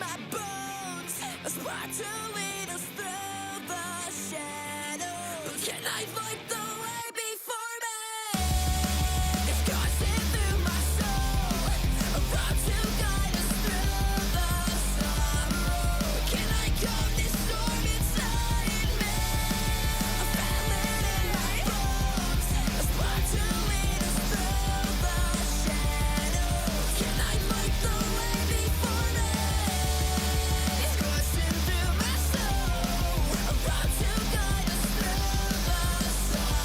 my bones, a spark to lead us through the shadows. But can I light the way before me? It's coursing through my soul, a road to guide us through the sorrow. Can I calm this storm inside me? I feel it in my bones, a spark to lead us through the shadows. Can I light the way before me? It's coursing through my soul, a road to guide us through the sorrow.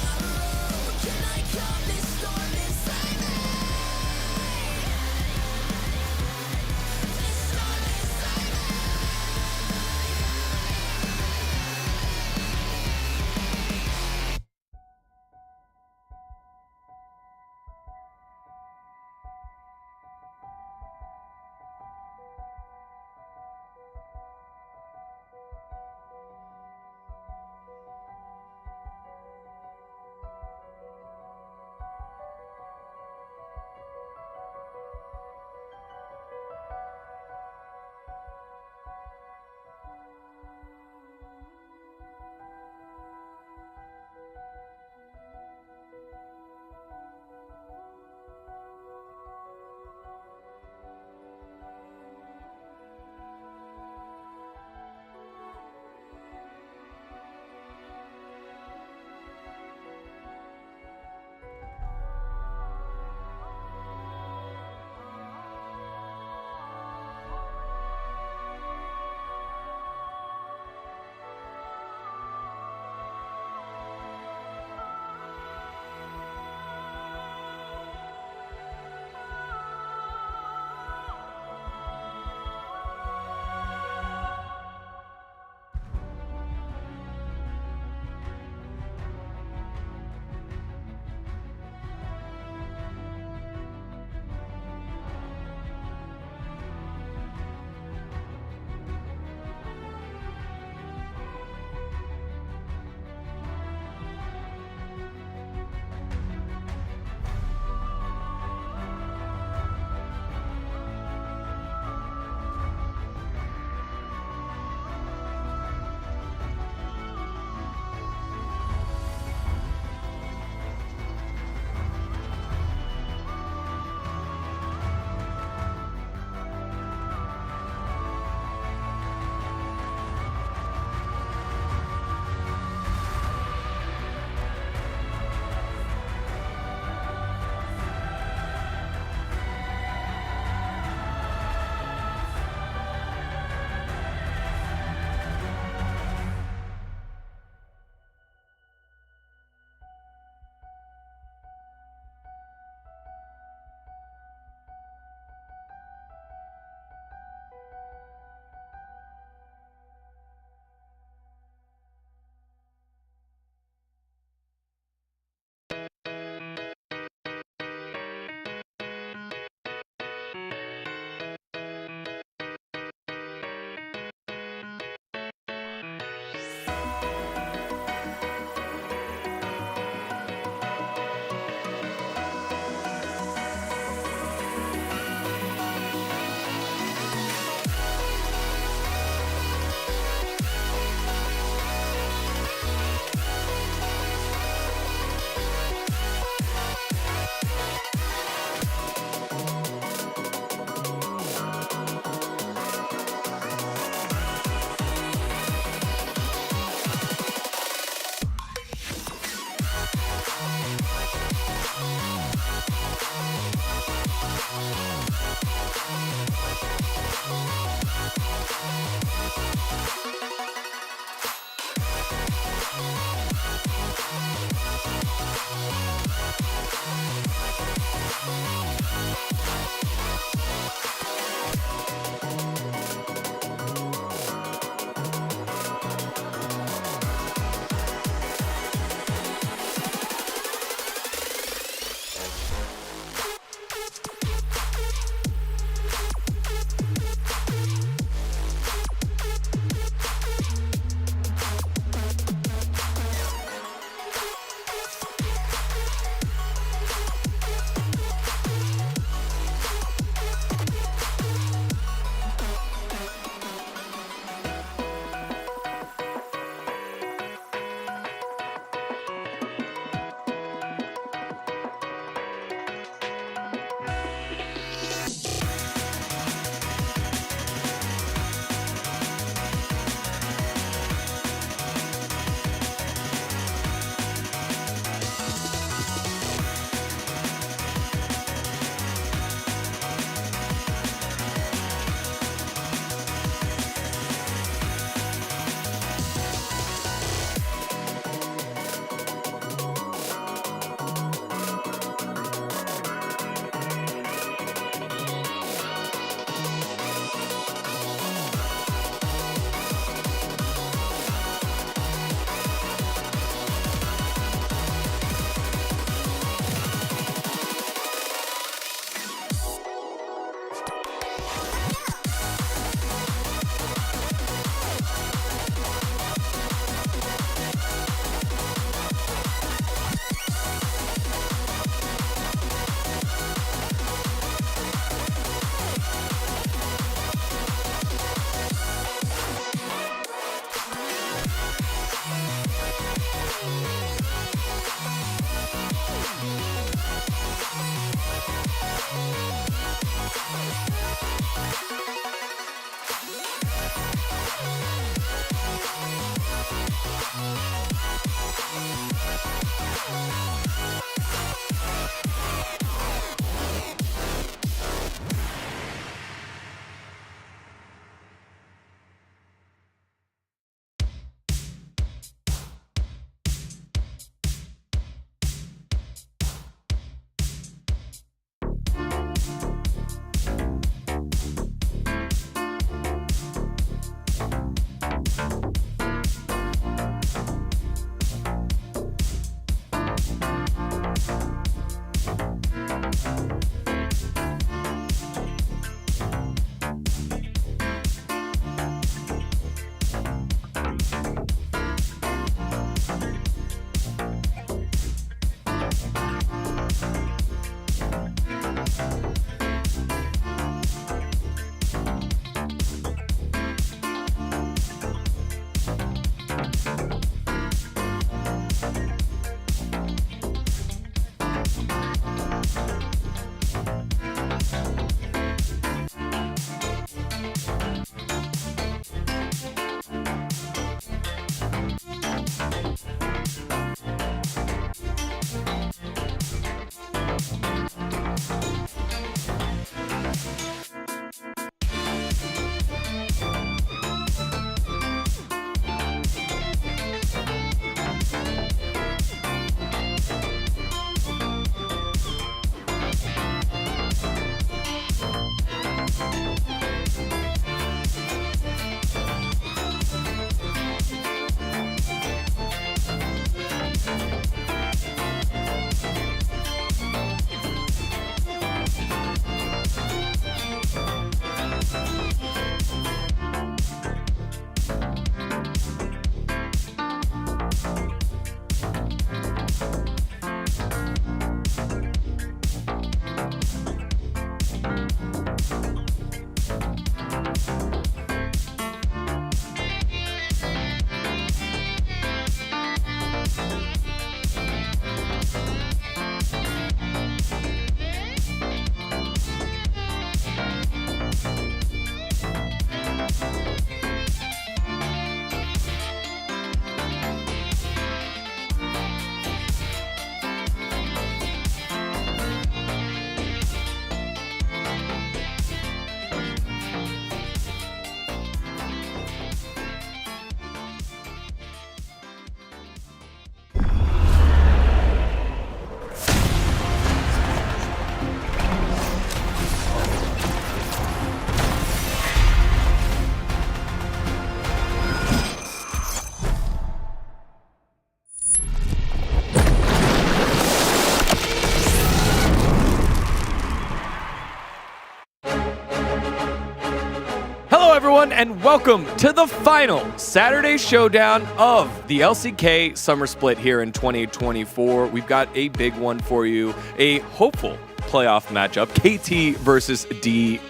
everyone, and welcome to the final Saturday showdown of the LCK Summer Split here in 2024. We've got a big one for you, a hopeful playoff matchup, KT versus D+.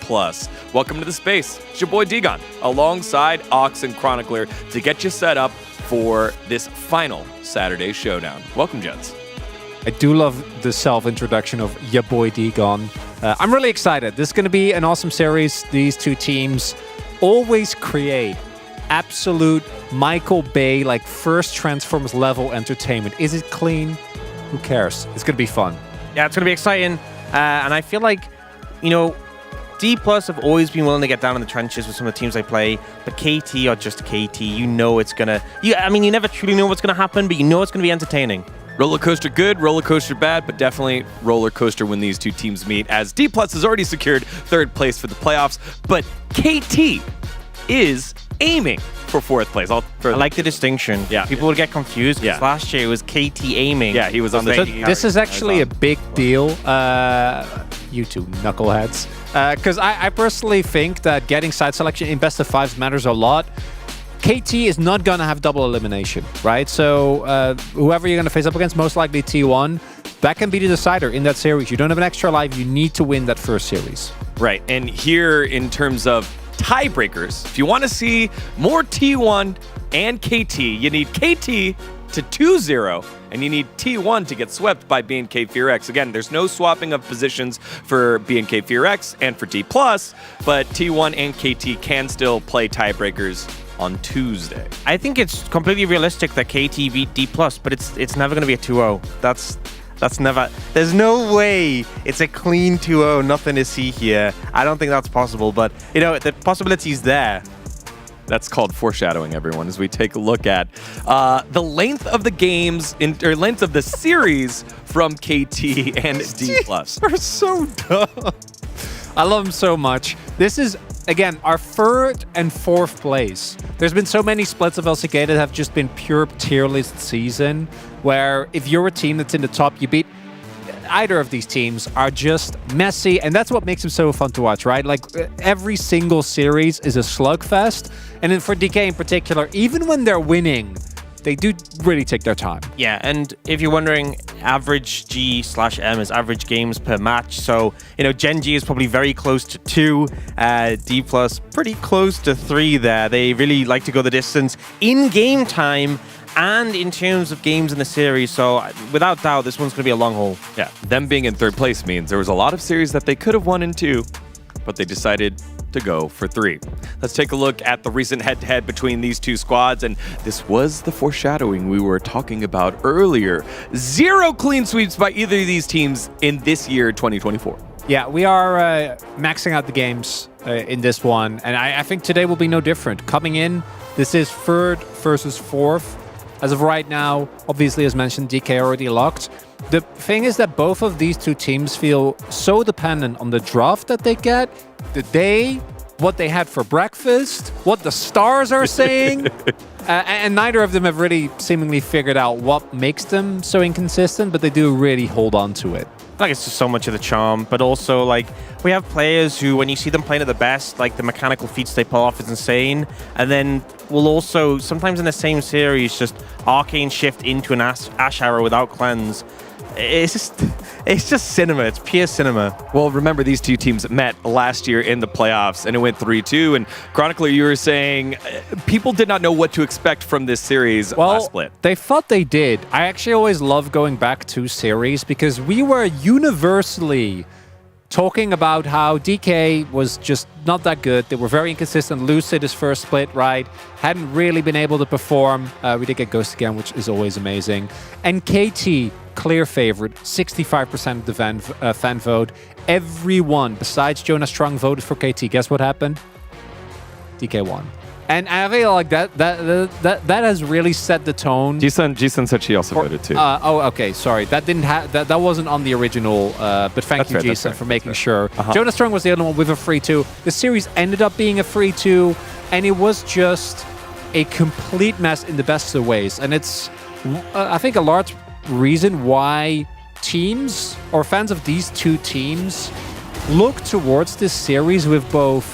Welcome to the space. It's your boy Digon, alongside Ox and Chronicler, to get you set up for this final Saturday showdown. Welcome, gents. I do love the self-introduction of ya boy Digon. I'm really excited. This is going to be an awesome series. These two teams always create absolute Michael Bay, like first Transformers level entertainment. Is it clean? Who cares? It's going to be fun. Yeah, it's going to be exciting. And I feel like, you know, D+ have always been willing to get down in the trenches with some of the teams they play, but KT are just KT. You know it's going to... I mean, you never truly know what's going to happen, but you know it's going to be entertaining. Roller coaster good, roller coaster bad, but definitely roller coaster when these two teams meet, as D+ has already secured third place for the playoffs, but KT is aiming for fourth place. I like the distinction. Yeah. People would get confused because last year it was KT aiming. Yeah, he was on the... So this is actually a big deal, you two knuckleheads, because I personally think that getting side selection in best of fives matters a lot. KT is not going to have double elimination, right? So whoever you're going to face up against, most likely T1, that can be the decider in that series. You don't have an extra life. You need to win that first series. Right, and here in terms of tiebreakers, if you want to see more T1 and KT, you need KT to 2-0, and you need T1 to get swept by BNK FearX. Again, there's no swapping of positions for BNK FearX and for D+, but T1 and KT can still play tiebreakers on Tuesday. I think it's completely realistic that KT beat D+, but it's never going to be a 2-0. That's never... There's no way it's a clean 2-0, nothing to see here. I don't think that's possible, but, you know, the possibility's there. That's called foreshadowing, everyone, as we take a look at the length of the games, or length of the series from KT and D+. They're so dumb. I love them so much. This is, again, our third and fourth place. There's been so many splits of LCK that have just been pure tier list season, where if you're a team that's in the top, you beat either of these teams are just messy, and that's what makes them so fun to watch, right? Like, every single series is a slugfest, and then for DK in particular, even when they're winning, they do really take their time. Yeah, and if you're wondering, average G/M is average games per match. So, you know, Gen G is probably very close to 2, D+ pretty close to 3 there. They really like to go the distance in game time and in terms of games in the series. So, without doubt, this one's going to be a long haul. Yeah, them being in third place means there was a lot of series that they could have won in 2, but they decided to go for 3. Let's take a look at the recent head-to-head between these two squads, and this was the foreshadowing we were talking about earlier. 0 clean sweeps by either of these teams in this year, 2024. Yeah, we are maxing out the games in this one, and I think today will be no different. Coming in, this is third versus fourth. As of right now, obviously, as mentioned, DK already locked. The thing is that both of these two teams feel so dependent on the draft that they get, the day, what they had for breakfast, what the stars are saying, and neither of them have really seemingly figured out what makes them so inconsistent, but they do really hold on to it. Like, it's just so much of the charm, but also, like, we have players who, when you see them playing at the best, like, the mechanical feats they pull off is insane, and then will also, sometimes in the same series, just arcane shift into an Ash Arrow without cleanse. It's just cinema. It's pure cinema. Well, remember, these two teams met last year in the playoffs, and it went 3-2. And Chronicler, you were saying people did not know what to expect from this series last split. They thought they did. I actually always love going back to series because we were universally talking about how DK was just not that good. They were very inconsistent. Lucid his first split, right? Hadn't really been able to perform. We did get Ghost again, which is always amazing. And KT, clear favorite, 65% of the fan vote. Everyone besides Jonas Strong voted for KT. Guess what happened? DK won. And I feel like that has really set the tone. Jisun said she also voted too. Oh, okay. Sorry, that wasn't on the original. But thank you, Jisun, for making sure. Jonas Strong was the other one with a 3-2. The series ended up being a 3-2, and it was just a complete mess in the best of ways. And it's, I think, a large reason why teams or fans of these two teams look towards this series with both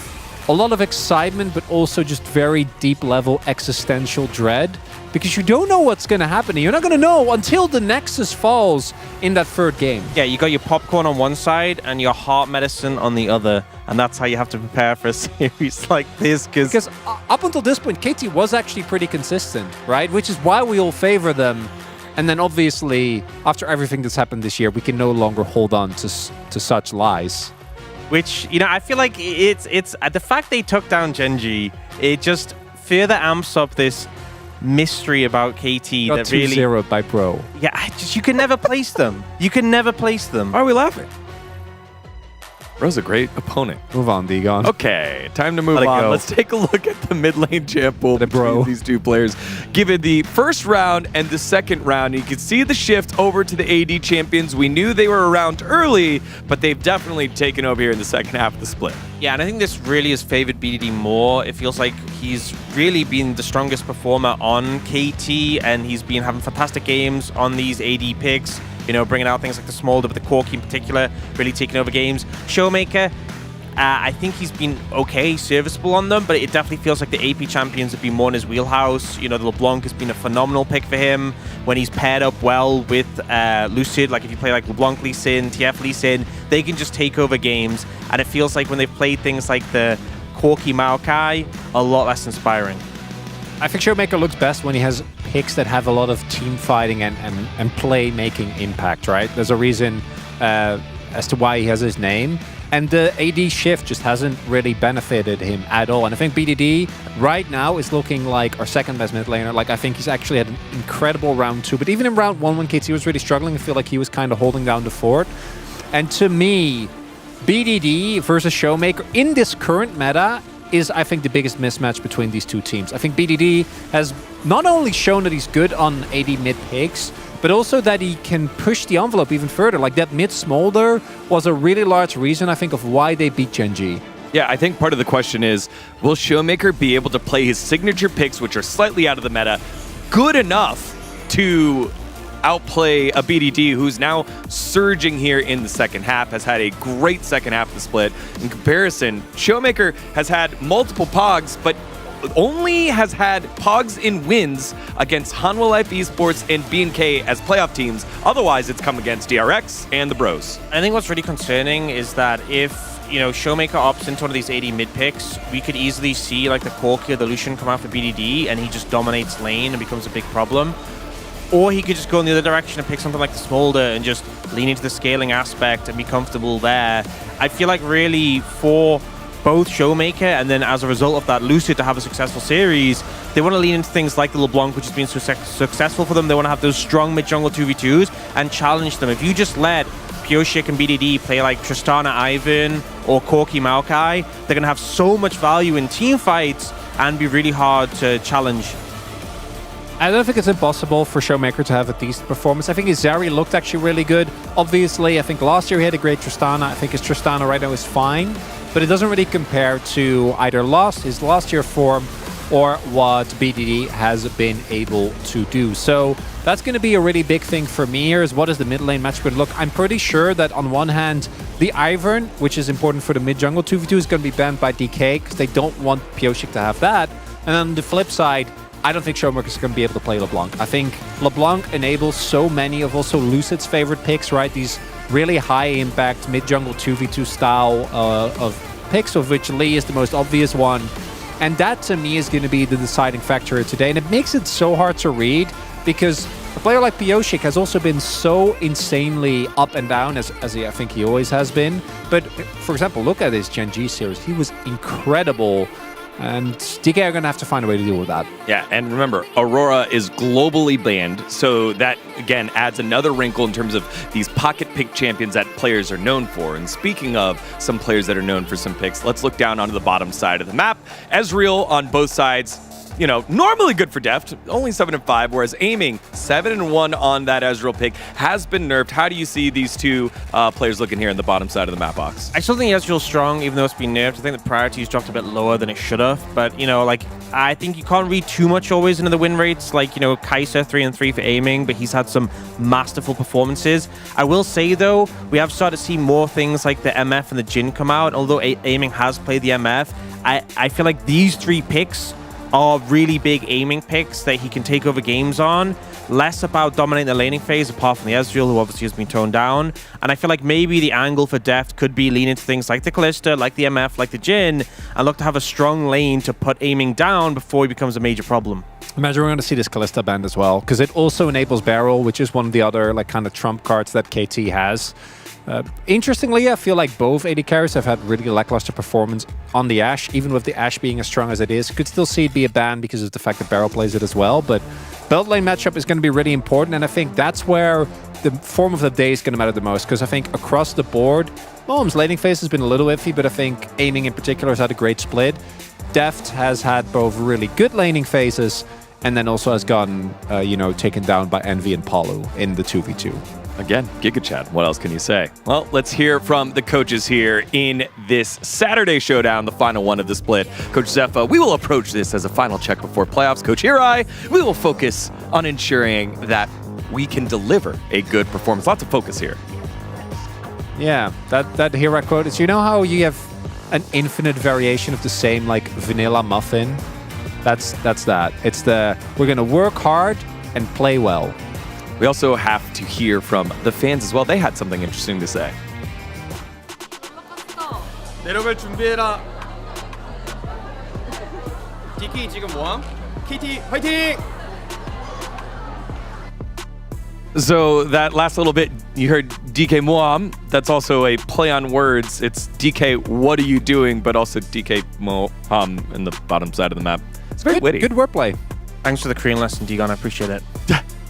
a lot of excitement, but also just very deep level existential dread, because you don't know what's going to happen. You're not going to know until the Nexus falls in that third game. Yeah, you got your popcorn on one side and your heart medicine on the other, and that's how you have to prepare for a series like this. Because up until this point, KT was actually pretty consistent, right? Which is why we all favor them. And then obviously, after everything that's happened this year, we can no longer hold on to such lies. Which, you know, I feel like it's the fact they took down Genji, it just further amps up this mystery about KT Got that really 2-0 by Bro. Yeah, you can never place them. You can never place them. Why are we laughing? Bro's a great opponent. Move on, Digon. Okay, time to move Let it on. go. Let's take a look at the mid lane champ pool between these two players. Given the first round and the second round, you can see the shift over to the AD champions. We knew they were around early, but they've definitely taken over here in the second half of the split. Yeah, and I think this really has favored BDD more. It feels like he's really been the strongest performer on KT, and he's been having fantastic games on these AD picks. You know, bringing out things like the Smolder, but the Corki in particular, really taking over games. Showmaker, I think he's been okay, serviceable on them, but it definitely feels like the AP champions have been more in his wheelhouse. You know, the LeBlanc has been a phenomenal pick for him when he's paired up well with Lucid. Like if you play like LeBlanc Lee Sin, TF Lee Sin, they can just take over games. And it feels like when they've played things like the Corki Maokai, a lot less inspiring. I think Showmaker looks best when he has picks that have a lot of team fighting and play-making impact, right? There's a reason as to why he has his name. And the AD shift just hasn't really benefited him at all. And I think BDD right now is looking like our second best mid laner. Like, I think he's actually had an incredible round 2. But even in round 1, when KT was really struggling, I feel like he was kind of holding down the fort. And to me, BDD versus Showmaker in this current meta is, I think, the biggest mismatch between these two teams. I think BDD has not only shown that he's good on AD mid picks, but also that he can push the envelope even further. Like that mid Smolder was a really large reason, I think, of why they beat Genji. Yeah, I think part of the question is, will Showmaker be able to play his signature picks, which are slightly out of the meta, good enough to outplay a BDD who's now surging here in the second half, has had a great second half of the split. In comparison, Showmaker has had multiple Pogs, but only has had Pogs in wins against Hanwha Life Esports and BNK as playoff teams. Otherwise, it's come against DRX and the Bros. I think what's really concerning is that if, you know, Showmaker opts into one of these AD mid picks, we could easily see like the Corki or the Lucian come out for BDD and he just dominates lane and becomes a big problem. Or he could just go in the other direction and pick something like the Smolder and just lean into the scaling aspect and be comfortable there. I feel like really for both Showmaker and then as a result of that Lucid to have a successful series, they want to lean into things like the LeBlanc, which has been so successful for them. They want to have those strong mid-jungle 2v2s and challenge them. If you just let Pyoshik and BDD play like Tristana Ivan or Corki Maokai, they're going to have so much value in team fights and be really hard to challenge. I don't think it's impossible for Showmaker to have a decent performance. I think his Zeri looked actually really good. Obviously, I think last year he had a great Tristana. I think his Tristana right now is fine, but it doesn't really compare to either his last year form or what BDD has been able to do. So that's going to be a really big thing for me here, is what is the mid lane match going to look. I'm pretty sure that on one hand, the Ivern, which is important for the mid jungle 2v2, is going to be banned by DK because they don't want Pyoshik to have that. And on the flip side, I don't think Showmaker is going to be able to play LeBlanc. I think LeBlanc enables so many of also Lucid's favorite picks, right? These really high impact mid-jungle 2v2 style of picks, of which Lee is the most obvious one. And that to me is going to be the deciding factor today. And it makes it so hard to read because a player like Pyoshik has also been so insanely up and down as I think he always has been. But for example, look at his Genji series. He was incredible. And DK are going to have to find a way to deal with that. Yeah, and remember, Aurora is globally banned, so that, again, adds another wrinkle in terms of these pocket pick champions that players are known for. And speaking of some players that are known for some picks, let's look down onto the bottom side of the map. Ezreal on both sides, you know, normally good for Deft, only 7-5, whereas aiming 7-1 on that Ezreal pick has been nerfed. How do you see these two players looking here in the bottom side of the map box? I still think Ezreal's strong, even though it's been nerfed. I think the priority's dropped a bit lower than it should have. But, you know, like, I think you can't read too much always into the win rates. Like, you know, Kai'Sa 3-3 for aiming, but he's had some masterful performances. I will say, though, we have started to see more things like the MF and the Jhin come out. Although aiming has played the MF, I feel like these three picks are really big aiming picks that he can take over games on. Less about dominating the laning phase, apart from the Ezreal, who obviously has been toned down. And I feel like maybe the angle for Deft could be lean into things like the Kalista, like the MF, like the Jhin, and look to have a strong lane to put aiming down before he becomes a major problem. Imagine we're going to see this Kalista banned as well, because it also enables barrel, which is one of the other like kind of trump cards that KT has. Interestingly, I feel like both AD carries have had really lackluster performance on the Ashe, even with the Ashe being as strong as it is. Could still see it be a ban because of the fact that Barrel plays it as well, but belt lane matchup is going to be really important, and I think that's where the form of the day is going to matter the most, because I think across the board, Mom's laning phase has been a little iffy, but I think aiming in particular has had a great split. Deft has had both really good laning phases, and then also has gotten, you know, taken down by Envy and Palu in the 2v2. Again, Giga Chad, what else can you say? Well, let's hear from the coaches here in this Saturday showdown, the final one of the split. Coach Zepha, we will approach this as a final check before playoffs. Coach Hirai, we will focus on ensuring that we can deliver a good performance. Lots of focus here. Yeah, that Hirai quote is, you know how you have an infinite variation of the same like vanilla muffin? That's that. It's the, we're going to work hard and play well. We also have to hear from the fans as well. They had something interesting to say. 내려갈 준비해라. DK 지금 뭐함? KT 화이팅! So that last little bit, you heard DK Moam. That's also a play on words. It's DK, what are you doing? But also DK Moam in the bottom side of the map. It's very witty. Good wordplay. Thanks for the Korean lesson, Digon. I appreciate it.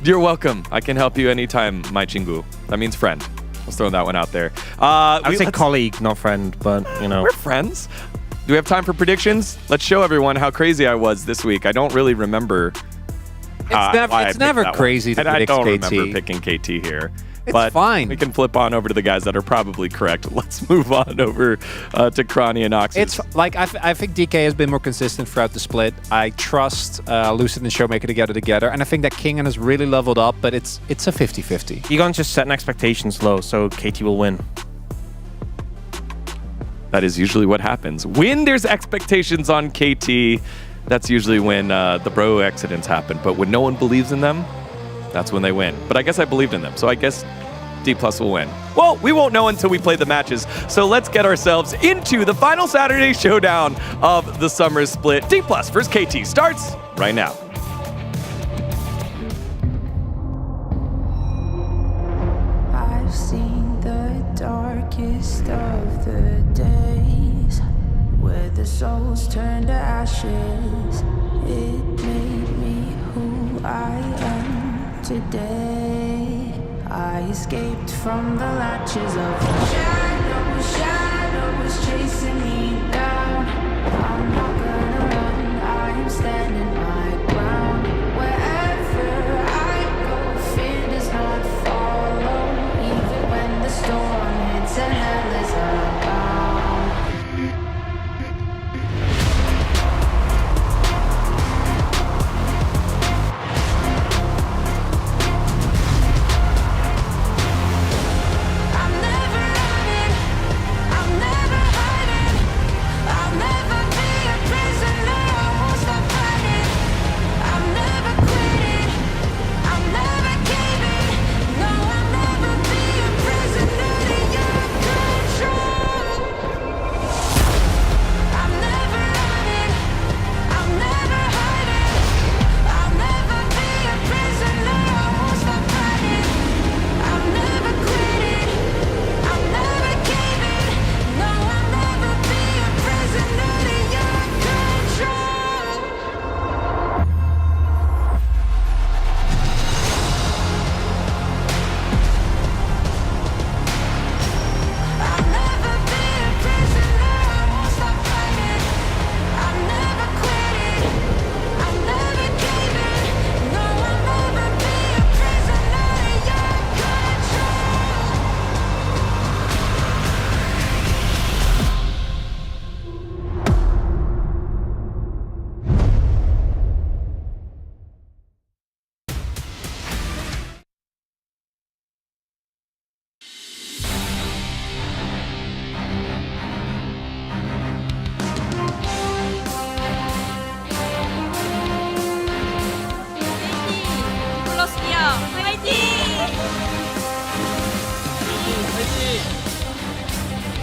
You're welcome. I can help you anytime, my chingu. That means friend. Let's throw that one out there. I would say colleague, not friend, but, you know. We're friends. Do we have time for predictions? Let's show everyone how crazy I was this week. I don't really remember. It's never crazy to predict KT. I don't remember picking KT here. It's fine. We can flip on over to the guys that are probably correct. Let's move on over to Crony and Oxys. It's like I think DK has been more consistent throughout the split. I trust Lucid and Showmaker to get it together, and I think that Kingen has really leveled up, but it's a 50-50. Digon's just setting expectations low, so KT will win. That is usually what happens. When there's expectations on KT, that's usually when the bro accidents happen. But when no one believes in them, that's when they win. But I guess I believed in them, so I guess D+ will win. Well, we won't know until we play the matches, so let's get ourselves into the final Saturday showdown of the Summer Split. D+ versus KT starts right now. I've seen the darkest of the days, where the souls turn to ashes. It made me who I am today. I escaped from the latches of shadows chasing me down. I'm not gonna run, I'm standing my ground. Wherever I go, fear does not follow, even when the storm hits and hell is abound.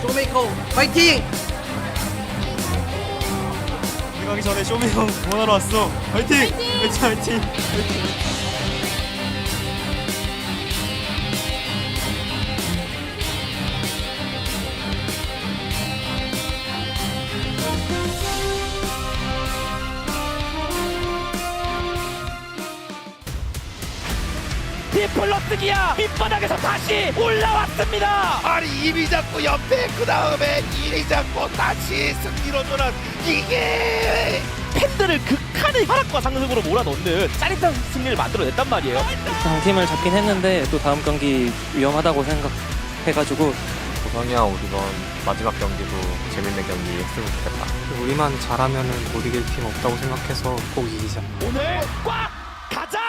쇼메이커 파이팅! 가기 전에 쇼메이커 응원하러 왔어. 파이팅! 파이팅! 파이팅! 디플러스기야 밑바닥에서 다시 올라왔습니다. 아니 2위 잡고 연패 그 다음에 1위 잡고 다시 승리로 돌아온 이게 팬들을 극한의 하락과 상승으로 몰아넣는 짜릿한 승리를 만들어냈단 말이에요. 강팀을 잡긴 했는데 또 다음 경기 위험하다고 생각해가지고 보성이야 우리건 마지막 경기도 재밌는 경기 했으면 좋겠다. 우리만 잘하면은 못 이길 팀 없다고 생각해서 꼭 이기자. 오늘 꽉 가자!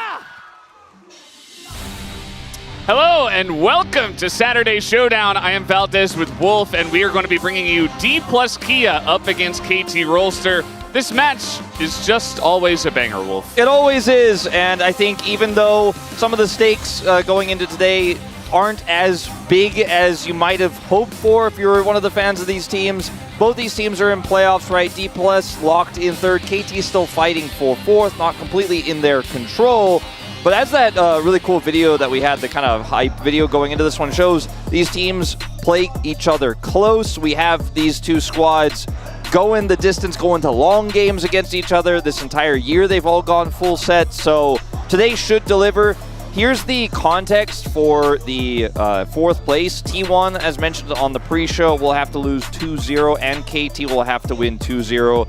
Hello and welcome to Saturday Showdown. I am Valdez with Wolf, and we are going to be bringing you D plus Kia up against KT Rolster. This match is just always a banger, Wolf. It always is, and I think even though some of the stakes going into today aren't as big as you might have hoped for if you're one of the fans of these teams, both these teams are in playoffs, right? D plus locked in third, KT still fighting for fourth, not completely in their control. But as that really cool video that we had, the kind of hype video going into this one shows, these teams play each other close. We have these two squads going the distance, going to long games against each other. This entire year they've all gone full set, so today should deliver. Here's the context for the fourth place. T1, as mentioned on the pre-show, will have to lose 2-0, and KT will have to win 2-0.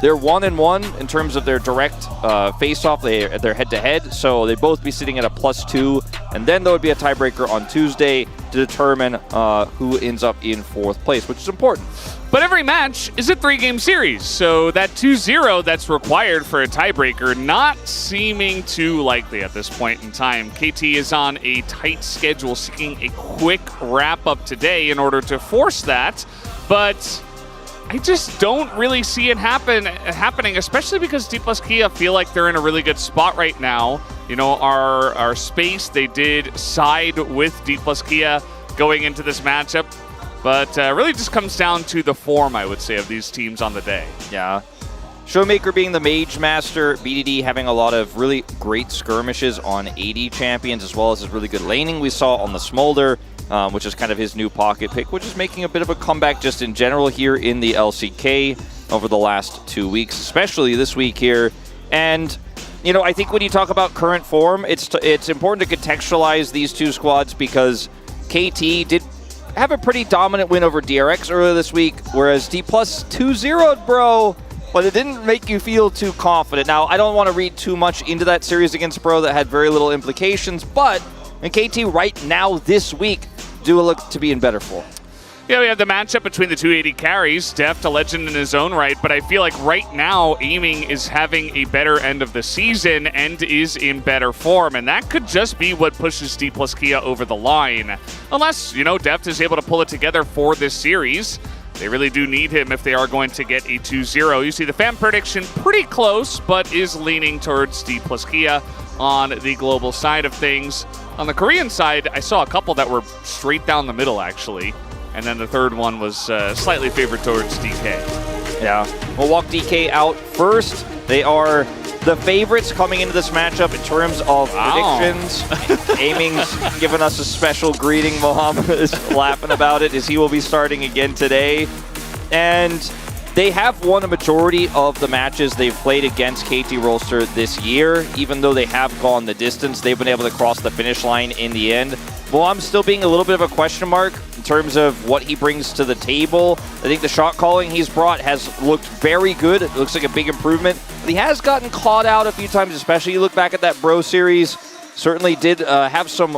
They're 1-1 in terms of their direct face-off, their head-to-head, so they'd both be sitting at a +2, and then there would be a tiebreaker on Tuesday to determine who ends up in fourth place, which is important. But every match is a 3-game series, so that 2-0 that's required for a tiebreaker not seeming too likely at this point in time. KT is on a tight schedule, seeking a quick wrap-up today in order to force that, but I just don't really see it happening, especially because D plus Kia feel like they're in a really good spot right now. You know, our space, they did side with D plus Kia going into this matchup, but really just comes down to the form, I would say, of these teams on the day. Yeah. Showmaker being the Mage Master, BDD having a lot of really great skirmishes on AD champions, as well as his really good laning we saw on the Smolder, which is kind of his new pocket pick, which is making a bit of a comeback just in general here in the LCK over the last 2 weeks, especially this week here. And, you know, I think when you talk about current form, it's important to contextualize these two squads because KT did have a pretty dominant win over DRX earlier this week, whereas D plus 2-0'd, bro. But it didn't make you feel too confident. Now, I don't want to read too much into that series against Bro that had very little implications, but in KT right now this week do look to be in better form. Yeah, we have the matchup between the 280 carries. Deft, a legend in his own right, but I feel like right now Aiming is having a better end of the season and is in better form, and that could just be what pushes D plus Kia over the line. Unless, you know, Deft is able to pull it together for this series. They really do need him if they are going to get a 2-0. You see the fan prediction pretty close, but is leaning towards D plus Kia on the global side of things. On the Korean side, I saw a couple that were straight down the middle, actually. And then the third one was slightly favored towards DK. Yeah, we'll walk DK out first. They are the favorites coming into this matchup in terms of predictions. Aiming's given us a special greeting. Mohammed is laughing about it as he will be starting again today. And they have won a majority of the matches they've played against KT Rolster this year. Even though they have gone the distance, they've been able to cross the finish line in the end. Mohammed still being a little bit of a question mark in terms of what he brings to the table. I think the shot calling he's brought has looked very good. It looks like a big improvement. But he has gotten caught out a few times, especially you look back at that Bro series. Certainly did have some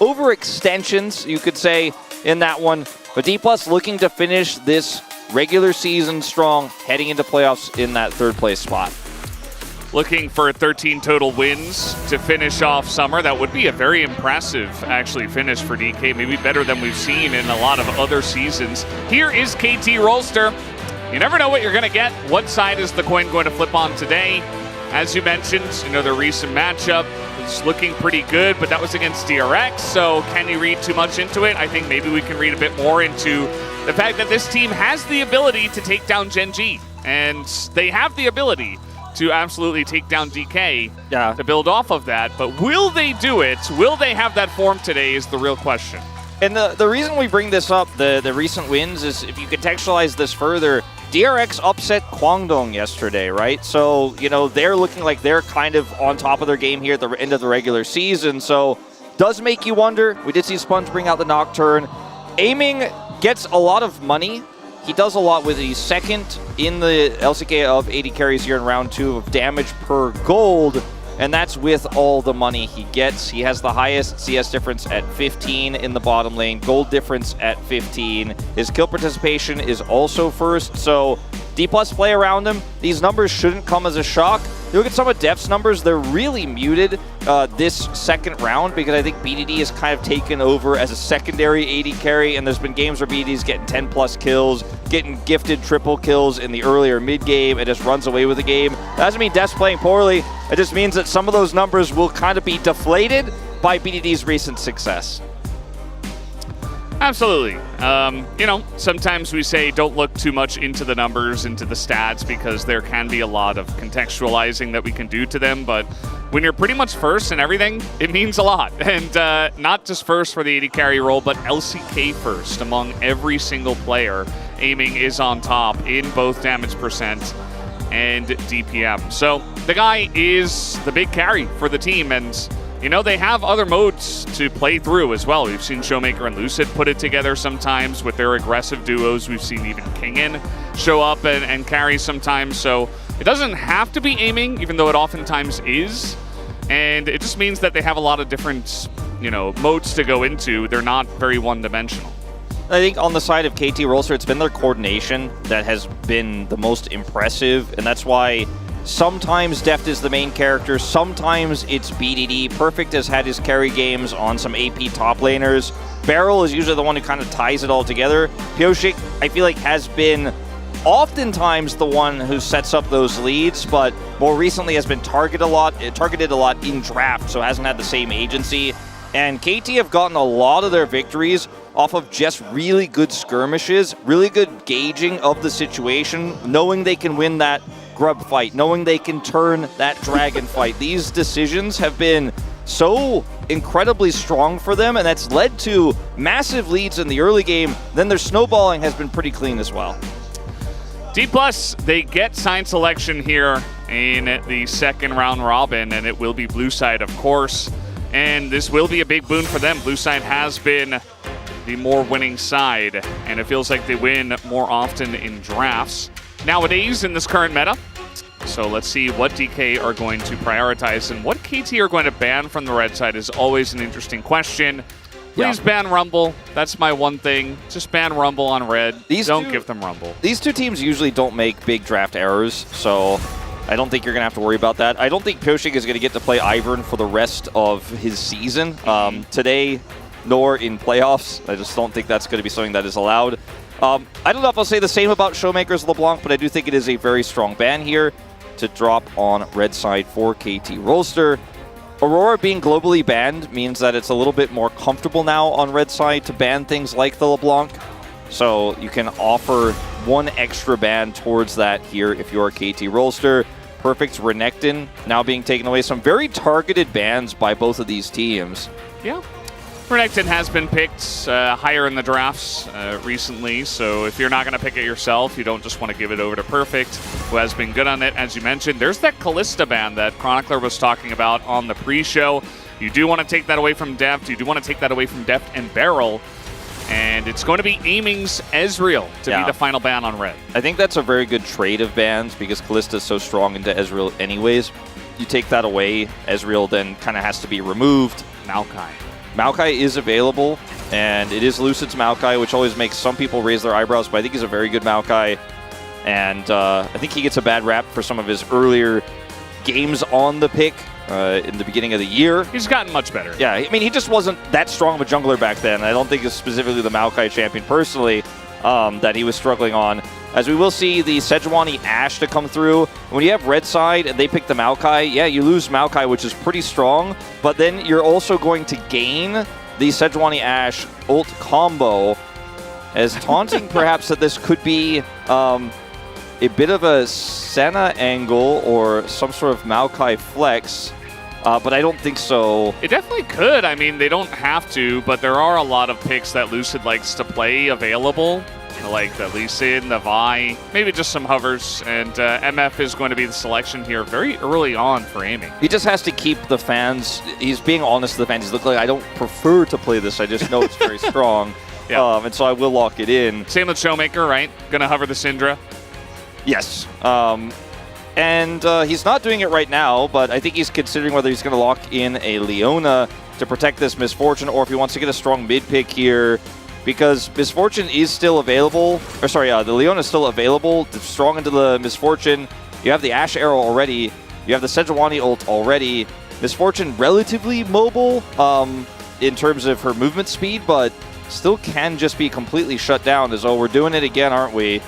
overextensions, you could say, in that one. But D+ looking to finish this regular season strong, heading into playoffs in that third place spot. Looking for 13 total wins to finish off summer. That would be a very impressive, actually, finish for DK. Maybe better than we've seen in a lot of other seasons. Here is KT Rolster. You never know what you're going to get. What side is the coin going to flip on today? As you mentioned, you know, the recent matchup was looking pretty good, but that was against DRX, so can you read too much into it? I think maybe we can read a bit more into the fact that this team has the ability to take down Gen G, and they have the ability to absolutely take down DK to build off of that. But will they do it? Will they have that form today is the real question. And the reason we bring this up, the recent wins, is if you contextualize this further, DRX upset Kwangdong yesterday, right? So, you know, they're looking like they're kind of on top of their game here at the end of the regular season. So, does make you wonder. We did see Sponge bring out the Nocturne. Aiming gets a lot of money. He does a lot with the second in the LCK of 80 carries here in round 2 of damage per gold. And that's with all the money he gets. He has the highest CS difference at 15 in the bottom lane, gold difference at 15. His kill participation is also first, so D+ play around him. These numbers shouldn't come as a shock. You look at some of Def's numbers, they're really muted this second round because I think BDD has kind of taken over as a secondary AD carry, and there's been games where BDD's getting 10+ kills, getting gifted triple kills in the earlier mid-game, and just runs away with the game. That doesn't mean Def's playing poorly. It just means that some of those numbers will kind of be deflated by BDD's recent success. Absolutely. You know, sometimes we say don't look too much into the numbers, into the stats, because there can be a lot of contextualizing that we can do to them. But when you're pretty much first in everything, it means a lot. And not just first for the AD carry role, but LCK first among every single player. Aiming is on top in both damage percent and DPM. So the guy is the big carry for the team, and you know, they have other modes to play through as well. We've seen Showmaker and Lucid put it together sometimes with their aggressive duos. We've seen even Kingin show up and carry sometimes. So it doesn't have to be aiming, even though it oftentimes is. And it just means that they have a lot of different, you know, modes to go into. They're not very one-dimensional. I think on the side of KT Rolster, it's been their coordination that has been the most impressive, and that's why sometimes Deft is the main character, sometimes it's BDD. Perfect has had his carry games on some AP top laners. Barrel is usually the one who kind of ties it all together. Pyoshik, I feel like, has been oftentimes the one who sets up those leads, but more recently has been targeted a lot in draft, so hasn't had the same agency. And KT have gotten a lot of their victories off of just really good skirmishes, really good gauging of the situation, knowing they can win that grub fight, knowing they can turn that dragon fight. These decisions have been so incredibly strong for them, and that's led to massive leads in the early game. Then their snowballing has been pretty clean as well. D+, they get sign selection here in the second round robin, and it will be blue side, of course. And this will be a big boon for them. Blue side has been the more winning side, and it feels like they win more often in drafts nowadays in this current meta. So let's see what DK are going to prioritize, and what KT are going to ban from the red side is always an interesting question. Please ban Rumble. That's my one thing. Just ban Rumble on red. Don't give them Rumble. These two teams usually don't make big draft errors, so I don't think you're going to have to worry about that. I don't think Pyoshik is going to get to play Ivern for the rest of his season. Today, nor in playoffs. I just don't think that's going to be something that is allowed. I don't know if I'll say the same about Showmaker's LeBlanc, but I do think it is a very strong ban here to drop on red side for KT Rolster. Aurora being globally banned means that it's a little bit more comfortable now on red side to ban things like the LeBlanc. So you can offer one extra ban towards that here if you're KT Rolster. Perfect's Renekton now being taken away. Some very targeted bans by both of these teams. Yeah. Renekton has been picked higher in the drafts recently, so if you're not going to pick it yourself, you don't just want to give it over to Perfect, who has been good on it, as you mentioned. There's that Callista ban that Chronicler was talking about on the pre-show. You do want to take that away from Deft. You do want to take that away from Deft and Barrel. And it's going to be Aiming's Ezreal to be the final ban on red. I think that's a very good trade of bans because Callista is so strong into Ezreal anyways. You take that away, Ezreal then kind of has to be removed. Maokai is available, and it is Lucid's Maokai, which always makes some people raise their eyebrows, but I think he's a very good Maokai. And I think he gets a bad rap for some of his earlier games on the pick in the beginning of the year. He's gotten much better. Yeah, I mean, he just wasn't that strong of a jungler back then. I don't think it's specifically the Maokai champion personally that he was struggling on. As we will see the Sejuani Ashe to come through. When you have red side and they pick the Maokai, yeah, you lose Maokai, which is pretty strong, but then you're also going to gain the Sejuani Ashe ult combo. as taunting perhaps that this could be a bit of a Senna angle or some sort of Maokai flex, but I don't think so. It definitely could. I mean, they don't have to, but there are a lot of picks that Lucid likes to play available, like the Lee Sin, the Vi, maybe just some hovers, and MF is going to be the selection here very early on for aiming. He just has to keep the fans, he's being honest to the fans. He's looking like, I don't prefer to play this, I just know it's very strong. Yeah. And so I will lock it in. Same with Showmaker, right? Gonna hover the Syndra. Yes. And he's not doing it right now, but I think he's considering whether he's going to lock in a Leona to protect this Misfortune, or if he wants to get a strong mid pick here, because Misfortune is still available. Or sorry, the Leona is still available. Strong into the Misfortune. You have the Ash Arrow already. You have the Sejuani ult already. Misfortune relatively mobile in terms of her movement speed, but still can just be completely shut down as, oh, we're doing it again, aren't we?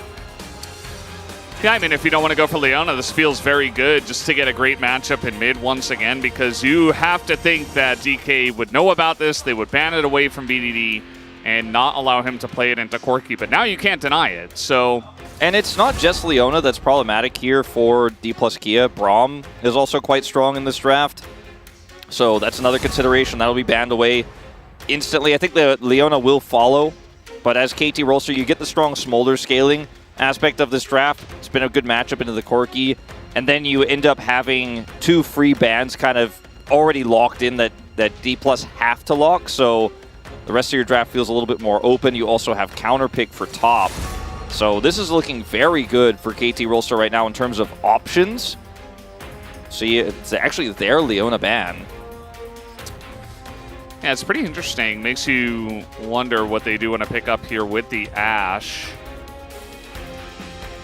Yeah, I mean, if you don't want to go for Leona, this feels very good just to get a great matchup in mid once again, because you have to think that DK would know about this. They would ban it away from BDD and not allow him to play it into Corki, but now you can't deny it, so... And it's not just Leona that's problematic here for D plus Kia. Braum is also quite strong in this draft, so that's another consideration. That'll be banned away instantly. I think the Leona will follow, but as KT Rolster, you get the strong Smolder scaling aspect of this draft. It's been a good matchup into the Corki, and then you end up having 2 free bans kind of already locked in that D plus have to lock, so the rest of your draft feels a little bit more open. You also have counter pick for top. So this is looking very good for KT Rolster right now in terms of options. See, it's actually their Leona ban. Yeah, it's pretty interesting. Makes you wonder what they do want to pick up here with the Ashe.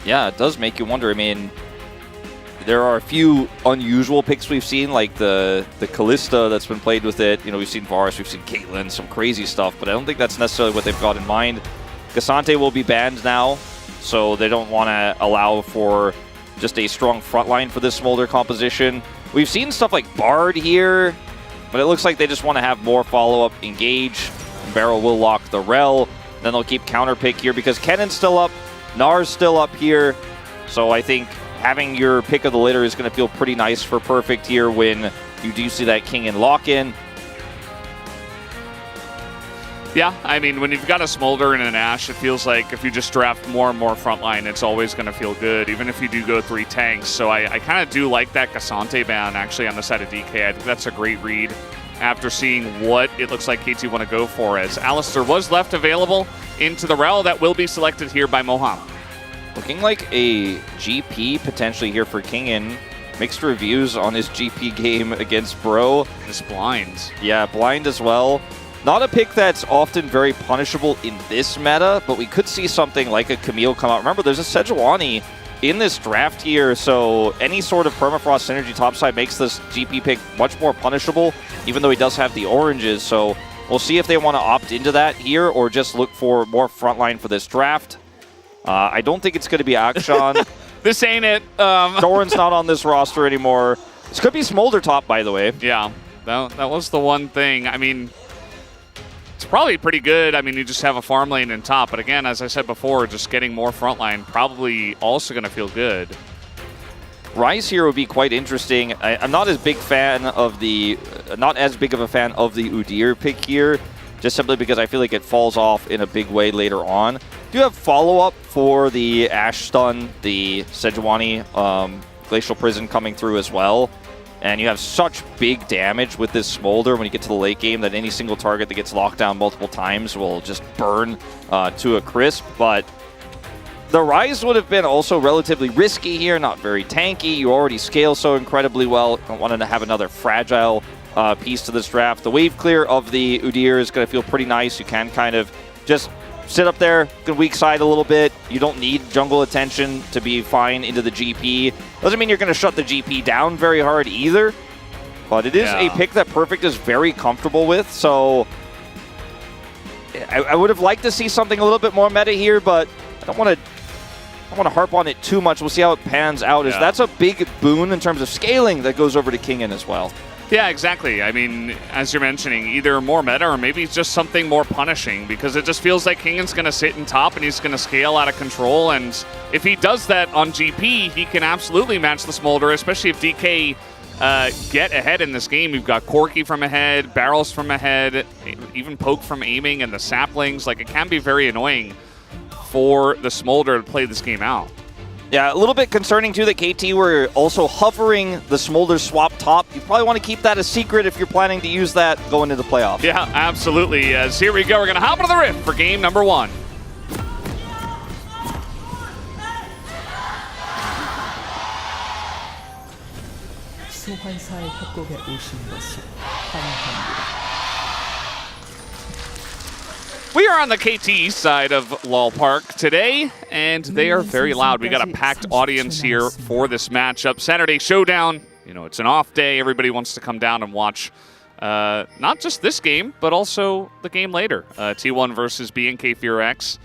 Yeah, it does make you wonder. I mean, there are a few unusual picks we've seen, like the Kalista that's been played with it. You know, we've seen Varus, we've seen Caitlyn, some crazy stuff, but I don't think that's necessarily what they've got in mind. Cassante will be banned now, so they don't want to allow for just a strong frontline for this Smolder composition. We've seen stuff like Bard here, but it looks like they just want to have more follow-up engage. Barrel will lock the Rel, then they'll keep counter pick here because Kennan's still up, Nar's still up here, so I think having your pick of the litter is going to feel pretty nice for Perfect here when you do see that King and lock-in. Yeah, I mean, when you've got a Smolder and an Ashe, it feels like if you just draft more and more frontline, it's always going to feel good, even if you do go 3 tanks. So I kind of do like that Cassante ban, actually, on the side of DK. I think that's a great read after seeing what it looks like KT want to go for, as Alistair was left available into the Rel. That will be selected here by Moham. Looking like a GP potentially here for Kingen. Mixed reviews on his GP game against Bro. It's blind. Yeah, blind as well. Not a pick that's often very punishable in this meta, but we could see something like a Camille come out. Remember, there's a Sejuani in this draft here, so any sort of Permafrost synergy topside makes this GP pick much more punishable, even though he does have the oranges. So we'll see if they want to opt into that here or just look for more frontline for this draft. I don't think it's going to be Akshan. This ain't it. Doran's not on this roster anymore. This could be Smolder top, by the way. Yeah, that was the one thing. I mean, it's probably pretty good. I mean, you just have a farm lane in top. But again, as I said before, just getting more frontline probably also going to feel good. Ryze here would be quite interesting. I'm not as big fan of the, not as big of a fan of the Udyr pick here, just simply because I feel like it falls off in a big way later on. Do have follow-up for the Ashe stun, the Sejuani Glacial Prison coming through as well. And you have such big damage with this Smolder when you get to the late game that any single target that gets locked down multiple times will just burn to a crisp. But the Ryze would have been also relatively risky here, not very tanky. You already scale so incredibly well. Don't want to have another fragile piece to this draft. The wave clear of the Udyr is going to feel pretty nice. You can kind of just sit up there, can weak side a little bit. You don't need jungle attention to be fine into the GP. Doesn't mean you're going to shut the GP down very hard either, but it is a pick that Perfect is very comfortable with. So I would have liked to see something a little bit more meta here, but I don't want to harp on it too much. We'll see how it pans out. That's a big boon in terms of scaling that goes over to Kingen as well. Yeah, exactly. I mean, as you're mentioning, either more meta or maybe just something more punishing, because it just feels like Kingan's going to sit in top and he's going to scale out of control. And if he does that on GP, he can absolutely match the Smolder, especially if DK get ahead in this game. You've got Corki from ahead, Barrels from ahead, even Poke from aiming, and the Saplings. Like, it can be very annoying for the Smolder to play this game out. Yeah, a little bit concerning, too, that KT were also hovering the Smolder swap top. You probably want to keep that a secret if you're planning to use that going into the playoffs. Yeah, absolutely. As here we go, we're going to hop into the Rift for game number 1. 소환사의 협곡에 오신 것을 환영합니다. We are on the KT side of LOL Park today, and they are very loud. We got a packed audience here for this matchup. Saturday Showdown, you know, it's an off day. Everybody wants to come down and watch not just this game, but also the game later. T1 versus BNK FearX.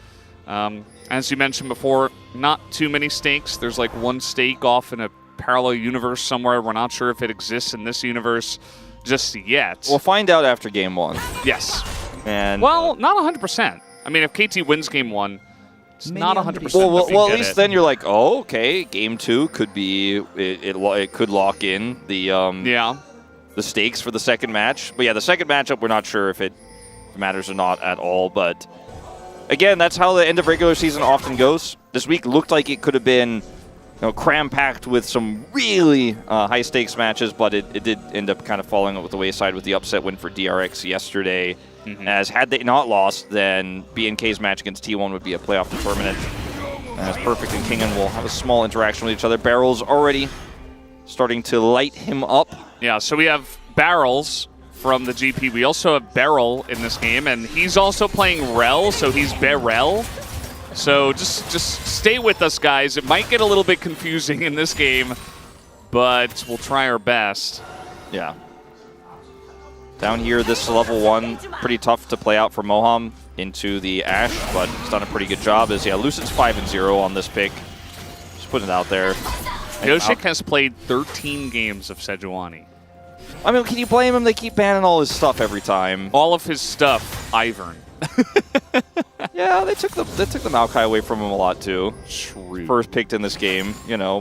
As you mentioned before, not too many stakes. There's like one stake off in a parallel universe somewhere. We're not sure if it exists in this universe just yet. We'll find out after game 1. Yes. And well, not 100%. I mean, if KT wins game 1, it's not 100%. Well, at least then you're like, oh, okay, game 2 could be it could lock in the the stakes for the second match. But yeah, the second matchup, we're not sure if it matters or not at all. But again, that's how the end of regular season often goes. This week looked like it could have been, cram-packed with some really high-stakes matches, but it did end up kind of falling with the wayside with the upset win for DRX yesterday. As had they not lost, then BNK's match against T1 would be a playoff determinant. As Perfect and Kingan will have a small interaction with each other. Barrels already starting to light him up. Yeah, so we have Barrels from the GP. We also have Beryl in this game, and he's also playing Rel, so he's Beryl. So just stay with us, guys. It might get a little bit confusing in this game, but we'll try our best. Yeah. Down here, this level 1, pretty tough to play out for Moham into the Ashe, but he's done a pretty good job. Lucid's 5-0 on this pick. Just putting it out there. Yoshik has played 13 games of Sejuani. I mean, can you blame him? They keep banning all his stuff every time. All of his stuff, Ivern. Yeah, they took the Maokai away from him a lot too. True. First picked in this game,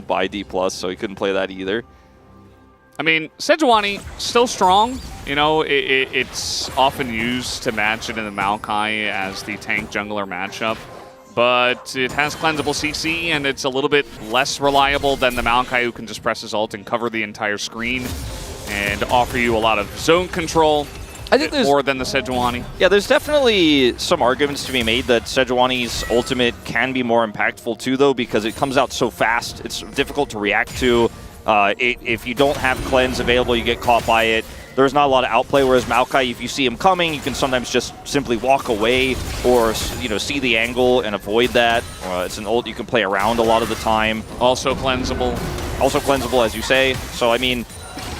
by D+, so he couldn't play that either. I mean, Sejuani, still strong. It's often used to match it in the Maokai as the tank jungler matchup. But it has cleansable CC, and it's a little bit less reliable than the Maokai, who can just press his ult and cover the entire screen and offer you a lot of zone control. I think more than the Sejuani. Yeah, there's definitely some arguments to be made that Sejuani's ultimate can be more impactful too, though, because it comes out so fast. It's difficult to react to. If you don't have cleanse available, you get caught by it. There's not a lot of outplay, whereas Maokai, if you see him coming, you can sometimes just simply walk away or, see the angle and avoid that. It's an ult you can play around a lot of the time. Also cleansable. Also cleansable, as you say. So, I mean,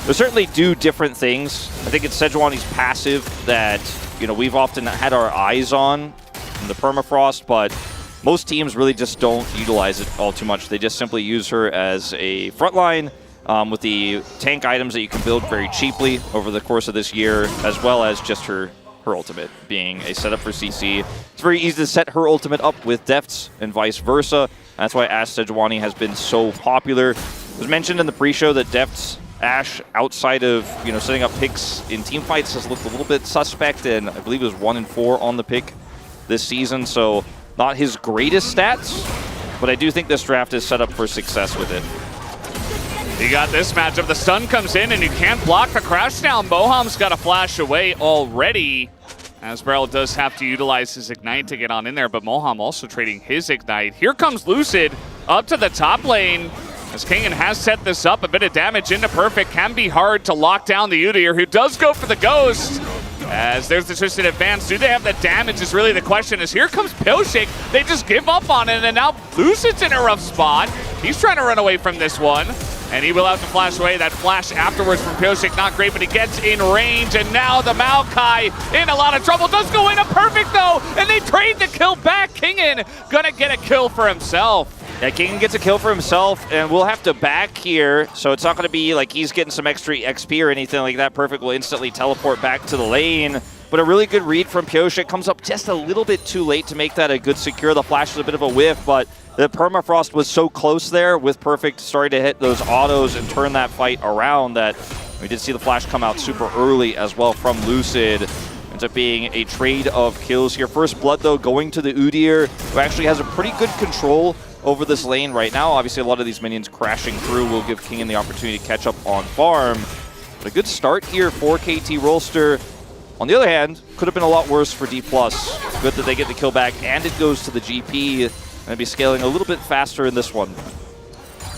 they certainly do different things. I think it's Sejuani's passive that, we've often had our eyes on in the permafrost, but most teams really just don't utilize it all too much. They just simply use her as a frontline with the tank items that you can build very cheaply over the course of this year, as well as just her ultimate being a setup for CC. It's very easy to set her ultimate up with Deft's and vice versa. That's why Ashe Sejuani has been so popular. It was mentioned in the pre-show that Deft's Ashe, outside of setting up picks in team fights, has looked a little bit suspect, and I believe it was 1-4 on the pick this season. So not his greatest stats, but I do think this draft is set up for success with it. You got this matchup. The stun comes in, and you can't block the crash down. Moham's got to flash away already, as Beryl does have to utilize his Ignite to get on in there, but Moham also trading his Ignite. Here comes Lucid up to the top lane, as Kingan has set this up. A bit of damage into Perfect. Can be hard to lock down the Udyr, who does go for the Ghost. As there's the twisted advance. Do they have the damage is really the question, as here comes Pillshake. They just give up on it, and now Lucid's in a rough spot. He's trying to run away from this one, and he will have to flash away. That flash afterwards from Pillshake, not great, but he gets in range, and now the Maokai in a lot of trouble. Does go into Perfect, though, and they trade the kill back. Kingan gonna get a kill for himself. Yeah, King gets a kill for himself, and we'll have to back here, so it's not going to be like he's getting some extra XP or anything like that. Perfect will instantly teleport back to the lane, but a really good read from Pyosik. Comes up just a little bit too late to make that a good secure. The flash was a bit of a whiff, but the permafrost was so close there with Perfect starting to hit those autos and turn that fight around that we did see the flash come out super early as well from Lucid. Ends up being a trade of kills here. First blood, though, going to the Udyr, who actually has a pretty good control over this lane right now. Obviously, a lot of these minions crashing through will give Kingen the opportunity to catch up on farm. But a good start here for KT Rolster. On the other hand, could have been a lot worse for D+. Good that they get the kill back, and it goes to the GP. Going to be scaling a little bit faster in this one.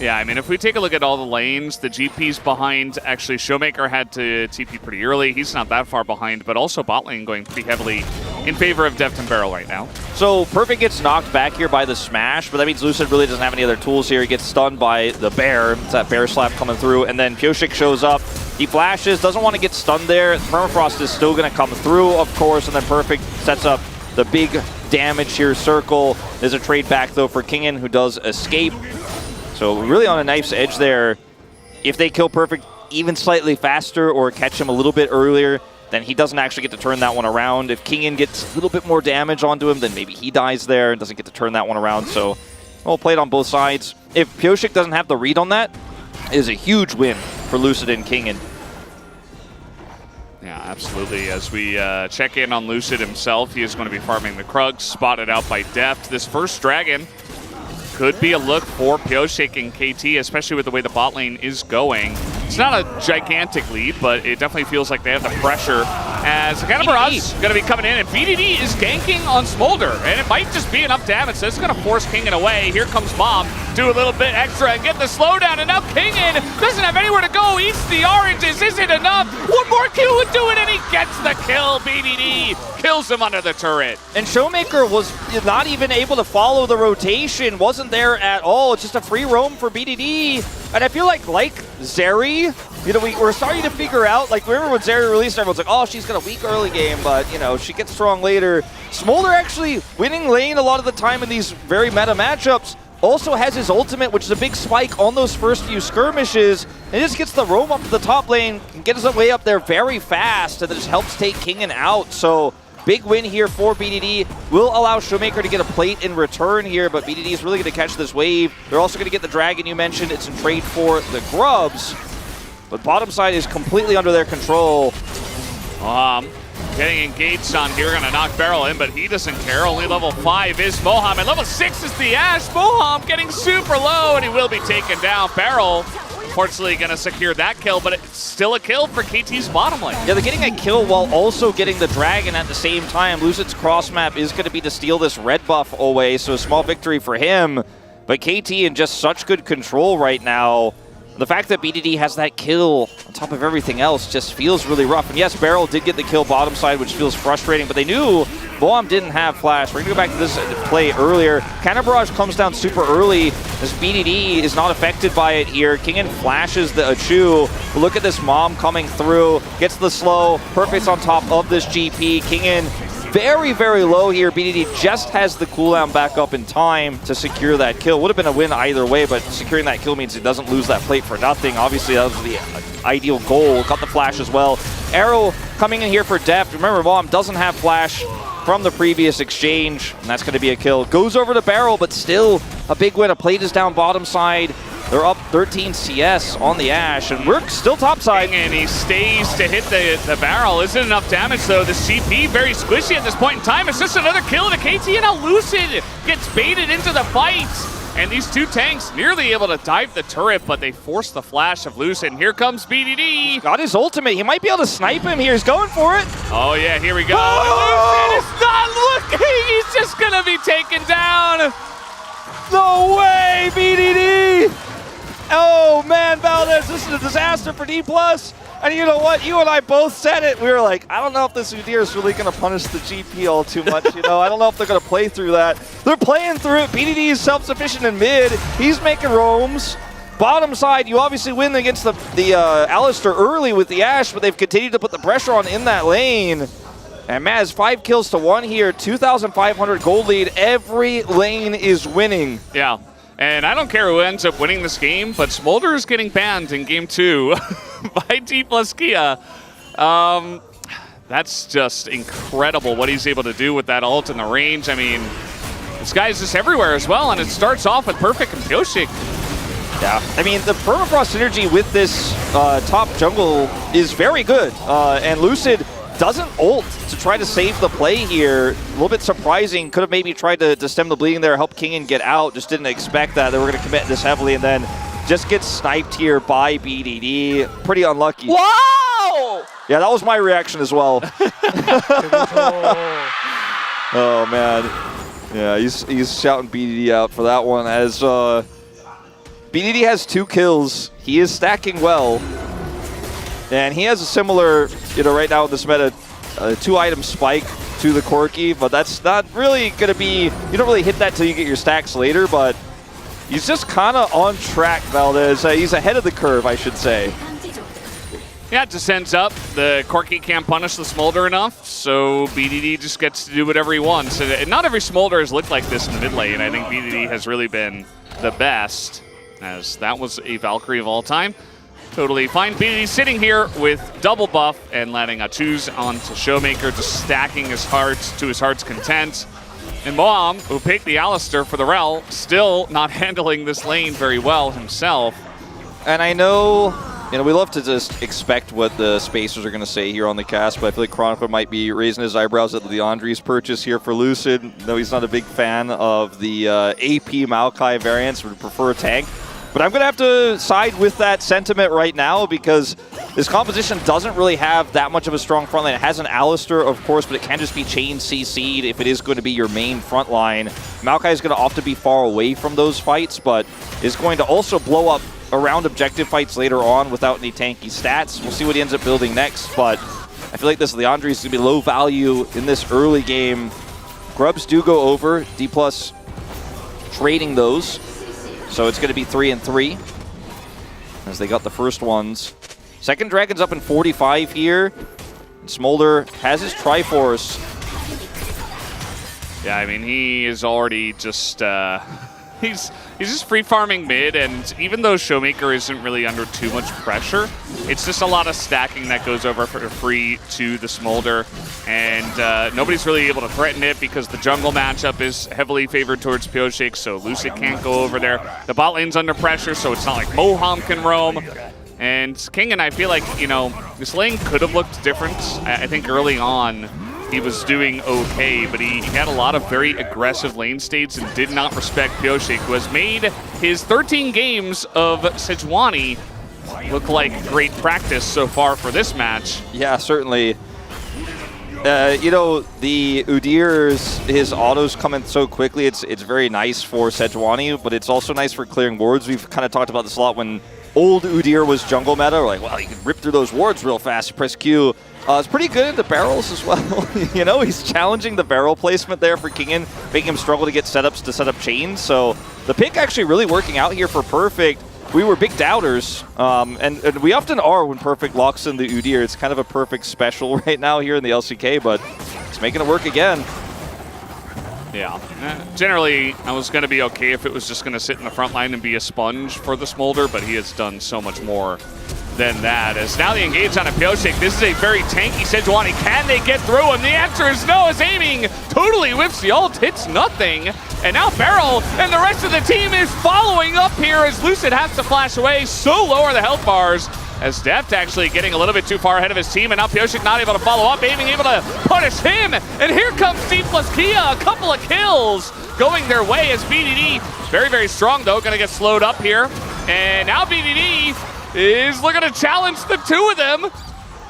Yeah, I mean, if we take a look at all the lanes, the GP's behind. Actually, Showmaker had to TP pretty early. He's not that far behind, but also bot lane going pretty heavily in favor of Deft and Barrel right now. So Perfect gets knocked back here by the smash, but that means Lucid really doesn't have any other tools here. He gets stunned by the bear. It's that bear slap coming through, and then Pyosik shows up. He flashes, doesn't want to get stunned there. Permafrost is still going to come through, of course, and then Perfect sets up the big damage here circle. There's a trade back, though, for Kingen, who does escape. So really on a knife's edge there. If they kill Perfect even slightly faster or catch him a little bit earlier, then he doesn't actually get to turn that one around. If Kingen gets a little bit more damage onto him, then maybe he dies there and doesn't get to turn that one around. So, well played on both sides. If Pyosik doesn't have the read on that, it is a huge win for Lucid and Kingen. Yeah, absolutely. As we check in on Lucid himself, he is going to be farming the Krugs, spotted out by Deft. This first Dragon could be a look for Pyosik and KT, especially with the way the bot lane is going. It's not a gigantic lead, but it definitely feels like they have the pressure as the Cannon Barrage is going to be coming in, and BDD is ganking on Smolder, and it might just be enough damage. So it's going to force Kingen away. Here comes Mom, do a little bit extra and get the slowdown, and now Kingen doesn't have anywhere to go, eats the oranges, isn't enough. One more kill would do it, and he gets the kill. BDD kills him under the turret. And Showmaker was not even able to follow the rotation, wasn't there at all. It's just a free roam for BDD. And I feel like Zeri, you know, we're starting to figure out, like, remember when Zeri released, everyone's like, oh, she's got a weak early game, but, you know, she gets strong later. Smolder actually winning lane a lot of the time in these very meta matchups. Also has his ultimate, which is a big spike on those first few skirmishes, and just gets the roam up to the top lane, and gets his way up there very fast, and that just helps take Kingen out. So big win here for BDD. Will allow Showmaker to get a plate in return here, but BDD is really going to catch this wave. They're also going to get the Dragon you mentioned. It's in trade for the Grubs, but bottom side is completely under their control. Getting engaged on here, gonna knock Barrel in, but he doesn't care. Only level 5 is Moham, and level 6 is the Ashe. Moham getting super low, and he will be taken down. Barrel, unfortunately, gonna secure that kill, but it's still a kill for KT's bottom lane. Yeah, they're getting a kill while also getting the Dragon at the same time. Lucid's cross map is gonna be to steal this red buff away, so a small victory for him. But KT in just such good control right now. The fact that BDD has that kill on top of everything else just feels really rough. And yes, Barrel did get the kill bottom side, which feels frustrating, but they knew Boam didn't have flash. We're going to go back to this play earlier. Cannon Barrage comes down super early as BDD is not affected by it here. Kingen flashes the Achu. Look at this Mom coming through, gets the slow. Perfect's on top of this GP. Kingen very, very low here. BDD just has the cooldown back up in time to secure that kill. Would have been a win either way, but securing that kill means he doesn't lose that plate for nothing. Obviously, that was the ideal goal. Got the flash as well. Arrow coming in here for Deft. Remember, Mom doesn't have flash from the previous exchange, and that's going to be a kill. Goes over to Barrel, but still a big win. A plate is down bottom side. They're up 13 CS on the Ashe, and we're still topside. And he stays to hit the barrel. Isn't enough damage, though. The CP very squishy at this point in time. It's just another kill to KT, and now Lucid gets baited into the fight. And these two tanks nearly able to dive the turret, but they force the flash of Lucid. And here comes BDD. Got his ultimate. He might be able to snipe him here. He's going for it. Oh, yeah, here we go. Oh! Lucid is not looking. He's just going to be taken down. No way, BDD. Oh man, Valdez, this is a disaster for D+. And you know what? You and I both said it. We were like, I don't know if this Udyr is really going to punish the GP all too much. You know, I don't know if they're going to play through that. They're playing through it. BDD is self-sufficient in mid. He's making roams. Bottom side, you obviously win against the Alistair early with the Ashe, but they've continued to put the pressure on in that lane. And Maz, 5 kills to 1 here, 2,500 gold lead. Every lane is winning. Yeah. And I don't care who ends up winning this game, but Smolder is getting banned in game 2 by D plus Kia. That's just incredible what he's able to do with that ult in the range. I mean, this guy's just everywhere as well, and it starts off with Perfect and Pyoshik. Yeah, I mean, the permafrost synergy with this top jungle is very good, and Lucid doesn't ult to try to save the play here. A little bit surprising. Could have maybe tried to stem the bleeding there, help Kingen get out. Just didn't expect that. They were going to commit this heavily, and then just get sniped here by BDD. Pretty unlucky. Wow! Yeah, that was my reaction as well. Oh, man. Yeah, he's shouting BDD out for that one as BDD has 2 kills. He is stacking well. And he has a similar, right now in this meta, 2-item spike to the Corki, but that's not really going to be, you don't really hit that till you get your stacks later, but he's just kind of on track, Valdez. He's ahead of the curve, I should say. Yeah, it just ends up. The Corki can't punish the Smolder enough, so BDD just gets to do whatever he wants. And not every Smolder has looked like this in the mid lane. I think BDD has really been the best, as that was a Valkyrie of all time. Totally fine. BDD sitting here with double buff and landing a twos onto Showmaker, just stacking his hearts to his heart's content. And Moam, who picked the Alistar for the Rel, still not handling this lane very well himself. And I know, we love to just expect what the spacers are going to say here on the cast, but I feel like Chronicler might be raising his eyebrows at Leandri's purchase here for Lucid. No, he's not a big fan of the AP Maokai variants, would prefer a tank. But I'm going to have to side with that sentiment right now because this composition doesn't really have that much of a strong front line. It has an Alistar, of course, but it can just be chain CC'd if it is going to be your main front line. Maokai is going to often be far away from those fights, but is going to also blow up around objective fights later on without any tanky stats. We'll see what he ends up building next, but I feel like this Leandri is going to be low value in this early game. Grubs do go over, D+ trading those. So it's going to be 3-3 as they got the first ones. Second Dragon's up in 45 here. And Smolder has his Triforce. Yeah, I mean, he is already just... He's just free farming mid, and even though Showmaker isn't really under too much pressure, it's just a lot of stacking that goes over for free to the Smolder, and nobody's really able to threaten it because the jungle matchup is heavily favored towards Pyoshik, so Lucid can't go over there. The bot lane's under pressure, so it's not like Moham can roam. And Kingen, I feel like, this lane could have looked different. I think early on, he was doing okay, but he had a lot of very aggressive lane states and did not respect Pyoshik, who has made his 13 games of Sejuani look like great practice so far for this match. Yeah, certainly. The Udyr, his autos come in so quickly. It's very nice for Sejuani, but it's also nice for clearing wards. We've kind of talked about this a lot when old Udyr was jungle meta. We're like, well, you can rip through those wards real fast. Press Q. It's pretty good at the barrels as well. He's challenging the barrel placement there for Kingen, making him struggle to get setups to set up chains. So the pick actually really working out here for Perfect. We were big doubters, and we often are when Perfect locks in the Udyr. It's kind of a Perfect special right now here in the LCK, but it's making it work again. Yeah. Generally, I was going to be okay if it was just going to sit in the front line and be a sponge for the Smolder, but he has done so much more than that. As now they engage on a Pyoshik. This is a very tanky Sejuani. Can they get through him? The answer is no, as aiming totally whips the ult, hits nothing. And now Beryl and the rest of the team is following up here as Lucid has to flash away. So low are the health bars. As Deft actually getting a little bit too far ahead of his team, and now Pyoshik not able to follow up, aiming able to punish him. And here comes D+ Kia, a couple of kills going their way as BDD, very, very strong though, gonna get slowed up here. And now BDD is looking to challenge the two of them.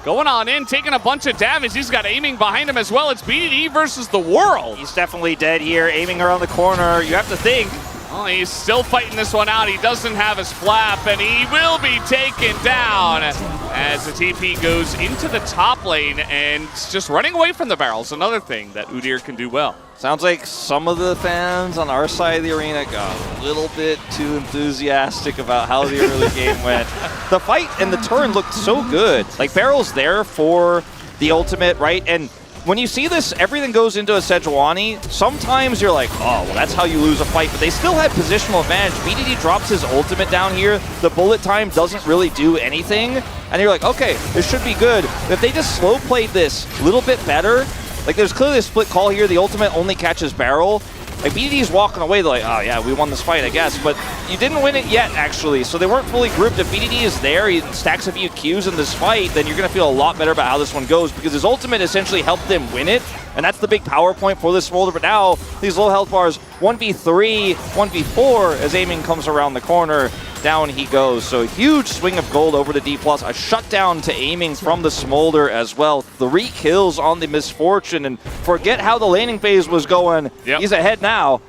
Going on in, taking a bunch of damage. He's got aiming behind him as well. It's BDD versus the world. He's definitely dead here, aiming around the corner. You have to think. Oh, he's still fighting this one out. He doesn't have his flap, and he will be taken down as the TP goes into the top lane and just running away from the barrels. Another thing that Udyr can do well. Sounds like some of the fans on our side of the arena got a little bit too enthusiastic about how the early game went. The fight and the turn looked so good. Like, Barrel's there for the ultimate, right? And when you see this, everything goes into a Sejuani. Sometimes you're like, oh, well, that's how you lose a fight. But they still had positional advantage. BDD drops his ultimate down here. The bullet time doesn't really do anything. And you're like, okay, this should be good. If they just slow played this a little bit better, like there's clearly a split call here. The ultimate only catches barrel. Like BDD's walking away, they're like, oh yeah, we won this fight, I guess. But you didn't win it yet, actually. So they weren't fully grouped. If BDD is there, he stacks a few Qs in this fight, then you're going to feel a lot better about how this one goes because his ultimate essentially helped them win it. And that's the big power point for this Smolder. But now, these low health bars, 1v3, 1v4, as aiming comes around the corner, down he goes. So a huge swing of gold over to D+. A shutdown to aiming from the Smolder as well. 3 kills on the Misfortune. And forget how the laning phase was going. Yep. He's ahead now.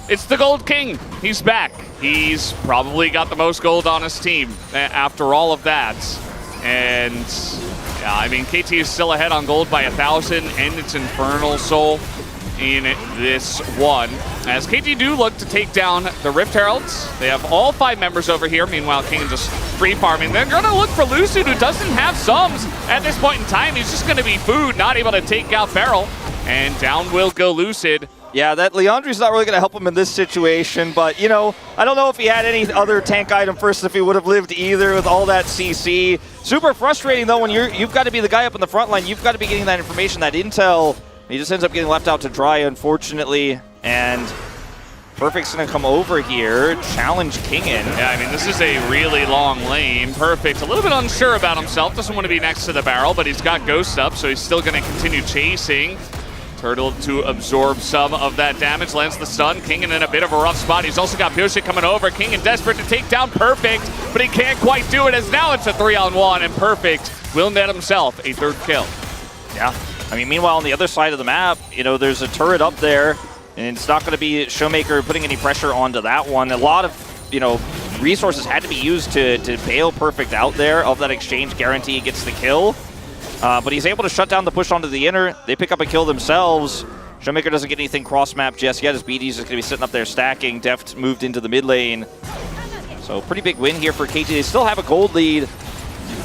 It's the Gold King. He's back. He's probably got the most gold on his team after all of that. And yeah, I mean, KT is still ahead on gold by 1,000, and it's Infernal Soul in this one. As KT do look to take down the Rift Heralds. They have all 5 members over here. Meanwhile, King just free farming. They're going to look for Lucid, who doesn't have sums at this point in time. He's just going to be food, not able to take out Beryl. And down will go Lucid. Yeah, that Leandri's not really going to help him in this situation, but, you know, I don't know if he had any other tank item first, if he would have lived either with all that CC. Super frustrating, though, when you've got to be the guy up in the front line. You've got to be getting that information, that intel. He just ends up getting left out to dry, unfortunately, and Perfect's going to come over here, challenge Kingin. Yeah, I mean, this is a really long lane. Perfect, a little bit unsure about himself, doesn't want to be next to the barrel, but he's got Ghost up, so he's still going to continue chasing. Turtle to absorb some of that damage, lands the stun. Kingin in a bit of a rough spot. He's also got Pyosik coming over. Kingin desperate to take down Perfect, but he can't quite do it as now it's a 3-on-1, and Perfect will net himself a 3rd kill. Yeah, I mean, meanwhile, on the other side of the map, you know, there's a turret up there, and it's not going to be Showmaker putting any pressure onto that one. A lot of, you know, resources had to be used to bail Perfect out there. Of that exchange guarantee, he gets the kill. But he's able to shut down the push onto the inner. They pick up a kill themselves. Showmaker doesn't get anything cross-map just yet, as BD's just going to be sitting up there stacking. Deft moved into the mid lane. So pretty big win here for KT. They still have a gold lead.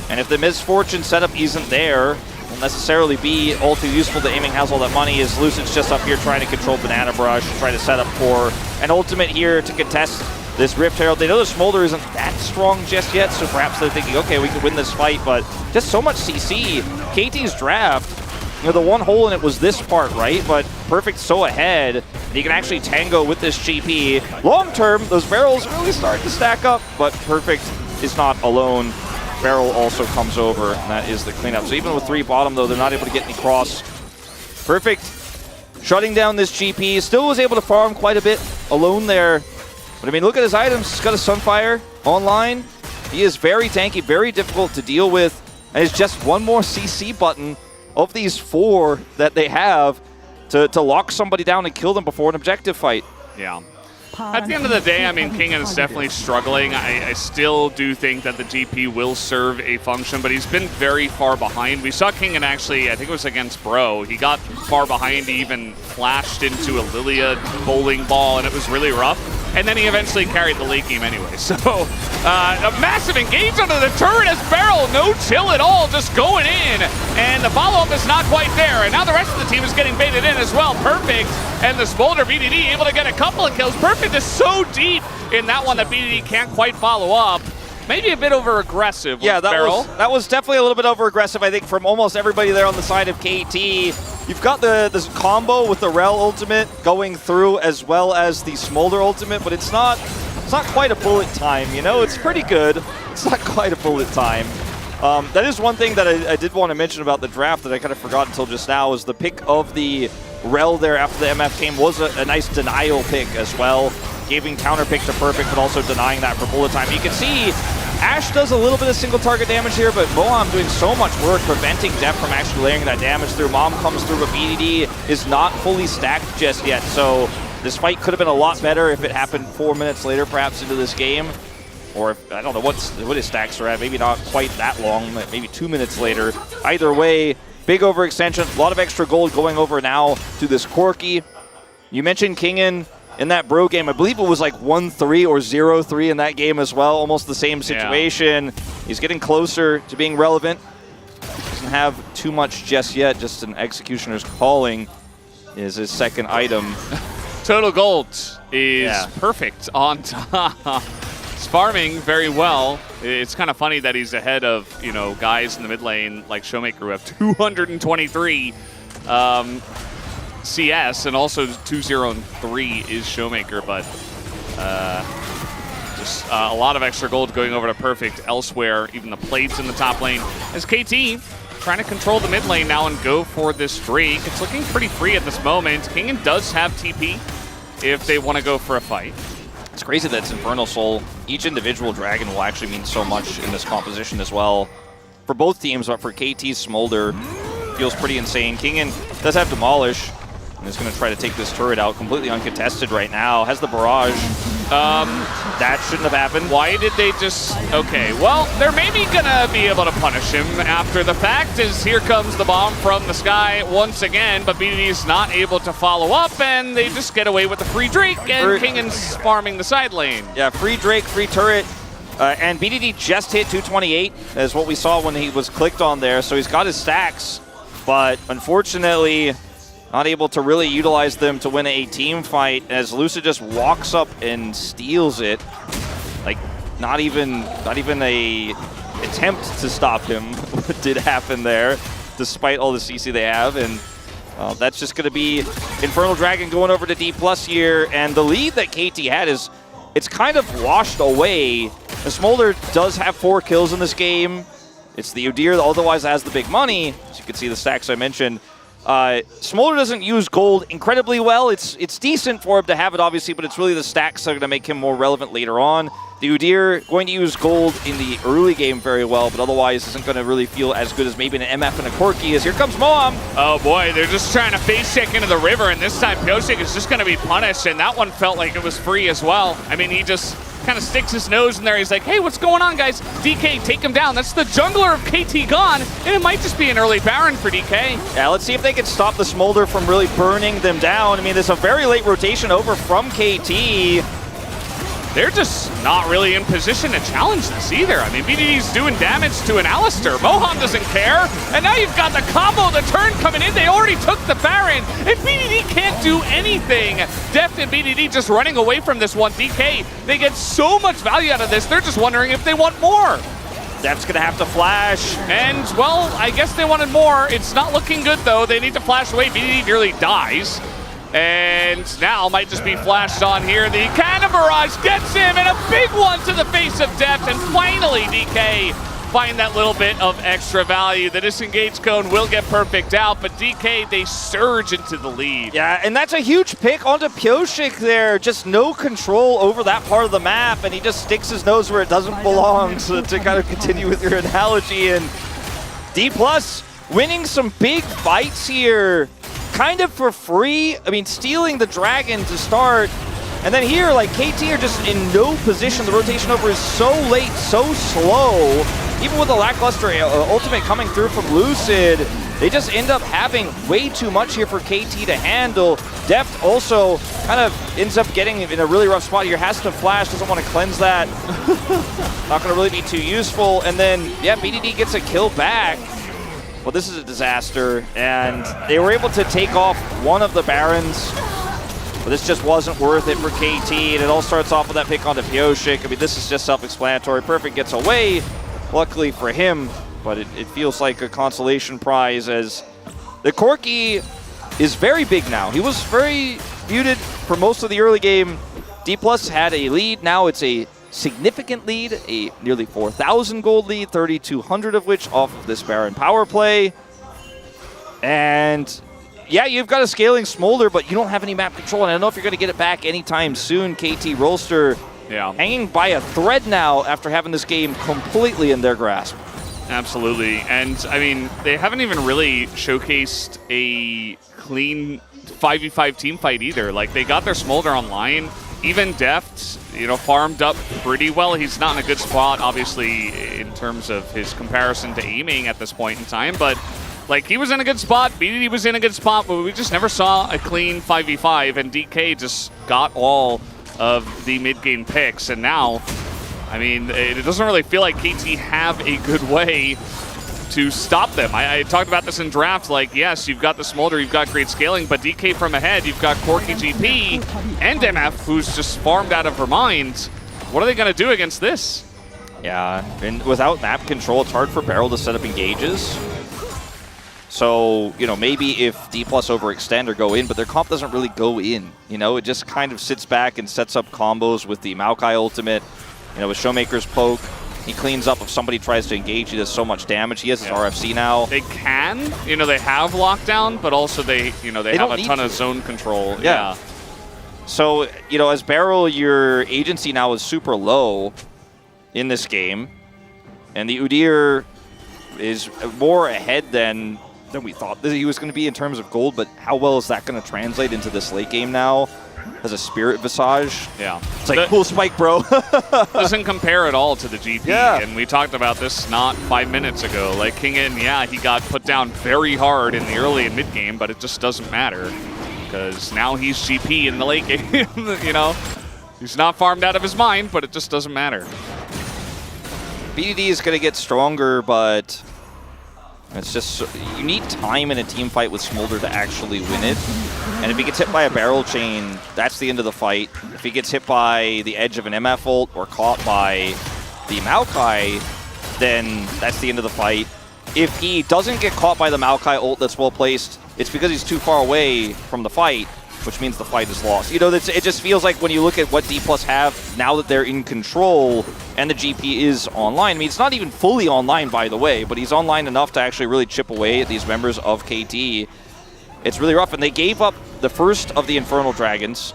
And if the Misfortune setup isn't there, it won't necessarily be all too useful to aiming has all that money, as Lucid's just up here trying to control Banana Brush, try to set up for an ultimate here to contest this Rift Herald. They know the Smolder isn't that strong just yet, so perhaps they're thinking, okay, we could win this fight, but just so much CC. KT's draft, you know, the one hole in it was this part, right? But Perfect's so ahead, and he can actually tango with this GP. Long term, those barrels really start to stack up, but Perfect is not alone. Barrel also comes over, and that is the cleanup. So even with 3 bottom, though, they're not able to get any cross. Perfect shutting down this GP. Still was able to farm quite a bit alone there. But I mean, look at his items. He's got a Sunfire online. He is very tanky, very difficult to deal with. And it's just one more CC button of these 4 that they have to lock somebody down and kill them before an objective fight. Yeah. At the end of the day, I mean, Kingin is definitely struggling. I still do think that the GP will serve a function, but he's been very far behind. We saw Kingin actually, I think it was against Bro. He got far behind, he even flashed into a Lilia bowling ball, and it was really rough. And then he eventually carried the late game anyway. So, a massive engage under the turret as Beryl, no chill at all, just going in. And the follow-up is not quite there. And now the rest of the team is getting baited in as well. Perfect and the Smolder BDD able to get a couple of kills. Perfect is so deep in that one that BDD can't quite follow up. Maybe a bit over-aggressive. Yeah, that was definitely a little bit over-aggressive, I think, from almost everybody there on the side of KT. You've got this combo with the Rel ultimate going through as well as the Smolder ultimate, but it's not quite a bullet time, you know? It's pretty good. It's not quite a bullet time. That is one thing that I did want to mention about the draft that I kind of forgot until just now, is the pick of the Rel there after the MF came was a nice denial pick as well, giving counter pick to Perfect, but also denying that for bullet time. You can see Ashe does a little bit of single target damage here, but Moam doing so much work preventing Deft from actually layering that damage through. Mom comes through, but BDD is not fully stacked just yet, so this fight could have been a lot better if it happened 4 minutes later, perhaps, into this game. Or if, I don't know what his stacks are at, maybe not quite that long, maybe 2 minutes later. Either way, big overextension, a lot of extra gold going over now to this Corki. You mentioned Kingin in that Bro game. I believe it was like 1-3 or 0-3 in that game as well. Almost the same situation. Yeah. He's getting closer to being relevant. Doesn't have too much just yet. Just an Executioner's Calling is his second item. Total Gold is perfect on top. He's farming very well. It's kind of funny that he's ahead of, you know, guys in the mid lane like Showmaker who have 223 CS, and also 203 is Showmaker, but just a lot of extra gold going over to Perfect elsewhere. Even the plates in the top lane. As KT trying to control the mid lane now and go for this streak. It's looking pretty free at this moment. Kingen does have TP if they want to go for a fight. It's crazy that it's Infernal Soul. Each individual dragon will actually mean so much in this composition as well. For both teams, but for KT's Smolder, feels pretty insane. Kingen does have Demolish, and is going to try to take this turret out completely uncontested right now. Has the barrage. That shouldn't have happened. Why did they just... Okay, well, they're maybe going to be able to punish him after the fact, as here comes the bomb from the sky once again, but BDD is not able to follow up, and they just get away with the free Drake, and Kingen's farming the side lane. Yeah, free Drake, free turret, and BDD just hit 228, as what we saw when he was clicked on there, so he's got his stacks, but unfortunately not able to really utilize them to win a team fight, as Lucid just walks up and steals it. Like, not even a attempt to stop him did happen there, despite all the CC they have, and that's just going to be Infernal Dragon going over to D+ here, and the lead that KT had is, it's kind of washed away. The Smolder does have 4 kills in this game. It's the Udyr that otherwise has the big money, as you can see the stacks I mentioned. Smolder doesn't use gold incredibly well. It's decent for him to have it, obviously, but it's really the stacks that are going to make him more relevant later on. The Udyr going to use gold in the early game very well, but otherwise isn't going to really feel as good as maybe an MF and a Corki is. Here comes Moam. Oh boy, they're just trying to face check into the river, and this time Pyosik is just going to be punished, and that one felt like it was free as well. I mean, he just kind of sticks his nose in there. He's like, hey, what's going on, guys? DK, take him down. That's the jungler of KT gone, and it might just be an early Baron for DK. Yeah, let's see if they can stop the Smolder from really burning them down. I mean, there's a very late rotation over from KT. They're just not really in position to challenge this either. I mean, BDD's doing damage to an Alistar. Mohan doesn't care. And now you've got the combo, the turn coming in. They already took the Baron, and BDD can't do anything. Deft and BDD just running away from this one. DK, they get so much value out of this. They're just wondering if they want more. Deft's going to have to flash. And, well, I guess they wanted more. It's not looking good, though. They need to flash away. BDD nearly dies. And now might just be flashed on here. The cannon barrage gets him, and a big one to the face of Deft. And finally, DK find that little bit of extra value. The disengage cone will get Perfect out, but DK, they surge into the lead. Yeah, and that's a huge pick onto Pyosik there. Just no control over that part of the map, and he just sticks his nose where it doesn't belong. So to kind of continue with your analogy, and D+ winning some big fights here, kind of for free. I mean, stealing the dragon to start, and then here, like, KT are just in no position. The rotation over is so late, so slow. Even with a lackluster ultimate coming through from Lucid, they just end up having way too much here for KT to handle. Deft also kind of ends up getting in a really rough spot here. Has to flash, doesn't want to cleanse that. Not going to really be too useful. And then, yeah, BDD gets a kill back. Well, this is a disaster, and they were able to take off one of the Barons, but this just wasn't worth it for KT, and it all starts off with that pick onto Pyosik. I mean, this is just self-explanatory. Perfect gets away, luckily for him, but it feels like a consolation prize, as the Corki is very big now. He was very muted for most of the early game. D+ had a lead. Now it's a significant lead, a nearly 4,000 gold lead, 3,200 of which off of this Baron power play. And yeah, you've got a scaling Smolder, but you don't have any map control, and I don't know if you're going to get it back anytime soon. KT Rolster hanging by a thread now after having this game completely in their grasp. Absolutely, and I mean, they haven't even really showcased a clean 5v5 team fight either. Like, they got their Smolder online. Even Deft, you know, farmed up pretty well. He's not in a good spot, obviously, in terms of his comparison to aiming at this point in time, but like, he was in a good spot, BDD was in a good spot, but we just never saw a clean 5v5, and DK just got all of the mid-game picks, and now, I mean, it doesn't really feel like KT have a good way to stop them. I talked about this in draft, like, yes, you've got the Smolder, you've got great scaling, but DK from ahead, you've got Corki GP and MF, who's just farmed out of her mind. What are they going to do against this? Yeah, and without map control, it's hard for Beryl to set up engages. So, you know, maybe if D+ overextend or go in, but their comp doesn't really go in. You know, it just kind of sits back and sets up combos with the Maokai ultimate. You know, with Showmaker's poke, he cleans up if somebody tries to engage, he does so much damage. He has his RFC now. They can, you know, they have lockdown, but also they have a ton of zone control. Yeah. So, you know, as Beryl, your agency now is super low in this game, and the Udyr is more ahead than we thought that he was going to be in terms of gold, but how well is that going to translate into this late game now? As a Spirit Visage. Yeah. It's like, cool spike, bro. Doesn't compare at all to the GP. Yeah. And we talked about this not 5 minutes ago. Like, Kingen, yeah, he got put down very hard in the early and mid game, but it just doesn't matter. Because now he's GP in the late game, you know? He's not farmed out of his mind, but it just doesn't matter. BDD is going to get stronger, but it's just, you need time in a team fight with Smolder to actually win it. And if he gets hit by a barrel chain, that's the end of the fight. If he gets hit by the edge of an MF ult or caught by the Maokai, then that's the end of the fight. If he doesn't get caught by the Maokai ult that's well placed, it's because he's too far away from the fight, which means the fight is lost. You know, it just feels like when you look at what D+ have, now that they're in control and the GP is online. I mean, it's not even fully online, by the way, but he's online enough to actually really chip away at these members of KT. It's really rough, and they gave up the first of the Infernal Dragons.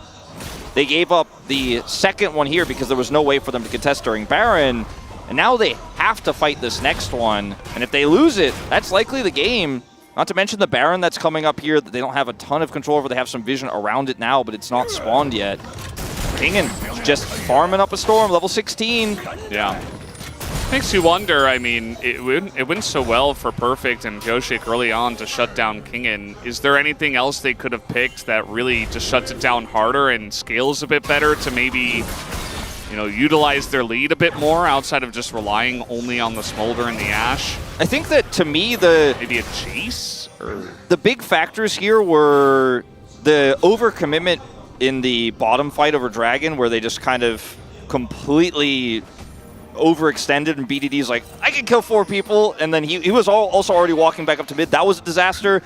They gave up the second one here because there was no way for them to contest during Baron, and now they have to fight this next one. And if they lose it, that's likely the game. Not to mention the Baron that's coming up here that they don't have a ton of control over. They have some vision around it now, but it's not spawned yet. Kingen just farming up a Storm, level 16. Yeah. Makes you wonder, I mean, it went so well for Perfect and Pyoshik early on to shut down Kingen. Is there anything else they could have picked that really just shuts it down harder and scales a bit better to maybe, you know, utilize their lead a bit more outside of just relying only on the Smolder and the Ashe? I think that, to me, maybe a Jace? Or the big factors here were the overcommitment in the bottom fight over Dragon, where they just kind of completely overextended, and BDD's like, I can kill 4 people, and then he was also already walking back up to mid. That was a disaster.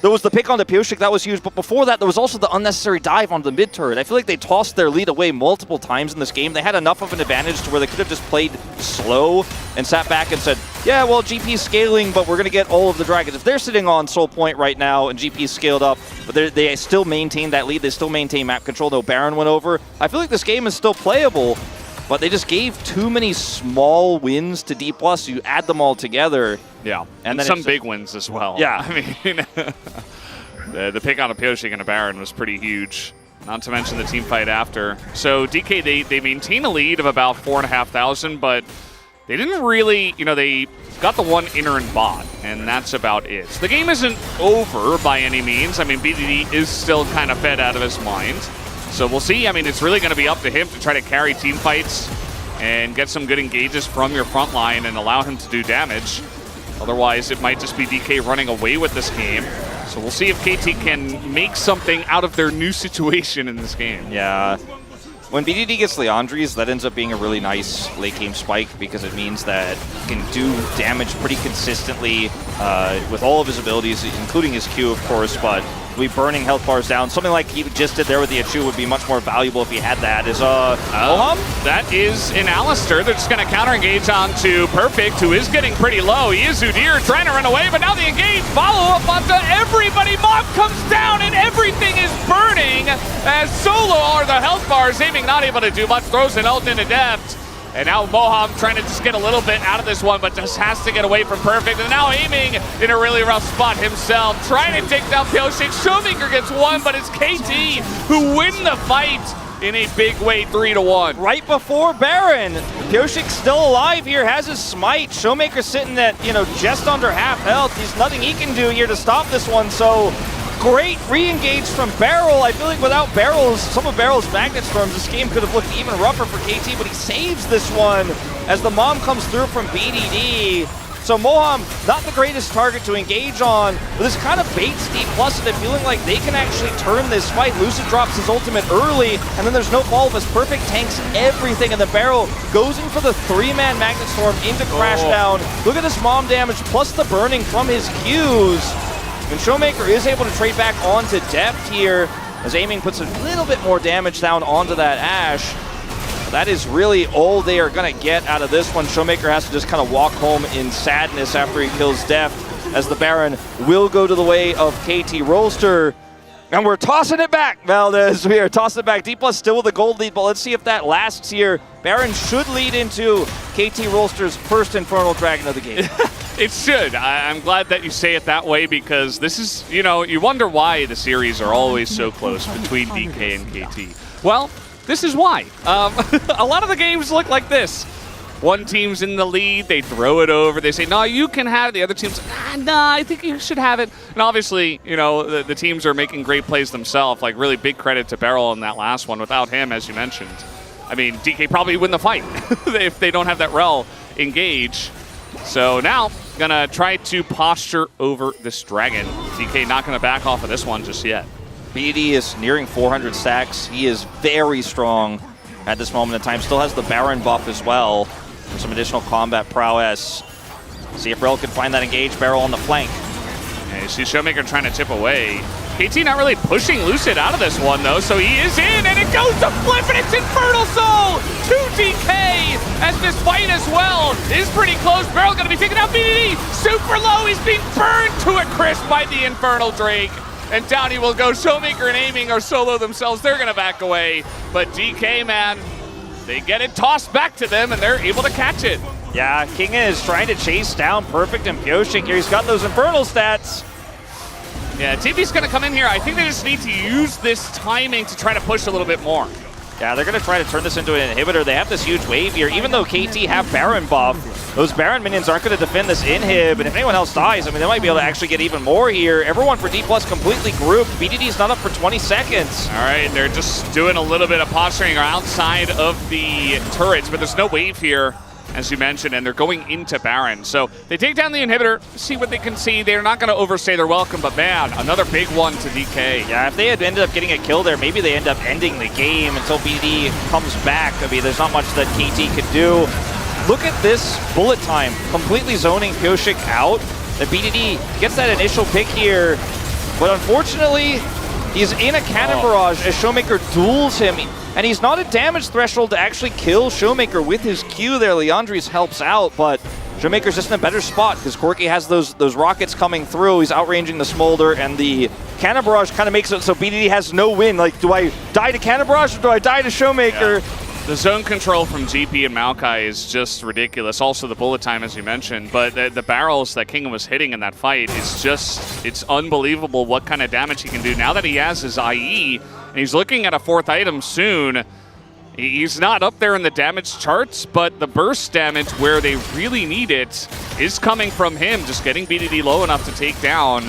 There was the pick on the Pyoshik, that was huge, but before that, there was also the unnecessary dive onto the mid turret. I feel like they tossed their lead away multiple times in this game. They had enough of an advantage to where they could have just played slow and sat back and said, yeah, well, GP's scaling, but we're going to get all of the Dragons. If they're sitting on Soul Point right now and GP's scaled up, but they still maintain that lead, they still maintain map control, though Baron went over, I feel like this game is still playable. But they just gave too many small wins to D+. You add them all together. Yeah, and then some big wins as well. Yeah. I mean, the pick on a Pyoshik and a Baron was pretty huge. Not to mention the team fight after. So DK, they maintain a lead of about 4,500, but they didn't really, you know, they got the one inner and bot, and that's about it. So the game isn't over by any means. I mean, BDD is still kind of fed out of his mind. So we'll see. I mean, it's really going to be up to him to try to carry team fights and get some good engages from your front line and allow him to do damage. Otherwise, it might just be DK running away with this game. So we'll see if KT can make something out of their new situation in this game. Yeah. When BDD gets Leandries, that ends up being a really nice late game spike because it means that he can do damage pretty consistently with all of his abilities, including his Q, of course, but we burning health bars down. Something like he just did there with the Achu would be much more valuable if he had that. That is an Alistair. They're just going to counter-engage onto Perfect, who is getting pretty low. He is Udyr trying to run away, but now the engage follow-up onto everybody. Mob comes down, and everything is burning as Solo are the health bars, aiming not able to do much, throws an ult into depth. And now Moham trying to just get a little bit out of this one, but just has to get away from Perfect. And now aiming in a really rough spot himself, trying to take down Pyoshik. Showmaker gets one, but it's KT who win the fight in a big way, 3-1. Right before Baron, Pyoshik still alive here, has his smite. Showmaker sitting at, you know, just under half health. There's nothing he can do here to stop this one, so great re-engage from Beryl. I feel like without Beryl's, some of Beryl's Magnet Storms, this game could have looked even rougher for KT, but he saves this one as the Mom comes through from BDD. So Moham, not the greatest target to engage on, but this kind of baits D+ into feeling like they can actually turn this fight. Lucid drops his ultimate early, and then there's no follow-up as Perfect tanks everything, and the Barrel goes in for the 3-man Magnet Storm into Crashdown. Look at this Mom damage, plus the burning from his Qs. And Showmaker is able to trade back onto Deft here, as Aiming puts a little bit more damage down onto that Ashe. That is really all they are going to get out of this one. Showmaker has to just kind of walk home in sadness after he kills Deft, as the Baron will go to the way of KT Rolster. And we're tossing it back, Valdez. We are tossing it back. D+ still with the gold lead, but let's see if that lasts here. Baron should lead into KT Rolster's first Infernal Dragon of the game. It should. I'm glad that you say it that way, because this is, you know, you wonder why the series are always so close between DK and KT. Well, this is why. A lot of the games look like this. One team's in the lead, they throw it over, they say, no, you can have it. The other team's like, nah, I think you should have it. And obviously, you know, the teams are making great plays themselves. Like, really big credit to Beryl in that last one. Without him, as you mentioned, I mean, DK probably win the fight if they don't have that Rel engage. So now, gonna try to posture over this Dragon. DK not gonna back off of this one just yet. BD is nearing 400 stacks. He is very strong at this moment in time. Still has the Baron buff as well. Some additional combat prowess. See if Rel can find that engaged Barrel on the flank. Yeah, you see Showmaker trying to tip away. KT not really pushing Lucid out of this one, though, so he is in, and it goes to Flip, and it's Infernal Soul to DK, as this fight as well is pretty close. Barrel gonna be taking out BDD, super low, he's being burned to a crisp by the Infernal Drake. And down he will go. Showmaker and Aiming are solo themselves. They're going to back away. But DK, man, they get it tossed back to them, and they're able to catch it. Yeah, King is trying to chase down Perfect and Pyoshik here. He's got those Infernal stats. Yeah, TP's going to come in here. I think they just need to use this timing to try to push a little bit more. Yeah, they're going to try to turn this into an inhibitor. They have this huge wave here. Even though KT have Baron buff, those Baron minions aren't going to defend this inhib. And if anyone else dies, I mean, they might be able to actually get even more here. Everyone for D+ completely grouped. BDD's not up for 20 seconds. All right, they're just doing a little bit of posturing outside of the turrets, but there's no wave here, as you mentioned, and they're going into Baron. So they take down the inhibitor, see what they can see. They're not going to overstay their welcome, but man, another big one to DK. Yeah, if they had ended up getting a kill there, maybe they end up ending the game until BD comes back. I mean, there's not much that KT could do. Look at this bullet time, completely zoning Pyoshik out. The BDD gets that initial pick here, but unfortunately, he's in a cannon barrage as Showmaker duels him. And he's not a damage threshold to actually kill Showmaker with his Q there. Leandres helps out, but Showmaker's just in a better spot because Corki has those rockets coming through. He's outranging the Smolder, and the Cannon Barrage kind of makes it so BDD has no win. Like, do I die to Cannon Barrage or do I die to Showmaker? Yeah. The zone control from GP and Maokai is just ridiculous. Also the bullet time, as you mentioned, but the barrels that King was hitting in that fight is just, it's unbelievable what kind of damage he can do. Now that he has his IE, and he's looking at a 4th item soon, he's not up there in the damage charts, but the burst damage where they really need it is coming from him, just getting BDD low enough to take down.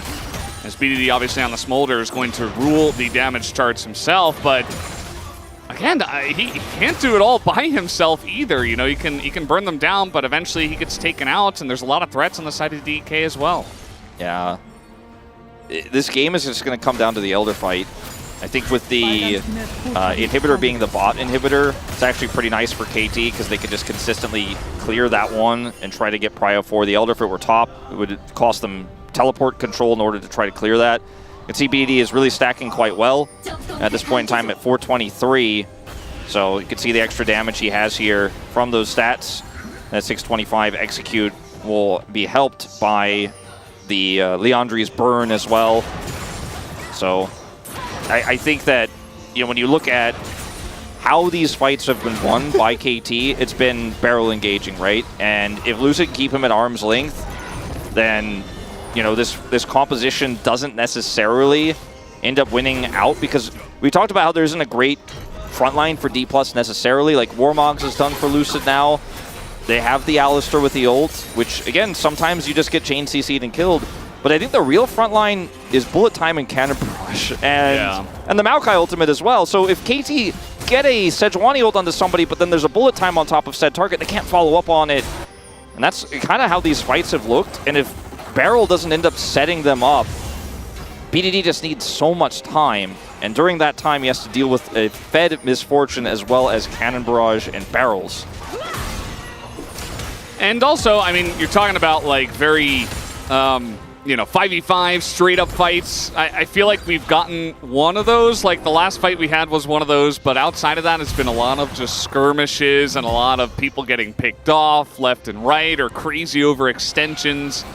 As BDD obviously on the Smolder is going to rule the damage charts himself, but again, he can't do it all by himself either. You know, he can burn them down, but eventually he gets taken out, and there's a lot of threats on the side of DK as well. Yeah. This game is just going to come down to the Elder fight. I think with the inhibitor being the bot inhibitor, it's actually pretty nice for KT because they can just consistently clear that one and try to get prio for the Elder. If it were top, it would cost them teleport control in order to try to clear that. You can see BD is really stacking quite well at this point in time at 423. So you can see the extra damage he has here from those stats. That 625 execute will be helped by the Leandres burn as well. So I think that, you know, when you look at how these fights have been won by KT, it's been barrel engaging, right? And if Lucid keep him at arm's length, then, you know, this composition doesn't necessarily end up winning out, because we talked about how there isn't a great frontline for D+ necessarily, like Warmogs has done for Lucid now. They have the Alistar with the ult, which, again, sometimes you just get chain CC'd and killed. But I think the real front line is bullet time and cannon barrage, and the Maokai ultimate as well. So if KT get a Sejuani ult onto somebody, but then there's a bullet time on top of said target, they can't follow up on it. And that's kind of how these fights have looked. And if Beryl doesn't end up setting them up, BDD just needs so much time. And during that time, he has to deal with a Fed Misfortune as well as Cannon Barrage and Barrels. And also, I mean, you're talking about like very, 5v5 straight up fights. I feel like we've gotten one of those. Like the last fight we had was one of those, but outside of that, it's been a lot of just skirmishes and a lot of people getting picked off left and right or crazy overextensions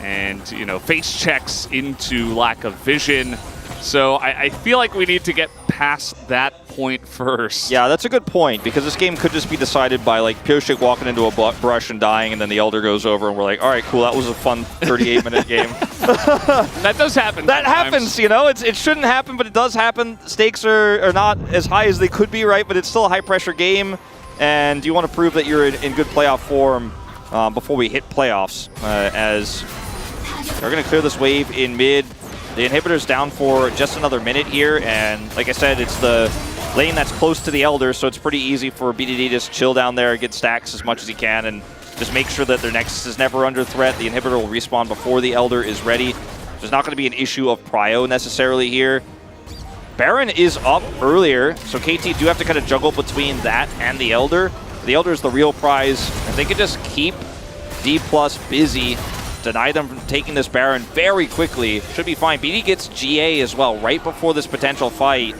and, face checks into lack of vision. So I feel like we need to get past that point first. Yeah, that's a good point, because this game could just be decided by like Pioshik walking into a brush and dying, and then the Elder goes over and we're like, all right, cool, that was a fun 38-minute game. That does happen. That happens, it shouldn't happen, but it does happen. Stakes are not as high as they could be, right? But it's still a high-pressure game, and you want to prove that you're in good playoff form before we hit playoffs, as they're going to clear this wave in mid. The inhibitor's down for just another minute here, and like I said, it's the lane that's close to the Elder, so it's pretty easy for BDD to just chill down there, get stacks as much as he can, and just make sure that their Nexus is never under threat. The inhibitor will respawn before the Elder is ready. There's not going to be an issue of prio necessarily here. Baron is up earlier, so KT do have to kind of juggle between that and the Elder. The Elder is the real prize. If they could just keep D+ busy, deny them from taking this Baron very quickly, should be fine. BD gets GA as well right before this potential fight.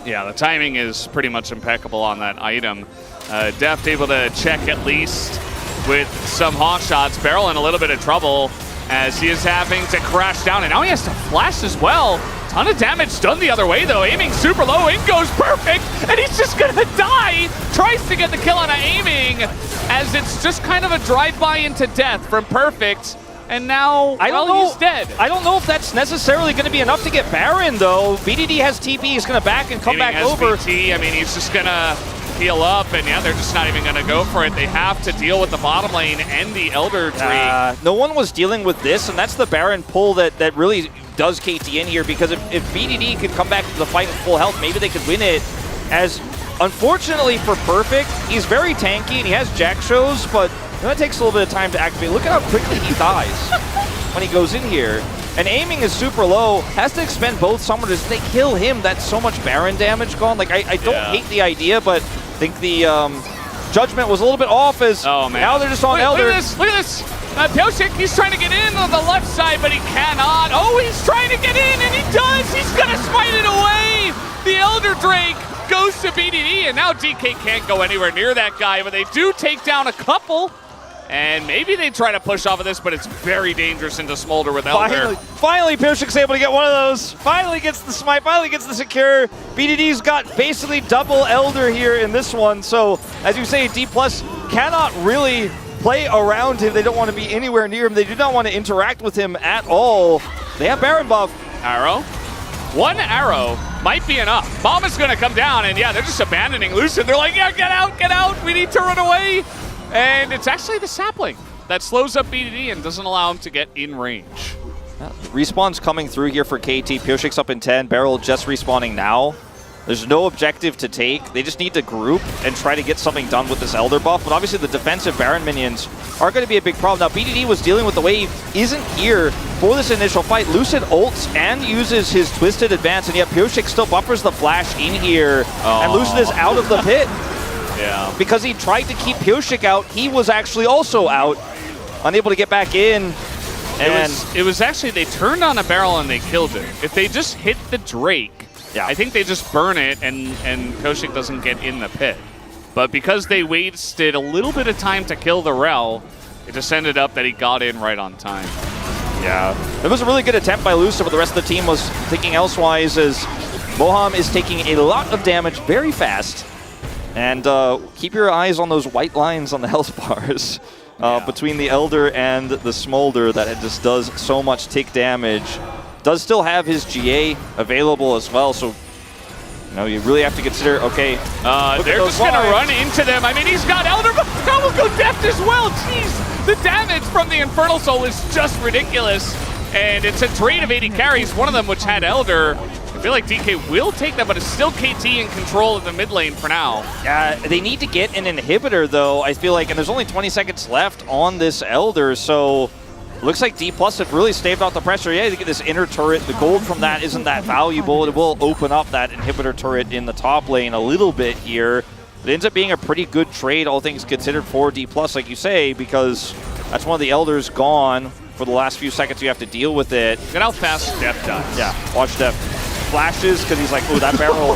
Yeah, the timing is pretty much impeccable on that item. Deft able to check at least with some hawk shots. Beryl in a little bit of trouble as he is having to crash down, and now he has to flash as well. Ton of damage done the other way though. Aiming super low, in goes Perfect, and he's just gonna die. Tries to get the kill on Aiming, as it's just kind of a drive-by into death from Perfect. And now, he's dead. I don't know if that's necessarily going to be enough to get Baron, though. BDD has TP. He's going to back and come back over. VT. I mean, he's just going to heal up, and yeah, they're just not even going to go for it. They have to deal with the bottom lane and the Elder tree. No one was dealing with this, and that's the Baron pull that really does KT in here, because if BDD could come back to the fight with full health, maybe they could win it. As unfortunately for Perfect, he's very tanky, and he has Jack shows, but that takes a little bit of time to activate. Look at how quickly he dies when he goes in here. And Aiming is super low, has to expend both summoners. If they kill him, that's so much Baron damage gone. Like, I don't hate the idea, but I think the judgment was a little bit off, as now they're just on Elder. Look at this. Pioshik, he's trying to get in on the left side, but he cannot. Oh, he's trying to get in, and he does. He's going to smite it away. The Elder Drake goes to BDD, and now DK can't go anywhere near that guy, but they do take down a couple. And maybe they try to push off of this, but it's very dangerous into Smolder with Elder. Finally, Pioshik's able to get one of those. Finally gets the smite, finally gets the secure. BDD's got basically double Elder here in this one. So, as you say, D+ cannot really play around him. They don't want to be anywhere near him. They do not want to interact with him at all. They have Baron buff. Arrow. One arrow might be enough. Bomb is going to come down, and yeah, they're just abandoning Lucid. They're like, yeah, get out. We need to run away. And it's actually the sapling that slows up BDD and doesn't allow him to get in range. Respawn's coming through here for KT. Pioshik's up in 10. Beryl just respawning now. There's no objective to take. They just need to group and try to get something done with this Elder buff. But obviously the defensive Baron minions are going to be a big problem. Now BDD was dealing with the wave, isn't here for this initial fight. Lucid ults and uses his Twisted Advance, and yet Pioshik still buffers the flash in here. And Lucid is out of the pit. Yeah. Because he tried to keep Pioshik out, he was actually also out, unable to get back in. And it was actually, they turned on a barrel and they killed it. If they just hit the Drake, I think they just burn it and Pioshik doesn't get in the pit. But because they wasted a little bit of time to kill the Rel, it just ended up that he got in right on time. Yeah. It was a really good attempt by Lucid, but the rest of the team was thinking elsewise, as Boham is taking a lot of damage very fast. And keep your eyes on those white lines on the health bars between the Elder and the Smolder that it just does so much tick damage. Does still have his GA available as well, so you really have to consider, okay. They're just going to run into them. I mean, he's got Elder, but that will go Deft as well. Jeez, the damage from the Infernal Soul is just ridiculous. And it's a trade of 80 carries, one of them which had Elder. If feel like DK will take that, but it's still KT in control of the mid lane for now. Yeah, they need to get an inhibitor, though, I feel like, and there's only 20 seconds left on this Elder, so looks like D+ have really staved off the pressure. Yeah, they get this inner turret. The gold from that isn't that valuable. It will open up that inhibitor turret in the top lane a little bit here. It ends up being a pretty good trade, all things considered, for D+, like you say, because that's one of the Elders gone for the last few seconds. You have to deal with it. Look at how fast Def does. Yeah, watch Def. Flashes, because he's like, ooh, that barrel.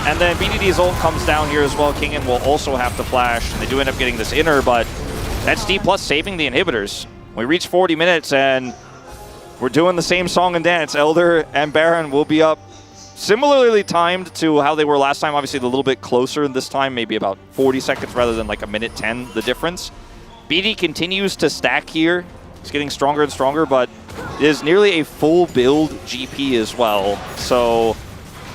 And then BDD's ult comes down here as well. Kingen will also have to flash, and they do end up getting this inner, but that's D+ saving the inhibitors. We reach 40 minutes, and we're doing the same song and dance. Elder and Baron will be up similarly timed to how they were last time. Obviously, a little bit closer this time, maybe about 40 seconds rather than like a minute 10, the difference. BD continues to stack here. It's getting stronger and stronger, but it is nearly a full build GP as well. So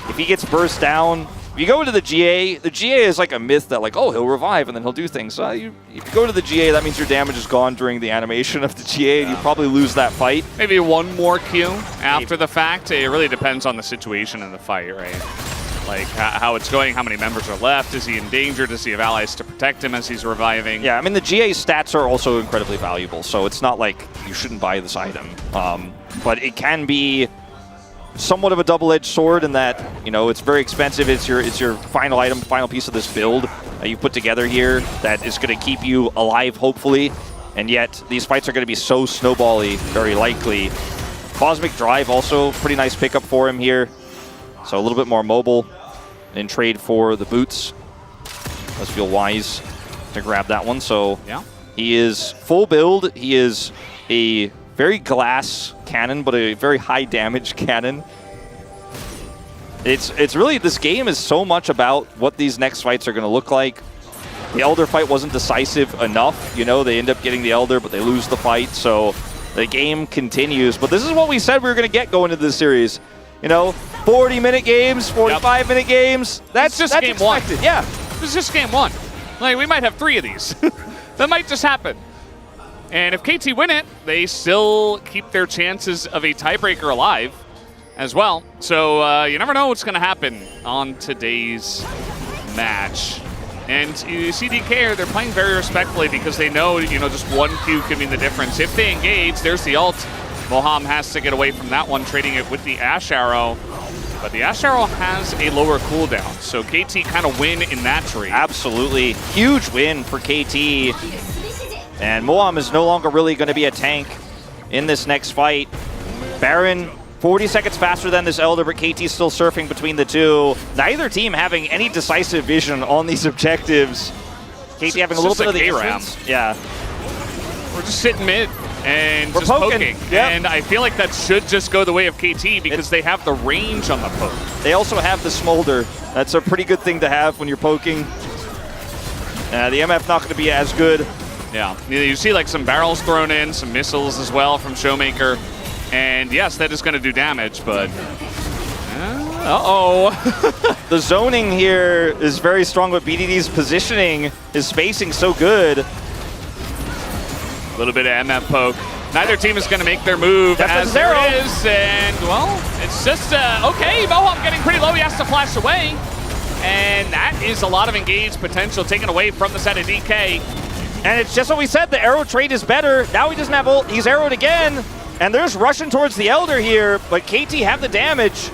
if he gets burst down, if you go into the GA is like a myth that like, oh, he'll revive and then he'll do things. So if you go to the GA, that means your damage is gone during the animation of the GA, and you probably lose that fight. Maybe one more Q after the fact. It really depends on the situation in the fight, right? Like how it's going, how many members are left, is he in danger, does he have allies to protect him as he's reviving? Yeah, I mean, the GA stats are also incredibly valuable, so it's not like you shouldn't buy this item. But it can be somewhat of a double-edged sword in that, you know, it's very expensive. It's your final item, final piece of this build that you put together here that is going to keep you alive, hopefully. And yet, these fights are going to be so snowbally, very likely. Cosmic Drive also pretty nice pickup for him here. So a little bit more mobile in trade for the boots. Does feel wise to grab that one. So yeah, he is full build. He is a very glass cannon, but a very high damage cannon. It's really, this game is so much about what these next fights are going to look like. The Elder fight wasn't decisive enough. You know, they end up getting the Elder, but they lose the fight. So the game continues. But this is what we said we were going to get going into this series. You know, 40-minute games, 45-minute games. That's just game expected. one. Yeah. This is just game one. Like, we might have 3 of these. That might just happen. And if KT win it, they still keep their chances of a tiebreaker alive as well. So you never know what's going to happen on today's match. And you see DK, they're playing very respectfully because they know, you know, just one Q can mean the difference. If they engage, there's the ult. Moham has to get away from that one, trading it with the Ash Arrow. But the Ash Arrow has a lower cooldown, so KT kind of win in that trade. Absolutely. Huge win for KT. And Moham is no longer really going to be a tank in this next fight. Baron, 40 seconds faster than this Elder, but KT's still surfing between the two. Neither team having any decisive vision on these objectives. KT having a little bit of the distance. Yeah. We're just sitting mid and we're just poking. Yep. And I feel like that should just go the way of KT because they have the range on the poke. They also have the Smolder. That's a pretty good thing to have when you're poking. The MF not going to be as good. Yeah, you see like some barrels thrown in, some missiles as well from Showmaker. And yes, that is going to do damage, but... uh-oh. The zoning here is very strong, but BDD's positioning, his spacing so good. A little bit of MF poke. Neither team is going to make their move as there it is. And, well, it's just, okay, Moham getting pretty low. He has to flash away. And that is a lot of engaged potential taken away from the side of DK. And it's just what we said, the arrow trade is better. Now he doesn't have ult, he's arrowed again. And there's rushing towards the Elder here, but KT have the damage.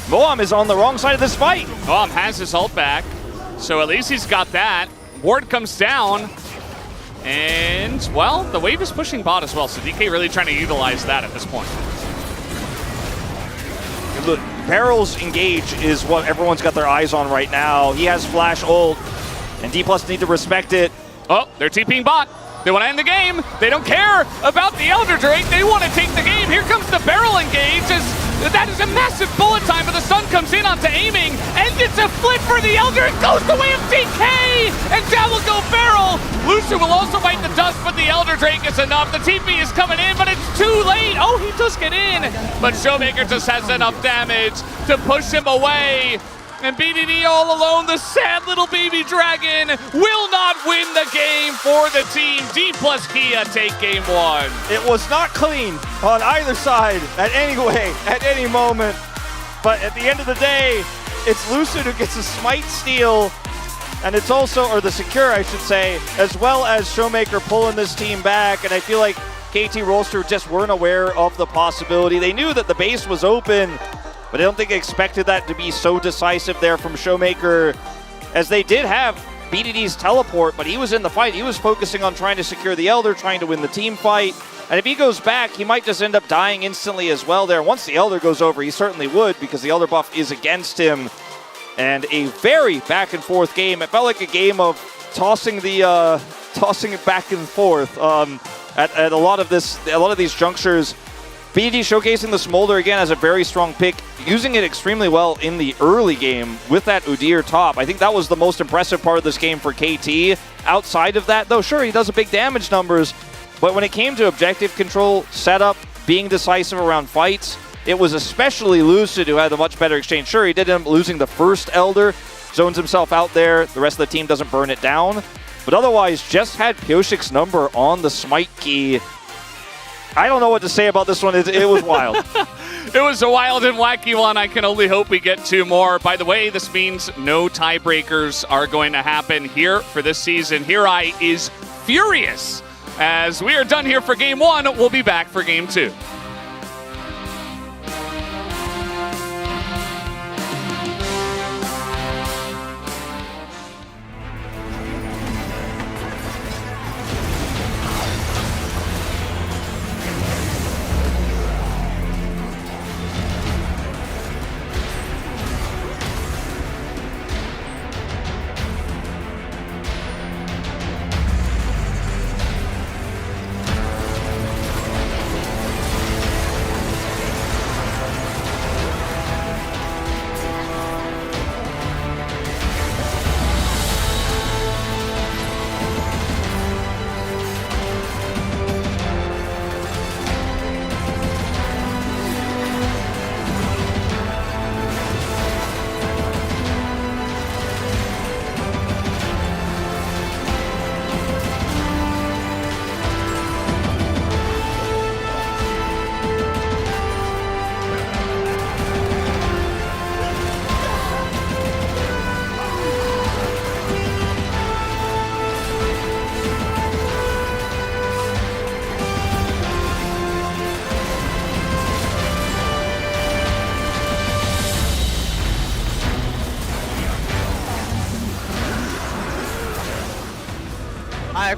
Moham is on the wrong side of this fight. Moham has his ult back, so at least he's got that. Ward comes down, and, well, the wave is pushing bot as well, so DK really trying to utilize that at this point. Look, Barrel's engage is what everyone's got their eyes on right now. He has flash ult, and D+ need to respect it. Oh, they're TPing bot. They want to end the game. They don't care about the Elder Drake. They want to take the game. Here comes the barrel engage. That is a massive bullet time, but the sun comes in onto aiming, and it's a flip for the Elder. It goes the way of DK, and down will go barrel. Lucian will also bite the dust, but the Elder Drake is enough. The TP is coming in, but it's too late. Oh, he does get in, but Showmaker just has enough damage to push him away. And BDD all alone, the sad little baby dragon, will not win the game for the team. D+ Kia take game one. It was not clean on either side at any way, at any moment. But at the end of the day, it's Lucid who gets a smite steal, and it's also, or the secure, I should say, as well as Showmaker pulling this team back. And I feel like KT Rolster just weren't aware of the possibility. They knew that the base was open, but I don't think they expected that to be so decisive there from Showmaker, as they did have BDD's teleport, but he was in the fight. He was focusing on trying to secure the Elder, trying to win the team fight. And if he goes back, he might just end up dying instantly as well there. Once the Elder goes over, he certainly would, because the Elder buff is against him. And a very back and forth game. It felt like a game of tossing it back and forth at a lot of these junctures. BDD showcasing the Smolder again as a very strong pick, using it extremely well in the early game with that Udyr top. I think that was the most impressive part of this game for KT. Outside of that, though, sure, he does a big damage numbers, but when it came to objective control, setup, being decisive around fights, it was especially Lucid who had a much better exchange. Sure, he did end up losing the first Elder, zones himself out there, the rest of the team doesn't burn it down, but otherwise just had Pioshik's number on the smite key. I don't know what to say about this one. It was wild. It was a wild and wacky one. I can only hope we get 2 more. By the way, this means no tiebreakers are going to happen here for this season. Hirai is furious. As we are done here for Game 1, we'll be back for Game 2.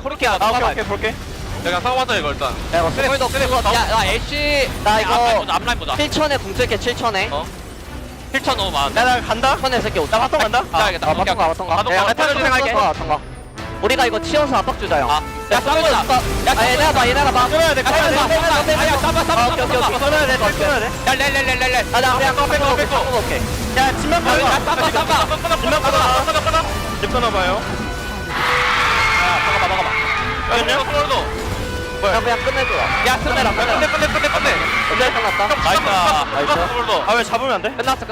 코르키야 오케이 볼게. 내가 사고 봤다 이거 일단. 야 이거 스몰더 나 LG 나 이거 앞라인 보자. 7천에 궁 쓸게 7천에. 7천 너무 많은데. 나 간다. 7천에 쓸게. 나 바통 간다. 가야겠다. 바통 가. 야 탈 생각할게. 우리가 이거 치어서 압박 주자 형. 야 싸우자. 야 얘네가 봐. 끊어야 돼. 야 잡아. 오케이. 끊어야 돼. 야 렐. 나 그냥 뺏고 올게. 야 진만 봐. 진만 봐. 집 끊어봐요. 막아봐. 야 그냥 끝내줘. 야 끝내라. 끝내. 어제 끝났다. 나이스. 아 왜 잡으면 안 돼? 끝났어.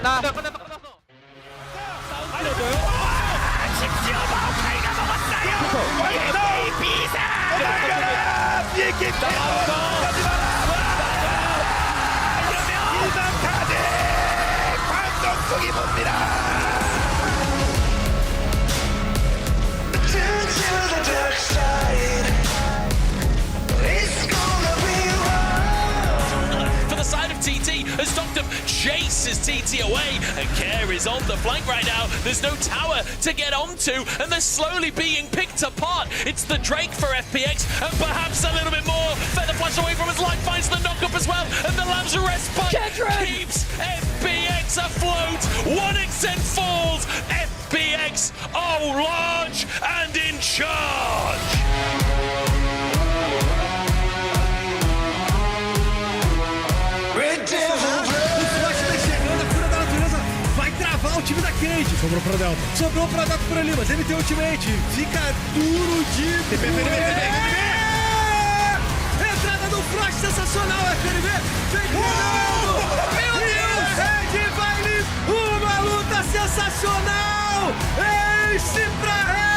For the side of TT, as Doctor chases TT away, and Care is on the flank right now. There's no tower to get onto, and they're slowly being picked apart. It's the Drake for FPX, and perhaps a little bit more. Feather flash away from his life, finds the knock-up as well, and the Lamb's respite keeps FPX afloat. 1xN falls. FPX are large and in charge. O time da Cade. Sobrou pra Delta. Sobrou pra Delta por ali, mas ele tem ultimate. Fica duro de... Entrada do Flash, sensacional, FNB. Meu Deus! Red Vibes, uma luta sensacional. Ace pra Red.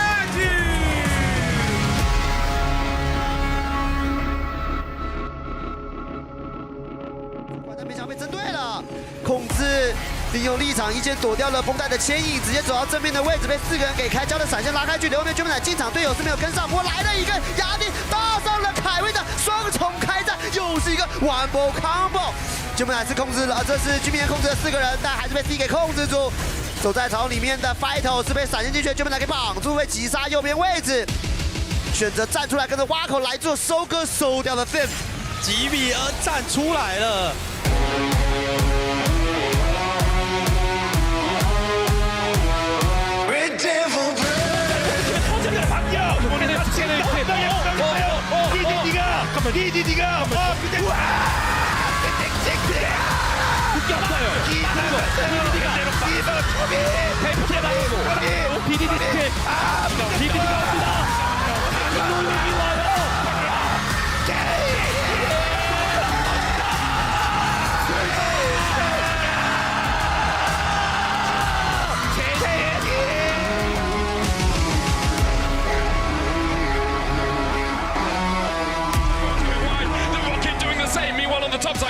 利用立场一剑躲掉了绷带的牵引，直接走到正面的位置，被4个人给开交的闪现拉开距离。后面卷本仔进场，队友是没有跟上，不过来了一个雅迪搭上了凯威的双重开战，又是一个 one ball combo。卷本仔是控制了，这是居民控制了4个人，但还是被 C 给控制住。走在草里面的 Fighter 是被闪现进去的卷本仔给绑住，被击杀右边位置，选择站出来跟着挖口来做收割收掉的 Fim。几比2站出来了。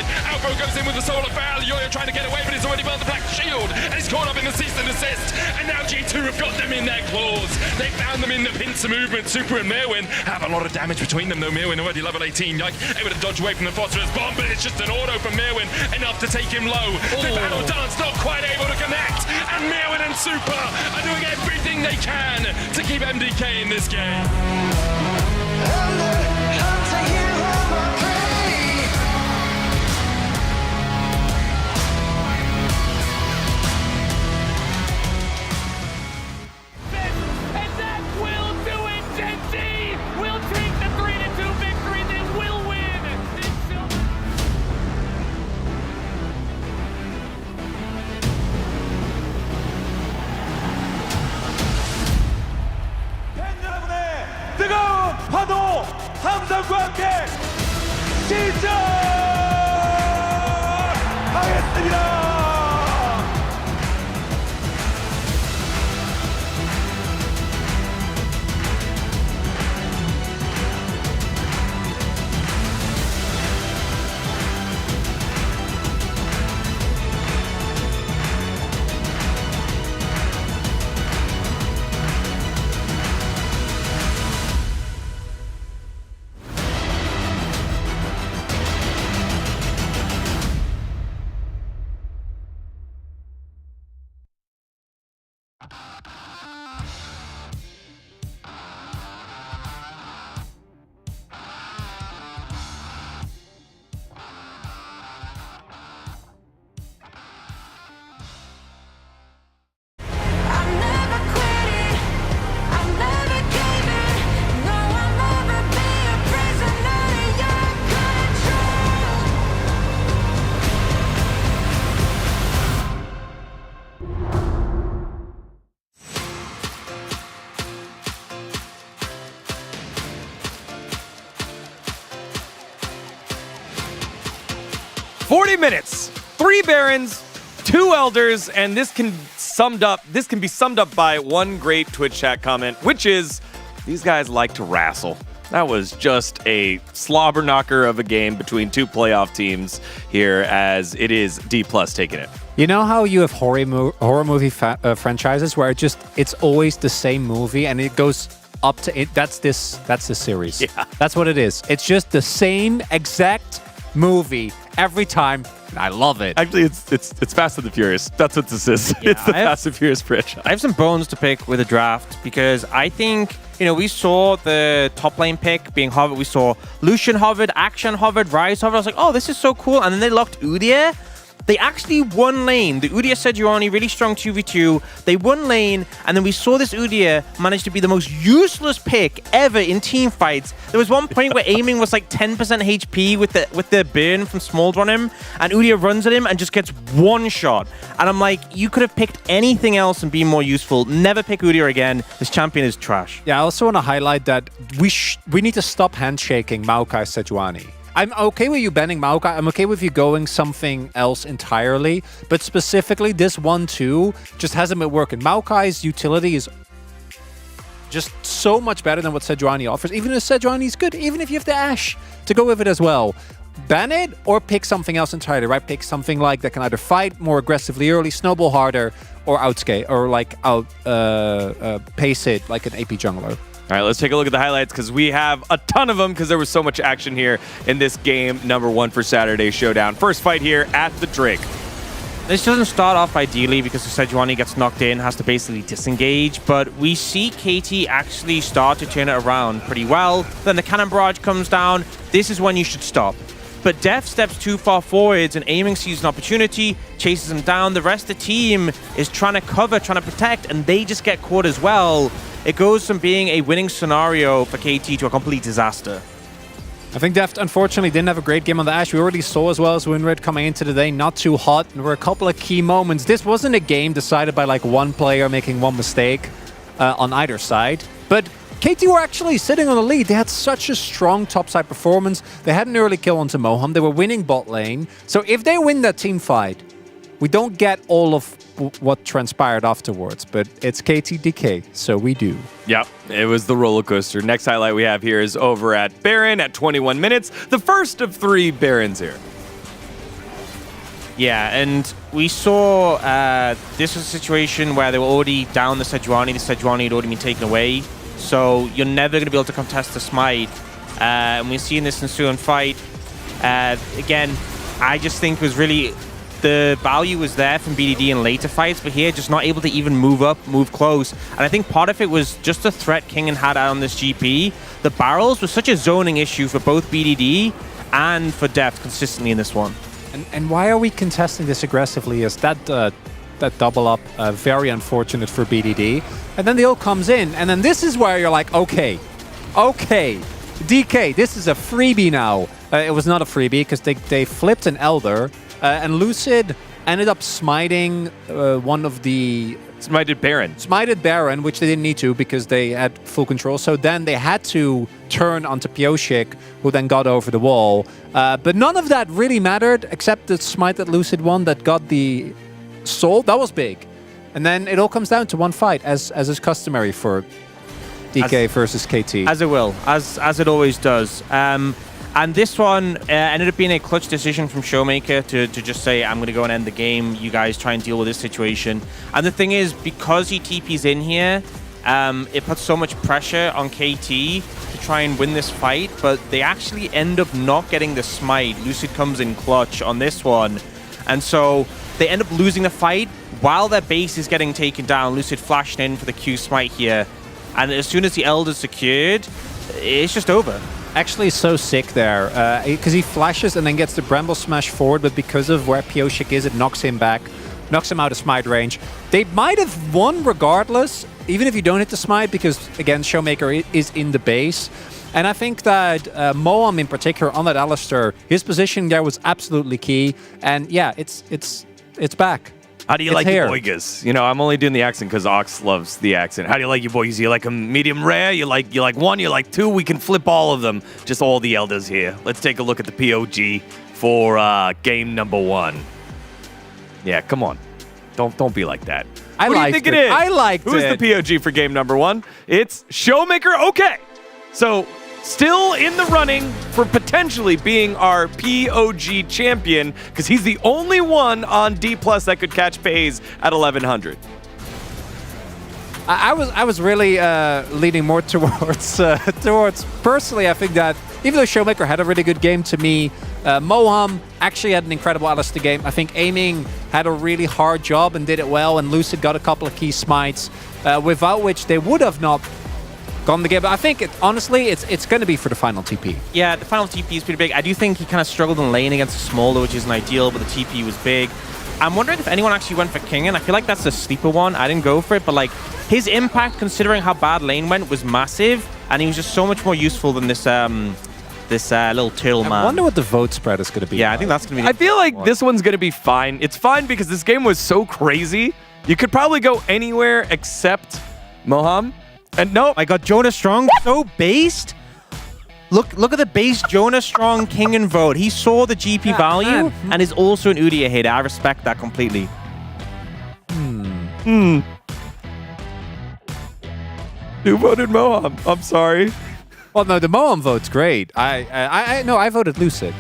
Alpha goes in with the solar foul. Yoyo trying to get away, but he's already burned the black shield. And he's caught up in the cease and desist. And now G2 have got them in their claws. They found them in the pincer movement. Super and Merwin have a lot of damage between them, though. Merwin already level 18. Like, able to dodge away from the phosphorus bomb, but it's just an auto from Merwin. Enough to take him low. The battle dance not quite able to connect. And Merwin and Super are doing everything they can to keep MDK in this game. 뜨거운 파도 함성과 함께 시작하겠습니다. Minutes, 3 Barons, 2 Elders, and this can be summed up by one great Twitch chat comment, which is these guys like to wrestle. That was just a slobber knocker of a game between 2 playoff teams here, as it is D+ taking it. You know how you have horror movie franchises where it's always the same movie and it goes up to it. That's the series. Yeah. That's what it is. It's just the same exact movie every time. I love it. Actually, it's Fast and the Furious. That's what this is. Yeah, it's the Fast and Furious franchise. I have some bones to pick with the draft because I think, we saw the top lane pick being hovered. We saw Lucian hovered, Action hovered, Rise hovered. I was like, oh, this is so cool. And then they locked Udyr. They actually won lane. The Udyr Sejuani, really strong 2v2. They won lane, and then we saw this Udyr manage to be the most useless pick ever in team fights. There was one point where aiming was like 10% HP with the burn from Smolder on him, and Udyr runs at him and just gets one shot. And I'm like, you could have picked anything else and been more useful. Never pick Udyr again. This champion is trash. Yeah, I also want to highlight that we need to stop handshaking Maokai Sejuani. I'm okay with you banning Maokai. I'm okay with you going something else entirely. But specifically, this 1-2 just hasn't been working. Maokai's utility is just so much better than what Sejuani offers. Even if Sejuani is good, even if you have the Ashe to go with it as well. ban it or pick something else entirely, right? Pick something like that can either fight more aggressively early, snowball harder, or outskate, or like pace it like an AP jungler. All right, let's take a look at the highlights because we have a ton of them because there was so much action here in this game number 1 for Saturday's Showdown. First fight here at the Drake. This doesn't start off ideally because the Sejuani gets knocked in, has to basically disengage, but we see KT actually start to turn it around pretty well. Then the cannon barrage comes down. This is when you should stop. But Def steps too far forwards and Aiming sees an opportunity, chases him down. The rest of the team is trying to cover, trying to protect, and they just get caught as well. It goes from being a winning scenario for KT to a complete disaster. I think Deft unfortunately didn't have a great game on the Ashe. We already saw as well as WinRed coming into the day, not too hot. There were a couple of key moments. This wasn't a game decided by like one player making one mistake on either side. But KT were actually sitting on the lead. They had such a strong topside performance. They had an early kill onto Moham. They were winning bot lane. So if they win that team fight, we don't get all of what transpired afterwards, but it's KTDK, so we do. Yep, it was the roller coaster. Next highlight we have here is over at Baron at 21 minutes. The first of 3 Barons here. Yeah, and we saw this was a situation where they were already down the Sejuani. The Sejuani had already been taken away, so you're never going to be able to contest the smite. And we're seeing this ensuing fight. Again, I just think it was really... The value was there from BDD in later fights, but here just not able to even move up, move close. And I think part of it was just the threat Kingen had out on this GP. The barrels was such a zoning issue for both BDD and for Deft consistently in this one. And why are we contesting this aggressively? Is that double up very unfortunate for BDD? And then the ult comes in, and then this is where you're like, okay, DK, this is a freebie now. It was not a freebie because they flipped an Elder. And Lucid ended up smiting one of the... Smited Baron. Smited Baron, which they didn't need to because they had full control. So then they had to turn onto Pioshik, who then got over the wall. But none of that really mattered, except the smite that Lucid won that got the soul. That was big. And then it all comes down to one fight, as is customary for DK versus KT. As it will, as it always does. And this one ended up being a clutch decision from Showmaker to just say, I'm going to go and end the game. You guys try and deal with this situation. And the thing is, because he TP's in here, it puts so much pressure on KT to try and win this fight, but they actually end up not getting the smite. Lucid comes in clutch on this one. And so they end up losing the fight while their base is getting taken down. Lucid flashed in for the Q smite here. And as soon as the Elder's secured, it's just over. Actually so sick there, because he flashes and then gets the Bramble Smash forward, but because of where Pioshik is, it knocks him back, knocks him out of smite range. They might have won regardless, even if you don't hit the smite, because, again, Showmaker is in the base. And I think that Moam in particular, on that Alistar, his position there was absolutely key. And yeah, it's back. How do you like your boigas? You know, I'm only doing the accent because Ox loves the accent. How do you like your boigas? You like them medium rare? You like 1? You like 2? We can flip all of them. Just all the elders here. Let's take a look at the POG for game number 1. Yeah, come on. Don't be like that. What do you think it is? I liked it. Who's the POG for game number 1? It's Showmaker. Okay. So still in the running for potentially being our POG champion because he's the only one on D+ that could catch FaZe at 1100. I was really leaning more towards personally. I think that even though Showmaker had a really good game, to me, Moham actually had an incredible Alistar game. I think Aiming had a really hard job and did it well, and Lucid got a couple of key smites, without which they would have not gone the game. But I think, honestly, it's going to be for the final TP. Yeah, the final TP is pretty big. I do think he kind of struggled in lane against a Smolder, which isn't ideal, but the TP was big. I'm wondering if anyone actually went for Kingen. I feel like that's the sleeper one. I didn't go for it, but like his impact, considering how bad lane went, was massive, and he was just so much more useful than this little turtle man. I wonder what the vote spread is going to be. Yeah, I think that's going to be. I feel like this one's going to be fine. It's fine because this game was so crazy. You could probably go anywhere except Moham. And no, I got Jonah Strong so based. Look at the base Jonah Strong Kingen vote. He saw the GP value and is also an Udyr hater. I respect that completely. Who voted Moham? I'm sorry. Well, no, the Moham vote's great. I voted Lucid.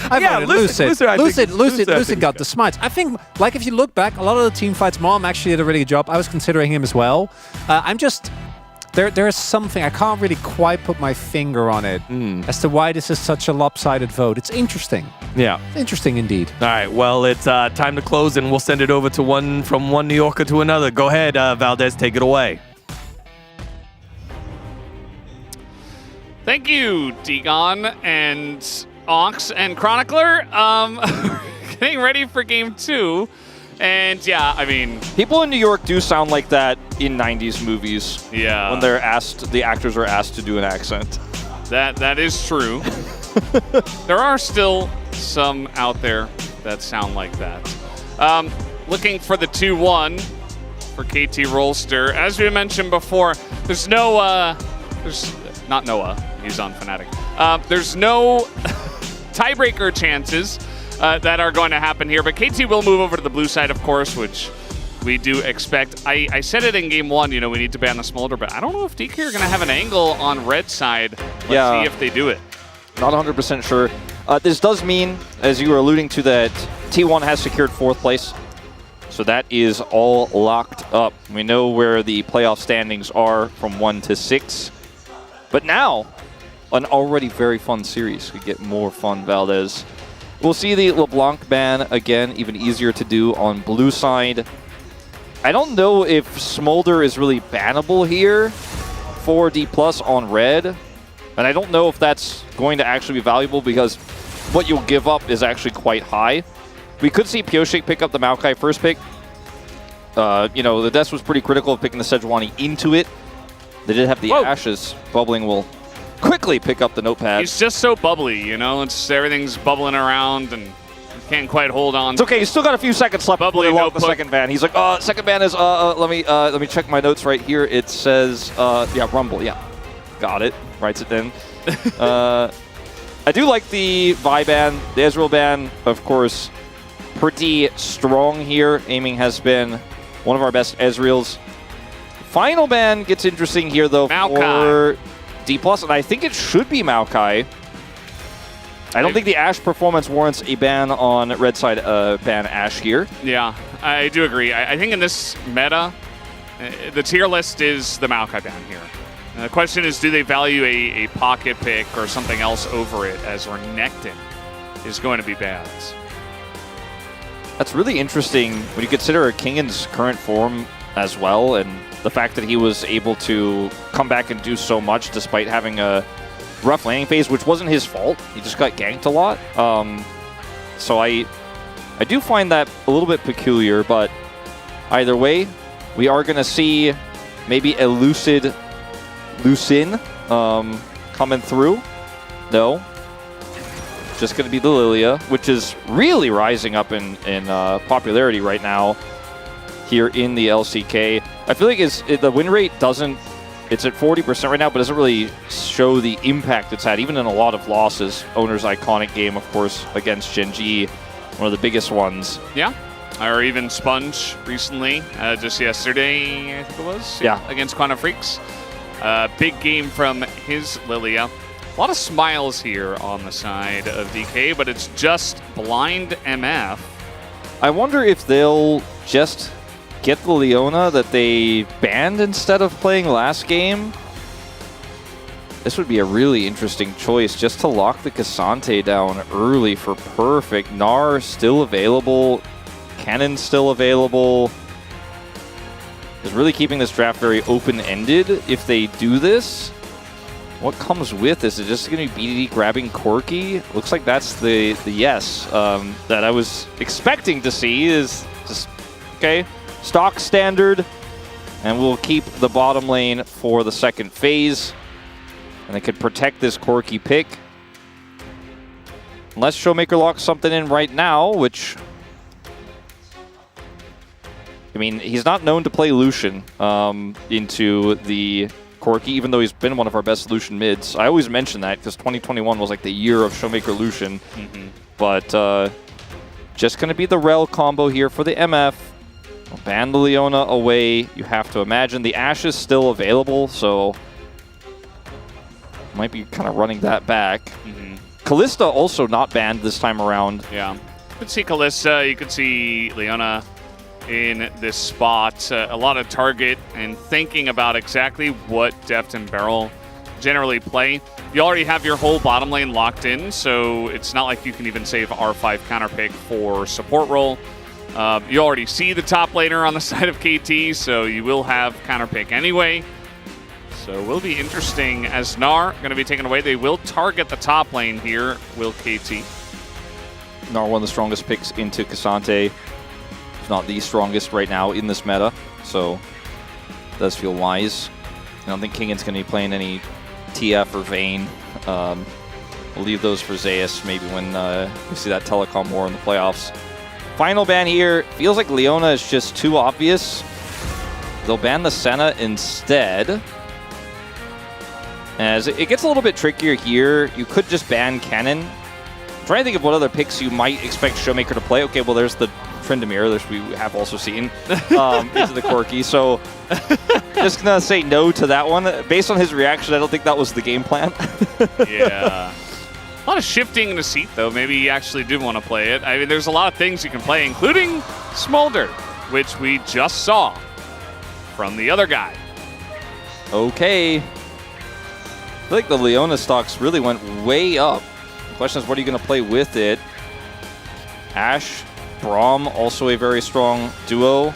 voted Lucid got the smites. I think, like, if you look back, a lot of the team fights, Mom actually did a really good job. I was considering him as well. I'm just... There is something, I can't really quite put my finger on it as to why this is such a lopsided vote. It's interesting. Yeah. Interesting indeed. All right, well, it's time to close, and we'll send it over to one New Yorker to another. Go ahead, Valdez, take it away. Thank you, Degon and Ox and Chronicler. Getting ready for game 2. And yeah, I mean, people in New York do sound like that in 90s movies. Yeah. When the actors are asked to do an accent. That is true. There are still some out there that sound like that. Looking for the 2-1 for KT Rolster. As we mentioned before, there's no, there's not Noah. He's on Fnatic. There's no tiebreaker chances that are going to happen here, but KT will move over to the blue side, of course, which we do expect. I said it in game 1, we need to ban the Smolder, but I don't know if DK are going to have an angle on red side. Let's see if they do it. Not 100% sure. This does mean, as you were alluding to, that T1 has secured 4th place. So that is all locked up. We know where the playoff standings are from 1 to 6. But now, an already very fun series could get more fun, Valdez. We'll see the LeBlanc ban again, even easier to do on blue side. I don't know if Smolder is really bannable here for D+ on red. And I don't know if that's going to actually be valuable because what you'll give up is actually quite high. We could see Pioshik pick up the Maokai first pick. The Death was pretty critical of picking the Sejuani into it. They did have the Ashes. Bubbling will quickly pick up the notepad. He's just so bubbly, it's everything's bubbling around and can't quite hold on. It's okay, he's still got a few seconds left before they lock the second ban. He's like, second ban is, let me check my notes right here. It says, Rumble, got it, writes it in. I do like the Vi ban, the Ezreal ban, of course, pretty strong here. Aiming has been one of our best Ezreals. Final ban gets interesting here, though, for D+, and I think it should be Maokai. I don't think the Ashe performance warrants a ban on red side ban Ashe here. Yeah, I do agree. I think in this meta, the tier list is the Maokai ban here. And the question is, do they value a pocket pick or something else over it, as Renekton is going to be banned? That's really interesting when you consider Kingan's current form as well, and the fact that he was able to come back and do so much despite having a rough laning phase, which wasn't his fault. He just got ganked a lot. So I do find that a little bit peculiar, but either way, we are going to see maybe a Lucin coming through. No. Just going to be the Lilia, which is really rising up in popularity right now here in the LCK. I feel like the win rate doesn't, it's at 40% right now, but doesn't really show the impact it's had, even in a lot of losses. Owner's iconic game, of course, against Gen.G, one of the biggest ones. Yeah, or even Sponge recently, just yesterday, I think it was. Yeah. Against Quantum Freaks. Big game from his Lilia. A lot of smiles here on the side of DK, but it's just blind MF. I wonder if they'll just get the Leona that they banned instead of playing last game. This would be a really interesting choice, just to lock the Cassante down early for perfect. Gnar still available. Cannon still available. Is really keeping this draft very open-ended if they do this. What comes with? Is it just going to be BDD grabbing Corki? Looks like that's the yes that I was expecting to see. Is just, okay, stock standard. And we'll keep the bottom lane for the second phase. And they could protect this Corki pick. Unless Showmaker locks something in right now, which... I mean, he's not known to play Lucian into the Corki, even though he's been one of our best Lucian mids. I always mention that because 2021 was like the year of Showmaker Lucian. But just going to be the Rel combo here for the MF. We'll ban the Leona away. You have to imagine the Ashe is still available, so might be kind of running that back. Callista also not banned this time around. Yeah. You could see Callista, you could see Leona in this spot. A lot of target and thinking about exactly what Deft and Beryl generally play. You already have your whole bottom lane locked in, so it's not like you can even save R5 counter pick for support role. You already see the top laner on the side of KT, so you will have counter pick anyway. So it will be interesting as Gnar going to be taken away. They will target the top lane here, will KT. Gnar, one of the strongest picks into Cassante, if not the strongest right now in this meta, so it does feel wise. I don't think Kingan's going to be playing any TF or Vayne. We'll leave those for Zeus maybe when we see that telecom war in the playoffs. Final ban here. Feels like Leona is just too obvious. They'll ban the Senna instead. As it gets a little bit trickier here, you could just ban Cannon. I'm trying to think of what other picks you might expect Showmaker to play. Okay, well, there's the Tryndamere, which we have also seen into the Corki. So just going to say no to that one. Based on his reaction, I don't think that was the game plan. Yeah. A lot of shifting in the seat, though. Maybe he actually did want to play it. I mean, there's a lot of things you can play, including Smolder, which we just saw from the other guy. Okay. I feel like the Leona stocks really went way up. The question is, what are you going to play with it? Ashe, Braum, also a very strong duo.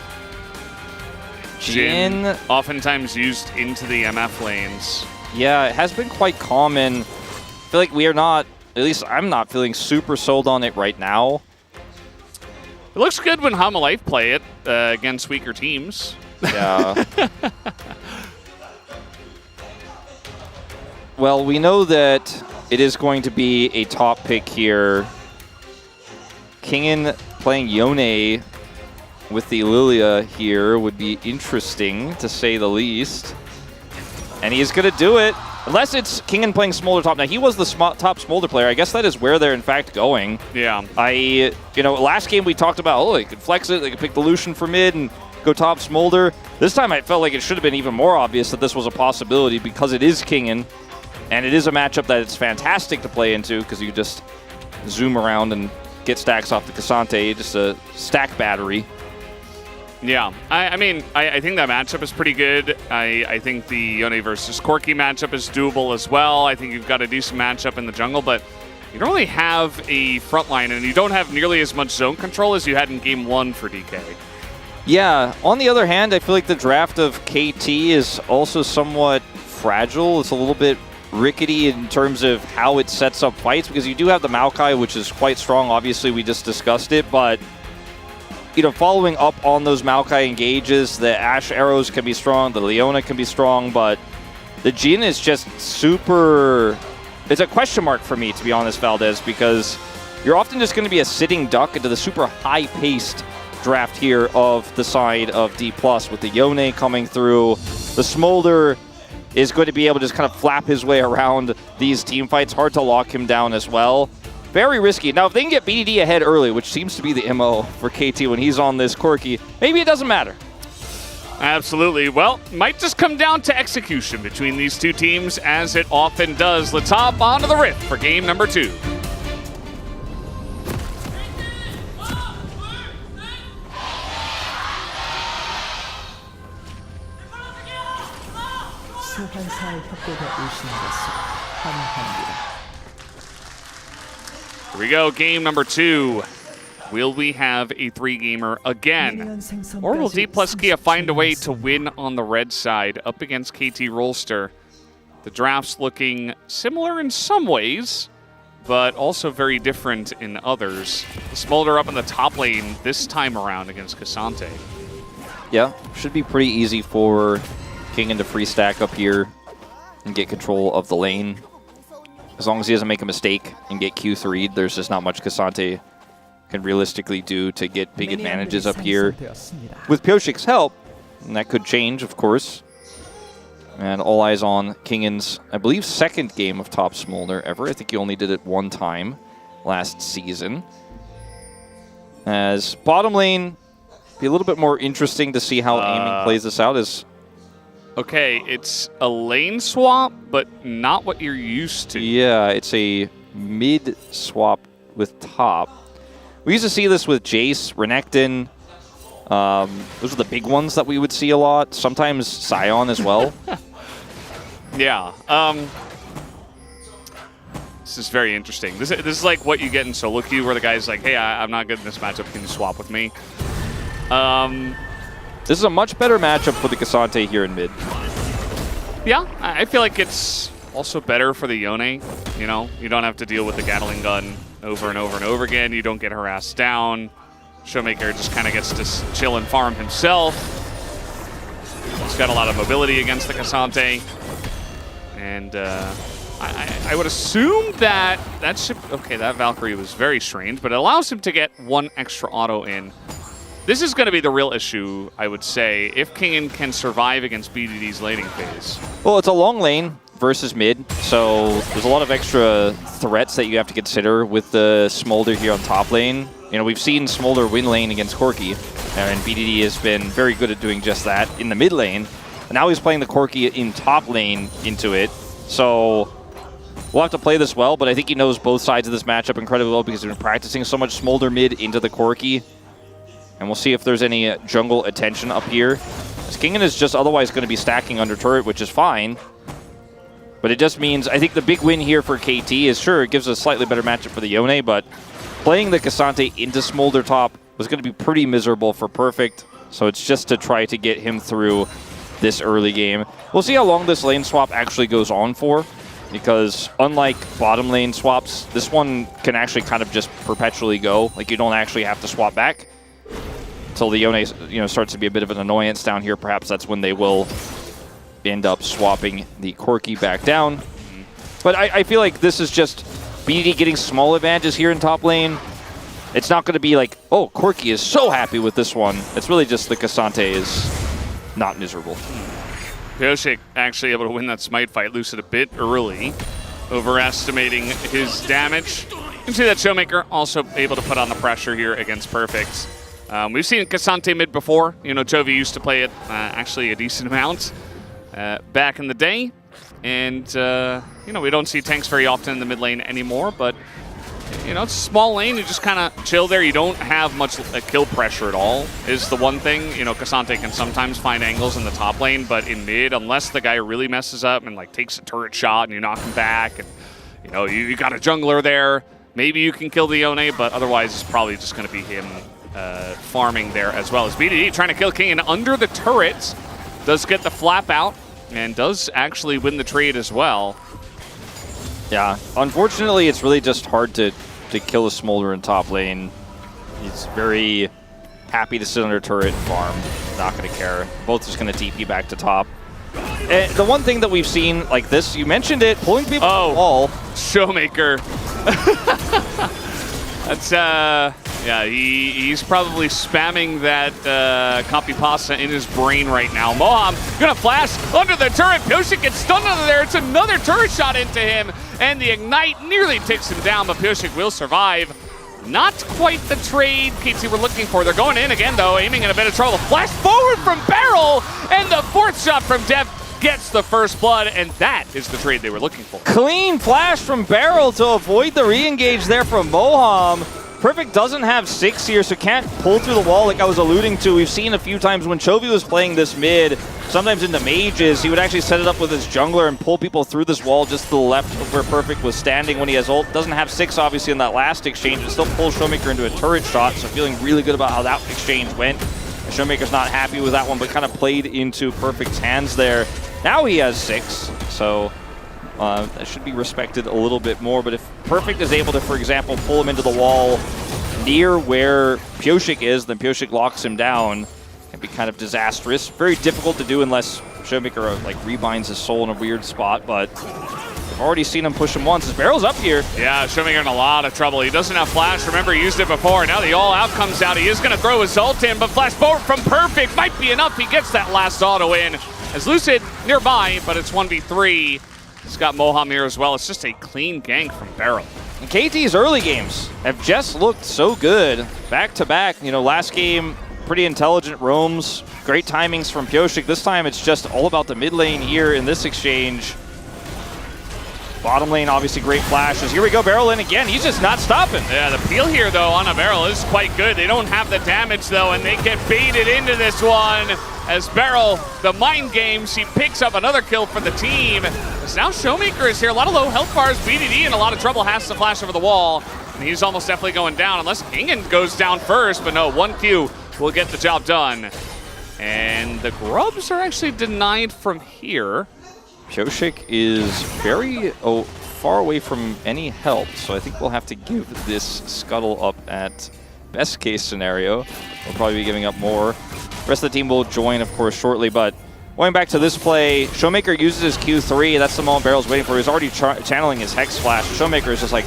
Jhin, oftentimes used into the MF lanes. Yeah, it has been quite common. I feel like we are not, at least I'm not feeling super sold on it right now. It looks good when Hamalife play it against weaker teams. Yeah. Well, we know that it is going to be a top pick here. Kingan playing Yone with the Lilia here would be interesting, to say the least. And he is going to do it. Unless it's Kingan playing Smolder top. Now, he was the top Smolder player. I guess that is where they're, in fact, going. Yeah. Last game we talked about, they could flex it. They could pick the Lucian for mid and go top Smolder. This time I felt like it should have been even more obvious that this was a possibility because it is Kingan. And it is a matchup that it's fantastic to play into because you just zoom around and get stacks off the Cassante, just a stack battery. Yeah, I mean, I think that matchup is pretty good. I think the Yone versus Corki matchup is doable as well. I think you've got a decent matchup in the jungle, but you don't really have a front line, and you don't have nearly as much zone control as you had in Game 1 for DK. Yeah, on the other hand, I feel like the draft of KT is also somewhat fragile. It's a little bit rickety in terms of how it sets up fights, because you do have the Maokai, which is quite strong. Obviously, we just discussed it, but following up on those Maokai engages, the Ashe arrows can be strong, the Leona can be strong, but the Jhin is just super... It's a question mark for me, to be honest, Valdez, because you're often just going to be a sitting duck into the super high-paced draft here of the side of D+, with the Yone coming through. The Smolder is going to be able to just kind of flap his way around these team fights. Hard to lock him down as well. Very risky. Now, if they can get BDD ahead early, which seems to be the MO for KT when he's on this Corki, maybe it doesn't matter. Absolutely. Well, might just come down to execution between these two teams, as it often does. Let's hop onto the Rift for game number 2. Here we go, game number 2. Will we have a 3-gamer again? Or will D plus Kia find a way to win on the red side up against KT Rolster? The draft's looking similar in some ways, but also very different in others. The Smolder up in the top lane this time around against Cassante. Yeah, should be pretty easy for Kingan to free stack up here and get control of the lane. As long as he doesn't make a mistake and get Q3'd, there's just not much Cassante can realistically do to get big advantages up here. With Pyoshik's help, and that could change, of course. And all eyes on Kingan's, I believe, second game of top Smolder ever. I think he only did it one time last season. As bottom lane, be a little bit more interesting to see how aiming plays this out. Okay, it's a lane swap, but not what you're used to. Yeah, it's a mid swap with top. We used to see this with Jace, Renekton. Those are the big ones that we would see a lot. Sometimes Sion as well. Yeah. This is very interesting. This is like what you get in solo queue, where the guy's like, hey, I'm not good in this matchup. Can you swap with me? This is a much better matchup for the Cassante here in mid. Yeah, I feel like it's also better for the Yone. You know, you don't have to deal with the Gatling gun over and over and over again. You don't get harassed down. Showmaker just kind of gets to chill and farm himself. He's got a lot of mobility against the Cassante. And I would assume that should... Okay, that Valkyrie was very strange, but it allows him to get one extra auto in. This is going to be the real issue, I would say, if Kingen can survive against BDD's laning phase. Well, it's a long lane versus mid, so there's a lot of extra threats that you have to consider with the Smolder here on top lane. You know, we've seen Smolder win lane against Corki, and BDD has been very good at doing just that in the mid lane. And now he's playing the Corki in top lane into it, so we'll have to play this well, but I think he knows both sides of this matchup incredibly well because he's been practicing so much Smolder mid into the Corki. And we'll see if there's any jungle attention up here. Kingen is just otherwise going to be stacking under turret, which is fine. But it just means, I think the big win here for KT is, sure, it gives a slightly better matchup for the Yone, but playing the Cassante into Smolder top was going to be pretty miserable for Perfect. So it's just to try to get him through this early game. We'll see how long this lane swap actually goes on for, because unlike bottom lane swaps, this one can actually kind of just perpetually go. Like, you don't actually have to swap back until the Yone, starts to be a bit of an annoyance down here. Perhaps that's when they will end up swapping the Corki back down. But I feel like this is just BDD getting small advantages here in top lane. It's not going to be like, oh, Corki is so happy with this one. It's really just the Cassante is not miserable. Pyosik actually able to win that smite fight, Lucid a bit early, overestimating his damage. You can see that Showmaker also able to put on the pressure here against Perfect. We've seen Cassante mid before. You know, Chovy used to play it actually a decent amount back in the day. And, we don't see tanks very often in the mid lane anymore, but, it's a small lane. You just kind of chill there. You don't have much kill pressure at all, is the one thing. Cassante can sometimes find angles in the top lane, but in mid, unless the guy really messes up and, takes a turret shot and you knock him back, and, you got a jungler there, maybe you can kill the Yone, but otherwise it's probably just going to be him farming there, as well as BDD trying to kill Kingen under the turrets. Does get the flap out and does actually win the trade as well. Yeah, unfortunately, it's really just hard to kill a Smolder in top lane. He's very happy to sit under turret and farm. Not going to care. Both just going to TP back to top. And the one thing that we've seen like this, you mentioned it, pulling people to the wall. Showmaker. That's, yeah, he's probably spamming that copy pasta in his brain right now. Moham gonna flash under the turret. Pyosik gets stunned under there. It's another turret shot into him, and the Ignite nearly takes him down, but Pyosik will survive. Not quite the trade KT were looking for. They're going in again, though, aiming in a bit of trouble. Flash forward from Barrel, and the fourth shot from Dev gets the first blood, and that is the trade they were looking for. Clean flash from Barrel to avoid the re-engage there from Moham. Perfect doesn't have 6 here, so can't pull through the wall like I was alluding to. We've seen a few times when Chovy was playing this mid, sometimes into mages, he would actually set it up with his jungler and pull people through this wall just to the left of where Perfect was standing when he has ult. Doesn't have 6, obviously, in that last exchange, but still pulls Showmaker into a turret shot, so feeling really good about how that exchange went. Showmaker's not happy with that one, but kind of played into Perfect's hands there. Now he has 6, so that should be respected a little bit more. But if Perfect is able to, for example, pull him into the wall near where Pyosik is, then Pyosik locks him down. It can be kind of disastrous. Very difficult to do unless Showmaker rebinds his soul in a weird spot, but I've already seen him push him once. His Barrel's up here. Yeah, Showmaker in a lot of trouble. He doesn't have flash. Remember, he used it before. Now the all-out comes out. He is going to throw his ult in, but flash forward from Perfect might be enough. He gets that last auto in. As Lucid nearby, but it's 1v3. He's got Moham here as well. It's just a clean gank from Barrel. And KT's early games have just looked so good. Back-to-back, last game, pretty intelligent roams. Great timings from Pyosik. This time it's just all about the mid lane here in this exchange. Bottom lane, obviously great flashes. Here we go, Barrel in again. He's just not stopping. Yeah, the peel here, though, on a Barrel is quite good. They don't have the damage, though, and they get baited into this one. As Barrel, the mind games, he picks up another kill for the team. As now Showmaker is here. A lot of low health bars. BDD in a lot of trouble, has to flash over the wall. And he's almost definitely going down, unless Ingen goes down first. But no, 1Q will get the job done. And the Grubs are actually denied from here. Pioshik is very far away from any help, so I think we'll have to give this scuttle up at best case scenario. We'll probably be giving up more. The rest of the team will join, of course, shortly, but going back to this play, Showmaker uses his Q3. That's the moment Barrel's waiting for. He's already channeling his Hex Flash. Showmaker is just like,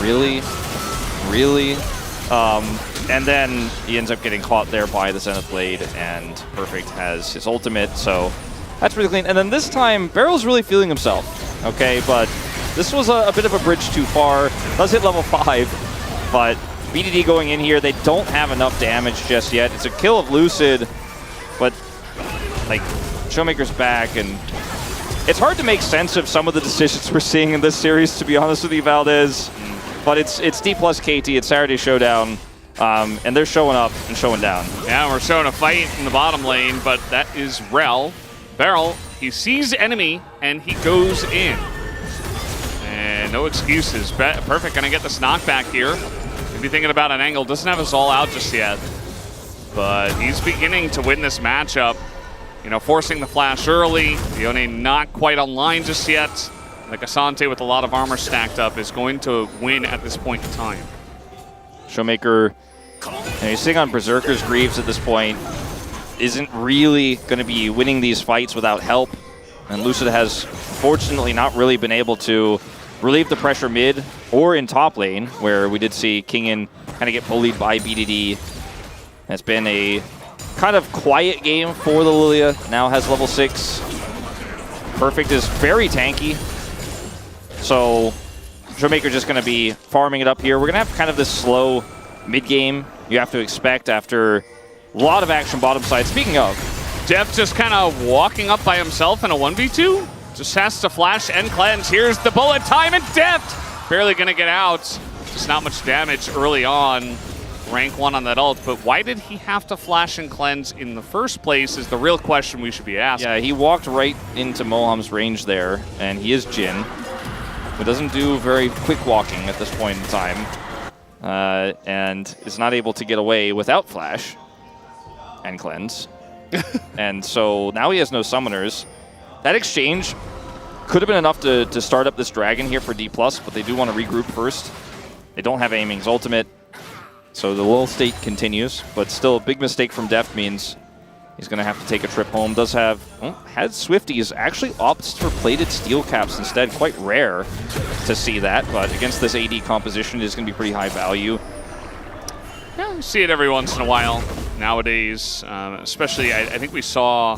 really? Really? And then he ends up getting caught there by the Zenith Blade, and Perfect has his ultimate, so that's really clean. And then this time, Barrel's really feeling himself, okay? But this was a bit of a bridge too far. Does hit level 5, but BDD going in here, they don't have enough damage just yet. It's a kill of Lucid, but like Showmaker's back, and it's hard to make sense of some of the decisions we're seeing in this series, to be honest with you, Valdez. But it's D plus KT, it's Saturday Showdown, and they're showing up and showing down. Yeah, we're showing a fight in the bottom lane, but that is Rel. Barrel, he sees enemy, and he goes in. And no excuses. Perfect gonna get this knockback here. Maybe thinking about an angle, doesn't have us all out just yet. But he's beginning to win this matchup. You know, forcing the flash early. Yone not quite online just yet. Like Asante with a lot of armor stacked up is going to win at this point in time. Showmaker, he's sitting on Berserker's Greaves at this point. Isn't really going to be winning these fights without help. And Lucid has, fortunately, not really been able to relieve the pressure mid or in top lane, where we did see Kingen kind of get bullied by BDD. It's been a kind of quiet game for the Lilia. Now has level 6. Perfect is very tanky. So Showmaker just going to be farming it up here. We're going to have kind of this slow mid game you have to expect after a lot of action bottom side. Speaking of, Deft just kind of walking up by himself in a 1v2. Just has to flash and cleanse. Here's the bullet time, and Deft barely going to get out. Just not much damage early on. Rank 1 on that ult, but why did he have to flash and cleanse in the first place is the real question we should be asking. Yeah, he walked right into Moham's range there, and he is Jhin, who doesn't do very quick walking at this point in time, and is not able to get away without flash and cleanse. And so now he has no summoners. That exchange could have been enough to start up this dragon here for D+, but they do want to regroup first. They don't have Aiming's ultimate, so the lull state continues, but still a big mistake from Deft means he's going to have to take a trip home. Does have, had Swifties, actually opts for plated steel caps instead. Quite rare to see that, but against this AD composition, it is going to be pretty high value. Yeah, you see it every once in a while nowadays, especially I think we saw,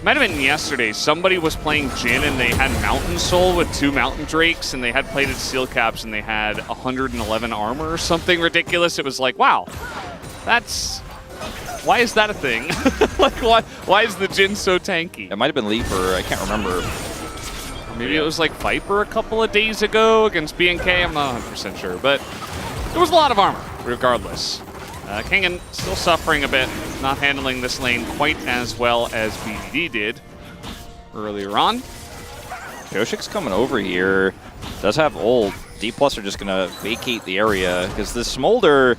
might have been yesterday, somebody was playing Jhin and they had Mountain Soul with 2 Mountain Drakes and they had plated steel caps and they had 111 armor or something ridiculous. It was like, wow, that's, why is that a thing? Like, why is the Jhin so tanky? It might have been Leaper, I can't remember. Maybe it was like Viper a couple of days ago against BNK, I'm not 100% sure, but there was a lot of armor, regardless. Kingen still suffering a bit, not handling this lane quite as well as BDD did earlier on. Pioshik's coming over here, does have ult. D+ are just going to vacate the area, because the Smolder,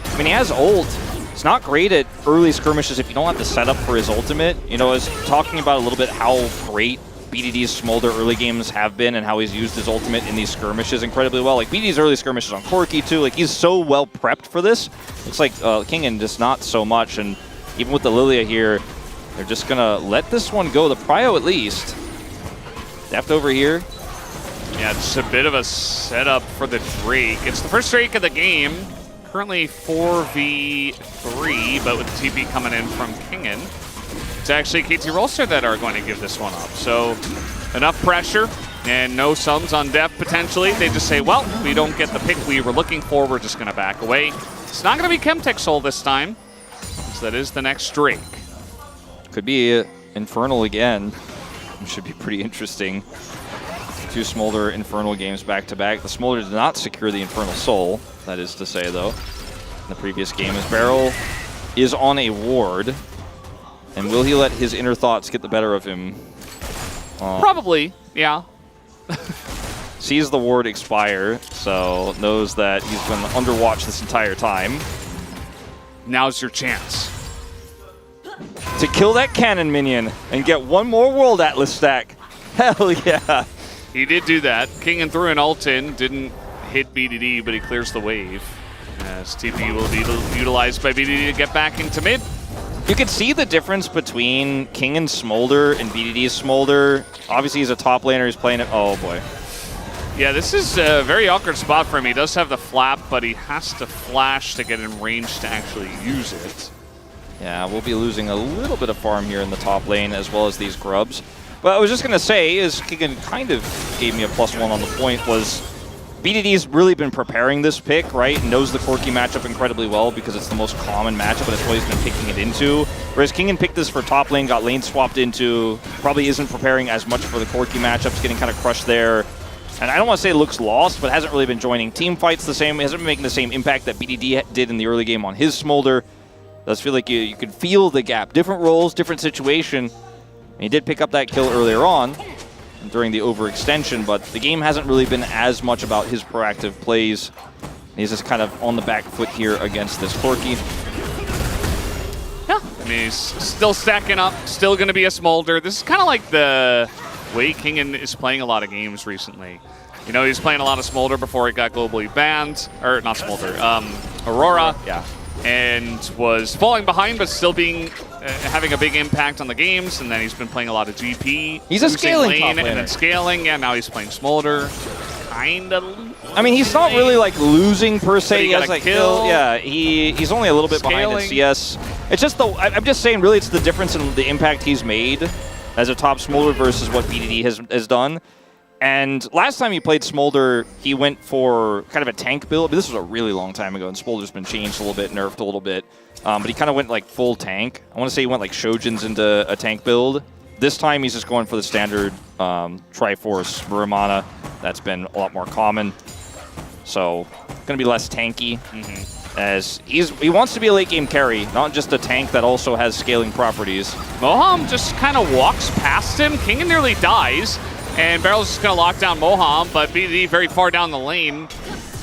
I mean, he has ult. It's not great at early skirmishes if you don't have the setup for his ultimate. You know, I was talking about a little bit how great BDD's Smolder early games have been and how he's used his ultimate in these skirmishes incredibly well. Like BDD's early skirmishes on Corki too, like he's so well prepped for this. Looks like Kingen just not so much, and even with the Lilia here, they're just gonna let this one go. The Prio at least. Deft over here. Yeah, just a bit of a setup for the Drake. It's the first Drake of the game. Currently 4v3, but with the TP coming in from Kingen. It's actually KT Rolster that are going to give this one up. So enough pressure and no sums on Deft potentially. They just say, well, we don't get the pick we were looking for. We're just going to back away. It's not going to be Chemtech Soul this time. So that is the next Drake. Could be Infernal again. It should be pretty interesting. 2 Smolder Infernal games back-to-back. The Smolder did not secure the Infernal Soul, that is to say, though, in the previous game, as Beryl is on a ward. And will he let his inner thoughts get the better of him? Probably, yeah. Sees the ward expire, so knows that he's been underwatched this entire time. Now's your chance to kill that cannon minion and get one more World Atlas stack. Hell yeah. He did do that. King and threw an ult in, didn't hit BDD, but he clears the wave. As TP will be utilized by BDD to get back into mid. You can see the difference between King and Smolder and BDD's Smolder. Obviously, he's a top laner. He's playing it. Oh, boy. Yeah, this is a very awkward spot for him. He does have the flap, but he has to flash to get in range to actually use it. Yeah, we'll be losing a little bit of farm here in the top lane, as well as these grubs. But I was just going to say, as Keegan kind of gave me a +1 on the point, was BDD's really been preparing this pick, right? Knows the Corki matchup incredibly well because it's the most common matchup, but it's what he's been picking it into. Whereas Keegan picked this for top lane, got lane swapped into, probably isn't preparing as much for the Corki matchups, getting kind of crushed there. And I don't want to say looks lost, but hasn't really been joining team fights the same, hasn't been making the same impact that BDD did in the early game on his Smolder. Does feel like you could feel the gap. Different roles, different situation. And he did pick up that kill earlier on during the overextension, but the game hasn't really been as much about his proactive plays. He's just kind of on the back foot here against this Corki. Yeah, I mean, he's still stacking up, still going to be a Smolder. This is kind of like the way Kingen is playing a lot of games recently. You know, he was playing a lot of Smolder before it got globally banned. Or not Smolder, Aurora. Yeah. And was falling behind, but still being having a big impact on the games. And then he's been playing a lot of GP. He's a scaling lane, top laner. and then scaling. Yeah, now he's playing Smolder. Kind of. I mean, he's not really like losing per se. He has like kill. Yeah, he's only a little bit behind in CS. It's just I'm just saying, really, it's the difference in the impact he's made as a top Smolder versus what BDD has done. And last time he played Smolder, he went for kind of a tank build. But this was a really long time ago, and Smolder's been changed a little bit, nerfed a little bit. But he kind of went like full tank. I want to say he went like Shojin's into a tank build. This time he's just going for the standard Triforce Muramana. That's been a lot more common. So going to be less tanky. As he wants to be a late game carry, not just a tank that also has scaling properties. Moham just kind of walks past him. Kingen nearly dies. And Barrel's just going to lock down Moham, but BDD very far down the lane.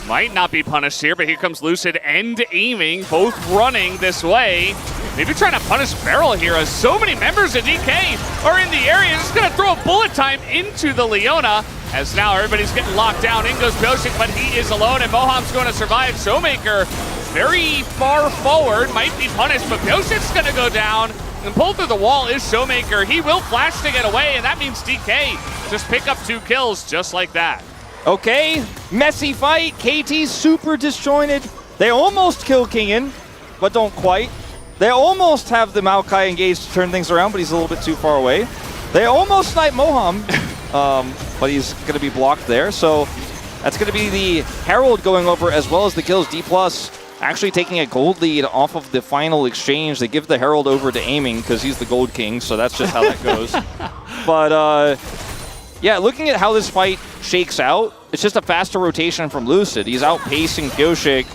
Might not be punished here, but here comes Lucid and Aiming, both running this way. Maybe trying to punish Beryl here, as so many members of DK are in the area. Just going to throw a bullet time into the Leona, as now everybody's getting locked down. In goes Pioshik, but he is alone, and Moham's going to survive. Showmaker very far forward, might be punished, but Pioshik's going to go down. And pulled through the wall is Showmaker. He will flash to get away, and that means DK just pick up 2 kills just like that. Okay, messy fight. KT's super disjointed. They almost kill Kingen, but don't quite. They almost have the Maokai engaged to turn things around, but he's a little bit too far away. They almost snipe Moham, but he's going to be blocked there. So that's going to be the Herald going over as well as the kills. D+ actually taking a gold lead off of the final exchange. They give the Herald over to Aiming because he's the gold king, so that's just how that goes. But yeah, looking at how this fight shakes out, it's just a faster rotation from Lucid. He's outpacing Pioshik.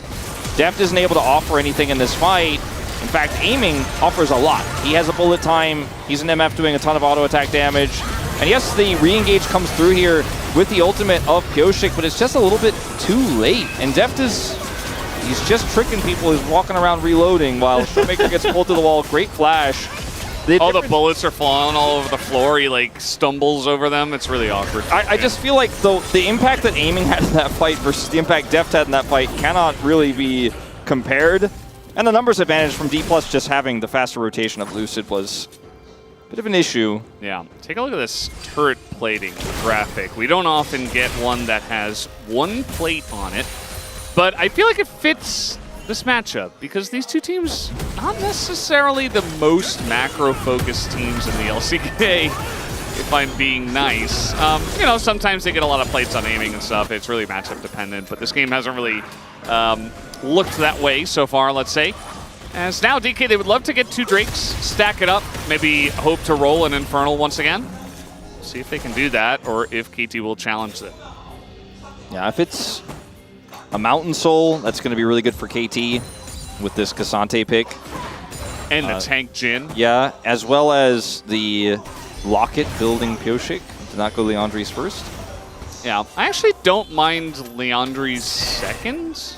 Deft isn't able to offer anything in this fight. In fact, Aiming offers a lot. He has a bullet time. He's an MF doing a ton of auto attack damage. And yes, the re-engage comes through here with the ultimate of Pioshik, but it's just a little bit too late. And Deft he's just tricking people. He's walking around reloading while Showmaker gets pulled to the wall. Great flash. All the bullets are flying all over the floor. He like stumbles over them. It's really awkward. I just feel like the impact that Aiming had in that fight versus the impact Deft had in that fight cannot really be compared. And the numbers advantage from D+ just having the faster rotation of Lucid was a bit of an issue. Yeah. Take a look at this turret plating graphic. We don't often get one that has one plate on it. But I feel like it fits this matchup because these two teams, not necessarily the most macro-focused teams in the LCK, if I'm being nice. You know, sometimes they get a lot of plates on Aiming and stuff. It's really matchup dependent, but this game hasn't really looked that way so far, let's say. As now DK, they would love to get 2 Drakes, stack it up, maybe hope to roll an Infernal once again. see if they can do that, or if KT will challenge it. Yeah, if it's a Mountain Soul, that's going to be really good for KT with this Cassante pick. And the tank Jin. Yeah, as well as the Locket building Pyoshik. Did not go Leandri's first. Yeah, I actually don't mind Leandri's second.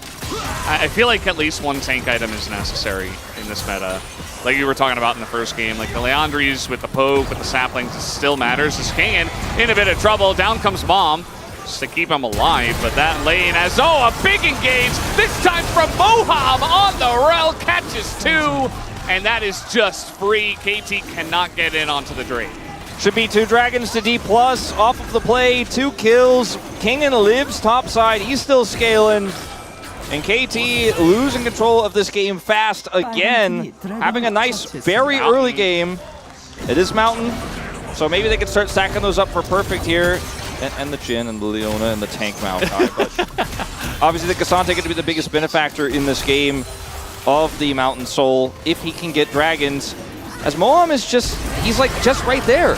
I feel like at least one tank item is necessary in this meta. Like you were talking about in the first game, like the Leandri's with the poke, with the saplings, it still matters. This King in a bit of trouble. Down comes Mom just to keep him alive, but that lane has, a big engage, this time from Moham on the Rel, catches 2, and that is just free. KT cannot get in onto the Drake. Should be 2 Dragons to D+, off of the play, 2 kills. Kingen lives topside, he's still scaling. And KT losing control of this game fast again, having a nice, very early game. It is Mountain, so maybe they can start stacking those up for perfect here. And the Jin and the Leona and the tank Maokai. But obviously the Cassante going to be the biggest benefactor in this game of the Mountain Soul if he can get Dragons. As Moham is he's like just right there.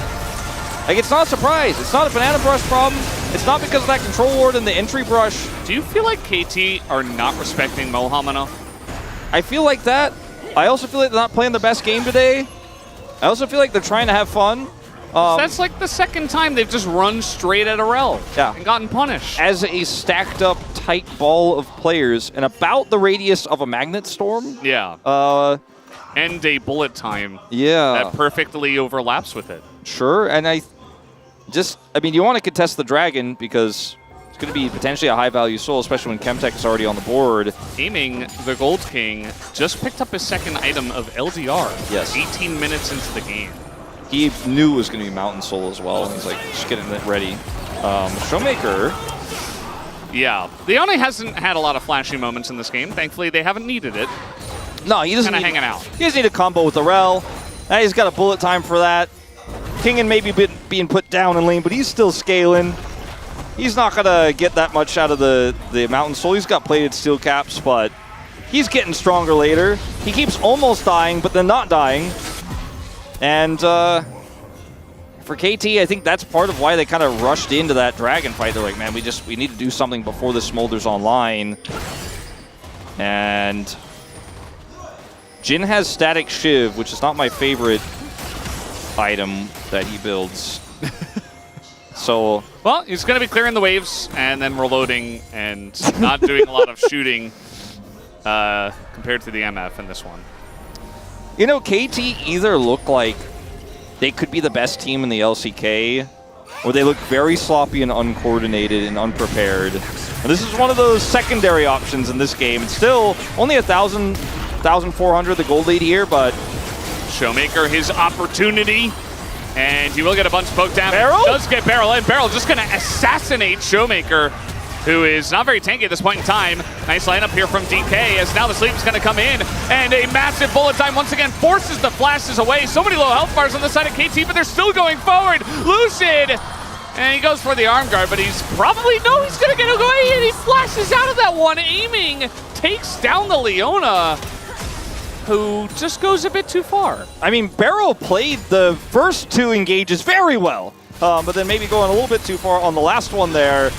Like, it's not a surprise. It's not a Banana Brush problem. It's not because of that control ward and the entry brush. Do you feel like KT are not respecting Moham enough? I feel like that. I also feel like they're not playing the best game today. I also feel like they're trying to have fun. That's like the second time they've just run straight at a Rel and gotten punished. As a stacked up tight ball of players and about the radius of a Magnet Storm. Yeah. And a bullet time. Yeah. That perfectly overlaps with it. Sure, and I mean, you want to contest the Dragon because it's going to be potentially a high-value soul, especially when Chemtech is already on the board. Aiming, the Gold King just picked up his second item of LDR. Yes. 18 minutes into the game. He knew it was going to be Mountain Soul as well. He's like, just getting it ready. Showmaker. Yeah. Leone hasn't had a lot of flashy moments in this game. Thankfully, they haven't needed it. No, he doesn't. Kind of hanging out. He doesn't need a combo with the Rel. Now he's got a bullet time for that. Kingen maybe being put down in lane, but he's still scaling. He's not going to get that much out of the Mountain Soul. He's got plated steel caps, but he's getting stronger later. He keeps almost dying, but then not dying. And for KT, I think that's part of why they kind of rushed into that Dragon fight. They're like, man, we need to do something before this smolders online. And Jin has Static Shiv, which is not my favorite item that he builds. So, well, he's going to be clearing the waves and then reloading and not doing a lot of shooting compared to the MF in this one. You know, KT either look like they could be the best team in the LCK, or they look very sloppy and uncoordinated and unprepared. And this is one of those secondary options in this game. It's still only 1,400 the gold lead here, but Showmaker, his opportunity, and he will get a bunch of poke damage. Barrel? Does get Barrel in. Barrel just going to assassinate Showmaker, who is not very tanky at this point in time. Nice lineup here from DK, as now the sleep is going to come in, and a massive bullet time once again forces the flashes away. So many low health bars on the side of KT, but they're still going forward. Lucid, and he goes for the arm guard, but he's probably, he's going to get away, and he flashes out of that one, aiming, takes down the Leona, who just goes a bit too far. I mean, Barrow played the first 2 engages very well, but then maybe going a little bit too far on the last one there.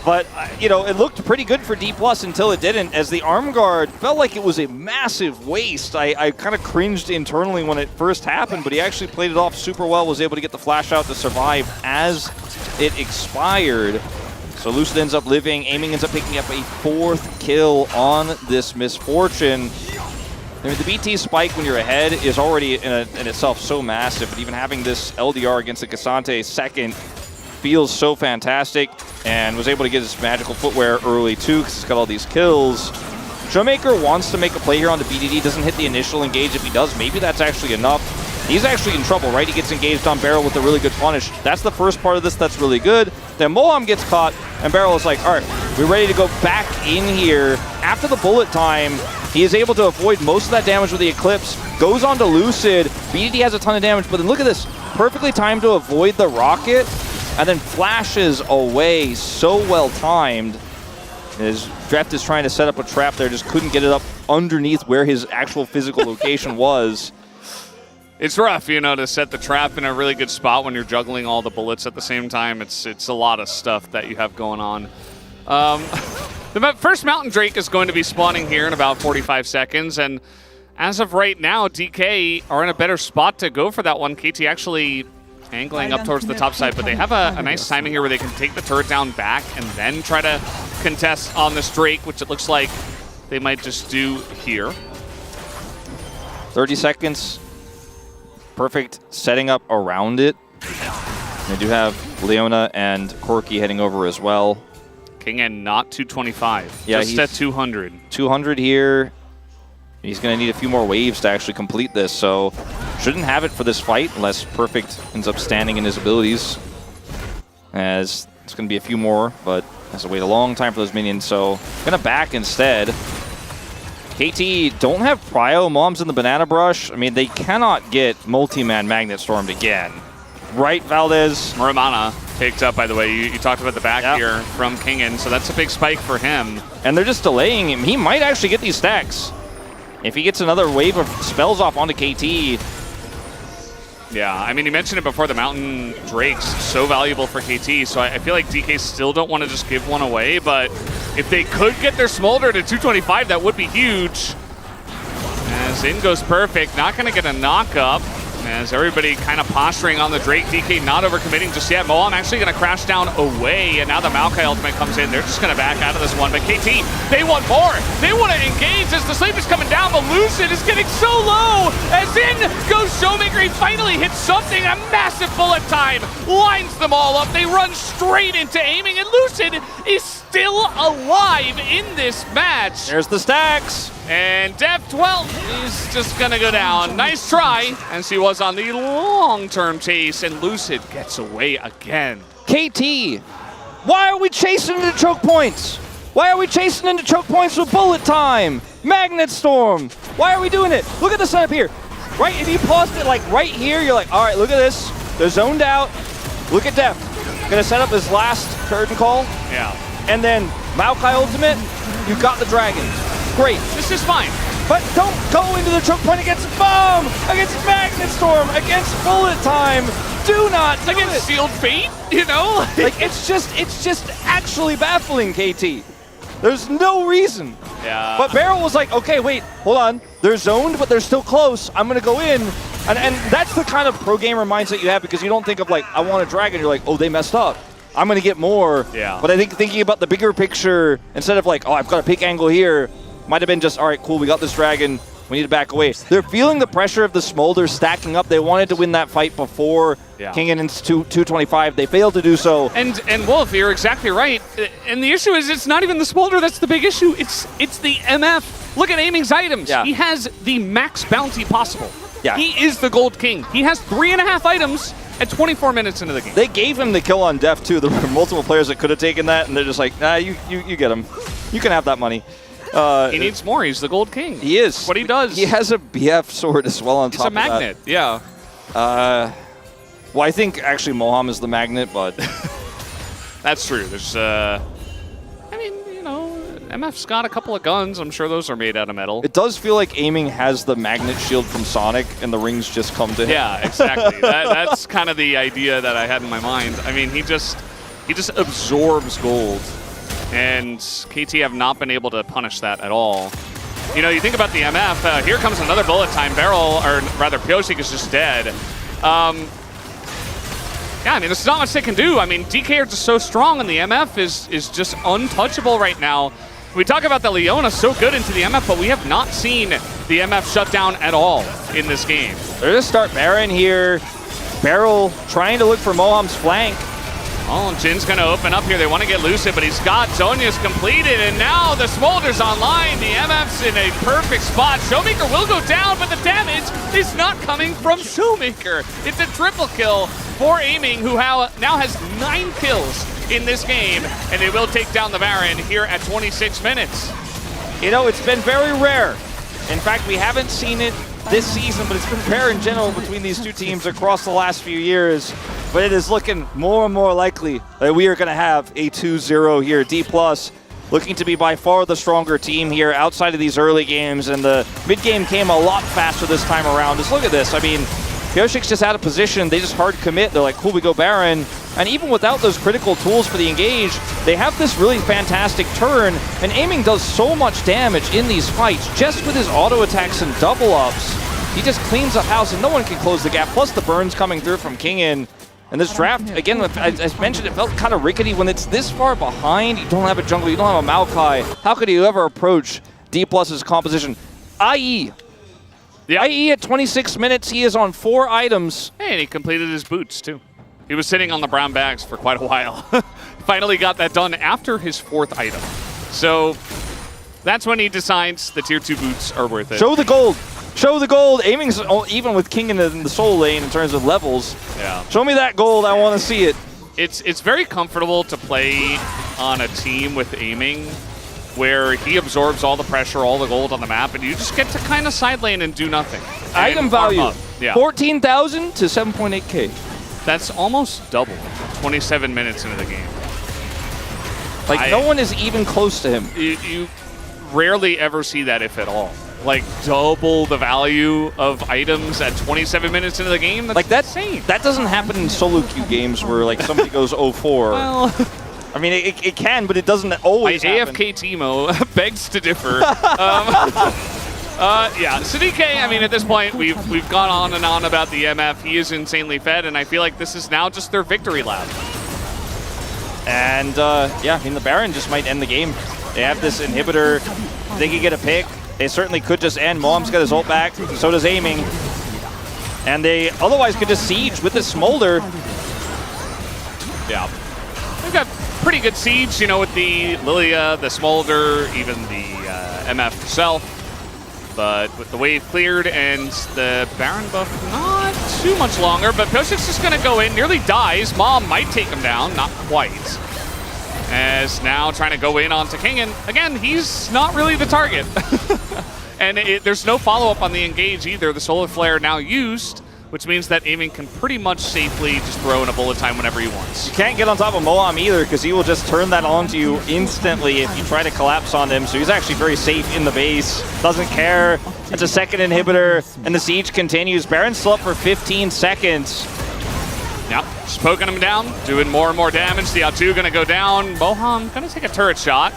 But, you know, it looked pretty good for D+ until it didn't, as the arm guard felt like it was a massive waste. I kind of cringed internally when it first happened, but he actually played it off super well, was able to get the flash out to survive as it expired. So Lucid ends up living, Aiming ends up picking up a 4th kill on this Misfortune. I mean, the BT spike when you're ahead is already in itself so massive, but even having this LDR against the Cassante second feels so fantastic, and was able to get his magical footwear early too because he's got all these kills. Showmaker wants to make a play here on the BDD, doesn't hit the initial engage. If he does, maybe that's actually enough. He's actually in trouble, right? He gets engaged on Barrel with a really good punish. That's the first part of this that's really good. Then Moham gets caught, and Barrel is like, all right, we're ready to go back in here. After the bullet time, he is able to avoid most of that damage with the Eclipse, goes on to Lucid. BDD has a ton of damage, but then look at this. Perfectly timed to avoid the rocket, and then flashes away, so well timed. His Dreft is trying to set up a trap there, just couldn't get it up underneath where his actual physical location was. It's rough, you know, to set the trap in a really good spot when you're juggling all the bullets at the same time. It's a lot of stuff that you have going on. The first Mountain Drake is going to be spawning here in about 45 seconds, and as of right now, DK are in a better spot to go for that one. KT actually angling up towards the top side, but they have a nice timing here where they can take the turret down back and then try to contest on this Drake, which it looks like they might just do here. 30 seconds. Perfect setting up around it. They do have Leona and Corky heading over as well. King not 225, yeah, just at 200. 200 here. He's going to need a few more waves to actually complete this, so shouldn't have it for this fight unless Perfect ends up standing in his abilities. As it's going to be a few more, but has to wait a long time for those minions, so going to back instead. KT don't have Prio. Mom's in the Banana Brush. I mean, they cannot get multi-man Magnet Stormed again. Right, Valdez? Muramana picked up, by the way. You talked about the back here from Kingen, so that's a big spike for him. And they're just delaying him. He might actually get these stacks. If he gets another wave of spells off onto KT. Yeah, I mean, you mentioned it before, the Mountain Drake's so valuable for KT, so I feel like DK still don't want to just give one away, but if they could get their Smolder to 225, that would be huge. As in goes Perfect, not going to get a knock-up. As everybody kind of posturing on the Drake, DK not overcommitting just yet. Moam actually going to crash down away, and now the Maokai ultimate comes in. They're just going to back out of this one, but KT, they want more. They want to engage as the sleep is coming down, but Lucid is getting so low. As in goes Showmaker, he finally hits something, a massive bullet time, lines them all up. They run straight into aiming, and Lucid is still alive in this match. There's the stacks. And Deft, well, he's just going to go down. Nice try, as he was on the long-term chase, and Lucid gets away again. KT, why are we chasing into choke points? Why are we chasing into choke points with bullet time? Magnet Storm. Why are we doing it? Look at the setup here. Right, if you paused it like right here, you're like, all right, look at this. They're zoned out. Look at Deft. Gonna set up his last curtain call. Yeah. And then Maokai ultimate, you got the dragon. Great. This is fine. But don't go into the choke point against Bomb, against Magnet Storm, against Bullet Time. Do not do against it. Sealed Fate, you know? Like it's just actually baffling, KT. There's no reason. Yeah. But Barrel was like, okay, wait, hold on. They're zoned, but they're still close. I'm gonna go in. And that's the kind of pro gamer mindset you have, because you don't think of like, I want a dragon. You're like, oh, they messed up. I'm gonna get more. Yeah. But I think thinking about the bigger picture, instead of like, oh, I've got a pick angle here, might have been just, all right, cool, we got this dragon, we need to back away. They're feeling the pressure of the Smolder stacking up. They wanted to win that fight before King and 225. They failed to do so. And Wolf, you're exactly right. And the issue is it's not even the Smolder that's the big issue. It's the MF. Look at Aiming's items. Yeah. He has the max bounty possible. Yeah. He is the Gold King. He has 3.5 items at 24 minutes into the game. They gave him the kill on Def too. There were multiple players that could have taken that, and they're just like, nah, you get him. You can have that money. He needs more. He's the Gold King. He is. That's what he does. He has a BF sword as well on top of that. He's a magnet, yeah. Well, I think actually Moham is the magnet, but... That's true. There's, I mean, you know, MF's got a couple of guns. I'm sure those are made out of metal. It does feel like Aiming has the magnet shield from Sonic, and the rings just come to him. Yeah, exactly. That's kind of the idea that I had in my mind. I mean, he just absorbs gold. And KT have not been able to punish that at all. You know, you think about the MF, here comes another bullet time. Barrel, or rather, Pyosik is just dead. Yeah, I mean, there's not much they can do. I mean, DK are just so strong, and the MF is just untouchable right now. We talk about the Leona so good into the MF, but we have not seen the MF shut down at all in this game. They're going to start Baron here. Barrel trying to look for Moham's flank. Oh, Jin's going to open up here. They want to get Lucid, but he's got Zonya's completed, and now the Smolder's online. The MF's in a perfect spot. Showmaker will go down, but the damage is not coming from Showmaker. It's a triple kill for Aiming, who now has 9 kills in this game, and they will take down the Baron here at 26 minutes. You know, it's been very rare. In fact, we haven't seen it this season, but it's been rare in general between these two teams across the last few years. But it is looking more and more likely that we are going to have a 2-0 here. D+ looking to be by far the stronger team here outside of these early games, and the mid-game came a lot faster this time around. Just look at this. I mean, Pioshik's just out of position. They just hard commit. They're like, cool, we go Baron. And even without those critical tools for the engage, they have this really fantastic turn. And Aiming does so much damage in these fights just with his auto attacks and double ups. He just cleans up house and no one can close the gap. Plus the burns coming through from Kingin. And this draft, again, as mentioned, it felt kind of rickety when it's this far behind. You don't have a jungle, you don't have a Maokai. How could you ever approach D+'s composition? IE. Yeah. IE at 26 minutes, he is on 4 items. Hey, and he completed his boots, too. He was sitting on the brown bags for quite a while. Finally got that done after his 4th item. So that's when he decides the tier 2 boots are worth it. Show the gold. Show the gold. Aiming's even with King in the soul lane in terms of levels. Yeah. Show me that gold. I want to see it. It's very comfortable to play on a team with Aiming where he absorbs all the pressure, all the gold on the map, and you just get to kind of side lane and do nothing. Item value, yeah. 14,000 to 7.8k. That's almost double 27 minutes into the game. Like, no one is even close to him. You rarely ever see that, if at all. Like, double the value of items at 27 minutes into the game? That's like, that's insane. That doesn't happen in solo queue games where, like, somebody goes 0-4. Well, I mean, it can, but it doesn't always happen. AFK Timo begs to differ. Yeah, so DK, I mean, at this point, we've gone on and on about the MF. He is insanely fed, and I feel like this is now just their victory lap. And, yeah, I mean, the Baron just might end the game. They have this inhibitor. They could get a pick. They certainly could just end. Moam's got his ult back. So does Aiming. And they otherwise could just siege with the Smolder. Yeah. They've got pretty good siege, you know, with the Lilia, the Smolder, even the MF herself. But with the wave cleared and the Baron buff not too much longer, but Pioshik's just going to go in, nearly dies. Mom might take him down, not quite. As now trying to go in onto King, and again, he's not really the target. And there's no follow-up on the engage either. The Solar Flare now used, which means that Aiming can pretty much safely just throw in a bullet time whenever he wants. You can't get on top of Moam either because he will just turn that onto you instantly if you try to collapse on him. So he's actually very safe in the base. Doesn't care. It's a second inhibitor, and the siege continues. Baron's still up for 15 seconds. Yep, just poking him down, doing more and more damage. The R2 gonna go down. Boham gonna take a turret shot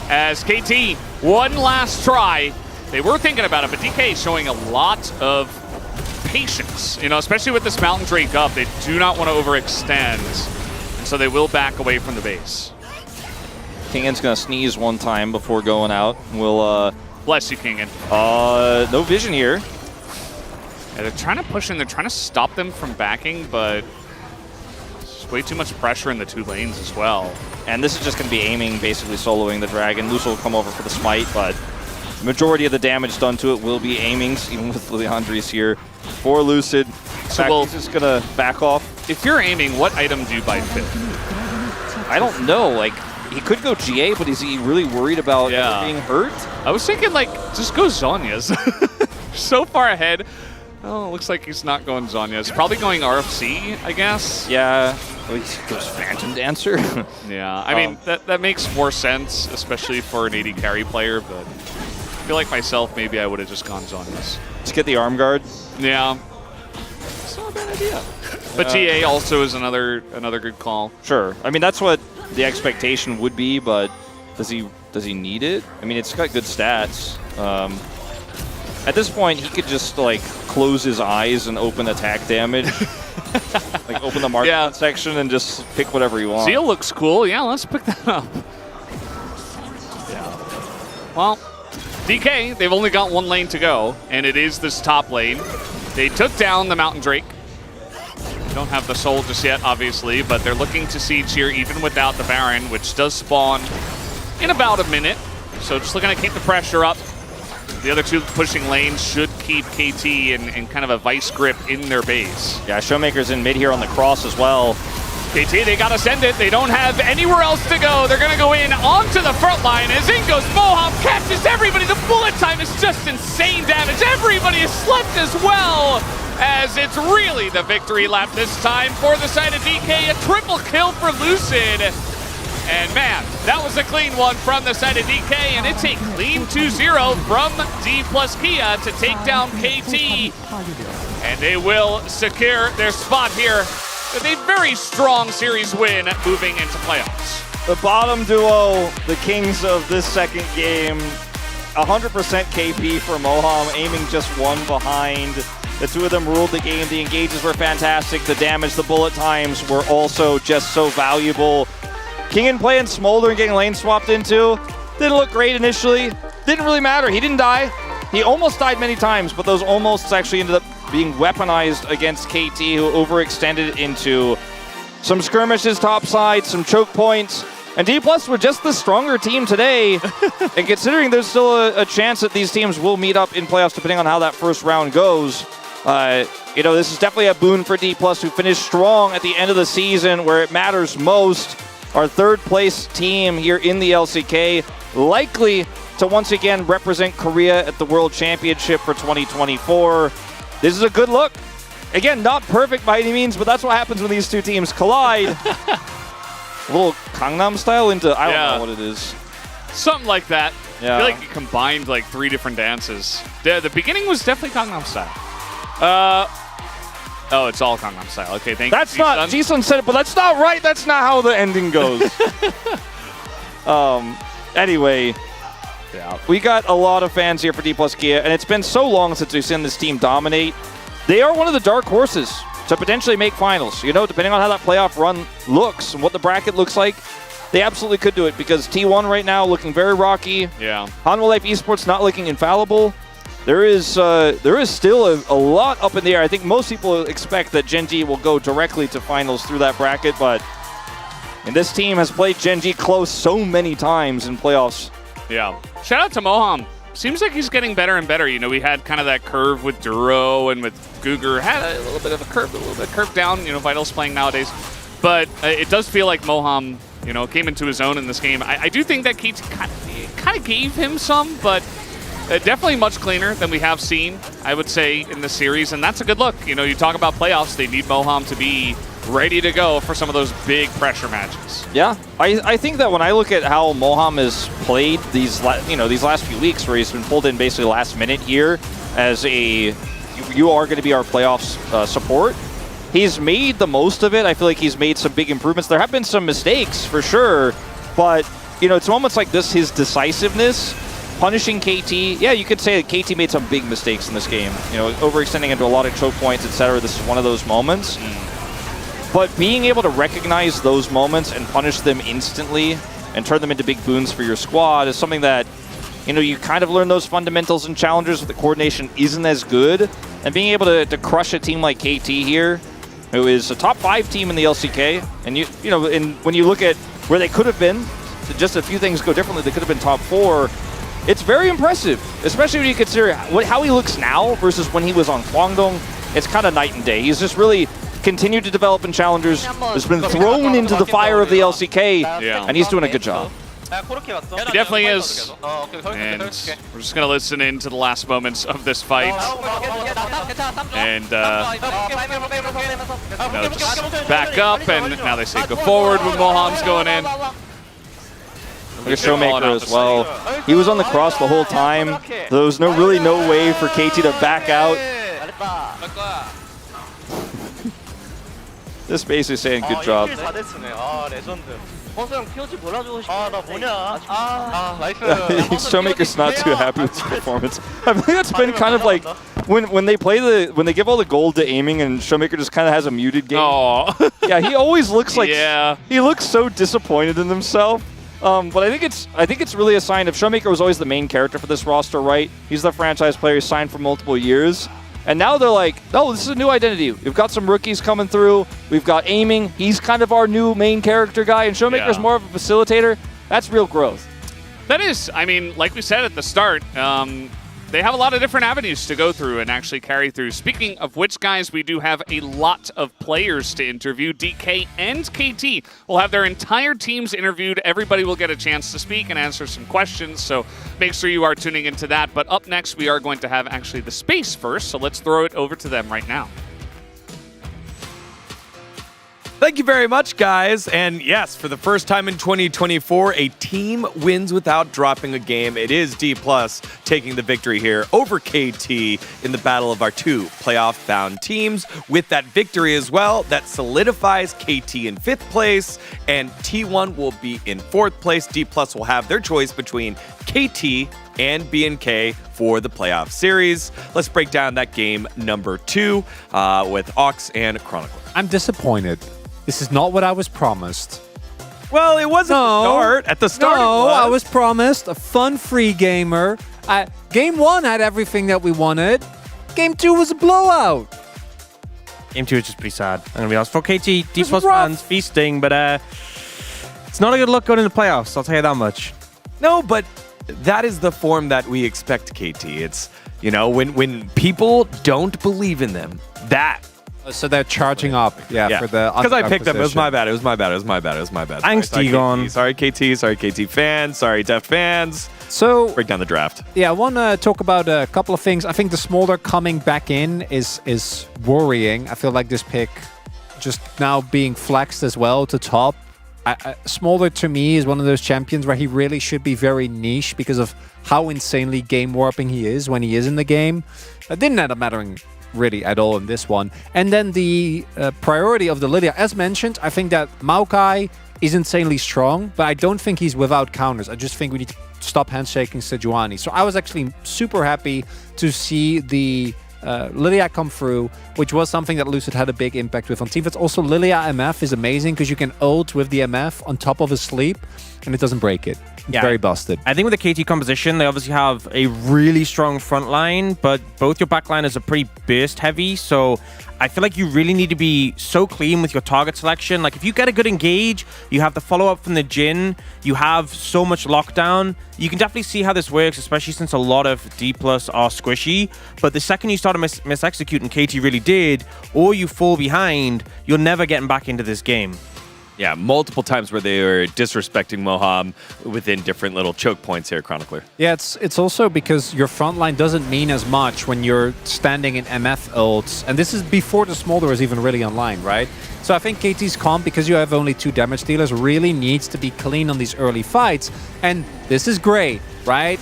as KT, one last try. They were thinking about it, but DK is showing a lot of patience, you know, especially with this Mountain Drake up. They do not want to overextend, and so they will back away from the base. Kingan's gonna sneeze one time before going out. We'll bless you, Kingan. No vision here. Yeah, they're trying to push in, they're trying to stop them from backing, but way too much pressure in the 2 lanes as well. And this is just going to be Aiming, basically soloing the Dragon. Lucio will come over for the smite, but the majority of the damage done to it will be Aiming's, even with Leandri's here. For Lucid, so he's just going to back off. If you're Aiming, what item do you buy 5th? I don't know. Like, he could go GA, but is he really worried about being hurt? I was thinking, like, just go Zhonya's. So far ahead. Oh, looks like he's not going Zhonya's. Probably going RFC, I guess. Yeah. He goes Phantom Dancer. Yeah, I mean, that makes more sense, especially for an AD carry player, but I feel like myself, maybe I would have just gone Zhonya's. Let's get the arm guard. Yeah. It's not a bad idea. But GA also is another good call. Sure. I mean, that's what the expectation would be, but does he need it? I mean, it's got good stats. At this point, he could just, like, close his eyes and open attack damage. Like, open the market section and just pick whatever you want. Zeal looks cool. Yeah, let's pick that up. Yeah. Well, DK, they've only got 1 lane to go, and it is this top lane. They took down the Mountain Drake. They don't have the soul just yet, obviously, but they're looking to siege here even without the Baron, which does spawn in about a minute. So just looking to keep the pressure up. The other 2 pushing lanes should keep KT in kind of a vice grip in their base. Yeah, Showmaker's in mid here on the cross as well. KT, they gotta send it. They don't have anywhere else to go. They're gonna go in onto the front line as in goes Mohawk, catches everybody. The bullet time is just insane damage. Everybody is slept as well, as it's really the victory lap this time for the side of DK. A triple kill for Lucid. And man, that was a clean one from the side of DK, and it's a clean 2-0 from D plus Kia to take down KT. And they will secure their spot here with a very strong series win moving into playoffs. The bottom duo, the kings of this second game, 100% KP for Moham, aiming just one behind. The two of them ruled the game. The engages were fantastic. The damage, the bullet times were also just so valuable. Kingen playing Smolder and getting lane swapped into. Didn't look great initially. Didn't really matter. He didn't die. He almost died many times, but those almosts actually ended up being weaponized against KT, who overextended into some skirmishes topside, some choke points. And D+ were just the stronger team today. And considering there's still a chance that these teams will meet up in playoffs depending on how that first round goes, this is definitely a boon for D+, who finished strong at the end of the season where it matters most. Our third place team here in the LCK, likely to once again represent Korea at the World Championship for 2024. This is a good look. Again, not perfect by any means, but that's what happens when these two teams collide. A little Gangnam style into, I don't know what it is. Something like that. Yeah. I feel like you combined like 3 different dances. The beginning was definitely Gangnam style. Oh, it's all Gangnam style. Okay, thank you. That's not, G-Sun said it, but that's not right. That's not how the ending goes. Anyway, we got a lot of fans here for D+ Kia, and it's been so long since we've seen this team dominate. They are one of the dark horses to potentially make finals. Depending on how that playoff run looks and what the bracket looks like, they absolutely could do it because T1 right now looking very rocky. Yeah. Hanwha Life Esports not looking infallible. There is still a lot up in the air. I think most people expect that Gen G will go directly to finals through that bracket, but this team has played Gen G close so many times in playoffs. Yeah. Shout out to Moham. Seems like he's getting better and better. We had kind of that curve with Duro and with Guger. Had a little bit of a curve down, Vital's playing nowadays. But it does feel like Moham, came into his own in this game. I do think that KT kind of gave him some, but definitely much cleaner than we have seen, I would say, in the series. And that's a good look. You talk about playoffs, they need Moham to be ready to go for some of those big pressure matches. Yeah, I think that when I look at how Moham has played these last few weeks, where he's been pulled in basically last minute here as you are going to be our playoffs support, he's made the most of it. I feel like he's made some big improvements. There have been some mistakes for sure, but it's moments like this, his decisiveness, punishing KT. Yeah, you could say that KT made some big mistakes in this game. Overextending into a lot of choke points, etc. This is one of those moments. But being able to recognize those moments and punish them instantly and turn them into big boons for your squad is something that, you kind of learn those fundamentals in challengers where the coordination isn't as good. And being able to crush a team like KT here, who is a top 5 team in the LCK, and when you look at where they could have been, just a few things go differently, they could have been top 4. It's very impressive, especially when you consider how he looks now versus when he was on Kwangdong. It's kind of night and day. He's just really continued to develop in challengers, has been thrown into the fire of the LCK, and he's doing a good job. He definitely is. And we're just going to listen in to the last moments of this fight. And just back up, and now they say go forward when Moham's going in. Look at Showmaker as well. He was on the cross the whole time. There was really no way for KT to back out. This basically saying good job. Showmaker's not too happy with his performance. I think that's been kind of like when they give all the gold to aiming and Showmaker just kind of has a muted game. Oh. Yeah, he always looks like he looks so disappointed in himself. But I think it's really a sign of Showmaker was always the main character for this roster, right? He's the franchise player, he's signed for multiple years. And now they're like, no, this is a new identity. We've got some rookies coming through. We've got aiming. He's kind of our new main character guy. And Showmaker's more of a facilitator. That's real growth. That is. I mean, like we said at the start, they have a lot of different avenues to go through and actually carry through. Speaking of which, guys, we do have a lot of players to interview. DK and KT will have their entire teams interviewed. Everybody will get a chance to speak and answer some questions, so make sure you are tuning into that. But up next, we are going to have actually the space first, so let's throw it over to them right now. Thank you very much, guys. And yes, for the first time in 2024, a team wins without dropping a game. It is D+ taking the victory here over KT in the battle of our two playoff-bound teams. With that victory as well, that solidifies KT in 5th place, and T1 will be in 4th place. D+ will have their choice between KT and BNK for the playoff series. Let's break down that game number 2 with Ox and Chronicler. I'm disappointed. This is not what I was promised. Well, it wasn't at the start. No, I was promised a fun free gamer. Game 1 had everything that we wanted. Game 2 was a blowout. Game 2 is just pretty sad. I'm going to be honest. For KT, D+ fans feasting, but it's not a good look going into the playoffs, I'll tell you that much. No, but that is the form that we expect, KT. It's, you know, when people don't believe in them, that. So they're charging up, for the because I picked them. It was position. my bad. Thanks, Digon. Sorry, KT. Sorry, KT fans. Sorry, Deft fans. So break down the draft. Yeah, I want to talk about a couple of things. I think the Smolder coming back in is worrying. I feel like this pick just now being flexed as well to top. Smolder to me is one of those champions where he really should be very niche because of how insanely game warping he is when he is in the game. It didn't end up mattering really at all in this one. And then the priority of the Lydia, as mentioned, I think that Maokai is insanely strong, but I don't think he's without counters. I just think we need to stop handshaking Sejuani. So I was actually super happy to see the Lilia come through, which was something that Lucid had a big impact with on team fights. Also, Lilia MF is amazing because you can ult with the MF on top of his sleep and it doesn't break it. It's very busted. I think with the KT composition, they obviously have a really strong front line, but both your backliners are pretty burst heavy, so I feel like you really need to be so clean with your target selection. Like, if you get a good engage, you have the follow-up from the Jhin, you have so much lockdown, you can definitely see how this works, especially since a lot of D+ are squishy, but the second you start to mis-execute, and KT really did, or you fall behind, you're never getting back into this game. Yeah, multiple times where they were disrespecting Moham within different little choke points here, Chronicler. Yeah, it's also because your front line doesn't mean as much when you're standing in MF ults. And this is before the Smolder is even really online, right? So I think KT's comp, because you have only 2 damage dealers, really needs to be clean on these early fights. And this is great, right?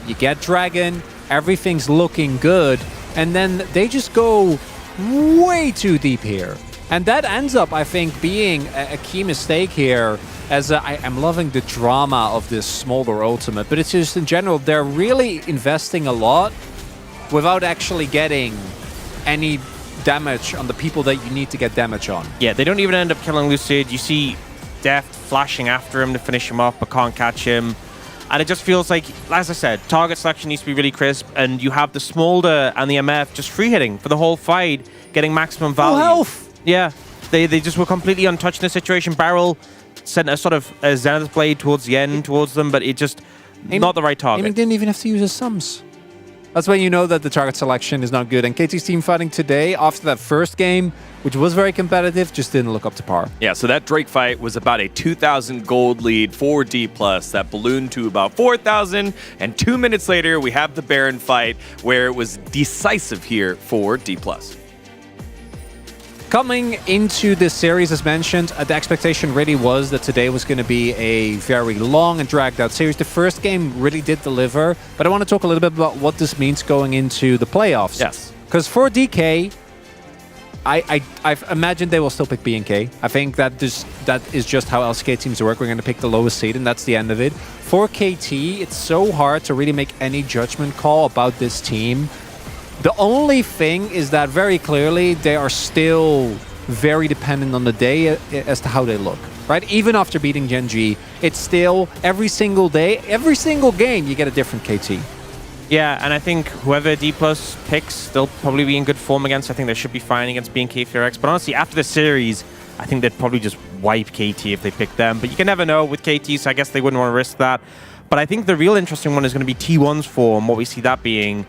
You get Dragon, everything's looking good, and then they just go way too deep here. And that ends up, I think, being a key mistake here, as I'm loving the drama of this Smolder ultimate, but it's just in general, they're really investing a lot without actually getting any damage on the people that you need to get damage on. Yeah, they don't even end up killing Lucid. You see Deft flashing after him to finish him off, but can't catch him. And it just feels like, as I said, target selection needs to be really crisp, and you have the Smolder and the MF just free hitting for the whole fight, getting maximum value. Full health! Yeah, they just were completely untouched in this situation. Barrel sent a sort of a Zenith Blade towards the end, towards them, but it just not the right target. Aiming didn't even have to use his sums. That's when you know that the target selection is not good. And KT's team fighting today, after that first game, which was very competitive, just didn't look up to par. Yeah, so that Drake fight was about a 2,000 gold lead for D+, that ballooned to about 4,000, and 2 minutes later, we have the Baron fight, where it was decisive here for D+. Coming into this series, as mentioned, the expectation really was that today was going to be a very long and dragged out series. The first game really did deliver, but I want to talk a little bit about what this means going into the playoffs. Yes. Because for DK, I've imagined they will still pick BNK. I think that is just how LCK teams work. We're going to pick the lowest seed, and that's the end of it. For KT, it's so hard to really make any judgment call about this team. The only thing is that very clearly they are still very dependent on the day as to how they look, right? Even after beating Genji, it's still every single day, every single game, you get a different KT. Yeah, and I think whoever D+ picks, they'll probably be in good form against. I think they should be fine against BNK FureX. But honestly, after the series, I think they'd probably just wipe KT if they pick them. But you can never know with KT, so I guess they wouldn't want to risk that. But I think the real interesting one is going to be T1's form, what we see that being.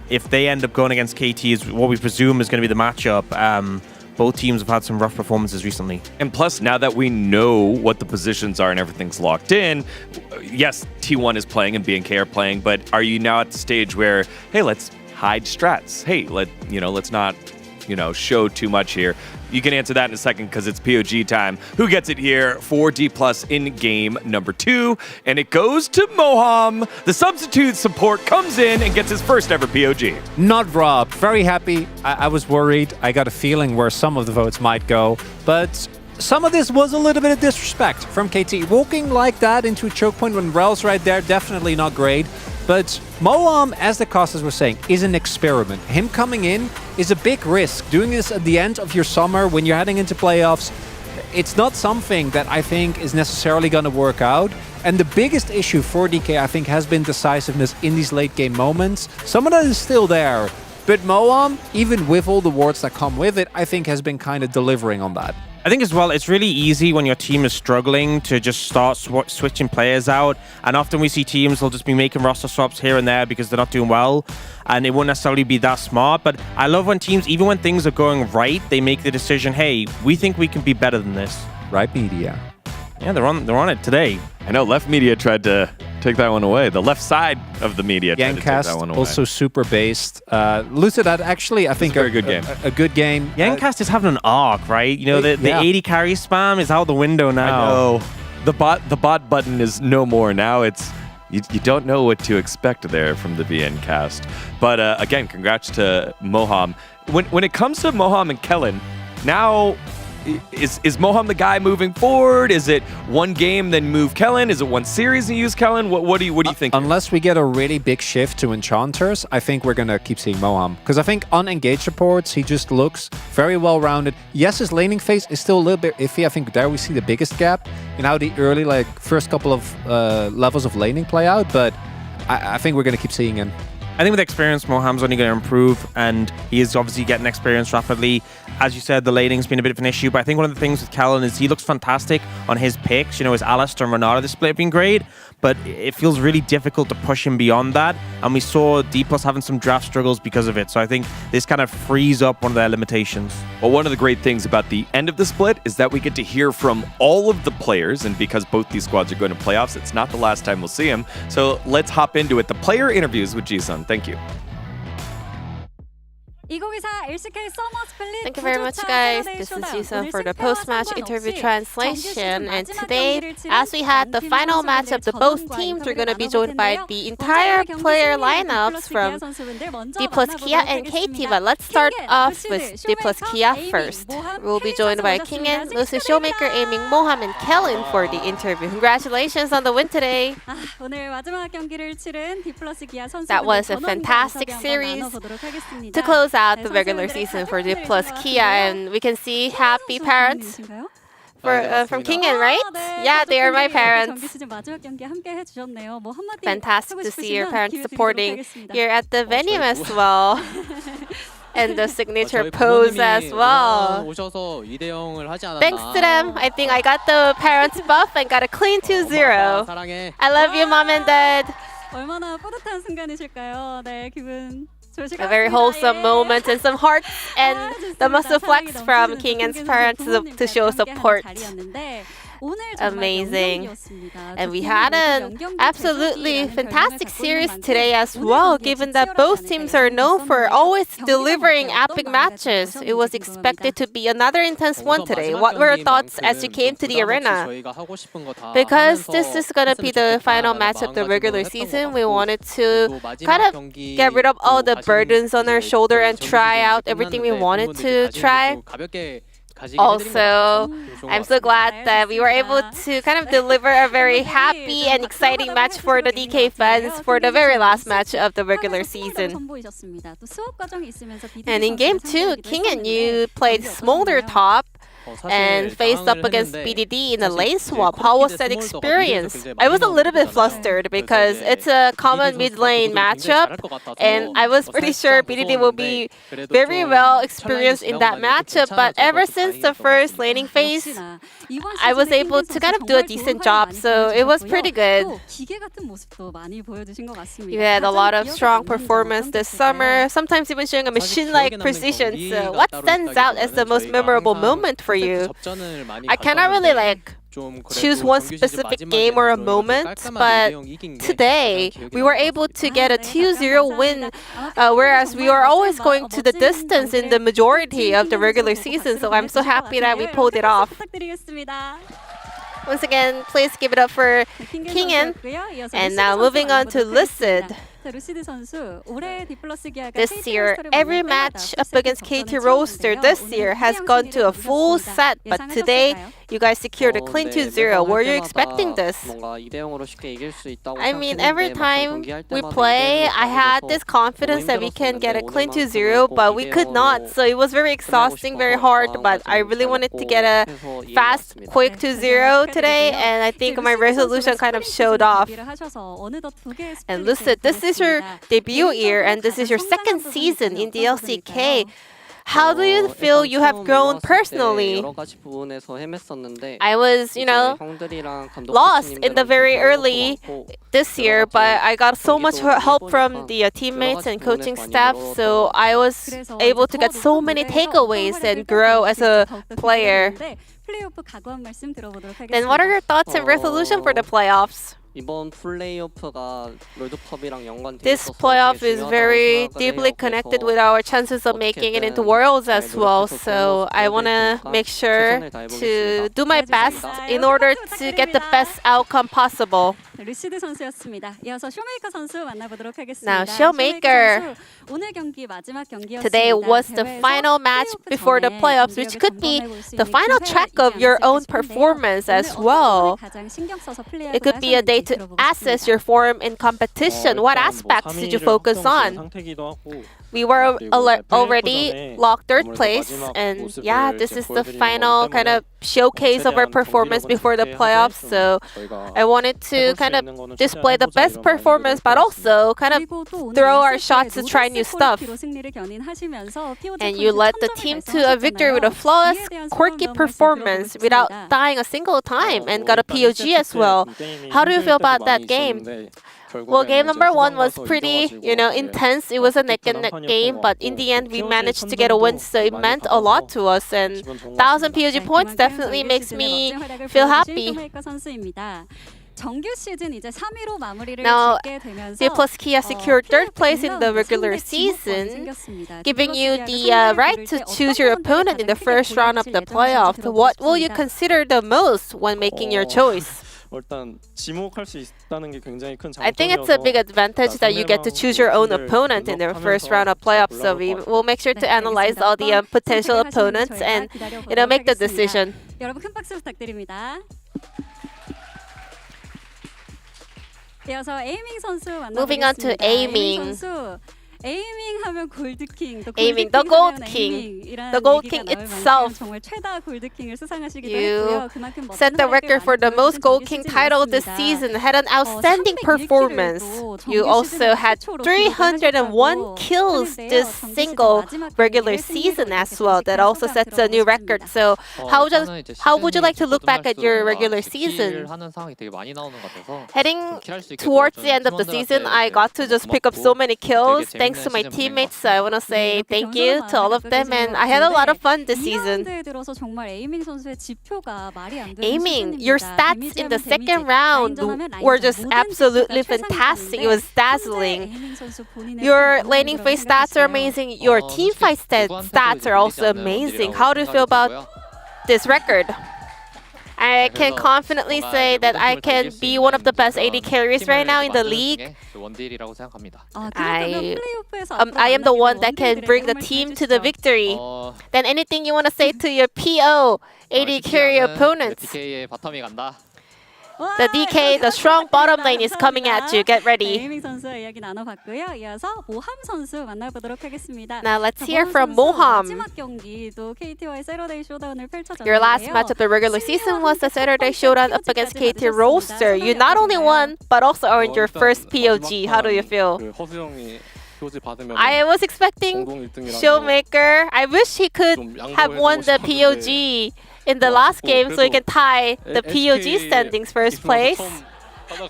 If they end up going against KT, is what we presume is going to be the matchup. Both teams have had some rough performances recently. And plus, now that we know what the positions are and everything's locked in, yes, T1 is playing and BNK are playing, but are you now at the stage where, hey, let's hide strats. Hey, let's not, show too much here. You can answer that in a second because it's POG time. Who gets it here for D+ in game number 2? And it goes to Moham. The substitute support comes in and gets his first ever POG. Not robbed. Very happy. I was worried. I got a feeling where some of the votes might go. But some of this was a little bit of disrespect from KT. Walking like that into a choke point when Rel's right there, definitely not great. But Moham, as the casters were saying, is an experiment. Him coming in is a big risk. Doing this at the end of your summer when you're heading into playoffs, it's not something that I think is necessarily going to work out. And the biggest issue for DK, I think, has been decisiveness in these late game moments. Some of that is still there. But Moham, even with all the wards that come with it, I think has been kind of delivering on that. I think as well, it's really easy when your team is struggling to just start switching players out. And often we see teams will just be making roster swaps here and there because they're not doing well. And it won't necessarily be that smart. But I love when teams, even when things are going right, they make the decision, hey, we think we can be better than this. Right, media. Yeah, they're on it today. I know left media tried to take that one away. The left side of the media tried to take that one away. Also super based. Lucid had actually, I think, a very good game. A good game. Yankcast is having an arc, right? You know, the 80 carry spam is out the window now. I know. The bot button is no more. Now it's you don't know what to expect there from the VN cast. But again, congrats to Moham. When it comes to Moham and Kellen, now is Moham the guy moving forward? Is it one game then move Kellen? Is it one series and use Kellen? What do you think? Unless we get a really big shift to Enchanters, I think we're gonna keep seeing Moham. Because I think on engaged supports, he just looks very well rounded. Yes, his laning phase is still a little bit iffy. I think there we see the biggest gap in how the early first couple of levels of laning play out. But I think we're gonna keep seeing him. I think with experience, Moham's only going to improve, and he is obviously getting experience rapidly. As you said, the laning's been a bit of an issue, but I think one of the things with Kellen is he looks fantastic on his picks. You know, his Alistair and Renata, the split have been great, but it feels really difficult to push him beyond that, and we saw D+ having some draft struggles because of it, so I think this kind of frees up one of their limitations. Well, one of the great things about the end of the split is that we get to hear from all of the players, and because both these squads are going to playoffs, it's not the last time we'll see them, so let's hop into it. The player interviews with Jisun. Thank you. Thank you very much, guys. This is Jisun for the post-match interview translation. And today, as we had the final match of the both teams, we're going to be joined by the entire player lineups from D+ Kia and KT. But let's start off with D+ Kia first. We'll be joined by Kingen, Lucid Showmaker, Aiming, Moham, and Kellen for the interview. Congratulations on the win today. That was a fantastic series to close out the regular season for D+ Kia, and we can see happy parents from Kingen, right? Yeah, they are my parents. Fantastic to see your parents supporting here at the venue as well. And the signature pose as well. Thanks to them, I think I got the parents buff and got a clean 2-0. I love you, Mom and Dad. A very wholesome moment and some hearts and the muscle flex from Kingen's parents to show support. Amazing. And we had an absolutely fantastic series today as well, given that both teams are known for always delivering epic matches. It was expected to be another intense one today. What were your thoughts as you came to the arena? Because this is going to be the final match of the regular season, we wanted to kind of get rid of all the burdens on our shoulder and try out everything we wanted to try. Also, I'm so glad that we were able to kind of deliver a very happy and exciting match for the DK fans for the very last match of the regular season. And in Game 2, Kingen, you played Smolder top and faced up against BDD in a lane swap. How was that experience? I was a little bit flustered because it's a common mid lane matchup, and I was pretty sure BDD will be very well experienced in that matchup, but ever since the first laning phase, I was able to kind of do a decent job, so it was pretty good. You had a lot of strong performance this summer, sometimes even showing a machine-like precision. So what stands out as the most memorable moment for you? I cannot really like choose one specific game or a moment, but today we were able to get a 2-0 win, whereas we were always going to the distance in the majority of the regular season, so I'm so happy that we pulled it off. Once again, please give it up for Kingen. And now moving on to Lucid. This year, every match up against KT Roaster this year has gone to a full set, but today you guys secured a clean 2-0. Were you expecting this? I mean, every time we play, I had this confidence that we can get a clean 2-0, but we could not. So it was very exhausting, very hard, but I really wanted to get a fast, quick 2-0 today, and I think my resolution kind of showed off. And Lucid, this is your debut year, and this is your second season in the LCK. How do you feel you have grown personally? I was, lost in the very early this year, but I got so much help from the teammates and coaching staff, so I was able to get so many takeaways and grow as a player. Then what are your thoughts and resolution for the playoffs? This playoff is very deeply connected with our chances of making it into Worlds as well, so I want to make sure to do my best in order to get the best outcome possible. Now, Showmaker. Today was the final match before the playoffs, which could be the final track of your own performance as well. It could be a day to assess your form in competition. What aspects did you focus on? We were already locked third place, and yeah, this is the final kind of showcase of our performance before the playoffs. So I wanted to kind of display the best performance, but also kind of throw our shots to try new stuff. And you led the team to a victory with a flawless, quirky performance without dying a single time, and got a POG as well. How do you feel about that game? Well, game number 1 was pretty, intense. It was a neck and neck game, but in the end, we managed to get a win, so it meant a lot to us. And 1,000 POG points definitely makes me feel happy. Now, D plus Kia secured third place in the regular season, giving you the right to choose your opponent in the first round of the playoffs. What will you consider the most when making your choice? I think it's a big advantage that you get to choose your own opponent in the first round of playoffs. So we will make sure to analyze all the potential opponents and make the decision. Moving on to Aiming. Aiming, the Gold King. The Gold King itself. You set the record for the most Gold King title this season, had an outstanding performance. You also had 301 kills this single regular season as well. That also sets a new record. So how would you like to look back at your regular season? Heading towards the end of the season, I got to just pick up so many kills. Thanks to my teammates, so I want to say thank you to all of them, and I had a lot of fun this season. Aiming, your stats in the second round were just absolutely fantastic. It was dazzling. Your laning phase stats are amazing. Your team fight stats are also amazing. How do you feel about this record? I can confidently say that I can be one of the best AD carries right now in the league. I am the one that can bring the team to the victory. Then anything you want to say to your PO AD carry opponents? The DK, the strong bottom lane is coming at you. Get ready. Now let's hear from Moham. Your last match of the regular season was the Saturday Showdown up against KT Roaster. You not only won, but also earned your first POG. How do you feel? I was expecting Showmaker. I wish he could have won the POG in the last game so he can tie the POG standings first place.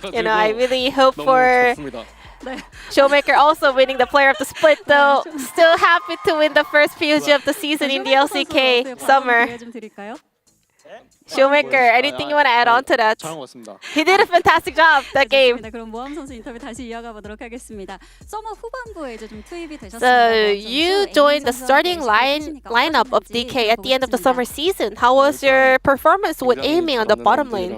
I really hope for Showmaker also winning the player of the split though. Still happy to win the first POG of the season in the LCK Summer. Showmaker, anything you want to add on to that? He did a fantastic job that game. 그럼 모함 선수 인터뷰 다시 이어가 보도록 하겠습니다. 서머 후반부에 이제 좀 투입이 되셨습니다. So you joined the starting lineup of DK at the end of the summer season. How was your performance with aiming on the bottom lane?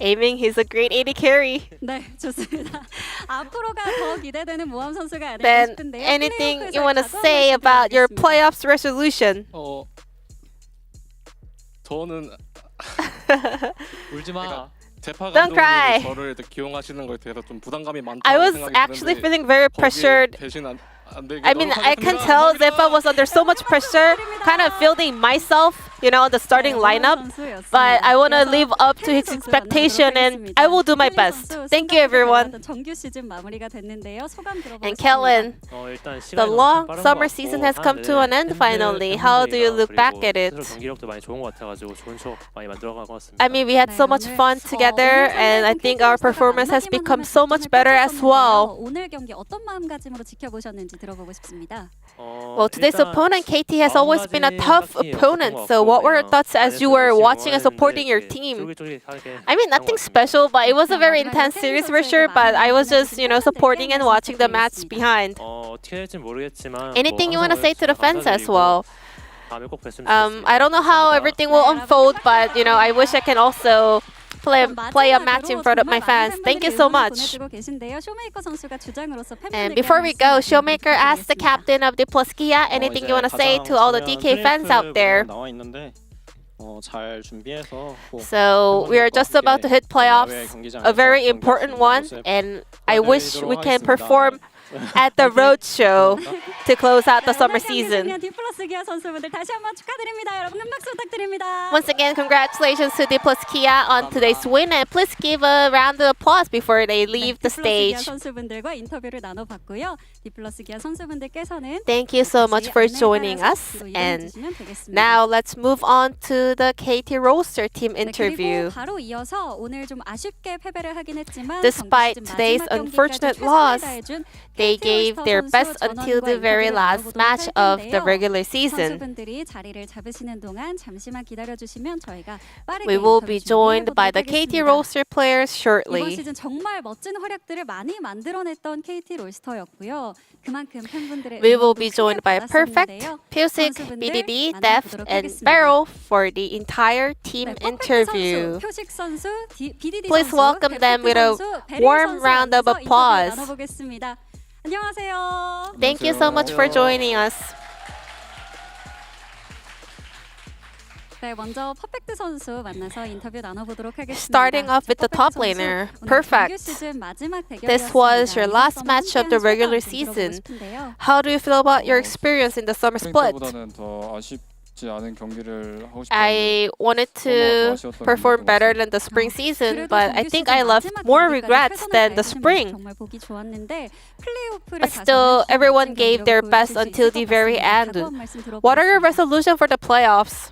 Aiming, he's a great AD carry. 네, 좋습니다. 앞으로가 더 기대되는 모함 선수가 아닐까 Then 싶은데요. anything you want to say about your playoffs resolution? 저는 울지 마. Don't cry. 저를 이렇게 기용하시는 거에 대해서 좀 부담감이 많다고 I was 생각이 actually 드는데 feeling very pressured. 대신 안 되게 I mean, I can tell Zeppa was under so much pressure, kind of feeling myself, you know, the starting lineup. But I want to live up to his expectation and I will do my best. Thank you, everyone. 정규 시즌 마무리가 됐는데요. 소감 And 들어보겠습니다. Kellen, the long summer season has come to an end finally. How do you look back at it? 경기력도 많이 좋은 것 같아가지고 좋은 추억 많이 만들어간 것 같습니다. I mean, we had so much fun together, and I think our performance has become so much better as well. 오늘 경기 어떤 마음가짐으로 지켜보셨는지 들어보고 싶습니다. Well, today's opponent, KT, has always been a tough opponent. So what were your thoughts as you were watching and supporting your team? I mean, nothing special, but it was a very intense series for sure. But I was just, you know, supporting and watching the match behind. Anything you want to say to the fans as well? I don't know how everything will unfold, but, you know, I wish I can also play a match in front of my fans. Thank you so much. And before we go, Showmaker asked the captain of the Kia anything you want to say to all the DK fans out there. So we are just about to hit playoffs, a very important one, and I wish we can perform at the road show to close out the summer season. Once again, congratulations to D plus Kia on today's win, and please give a round of applause before they leave the stage. Thank you so much for joining us, and now let's move on to the KT roster team interview. Despite today's unfortunate loss, they gave their best until the very last match of the regular season. We will be joined by the KT roster players shortly. We will be joined by Perfect, Pusik, BDD, Deft, and Barrel for the entire team interview. Please welcome them with a warm round of applause. Thank you so much for joining us. Starting off with the top laner, Perfect. This was your last match of the regular season. How do you feel about your experience in the summer split? I wanted to perform better than the spring season, but I think I left more regrets than the spring. But still, everyone gave their best until the very end. What are your resolutions for the playoffs?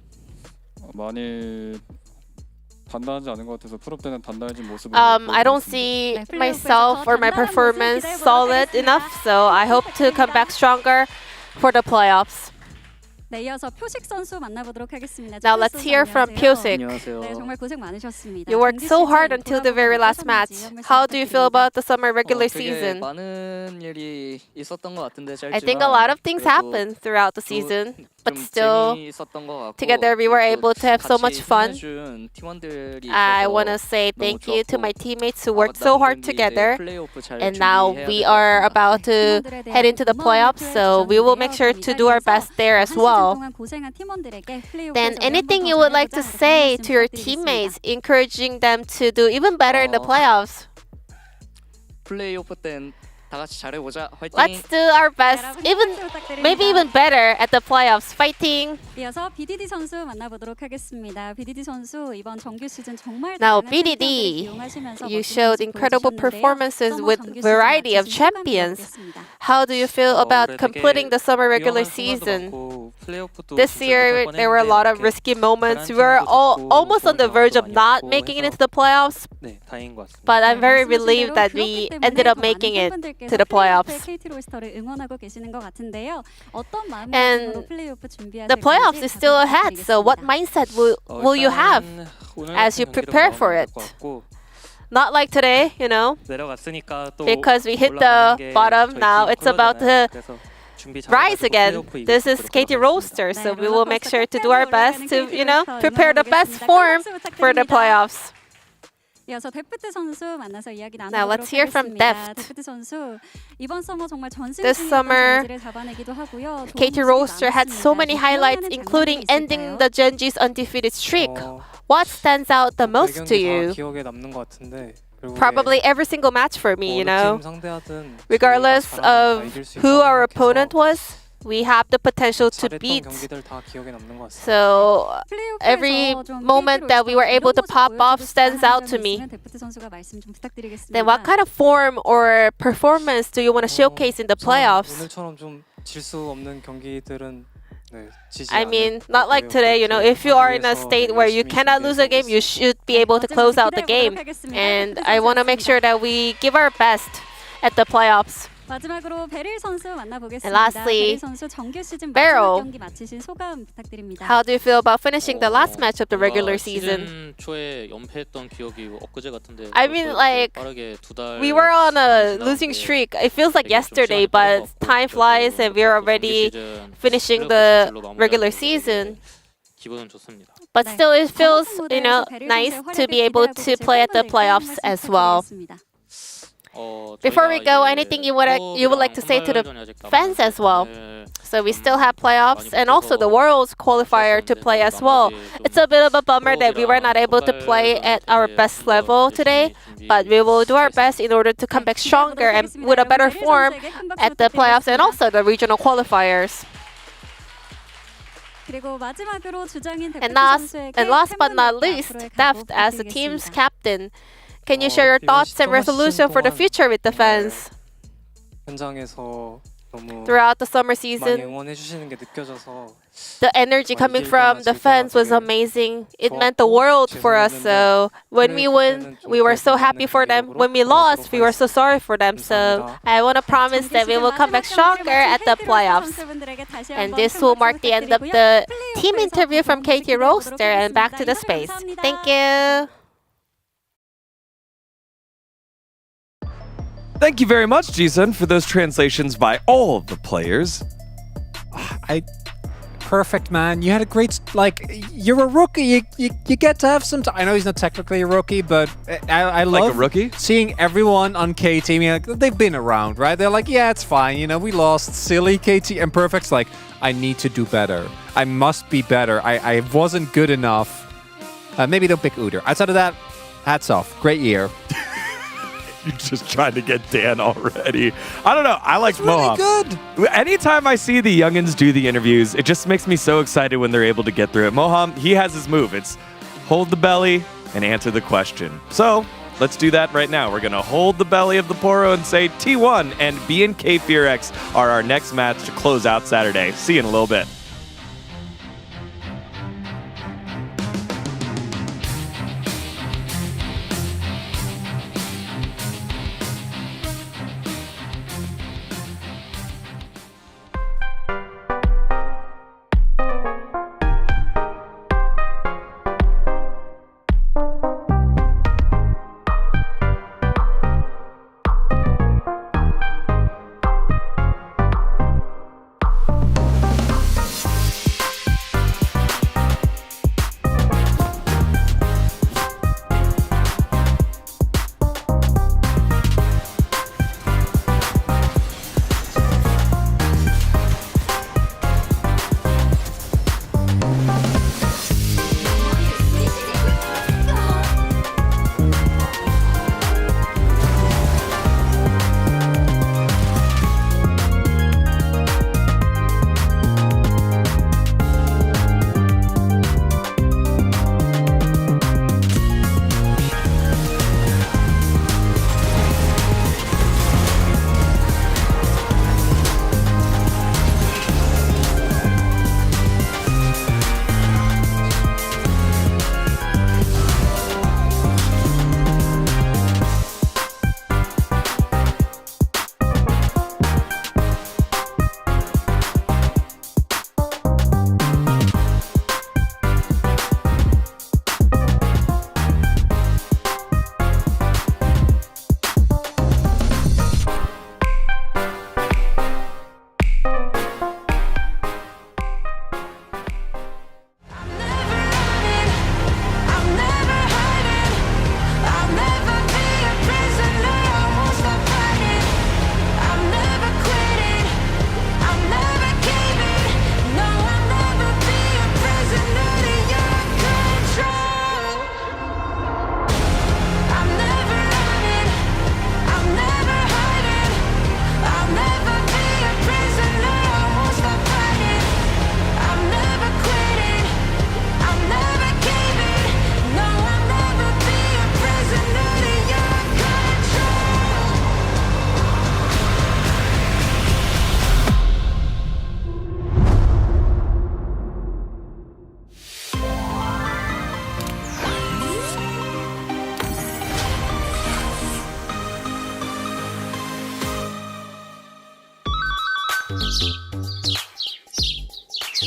I don't see myself or my performance solid enough, so I hope to come back stronger for the playoffs. Now let's hear from Pusik. You worked so hard until the very last match. How do you feel about the summer regular season? I think a lot of things happened throughout the season, but still, together we were able to have so much fun. I want to say thank you to my teammates who worked so hard together. And now we are about to head into the playoffs, so we will make sure to do our best there as well. Then anything you would like to say to your teammates, encouraging them to do even better in the playoffs? Let's do our best, maybe even better at the playoffs. Fighting! Now BDD, you showed incredible performances with variety of champions. How do you feel about completing the summer regular season? This year, there were a lot of risky moments. We were almost on the verge of not making it into the playoffs. But I'm very relieved that we ended up making it to the playoffs. And the playoffs is still ahead. So what mindset will you have as you prepare for it? Not like today, you know, because we hit the bottom. Now it's about to rise again. This is KT Roaster, so we will make sure to do our best to, you know, prepare the best form for the playoffs. Now let's hear from Deft. This summer, KT Roaster had so many highlights, including ending the Genji's undefeated streak. What stands out the most to you? Probably every single match for me, you know. Regardless of who our opponent was, we have the potential to beat. So every moment that we were able to pop off stands out to me. Then what kind of form or performance do you want to showcase in the playoffs? I mean, not like today, you know, if you are in a state where you cannot lose a game, you should be able to close out the game. And I want to make sure that we give our best at the playoffs. And lastly, Beryl, how do you feel about finishing the last match of the regular season? I mean, like, we were on a losing streak. It feels like yesterday, but time flies and we're already finishing the regular season. But still, it feels, you know, nice to be able to play at the playoffs as well. Before we go, anything you would like to say to the fans as well? So we still have playoffs and also the Worlds qualifier to play as well. It's a bit of a bummer that we were not able to play at our best level today, but we will do our best in order to come back stronger and with a better form at the playoffs and also the regional qualifiers. And last but not least, Deft, as the team's captain, can you share your thoughts and resolution for the future with the fans? Throughout the summer season, the energy coming from the fans was amazing. It meant the world for us. So when we win, we were so happy for them. When we lost, we were so sorry for them. So I want to promise that we will come back stronger at the playoffs. And this will mark the end of the team interview from KT Roaster and back to the space. Thank you. Thank you very much, Jisun, for those translations by all of the players. Perfect, man. You had a great, like, you're a rookie. You get to have some time. I know he's not technically a rookie, but I love like a rookie? Seeing everyone on KT. I mean, like, they've been around, right? They're like, yeah, it's fine. You know, we lost. Silly KT. And Perfect's like, I need to do better. I must be better. I wasn't good enough. Maybe they'll pick Uder. Outside of that, hats off. Great year. You're just trying to get Dan already. I don't know. I like Moham. Really good. Anytime I see the youngins do the interviews, it just makes me so excited when they're able to get through it. Moham, he has his move. It's hold the belly and answer the question. So let's do that right now. We're going to hold the belly of the Poro and say T1 and B&K Fearx are our next match to close out Saturday. See you in a little bit.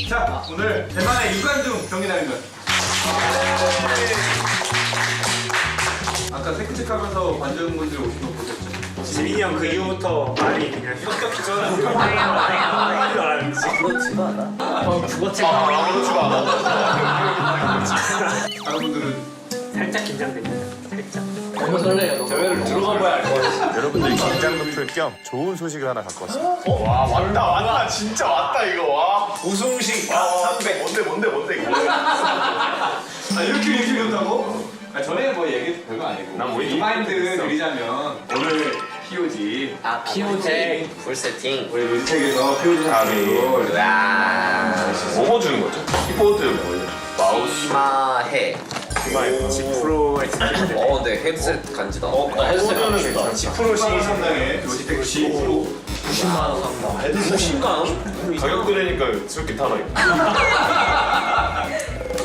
자, 오늘 대만의 유관중 경기 날입니다. 아까 체크체크하면서 관중분들 오신 거 보셨죠? 지민이 형 그 이후부터 말이 그냥 혁혁 기존하는 하지도 않았는지. 그렇지가 않아. 그렇지가 않아. 여러분들은 살짝 긴장됩니다. 살짝. 너무 설레요. 대회를 들어가 봐야 알 것 같아요. 여러분들이 긴장도 풀 겸 좋은 소식을 하나 갖고 왔습니다. 와 왔다 진짜 왔다 이거 와 우승식 300. 뭔데 이거 아 이렇게 된다고? 아 전에 뭐 얘기 별거 아니고 난 우리 리마인드 드리자면 오늘 POG POG 풀 세팅. 우리 뮤직에서 POG 사업을 뭐 주는 거죠? 키보드 뭐예요? 마우스. 이마해. 10%의 네 헤드셋 간지다. 헤드셋은 10%씩 상당의 로지텍 10% 90만 원 상당. 90만 원? 가격 들으니까 저렇게 타가 있고.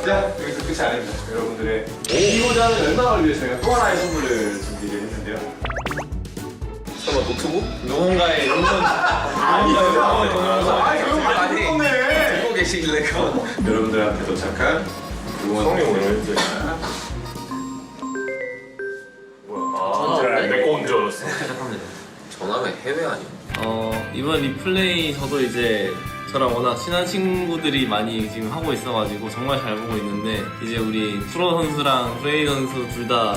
자 여기서 끝이 아닙니다. 여러분들의 POG하는 연락을 위해 저희가 또 하나의 선물을 준비를 했는데요. 설마 노트북? 누군가의 응원 동영상 듣고 계시길래 여러분들한테 도착한 성이 오늘 내거 온 줄 알았어. 전화면 해외 아니야? 이번 리플레이 저도 이제 저랑 워낙 친한 친구들이 많이 지금 하고 있어가지고 정말 잘 보고 있는데 이제 우리 프로 선수랑 프레이 선수 둘 다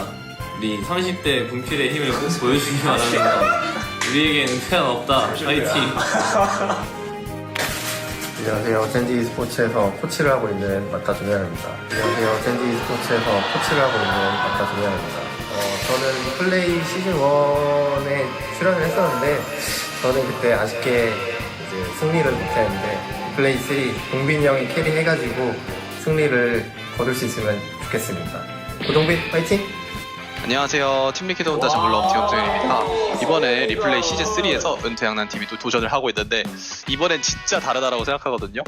우리 30대 분필의 힘을 꼭 보여주기 바랍니다. 우리에겐 은퇴는 없다. 파이팅! 안녕하세요. 젠지 스포츠에서 코치를 하고 있는 마타 조현입니다. 안녕하세요. 젠지 스포츠에서 코치를 하고 있는 마타 조현입니다. 저는 플레이 시즌 1에 출연을 했었는데 저는 그때 아쉽게 이제 승리를 못했는데 플레이 3 동빈이 형이 캐리해가지고 승리를 거둘 수 있으면 좋겠습니다. 고동빈 화이팅! 안녕하세요. 팀리키드 혼다 정글러 엄태영정입니다. 이번에 리플레이 시즌3에서 은퇴양난 팀이 또 도전을 하고 있는데 이번엔 진짜 다르다라고 생각하거든요.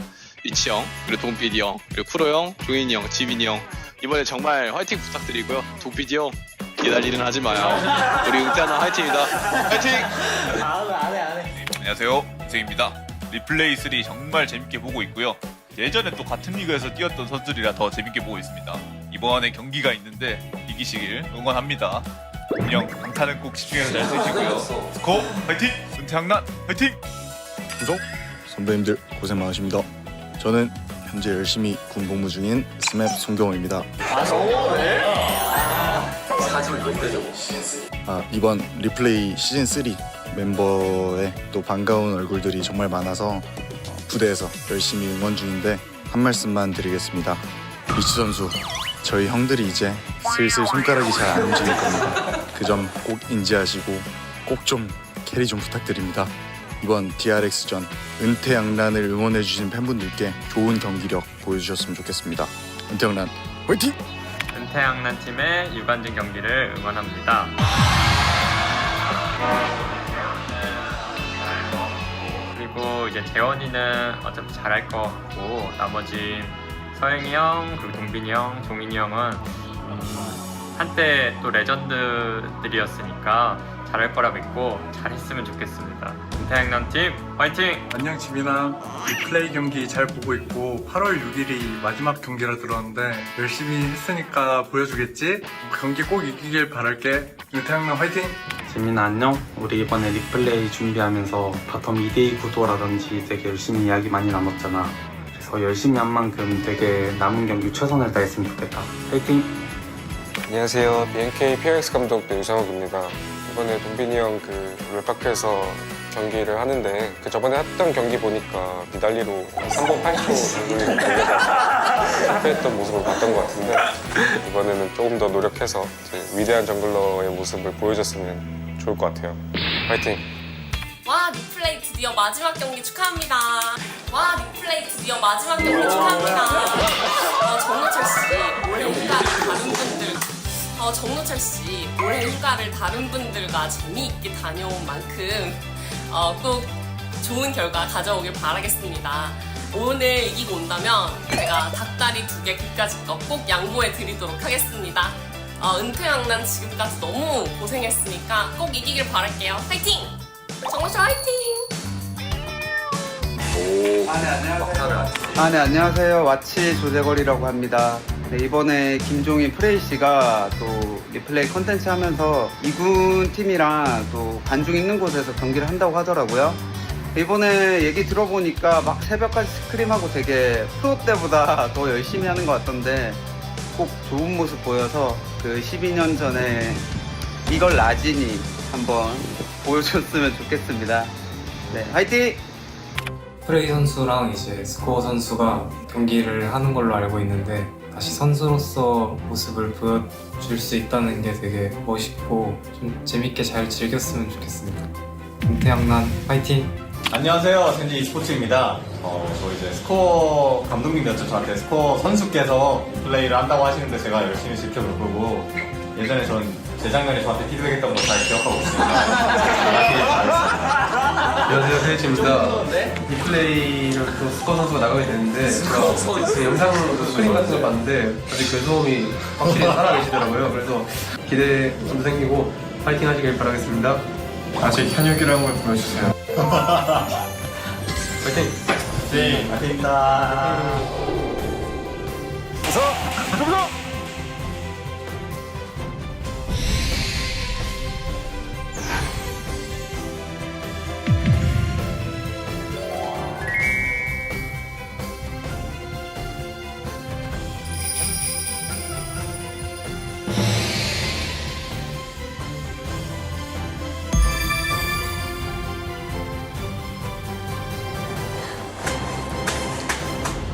리치 형, 그리고 동PD 형, 그리고 쿠로 형, 종인이 형, 지민이 형 이번에 정말 화이팅 부탁드리고요. 동PD 형 기다릴 일은 하지 마요. 우리 은퇴양난 화이팅입니다. 화이팅! 안녕하세요. 이승입니다. 리플레이 3 정말 재밌게 보고 있고요. 예전에 또 같은 리그에서 뛰었던 선수들이라 더 재밌게 보고 있습니다. 이번에 경기가 있는데 이기시길 응원합니다. 안녕. 강타는 꼭 집중해서 잘 쓰시고요. 스코 화이팅! 은퇴양난 화이팅! 구성 선배님들 고생 많으십니다. 저는 현재 열심히 군 복무 중인 스맵 송경호입니다. 사진 몇 개 저거? 이번 리플레이 시즌 3 멤버의 또 반가운 얼굴들이 정말 많아서 부대에서 열심히 응원 중인데 한 말씀만 드리겠습니다. 리치 선수, 저희 형들이 이제 슬슬 손가락이 잘 안 움직일 겁니다. 그 점 꼭 인지하시고 꼭 좀 캐리 좀 부탁드립니다. 이번 DRX전 은퇴양란을 응원해주신 팬분들께 좋은 경기력 보여주셨으면 좋겠습니다. 은퇴양란 화이팅! 은퇴양난 팀의 유관중 경기를 응원합니다. 그리고 이제 재원이는 어차피 잘할 것 같고 나머지 서영이 형, 그리고 동빈이 형, 종인이 형은 한때 또 레전드들이었으니까 잘할 거라 믿고 잘했으면 좋겠습니다. 은퇴양난 팀 화이팅! 안녕 지민아. 리플레이 경기 잘 보고 있고 8월 6일이 마지막 경기라 들었는데 열심히 했으니까 보여주겠지? 경기 꼭 이기길 바랄게. 은퇴양난 화이팅! 지민아 안녕. 우리 이번에 리플레이 준비하면서 바텀 2대2 구도라든지 되게 열심히 이야기 많이 나눴잖아. 그래서 열심히 한 만큼 되게 남은 경기 최선을 다했으면 좋겠다. 화이팅! 안녕하세요. BNK PX 감독 유상욱입니다. 이번에 동빈이 형 그 롤파크에서 경기를 하는데 그 저번에 했던 경기 보니까 니달리로 3번 8초 정도의 경기에서 실패했던 모습을 봤던 것 같은데 이번에는 조금 더 노력해서 위대한 정글러의 모습을 보여줬으면 좋을 것 같아요. 화이팅! 와 리플레이 드디어 마지막 경기 축하합니다. 와 리플레이 드디어 마지막 경기 축하합니다. 정노철 씨 올해 휴가를 다른 분들 정노철 씨 올해 휴가를 다른 분들과 재미있게 다녀온 만큼 꼭 좋은 결과 가져오길 바라겠습니다. 오늘 이기고 온다면 제가 닭다리 2개 그까짓 거 꼭 양보해 드리도록 하겠습니다. 은퇴양난 지금까지 너무 고생했으니까 꼭 이기길 바랄게요. 화이팅! 정노철 화이팅! 네, 안녕하세요. 와치 조재걸이라고 합니다. 네, 이번에 김종인 프레이 씨가 또 리플레이 컨텐츠 하면서 2군 팀이랑 또 관중 있는 곳에서 경기를 한다고 하더라고요. 이번에 얘기 들어보니까 막 새벽까지 스크림하고 되게 프로 때보다 더 열심히 하는 것 같던데 꼭 좋은 모습 보여서 그 12년 전에 이걸 라진이 한번 보여줬으면 좋겠습니다. 네, 화이팅! 프레이 선수랑 이제 스코어 선수가 경기를 하는 걸로 알고 있는데 다시 선수로서 모습을 보여줄 수 있다는 게 되게 멋있고 좀 재밌게 잘 즐겼으면 좋겠습니다. 은퇴양난 화이팅! 안녕하세요. 젠지 e스포츠입니다. 저 이제 스코어 감독님이었죠. 저한테 스코어 선수께서 플레이를 한다고 하시는데 제가 열심히 지켜보고 예전에 전 재작년에 저한테 피드백했던 거 잘 기억하고 있습니다. 안녕하세요, 세이치입니다. 리플레이로 또 스코어 선수가 나가게 됐는데 제가 그 영상으로 스크린 같은 걸 봤는데 아직 그 소음이 확실히 살아계시더라고요. 그래서 기대 좀 생기고 파이팅 하시길 바라겠습니다. 아직 현역이라는 걸 보여주세요. 파이팅! 네, 파이팅입니다. 가보자!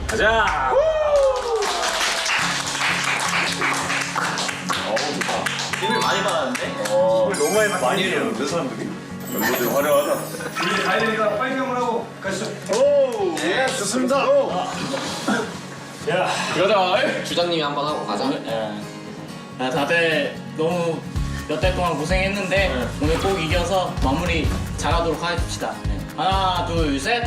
가자! 힘을 많이 받았는데? 힘을 너무 많이 받았는데? 많이 해요, 사람들이? 멤버들 화려하다. 우리 가이드가 파이팅을 하고 가시죠. 오! 예, 좋습니다. 야, 그러자 주장님이 한번 하고 가자. 야, 다들 너무 몇 달 동안 고생했는데 오늘 꼭 이겨서 마무리 잘하도록 하십시다. 하나, 둘, 셋.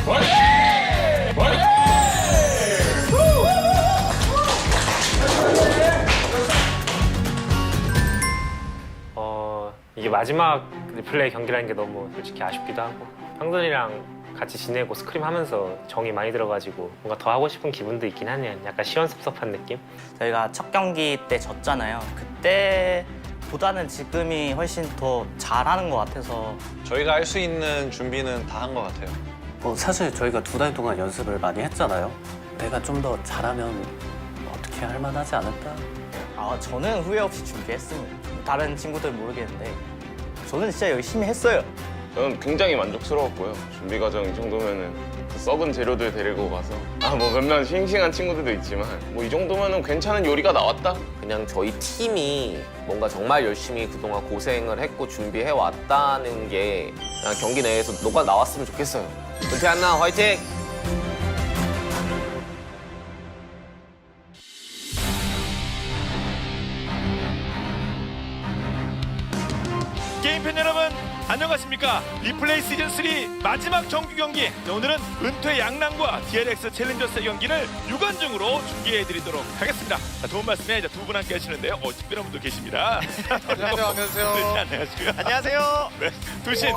이게 마지막 리플레이 경기라는 게 너무 솔직히 아쉽기도 하고 형들이랑 같이 지내고 스크림 하면서 정이 많이 들어가지고 뭔가 더 하고 싶은 기분도 있긴 하네요. 약간 시원섭섭한 느낌? 저희가 첫 경기 때 졌잖아요. 그때보다는 지금이 훨씬 더 잘하는 것 같아서 저희가 할 수 있는 준비는 다 한 것 같아요. 사실 저희가 2달 동안 연습을 많이 했잖아요. 내가 좀 더 잘하면 어떻게 할 만하지 않을까? 저는 후회 없이 준비했습니다. 다른 친구들은 모르겠는데 저는 진짜 열심히 했어요. 저는 굉장히 만족스러웠고요. 준비 과정 이 정도면은 그 썩은 재료들 데리고 가서 뭐 몇몇 싱싱한 친구들도 있지만 뭐 이 정도면은 괜찮은 요리가 나왔다. 그냥 저희 팀이 뭔가 정말 열심히 그동안 고생을 했고 준비해 왔다는 게 그냥 경기 내에서 녹아 나왔으면 좋겠어요. 은퇴한나 화이팅! 게임팬 여러분 안녕하십니까. 리플레이 시즌3 마지막 정규 경기, 오늘은 은퇴 양랑과 DRX 챌린저스의 경기를 유관중으로 중계해드리도록 하겠습니다. 자, 좋은 말씀에 이제 두 분 함께 하시는데요. 특별한 분도 계십니다. 안녕하세요. 안녕하세요. 네, 안녕하시고요. 안녕하세요. 네, 두신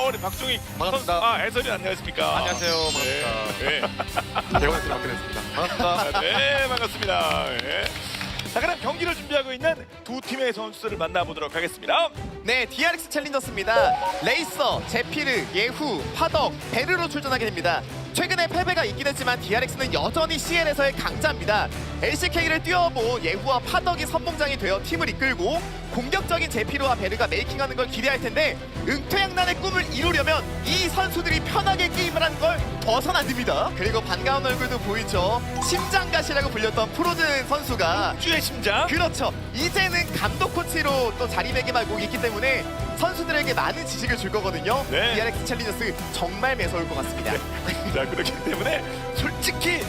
우리 박종익 반갑습니다. 해설이 안녕하십니까. 안녕하세요. 반갑습니다. 네. 대원에서 맡게 됐습니다. 반갑습니다. 네, 반갑습니다. 네. 자, 그럼 경기를 준비하고 있는 두 팀의 선수들을 만나보도록 하겠습니다. 네, DRX 챌린저스입니다. 레이서, 제피르, 예후, 파덕, 베르로 출전하게 됩니다. 최근에 패배가 있긴 했지만 DRX는 여전히 CL에서의 강자입니다. LCK를 뛰어본 예후와 파덕이 선봉장이 되어 팀을 이끌고 공격적인 제피르와 베르가 메이킹하는 걸 기대할 텐데 은퇴양난의 꿈을 이루려면 이 선수들이 편하게 게임을 하는 걸 벗어나 안 됩니다. 그리고 반가운 얼굴도 보이죠. 심장가시라고 불렸던 프로즌 선수가 주의 심장? 그렇죠. 이제는 감독 코치로 또 자리매김하고 있기 때문에 선수들에게 많은 지식을 줄 거거든요. 네. DRX 챌린저스 정말 매서울 것 같습니다. 자, 그렇기 때문에 솔직히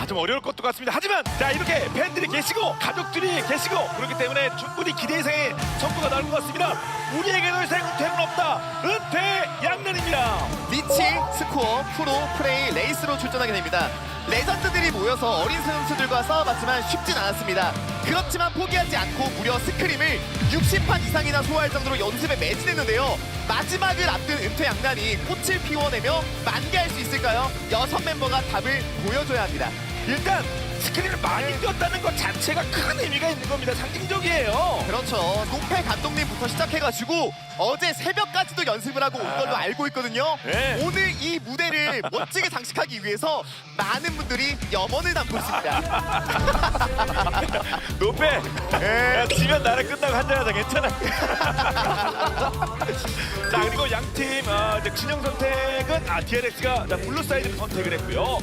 좀 어려울 것도 같습니다. 하지만 자, 이렇게 팬들이 계시고 가족들이 계시고 그렇기 때문에 충분히 기대 이상의 성과가 나올 것 같습니다. 우리에게도 이상 은퇴는 없다. 은퇴 양 양난입니다. 리치, 스코어, 프로, 프레이, 레이스로 출전하게 됩니다. 레전드들이 모여서 어린 선수들과 싸워봤지만 쉽진 않았습니다. 그렇지만 포기하지 않고 무려 스크림을 60판 이상이나 소화할 정도로 연습에 매진했는데요. 마지막을 앞둔 은퇴 양난이 꽃을 피워내며 만개할 수 있을까요? 6멤버가 답을 보여줘야 합니다. 일단 스크린을 많이 뛰었다는 것 자체가 큰 의미가 있는 겁니다. 상징적이에요. 그렇죠. 공패 감독님부터 시작해가지고 어제 새벽까지도 연습을 하고 온 걸로 알고 있거든요. 네. 오늘 이 무대를 멋지게 장식하기 위해서 많은 분들이 염원을 담고 있습니다. 노페. 야, 지면 나를 끝나고 한잔하자. 괜찮아. 자, 그리고 양팀 진영 선택은 DRX가 블루 사이드를 선택을 했고요.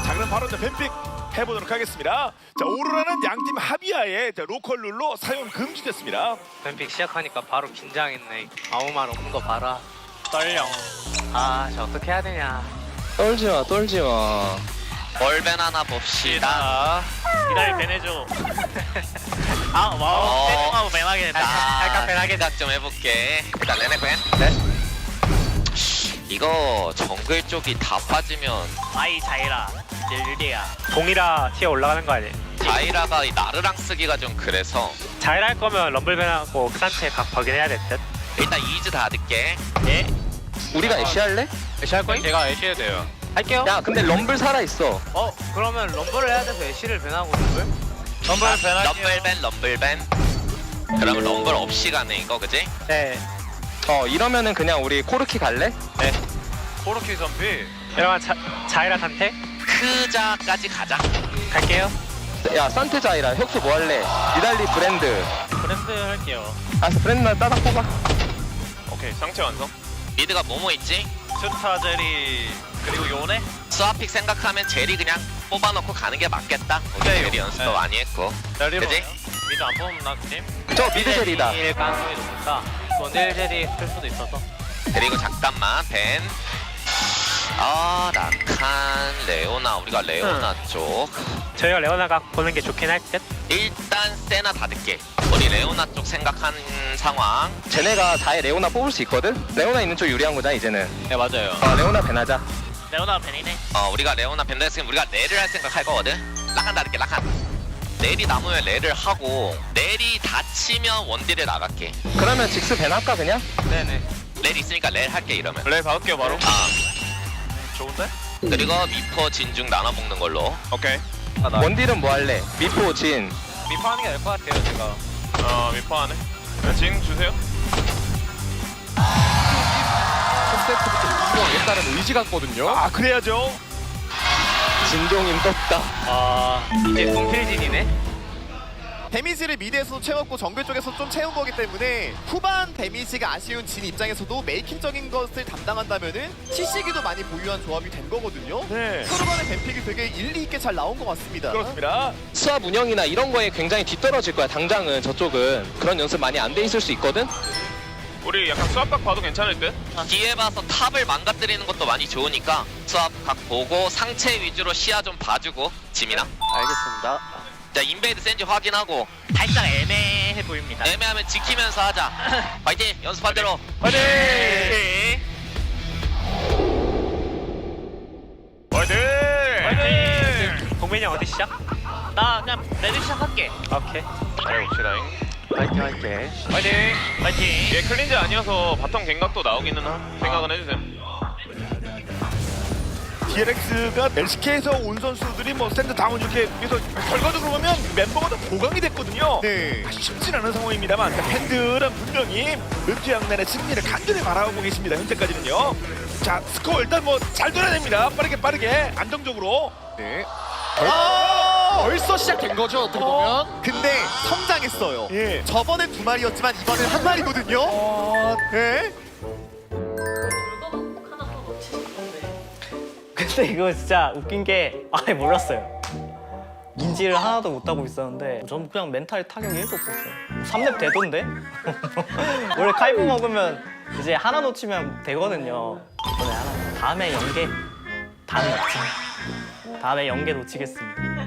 자, 그럼 바로 뱀픽 해보도록 하겠습니다. 자, 오로라는 양팀 합의하에 로컬 룰로 사용 금지됐습니다. 뱀픽 시작하니까 바로 긴장했네. 아무 말 없는 거 봐라. 떨려. 아, 저 어떻게 해야 되냐. 떨지 마. 얼벤 하나 봅시다. 기다리 밴해줘. 아, 와우. 세팅하고 밴하게 됐다. 살짝 편하게 좀 해볼게. 일단 레넥 밴. 네. 이거 정글 쪽이 다 빠지면 아이 자이라. 릴리야. 동이라 티어 올라가는 거 아니야? 자이라가 이 나르랑 쓰기가 좀 그래서 자이라 할 거면 럼블밴하고 크산테 각 확인해야 될 듯. 일단 이즈 다 넣게. 예. 우리가 애쉬 할래? 애쉬 할 거임? 제가 애쉬해도 돼요. 할게요. 야 근데 럼블 살아있어. 그러면 럼블을 해야 돼서 애쉬를 밴하고 럼블? 럼블 밴할게요. 럼블밴. 그러면 럼블 없이 가네 이거 그지? 네. 이러면은 그냥 우리 코르키 갈래? 네. 코르키 선비. 이러면 자이라 산테? 크자까지 가자. 갈게요. 야 산테 자이라 혁수 뭐 할래? 니달리 브랜드. 브랜드 할게요. 알았어 브랜드만 따닥 뽑아. 오케이 상체 완성. 미드가 뭐뭐 있지? 스타 제리 그리고 요네? 스와픽 생각하면 제리 그냥 뽑아놓고 가는 게 맞겠다. 우리 제리 연습도 많이 했고. 그지? 미드 안 뽑으면 나 팀? 저 미드 젤이다. 일 가능성이 높다. 원딜 제리 쓸 수도 있어서. 그리고 잠깐만 벤. 라칸 레오나 우리가 레오나 쪽. 저희가 레오나가 보는 게 좋긴 할 듯? 일단 세나 다 듣게. 우리 레오나 쪽 생각하는 상황. 쟤네가 다에 레오나 뽑을 수 있거든? 레오나 있는 쪽 유리한 거잖아 이제는. 네 맞아요. 레오나 밴하자. 레오나 벤이네. 우리가 레오나 벤다 했으면 우리가 레를 할 생각 할 거거든. 라칸 다 듣게 라칸. 렐이 남으면 레를 하고 렐이 다치면 원딜에 나갈게. 그러면 직스 밴 할까 그냥? 네네. 렐 있으니까 렐 할게 이러면. 렐 박을게요 바로. 좋은데? 그리고 미포 진중 나눠 먹는 걸로. 오케이. 원딜은 뭐 할래? 미포 진. 미포 하는 게 나을 것 같아요 제가. 미포 하네. 진 주세요. 첫 세트부터 이기겠다는 의지 같거든요. 그래야죠. 진종임 떴다. 이제 동필진이네. 데미지를 미드에서도 채웠고 정글 쪽에서 좀 채운 거기 때문에 후반 데미지가 아쉬운 진 입장에서도 메이킹적인 것을 담당한다면은 CC기도 많이 보유한 조합이 된 거거든요. 네. 서로 간의 뱀픽이 되게 일리 있게 잘 나온 것 같습니다. 그렇습니다. 수압 운영이나 이런 거에 굉장히 뒤떨어질 거야 당장은. 저쪽은 그런 연습 많이 안 돼 있을 수 있거든? 우리 약간 수압각 봐도 괜찮을 듯? 뒤에 봐서 탑을 망가뜨리는 것도 많이 좋으니까 수압각 보고 상체 위주로 시야 좀 봐주고. 지민아. 알겠습니다. 자 인베이드 센지 확인하고. 살짝 애매해 보입니다. 애매하면 지키면서 하자. 파이팅! 연습한 대로. 화이팅! 화이팅! 동민이 형 어디 시작? 나 그냥 레드 시작할게. 오케이. 잘해봅시다잉. 파이팅 할게. 파이팅! 파이팅. 얘 클린즈 아니어서 바텀 갱각도 나오기는 생각은 해주세요. DRX가 LCK에서 온 선수들이 뭐 스탠드 다운 이렇게 해서 결과적으로 보면 멤버가 다 보강이 됐거든요. 네. 쉽진 않은 상황입니다만 팬들은 분명히 은퇴양난의 승리를 간절히 바라보고 계십니다. 현재까지는요. 자 스코어 일단 뭐 잘 돌아냅니다. 빠르게 안정적으로. 네. 벌써 시작된 거죠 어떻게 보면. 근데 성장했어요. 예. 저번엔 2마리였지만 이번엔 1마리거든요. 네. 근데 이거 진짜 웃긴 게 아예 몰랐어요. 인지를 하나도 못하고 있었는데 전 그냥 멘탈 타격이 1도 없었어요. 3렙 되던데? 원래 카이브 먹으면 이제 하나 놓치면 되거든요. 이번에 하나. 다음에 연계 다음에 없지. 다음에 연계 놓치겠습니다.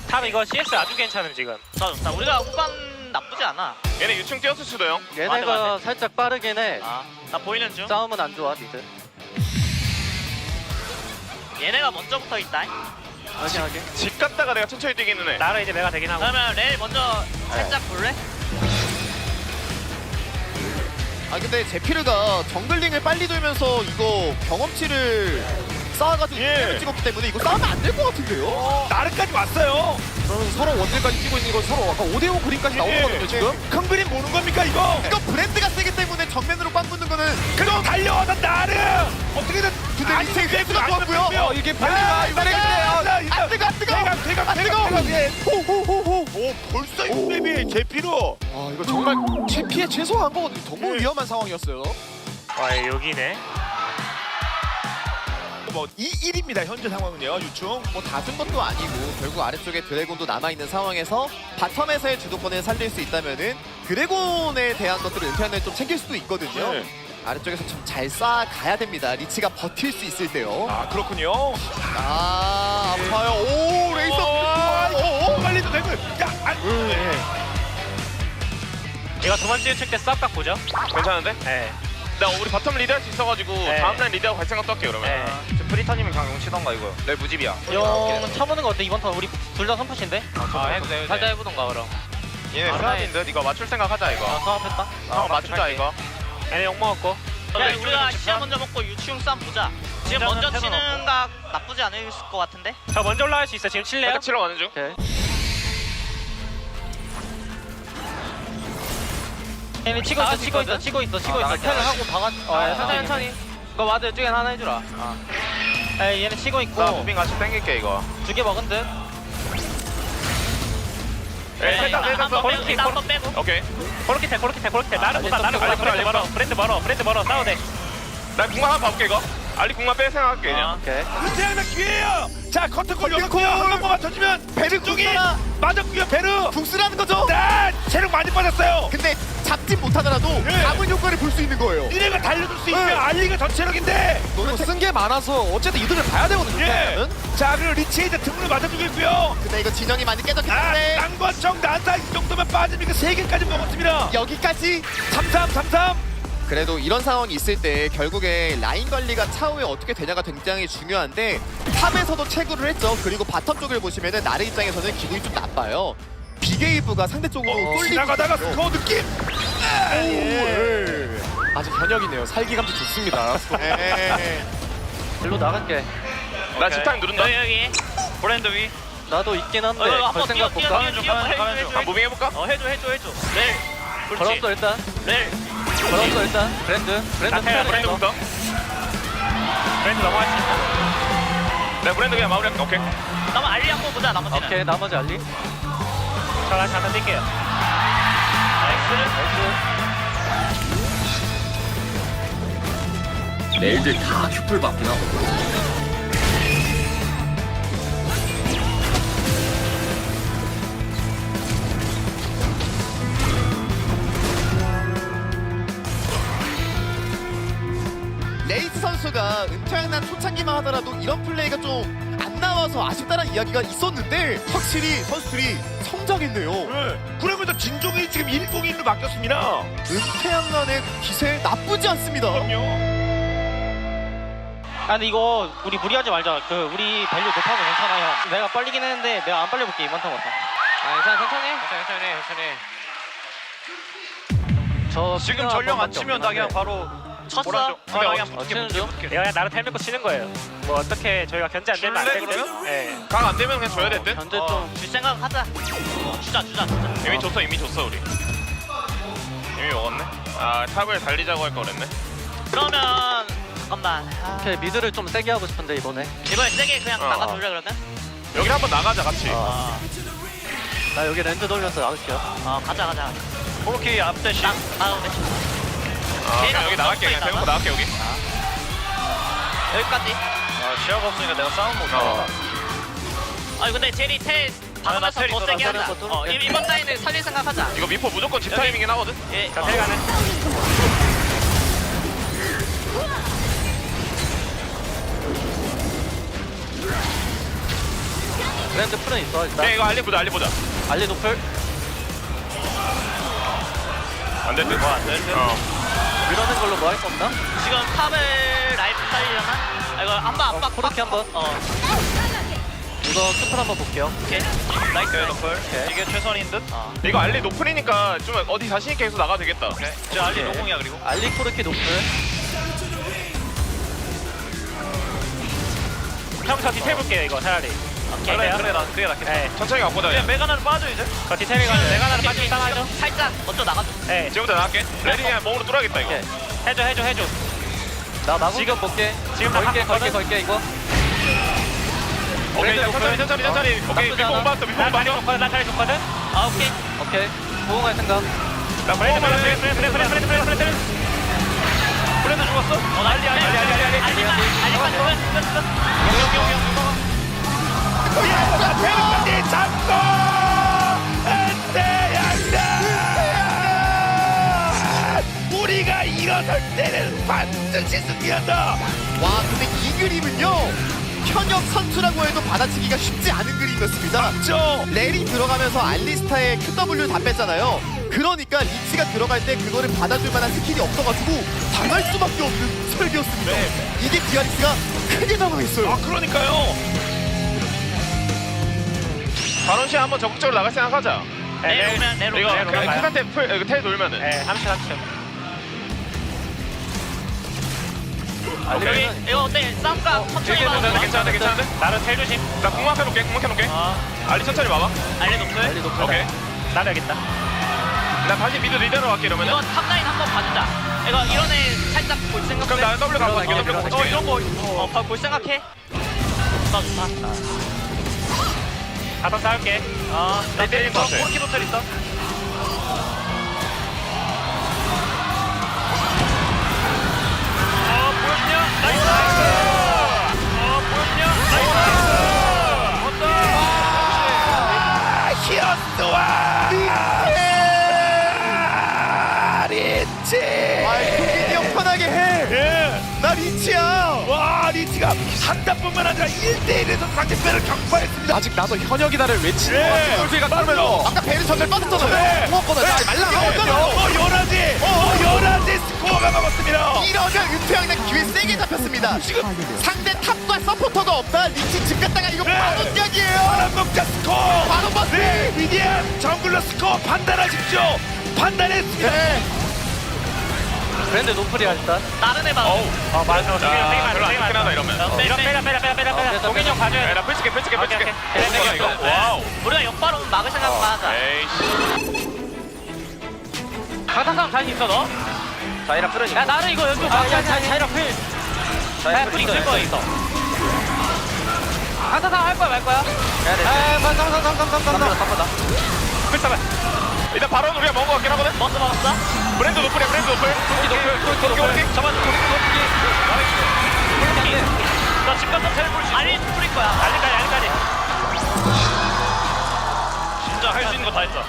탑 이거 CS 아주 괜찮음 지금. 좋다. 우리가 후반 나쁘지 않아. 얘네 유충 뛰었을 수도요. 얘네가 살짝 빠르긴 해. 나 보이는 중. 싸움은 안 좋아 미드. 얘네가 먼저 붙어 있다. 확인하게. 집 갔다가 내가 천천히 뛰기는 해. 나로 이제 내가 되긴 하고. 그러면 레일 먼저 살짝 볼래? 아 근데 제피르가 정글링을 빨리 돌면서 이거 경험치를 쌓아가지고 예. 찍었기 때문에 이거 싸우면 안 될 것 같은데요? 나르까지 왔어요. 그러면 서로 원딜까지 뛰고 있는 거 서로 아까 5대5 그림까지 나오는 거거든요 지금? 큰 그림 보는 겁니까 이거? 이거 브랜드가 세기 때문에 정면으로 빵 붙는 거는 그럼 달려와서 나르 어떻게든 근데 리생 획수가 좋았고요. 이게 브랜드가 이번에 안 뜨거 안 뜨거 호호호호. 오 벌써 6렙이 제피로. 아 이거 정말 피해 최소화한 거거든요. 정말 위험한 상황이었어요. 와 여기네. 뭐 2-1입니다 현재 상황은요 유충. 뭐 다준 것도 아니고 결국 아래쪽에 드래곤도 남아있는 상황에서 바텀에서의 주도권을 살릴 수 있다면은 드래곤에 대한 것들을 은퇴하는 좀 챙길 수도 있거든요. 네. 아래쪽에서 좀 잘 쌓아가야 됩니다. 리치가 버틸 수 있을 때요. 아 그렇군요. 아 아파요. 오 레이서. 오 빨리도 되고. 야 이거 두 번째 칠 때 싹각 보죠. 괜찮은데? 네. 나 우리 바텀 리드할 수 있어가지고 네. 다음 라인 리드하고 갈 생각도 할게 그러면. 네. 프리터님은 그냥 용 치던가 이거. 내 무집이야. 용 쳐보는 거 어때? 이번 턴 우리 둘 다 선푸신데? 해도 돼. 살짝 해보던가 그럼. 얘네 프라딘데 이거 맞출 생각하자 이거. 서합했다. 맞추자 이거. 얘네 욕 먹었고. 야 우리가 시야 먼저 먹고 유치용 싸움 보자. 지금 먼저 치는 각 나쁘지 않을 것 같은데? 저 먼저 올라갈 수 있어. 지금 칠래요? 살짝 치러 가는 중. 얘네 치고 있어. 텔을 하고 박아. 천천히. 이거 와드 이쪽에 하나 해주라. 얘네 치고 있고. 나 무빙 같이 땡길게 이거. 2개 먹은 듯. 한번 빼고. 오케이. 코르키 텔. 나는 보다 나는 보다 브랜드 멀어. 싸워대. 나 궁만 한번 봐볼게 이거. 알리 궁만 뺄 생각할게 그냥. 은퇴하는 기회예요. 자 커튼 걸렸고요. 한 번만 맞춰주면 베르 쪽이 맞았고요. 베르 북스라는 거죠. 자 체력 많이 빠졌어요. 근데 잡진 못하더라도 잡은 효과를 볼 수 있는 거예요. 이래가 달려줄 수 있으면 알리가 전체력인데 너는 쓴 게 많아서 어쨌든 이득을 봐야 되거든요. 예. 자 그리고 리치에 이제 등으로 맞아주고 있고요. 근데 이거 진영이 많이 깨졌기 때문에 딴권청 난사 이 정도면 빠지니까 3개까지 먹었습니다. 여기까지 3-3. 그래도 이런 상황이 있을 때 결국에 라인 관리가 차후에 어떻게 되냐가 굉장히 중요한데 탑에서도 채굴을 했죠. 그리고 바텀 쪽을 보시면은 나르 입장에서는 기분이 좀 나빠요. 비게이브가 상대 쪽으로 쏠리고 지나가다가 스코어 느낌. 아주 현역이네요. 살기감도 좋습니다. 일로 나갈게. 나 집타임 누른다. 여기 브랜드 위. 나도 있긴 한데 걸 생각 볼까? 한 무빙 해볼까? 해줘. 네. 걸었어 일단. 네. 걸었어 일단. 브랜드 브랜드부터. 브랜드 넘어갈 수 있다. 내 브랜드 그냥 마무리할게. 오케이. 나만 알리 한번 보자. 나머지는. 오케이 나머지 알리. 자 다시 잠깐 뛸게요. 레일들 다 큐플 받긴 하거든. 레이스 선수가 은퇴한 초창기만 하더라도 이런 플레이가 좀 안 나와서 아쉽다는 이야기가 있었는데 확실히 선수들이 성장했네요. 그러면서 진종이 지금 101로 바뀌었습니다. 은퇴양난의 기세 나쁘지 않습니다. 근데 이거 우리 무리하지 말자. 우리 밸류 높아서 괜찮아 형. 내가 빨리긴 했는데 내가 안 빨리 볼게 이번 턴 같아. 괜찮아 천천히. 저 지금 전령 안 치면 나 그냥 바로 쳤어. 치는 중. 내가 그냥 나를 텔 믿고 치는 거예요. 뭐 어떻게 저희가 견제 안 되면 안 줄래, 되거든요. 그러면? 네. 강 안 되면 그냥 줘야 될 듯? 현재 좀 줄 생각 하자. 주자. 이미 줬어 우리. 이미 먹었네. 아 탑을 달리자고 할 거 그랬네. 그러면 잠깐만. 오케이 미드를 좀 세게 하고 싶은데 이번에. 이번에 세게 그냥 나가줄래 그러면? 여기 한번 나가자 같이. 나 여기 렌즈 돌려서 나갈게요. 가자. 코르키 앞대시. 나가면 그냥 여기 나갈게. 그냥 대놓고 나갈게 여기. 여기까지. 지하가 없으니까 내가 싸움 못 하겠다. 근데 제리 텔 박으면서 더 세게 하자. 이번 라인을 살릴 생각하자. 이거 미포 무조건 집 타이밍이긴 하거든. 예. 자 텔 가는. 브랜드 풀은 있어 일단. 이거 알리 보자. 알리 노플. 안 될 듯? 밀어낸 걸로 뭐 할 수 없나? 지금 탑을 라이프 스타일이잖아? 이거 한번 압박 그렇게 한번 이거 스플 한번 볼게요. 오케이. 나이스 노플. 이게 최선인 듯? 이거 알리 노플이니까 좀 어디 자신 있게 해서 나가도 되겠다. 저 알리 노공이야 그리고. 알리 코르키 노플. 형 저 디테일 볼게요 이거 차라리. 오케이. 그래 그게 낫겠다. 네. 천천히 갖고 다녀. 메가나를 빠져 이제. 저 디테일이 가면 내가 나를 빠지면 따라하죠. 살짝 먼저 나가줘. 네. 지금부터 나갈게. 레디 그냥 몸으로 뚫어야겠다 이거. 해줘. 나 나고 지금 볼게. 지금 걸게 이거. 오케이 천천히. 오케이 미포 받았어. 미포 많이 왔어. 나 자리 좋거든. 아 오케이. 보호할 생각. 나 브레이드 브레이드 죽었어? 알리. 페르까지 잡고 대양단 우리가 일어설 때는 반드시 승리한다. 와 근데 이 그림은요 현역 선수라고 해도 받아치기가 쉽지 않은 그림이었습니다. 맞죠? 렐이 들어가면서 알리스타의 QW 다 뺐잖아요. 그러니까 리치가 들어갈 때 그거를 받아줄 만한 스킬이 없어가지고 당할 수밖에 없는 설계였습니다. 이게 DRX가 크게 당황했어요. 아 그러니까요. 바론 씨 한번 적극적으로 나갈 생각하자. 내로 이거 크한테 텔 돌면은. 네, 30. 여기 이거 어때? 싸움가 천천히 막아. 괜찮은데? 나는 텔 조심. 나 궁만 해놓게. 알리 천천히 막아. 알리 높을. 오케이. 나도 여기있다. 나 다시 미드 리더로 갈게 이러면은. 이건 탑라인 한번 봐주자. 이거 이런 애 살짝 볼 생각. 그럼 나는 W 갖고 갈게. 이런 거 볼 생각해. 좋다. 가서 싸울게. 나 때리는 거 같아. 코르키 노텔 있어. 보여주냐? 나이스! 보여주냐? 나이스! 히어스와 리치! 동민이 형 편하게 해. 나 리치야. 와 리치가 한 단뿐만 아니라 1대1에서 상대편을 격파했습니다. 아직 나도 현역이다를 외치는 것 같은 꼴소리가 맞죠? 아까 배를 전멸 빠졌잖아요. 고맙거든. 열하지 스코어가 먹었습니다. 이러면 은퇴형의 기회 세게 잡혔습니다. 지금 상대 탑과 서포터가 없다. 리치 집 갔다가 이거 바로 격이에요. 바람먹자 스코어. 바로 버스. 위대한 정글러 스코어 판단하십시오. 판단했습니다. 브랜드 노플이야 일단. 다른 애봐. 맞아. 별로 안 좋긴 하다 이러면. 이런 빼라. 동민이 형 가져야 돼. 나 펼칠게. 이거. 와우. 우리가 역바로 막을 생각만 하자. 에이씨. 강타상 자신 있어 너? 자이라 풀으니까. 야 나는 이거 연주 자이라 풀. 자이라 풀 있을 거야 있어. 강타상 할 거야 말 거야? 해야 돼. 잠깐만. 풀사발. 일단 바로 우리가 먹은 것 같긴 하거든. 먹었어? 브랜드 노플이야. 브랜드 노플. 도끼. 잡아줘. 도끼. 나 집 갔다 텔 풀 수 있어. 아니 풀일 거야. 알리까지. 진짜 할 수 있는 거 다 했어.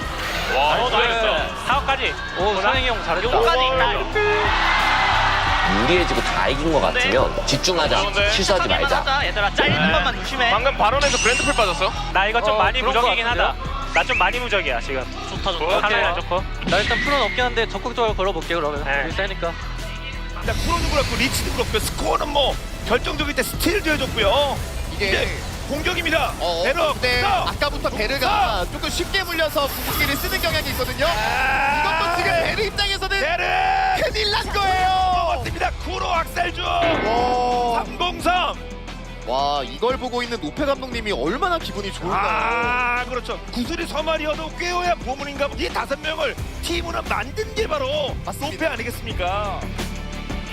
와, 나이스. 사업까지. 오 선행이 형 잘했다. 용까지 있다. 무리해지고 다 이긴 것 같으면 집중하자. 실수하지 말자. 얘들아 잘리는 것만 조심해. 방금 바론에서 브랜드 풀 빠졌어. 나 이거 좀 많이 그런 무적이긴 거 하다. 나 좀 많이 무적이야 지금. 좋다. 카메라 안 좋고. 나 일단 풀은 없긴 한데 적극적으로 걸어볼게 그러면. 네. 세니까. 일단 프로도 그렇고 리치도 그렇고 스코어는 뭐 결정적일 때 스틸도 해줬고요. 이게 공격입니다. 베르 근데 아까부터 베르가 조금 쉽게 물려서 궁극기를 쓰는 경향이 있거든요. 이것도 지금 베르 입장에서는 큰일 난 거예요. 맞습니다. 쿠로 악살주. 303. 와 이걸 보고 있는 노페 감독님이 얼마나 기분이 좋을까요? 아 그렇죠. 구슬이 서말이어도 꿰어야 보문인가. 이 5명을 팀으로 만든 게 바로 노페 아니겠습니까?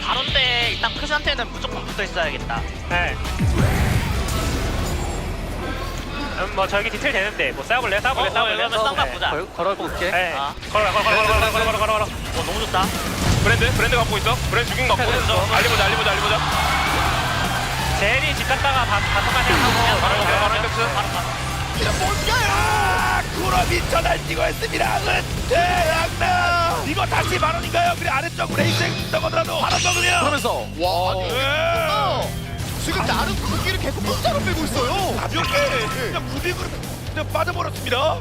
바론데 일단 크샨테는 무조건 붙어 있어야겠다. 네. 뭐 저기 디테일 되는데 뭐 싸워볼래? 이러면 싸움나 보자. 걸어볼게. 네. 걸어. 너무 좋다. 브랜드 갖고 있어. 브랜드 죽인 거 갖고 있어. 알리보자. 제리 집 갔다가 바텀만 생각하고 바로 이런 뭔가요? 쿠로비 전환지고 했습니다. 은퇴양나. 이거 다시 발언인가요? 그래 아래쪽 레이스 떠거더라도 바람 먹으면. 그러면서 와 지금 나름 궁극기를 계속 문자로 빼고 있어요. 가볍게 그냥 무빙으로 그냥 빠져버렸습니다.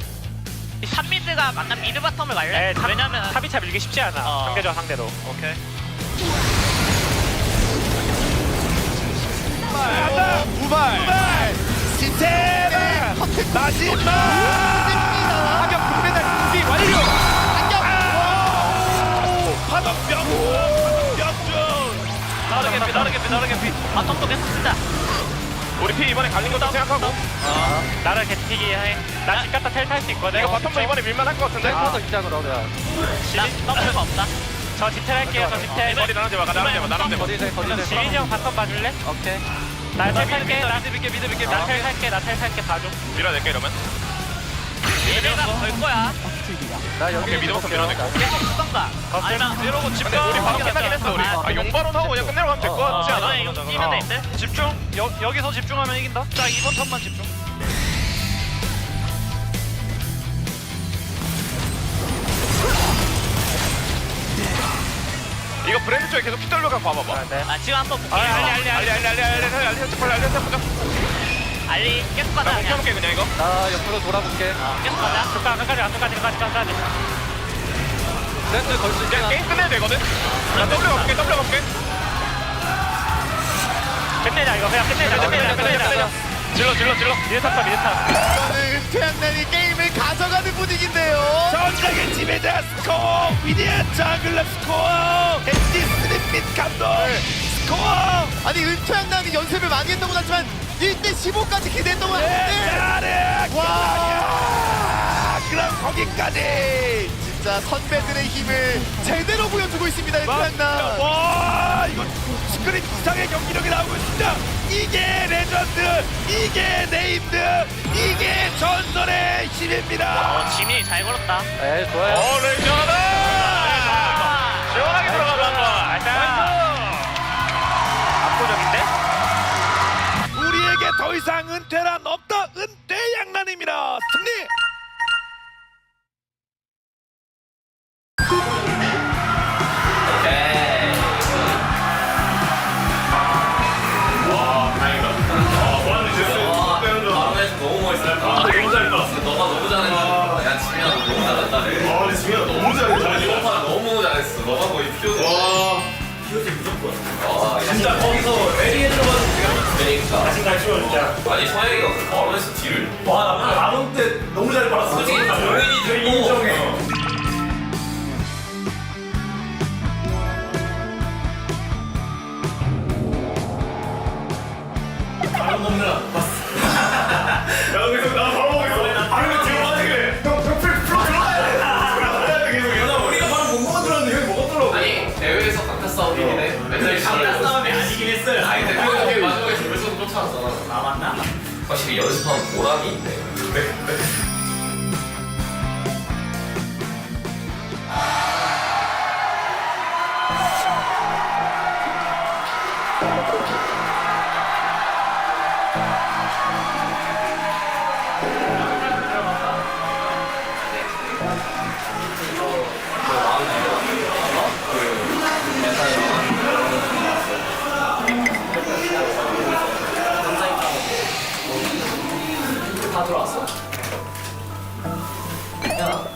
3미드가 만난 미드 바텀을 갈래? 네, 왜냐면 탑이 1차 밀기 쉽지 않아. 상대전 상대로. 오케이. 우발 시체를 마지막 타격 금메달 준비 완료. 파동 명중. 나르게 피. 바텀도 괜찮습니다. 우리 피 이번에 갈린 것도 생각하고. 나를 개튀기 해. 나 집 갔다 텔 탈 수 있거든. 이거 바텀도 이번에 밀만할 것 같은데. 나 더블가 없다. 저 집텔 할게요. 저 집텔. 머리 나랑 대봐. 지민이 형 바텀 봐줄래? 오케이. 나텔 탈게. 나텔 탈게 봐줘. 밀어낼게 이러면. 얘네가 걸 거야. 오케이 미드부터 밀어낼게. 계속 쓰던가. 아니면 이러고 집. 근데 우리 바로 끝나긴 했어 우리. 용바론 하고 그냥 끝내러 가면 될 것 같지 않아? 이거 끼면 돼 있대. 집중. 여기서 집중하면 이긴다. 자 이번 턴만 집중. 이거 브랜드 쪽에 계속 휘둘러가 봐봐봐. 아 지금 한번 볼게. 알리 계속 가자. 나 공켜볼게 그냥 이거. 나 옆으로 돌아볼게. 계속 가자. 끝까지. 랜드 걸 수 있잖아. 게임 끝내야 되거든. 나 W 가볼게. 끝내자 이거 그냥 끝내자. 질러. 미드 탔다. 이거는 은퇴양난이 게임을 가져가는 분위기인데요. 전장의 지배자 스코어. 위대한 저글러 스코어. 엔지 스리핏 감독 스코어. 아니 은퇴양난이 연습을 많이 했다고 하지만 1대 15까지 기대했던 것 같은데. 와. 그럼 거기까지. 진짜 선배들의 힘을 제대로 보여주고 있습니다. 은퇴양난. 와 이거 스크린 이상의 경기력이 나오고 있습니다. 이게 레전드, 이게 네임드, 이게 전설의 힘입니다. 지민이 잘 걸었다. 네, 좋아요. 레전드. 시원하게 들어가봐. 압도적인데? 우리에게 더 이상 은퇴란 없다. 은퇴양난입니다. 승리. 진짜 거기서 레디에 들어가서 제가 되니까 자신감 치워 진짜. 아니 서영이가 바로 했어 딜을. 나 나온 때 너무 잘 받았어. 솔직히 조용히 인정해. 바로 먹느라 봤어. 야 그래서 나 바로 먹었어. 바로 지금 하지 그래. 형 풀 들어가야 돼. 계속. 우리가 바로 못 먹은 줄 알았는데 형이 먹었더라고. 아니 대회에서 강타 싸움이긴 해. 강타 싸움이 아니긴 했어요. 아니 대표님이 마지막에 벌써 쫓아왔잖아. 아 맞나? 확실히 연습하면 보람이 있네. 다 들어왔어. 야.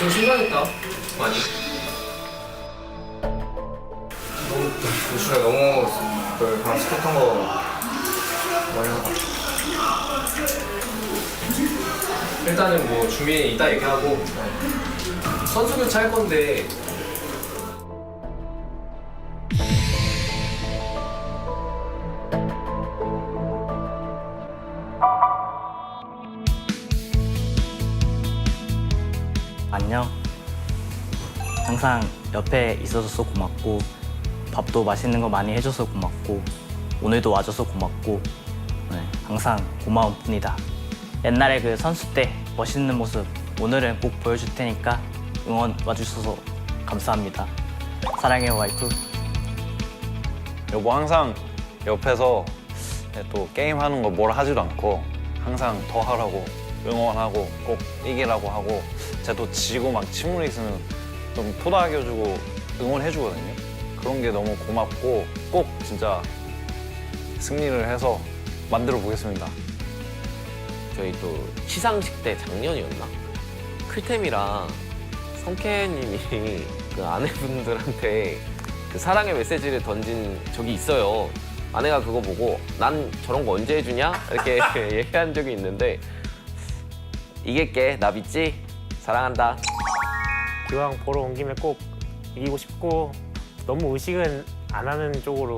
좀 신나겠다. 많이. 너무 조슈가 너무 그 방금 스켰던 거 많이 하다. 일단은 뭐 준비 이따 얘기하고 선수 교체할 건데. 안녕. 항상 옆에 있어줘서 고맙고 밥도 맛있는 거 많이 해줘서 고맙고 오늘도 와줘서 고맙고 항상 고마운 뿐이다. 옛날에 그 선수 때 멋있는 모습 오늘은 꼭 보여줄 테니까 응원 와주셔서 감사합니다. 사랑해요 와이프. 여보 항상 옆에서 또 게임하는 거 뭘 하지도 않고 항상 더 하라고 응원하고 꼭 이기라고 하고 쟤도 지고 막 침울해 있으면 좀 토닥여주고 응원해주거든요. 그런 게 너무 고맙고 꼭 진짜 승리를 해서 만들어 보겠습니다. 저희 또 시상식 때 작년이었나? 클템이랑 성캐님이 그 아내분들한테 그 사랑의 메시지를 던진 적이 있어요. 아내가 그거 보고 난 저런 거 언제 해주냐? 이렇게 얘기한 적이 있는데 이길게, 나 믿지? 사랑한다. 기왕 보러 온 김에 꼭 이기고 싶고 너무 의식은 안 하는 쪽으로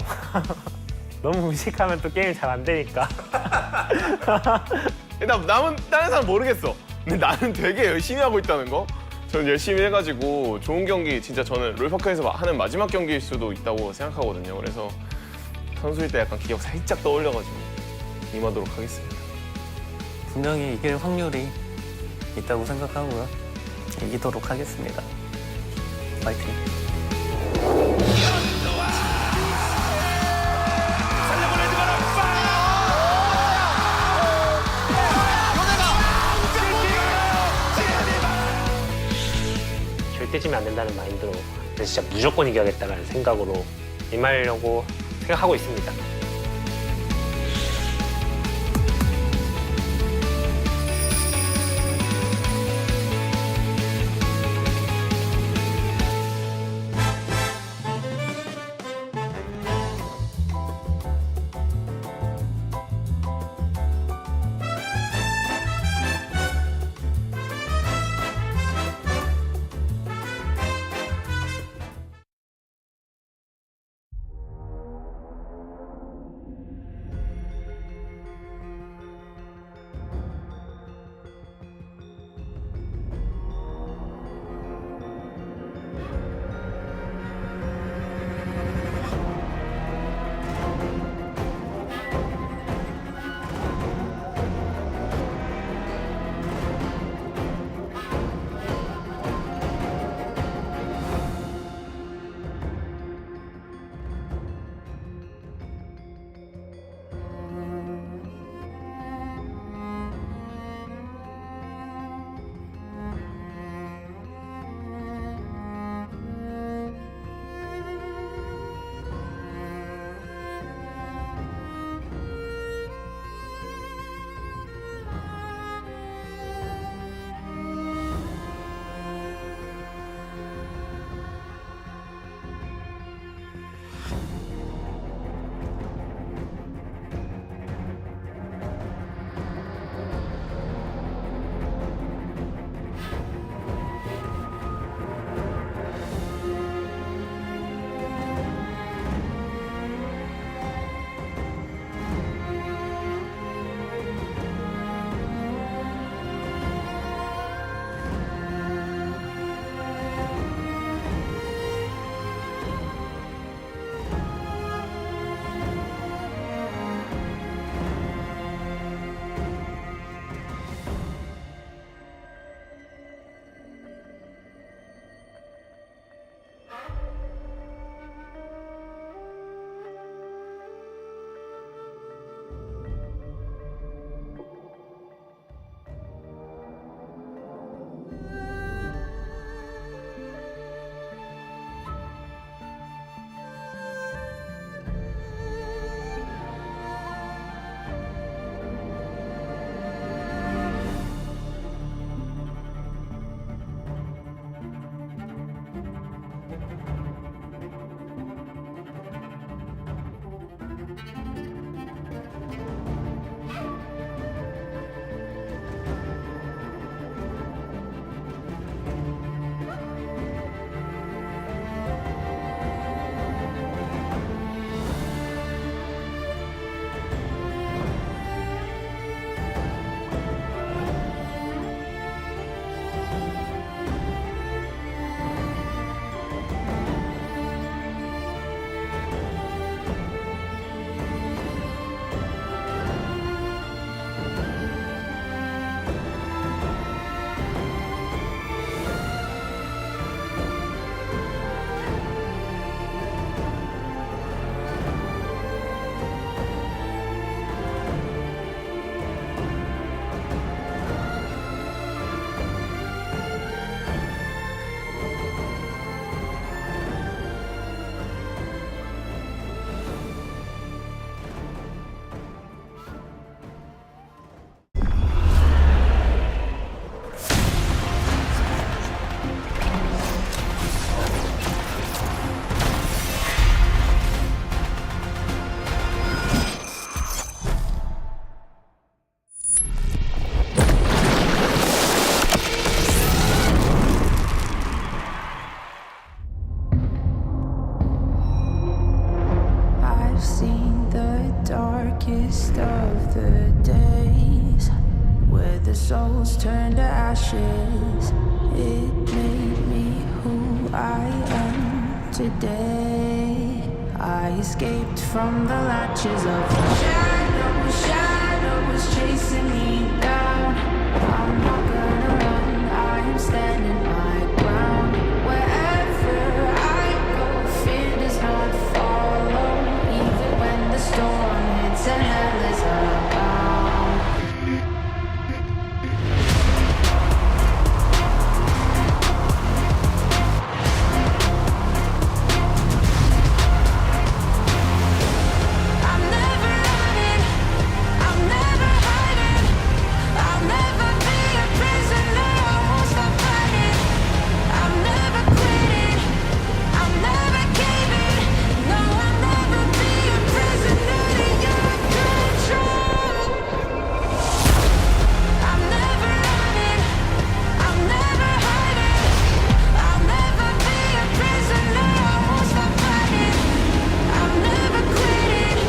너무 의식하면 또 게임 잘 안 되니까 일단 남은 다른 사람 모르겠어. 근데 나는 되게 열심히 하고 있다는 거. 저는 열심히 해가지고 좋은 경기 진짜 저는 롤파크에서 하는 마지막 경기일 수도 있다고 생각하거든요. 그래서 선수일 때 약간 기억 살짝 떠올려가지고 임하도록 하겠습니다. 분명히 이길 확률이 있다고 생각하고요. 이기도록 하겠습니다. 파이팅. 절대 지면 안 된다는 마인드로 진짜 무조건 이겨야겠다는 생각으로 임하려고 생각하고 있습니다. ashes. It made me who I am today. I escaped from the latches of the shadows chasing me down. I'm not gonna run, I am standing my ground. Wherever I go, fear does not follow. Even when the storm hits and hell is abound. I'm never running, I'm never hiding. I'll never be a prisoner, I won't stop fighting. I'm never quitting, I'm never caving. No, I'll never be a prisoner to your control. I'm never running, I'm never hiding. I'll never be a prisoner, I won't stop fighting. I'm never quitting,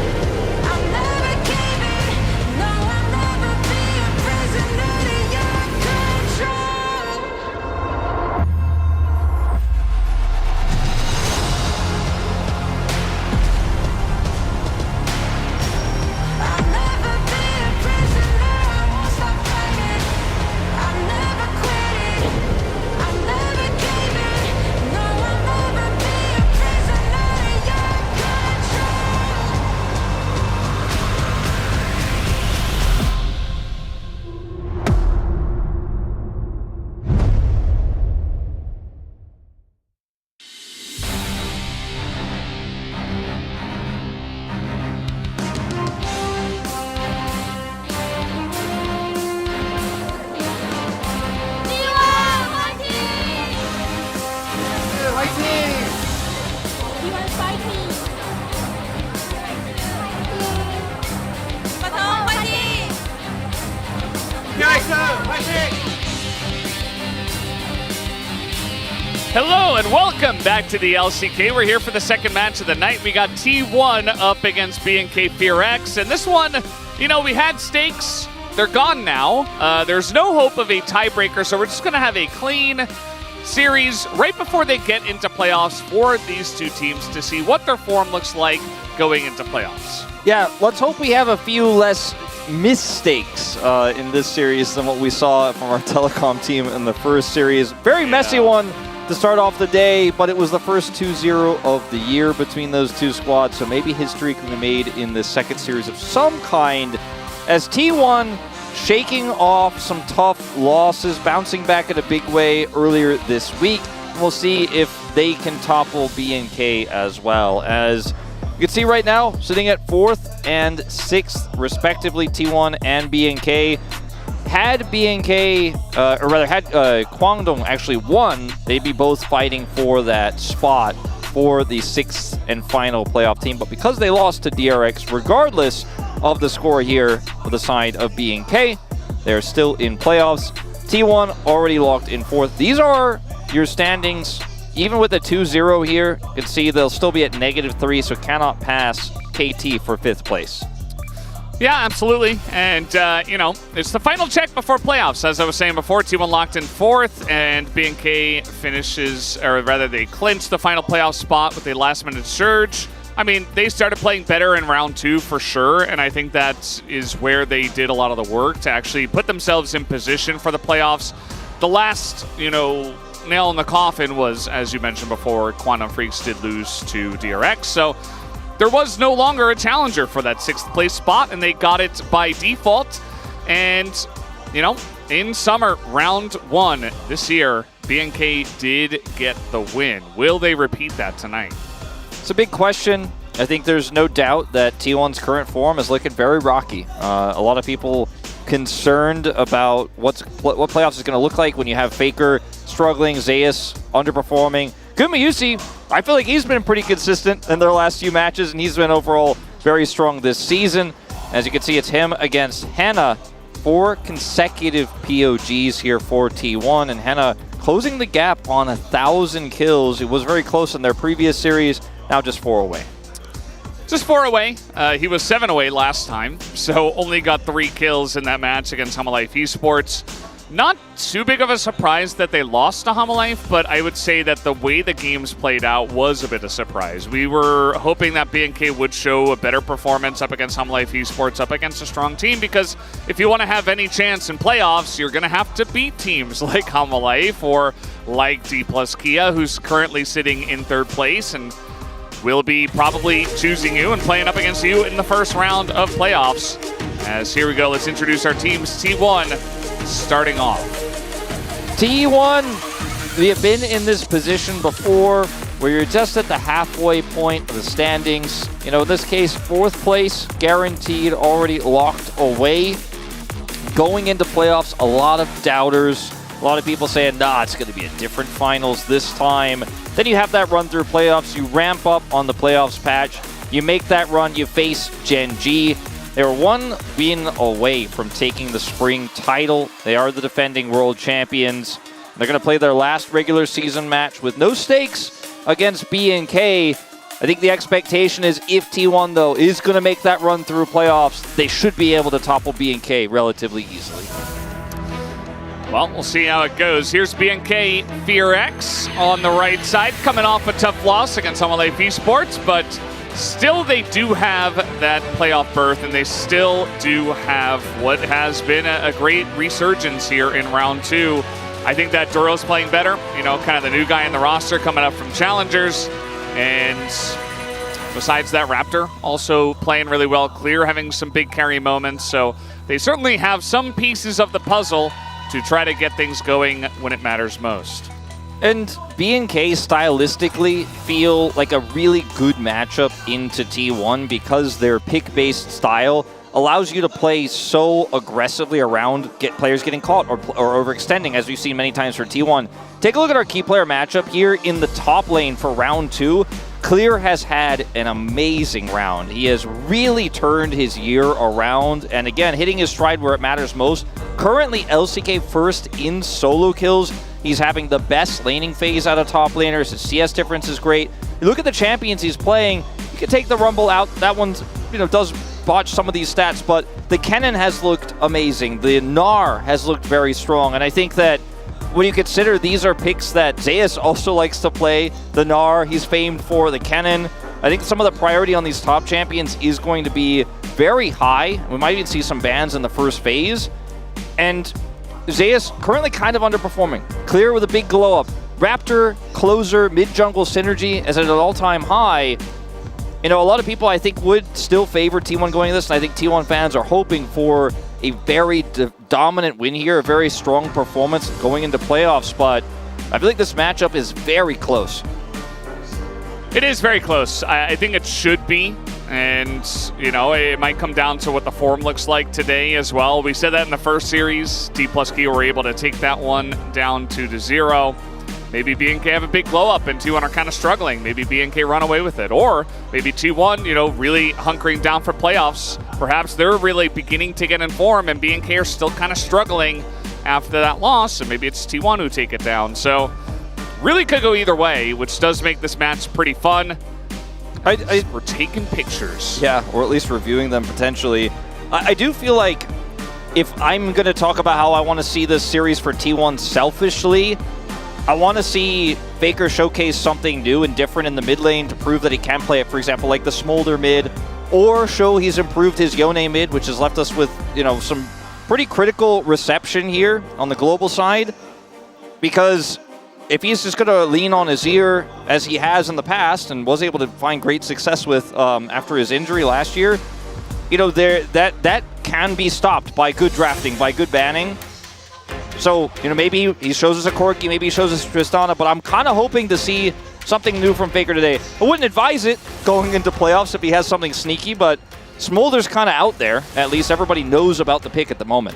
I'm never caving. No, I'll never be a prisoner to your control. I'll never be a prisoner, I won't stop fighting. I'm never quitting, I'm never caving. No, I'll never be a prisoner to your control. Hello and welcome back to the LCK. We're here for the second match of the night. We got T1 up against BNK FearX, and this one, you know, we had stakes. They're gone now. There's no hope of a tiebreaker, so we're just going to have a clean series right before they get into playoffs for these two teams to see what their form looks like going into playoffs. Yeah, let's hope we have a few less mistakes in this series than what we saw from our telecom team in the first series. Very messy one to start off the day, but it was the first 2-0 of the year between those two squads, so maybe history can be made in the second series of some kind, as T1 shaking off some tough losses, bouncing back in a big way earlier this week. We'll see if they can topple BNK as well. As you can see right now, sitting at 4th and 6th, respectively, T1 and BNK. Had BNK, or rather had Kwangdong actually won, they'd be both fighting for that spot for the 6th and final playoff team. But because they lost to DRX, regardless of the score here for the side of BNK, they're still in playoffs. T1 already locked in 4th. These are your standings. Even with the 2-0 here, you can see they'll still be at -3, so cannot pass KT for 5th place. Yeah, absolutely. And, you know, it's the final check before playoffs. As I was saying before, T1 locked in 4th, and BNK finishes, or rather they clinch the final playoff spot with a last-minute surge. I mean, they started playing better in round 2 for sure, and I think that is where they did a lot of the work to actually put themselves in position for the playoffs. The last, you know, nail in the coffin was, as you mentioned before, Quantum Freaks did lose to DRX, so there was no longer a challenger for that 6th place spot, and they got it by default. And, you know, in summer, round 1 this year, BNK did get the win. Will they repeat that tonight? It's a big question. I think there's no doubt that T1's current form is looking very rocky. A lot of people concerned about what playoffs is going to look like when you have Faker struggling, Zeus underperforming. Gumayusi, I feel like he's been pretty consistent in their last few matches, and he's been overall very strong this season. As you can see, it's him against Hannah. 4 consecutive POGs here for T1, and Hannah closing the gap on 1,000 kills. It was very close in their previous series, now just 4 away. Just 4 away. He was 7 away last time, so only got 3 kills in that match against Hama Life Esports. Not too big of a surprise that they lost to Homolife, but I would say that the way the games played out was a bit of a surprise. We were hoping that BNK would show a better performance up against Homolife Esports, up against a strong team, because if you want to have any chance in playoffs, you're going to have to beat teams like Homolife or like D plus Kia, who's currently sitting in 3rd place and will be probably choosing you and playing up against you in the first round of playoffs. As here we go, let's introduce our teams. T1 starting off. T1, we have been in this position before where you're just at the halfway point of the standings. You know, in this case, 4th place, guaranteed, already locked away. Going into playoffs, a lot of doubters. A lot of people saying, nah, it's going to be a different finals this time. Then you have that run through playoffs. You ramp up on the playoffs patch. You make that run. You face Gen G. They were 1 win away from taking the spring title. They are the defending world champions. They're going to play their last regular season match with no stakes against BNK. I think the expectation is if T1, though, is going to make that run through playoffs, they should be able to topple BNK relatively easily. Well, we'll see how it goes. Here's BNK Fear X on the right side, coming off a tough loss against Homolife Esports, but still they do have that playoff berth, and they still do have what has been a great resurgence here in round 2. I think that Duro's playing better, you know, kind of the new guy in the roster coming up from Challengers, and besides that, Raptor also playing really well. Clear having some big carry moments, so they certainly have some pieces of the puzzle to try to get things going when it matters most. And BNK stylistically feel like a really good matchup into T1 because their pick-based style allows you to play so aggressively around players getting caught or overextending, as we've seen many times for T1. Take a look at our key player matchup here in the top lane for round 2. Clear has had an amazing round. He has really turned his year around, and again, hitting his stride where it matters most. Currently, LCK first in solo kills. He's having the best laning phase out of top laners. His CS difference is great. You look at the champions he's playing, you can take the Rumble out. That one's, you know, does botch some of these stats, but the Kennen has looked amazing. The Gnar has looked very strong, and I think that when you consider these are picks that Zeus also likes to play, the Gnar, he's famed for, the Kennen, I think some of the priority on these top champions is going to be very high. We might even see some bans in the first phase. And Zeus currently kind of underperforming. Clear with a big glow up. Raptor, closer, mid-jungle synergy is at an all-time high. You know, a lot of people I think would still favor T1 going to this, and I think T1 fans are hoping for a very dominant win here, a very strong performance going into playoffs, but I feel like this matchup is very close. It is very close. I think it should be, and you know, it might come down to what the form looks like today as well. We said that in the first series. D plus Key were able to take that one down 2-0. Maybe BNK have a big blow up and T1 are kind of struggling. Maybe BNK run away with it. Or maybe T1, you know, really hunkering down for playoffs. Perhaps they're really beginning to get in form and BNK are still kind of struggling after that loss. And maybe it's T1 who take it down. So really could go either way, which does make this match pretty fun. We're taking pictures. Yeah, or at least reviewing them potentially. I do feel like if I'm going to talk about how I want to see this series for T1 selfishly, I want to see Faker showcase something new and different in the mid lane to prove that he can play it, for example, like the Smolder mid, or show he's improved his Yone mid, which has left us with, you know, some pretty critical reception here on the global side. Because if he's just going to lean on Azir as he has in the past and was able to find great success with after his injury last year, you know, that can be stopped by good drafting, by good banning. So, you know, maybe he shows us a Corki, maybe he shows us Tristana, but I'm kind of hoping to see something new from Faker today. I wouldn't advise it going into playoffs if he has something sneaky, but Smolder's kind of out there. At least everybody knows about the pick at the moment.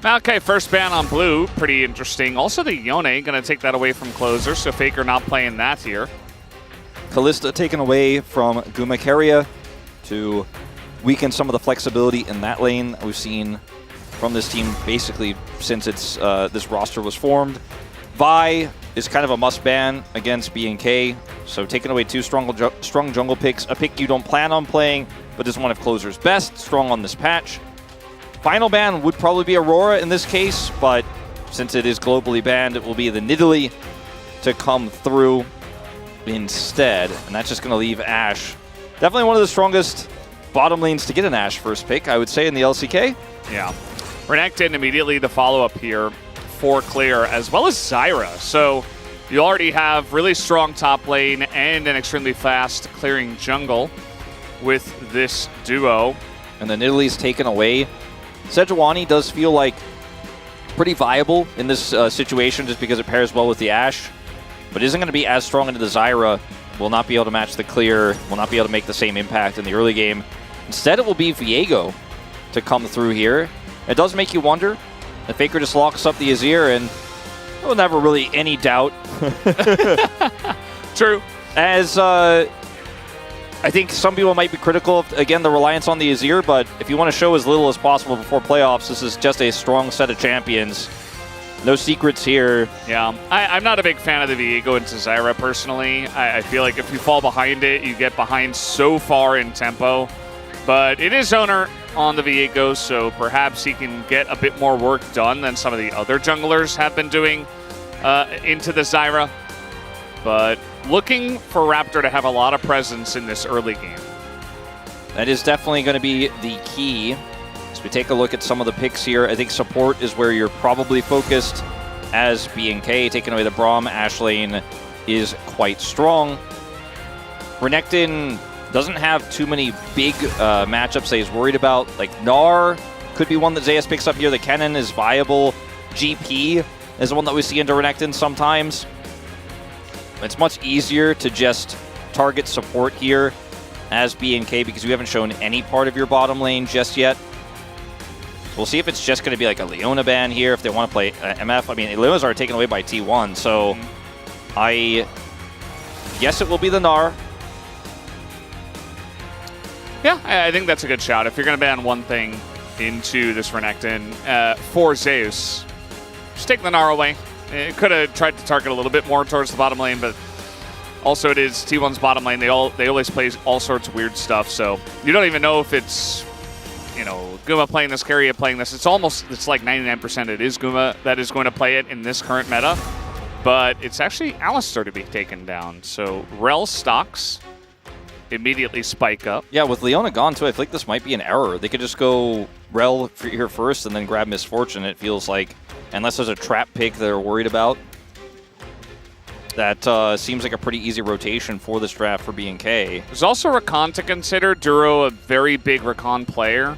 Okay, first ban on blue, pretty interesting. Also the Yone, going to take that away from closer, so Faker not playing that here. Kalista taken away from Gumakeria to weaken some of the flexibility in that lane that we've seen from this team basically since it's this roster was formed. Vi is kind of a must ban against BNK, so taking away two strong jungle picks, a pick you don't plan on playing, but is one of Closer's best, strong on this patch. Final ban would probably be Aurora in this case, but since it is globally banned, it will be the Nidalee to come through instead. And that's just going to leave Ashe. Definitely one of the strongest bottom lanes to get an Ashe first pick, I would say, in the LCK. Yeah. Renekton immediately the follow-up here for Clear, as well as Zyra. So you already have really strong top lane and an extremely fast clearing jungle with this duo. And the Nidalee's taken away. Sejuani does feel like pretty viable in this situation just because it pairs well with the Ashe, but isn't going to be as strong into the Zyra. Will not be able to match the Clear, will not be able to make the same impact in the early game. Instead, it will be Viego to come through here. It does make you wonder. The Faker just locks up the Azir, and there was never really any doubt. True. As I think some people might be critical of, again, the reliance on the Azir, but if you want to show as little as possible before playoffs, this is just a strong set of champions. No secrets here. Yeah, I'm not a big fan of the Viego into Zyra personally. I feel like if you fall behind it, you get behind so far in tempo. But it is owner on the Viego, so perhaps he can get a bit more work done than some of the other junglers have been doing into the Zyra. But looking for Raptor to have a lot of presence in this early game. That is definitely going to be the key. As we take a look at some of the picks here, I think support is where you're probably focused as BNK. Taking away the Braum, Ashe lane is quite strong. Renekton doesn't have too many big matchups that he's worried about. Like Gnar could be one that Zayas picks up here. The Kennen is viable. GP is the one that we see into Renekton sometimes. It's much easier to just target support here as BNK because you haven't shown any part of your bottom lane just yet. So we'll see if it's just going to be like a Leona ban here if they want to play MF. I mean, Leona's already taken away by T1, so I guess it will be the Gnar. Yeah, I think that's a good shot. If you're going to ban one thing into this Renekton for Zeus, just take the Gnar away. It could have tried to target a little bit more towards the bottom lane, but also it is T1's bottom lane. They always play all sorts of weird stuff, so you don't even know if it's, you know, Guma playing this, Keria playing this. It's like 99% it is Guma that is going to play it in this current meta, but it's actually Alistar to be taken down. So Rel stocks immediately spike up. Yeah, with Leona gone too, I feel like this might be an error. They could just go Rel here first and then grab Misfortune, it feels like. Unless there's a trap pick they're worried about. That seems like a pretty easy rotation for this draft for BNK. There's also Rakan to consider. Duro, a very big Rakan player,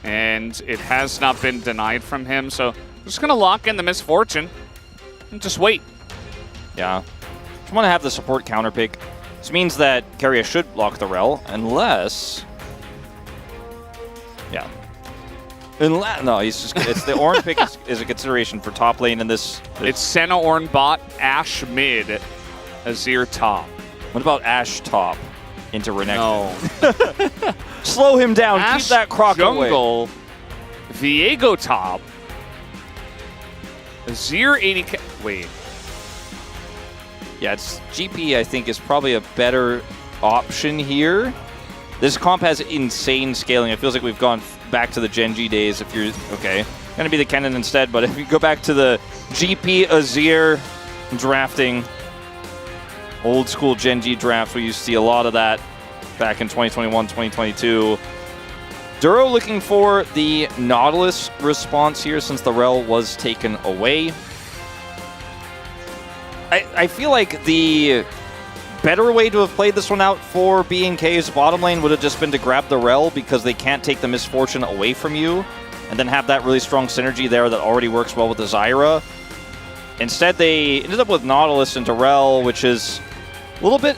and it has not been denied from him. So we're just going to lock in the Misfortune and just wait. Yeah. Just want to have the support counter pick. This means that Keria should lock the Rel, unless... Yeah. No, he's just. It's the Ornn pick is a consideration for top lane in this. It's Senna Ornn bot, Ashe mid, Azir top. What about Ashe top into Renekton? No. Slow him down. Ashe Keep that croc jungle, away. Viego top, Azir 80k. Wait. Yeah, it's GP. I think is probably a better option here. This comp has insane scaling. It feels like we've gone back to the Genji days. If you're okay, gonna be the Kennen instead. But if you go back to the GP Azir drafting, old school Genji drafts, we used to see a lot of that back in 2021, 2022. Duro looking for the Nautilus response here since the Rel was taken away. I feel like the better way to have played this one out for BNK's bottom lane would have just been to grab the Rel because they can't take the Misfortune away from you and then have that really strong synergy there that already works well with the Zyra. Instead, they ended up with Nautilus into Rel, which is a little bit...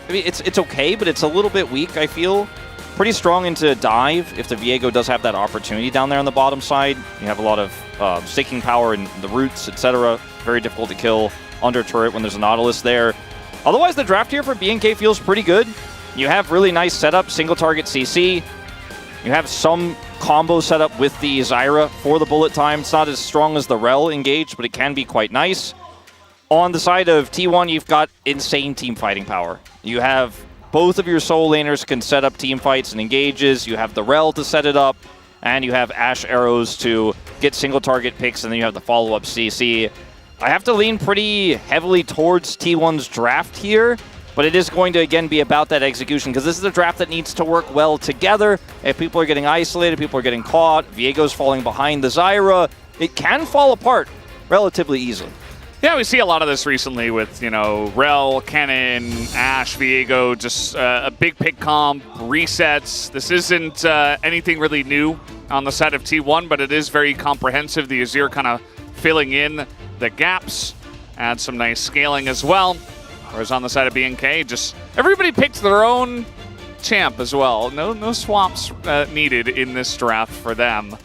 I mean, it's okay, but it's a little bit weak, I feel. Pretty strong into Dive if the Viego does have that opportunity down there on the bottom side. You have a lot of staking power in the roots, etc. Very difficult to kill under turret when there's a Nautilus there. Otherwise, the draft here for BNK feels pretty good. You have really nice setup, single target CC. You have some combo setup with the Zyra for the bullet time. It's not as strong as the Rel engaged, but it can be quite nice. On the side of T1, you've got insane team fighting power. You have both of your soul laners can set up team fights and engages. You have the Rel to set it up. and you have Ashe arrows to get single target picks, and then you have the follow-up CC. I have to lean pretty heavily towards T1's draft here, but it is going to, again, be about that execution, because this is a draft that needs to work well together. If people are getting isolated, people are getting caught, Viego's falling behind the Zyra, it can fall apart relatively easily. Yeah, we see a lot of this recently with, you know, Rel, Kennen, Ashe, Viego, just a big pick comp, resets. This isn't anything really new on the side of T1, but it is very comprehensive. The Azir kind of filling in the gaps, add some nice scaling as well. Whereas on the side of BNK, just everybody picked their own champ as well. No swaps needed in this draft for them.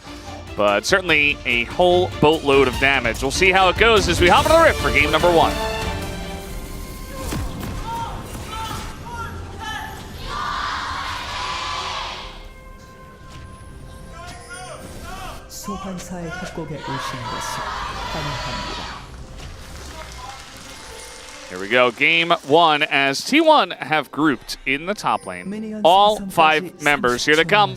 But certainly a whole boatload of damage. We'll see how it goes as we hop into the Rift for game number 1. 소환사의 협곡에 오신 것을 환영합니다. Here we go, game 1 as T1 have grouped in the top lane. All 5 members here to come.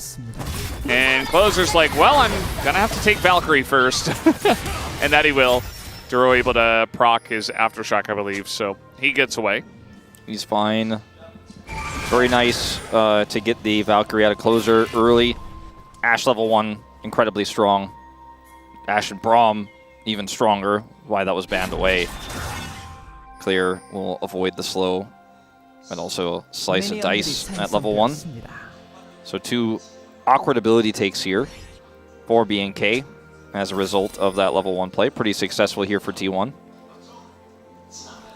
And Closer's like, well, I'm gonna have to take Valkyrie first. And that he will. Duro able to proc his Aftershock, I believe, so he gets away. He's fine. Very nice to get the Valkyrie out of Closer early. Ashe level 1, incredibly strong. Ashe and Braum, even stronger. Why that was banned away. Clear will avoid the slow, and also slice and dice at level 1. So 2 awkward ability takes here for BNK as a result of that level 1 play. Pretty successful here for T1.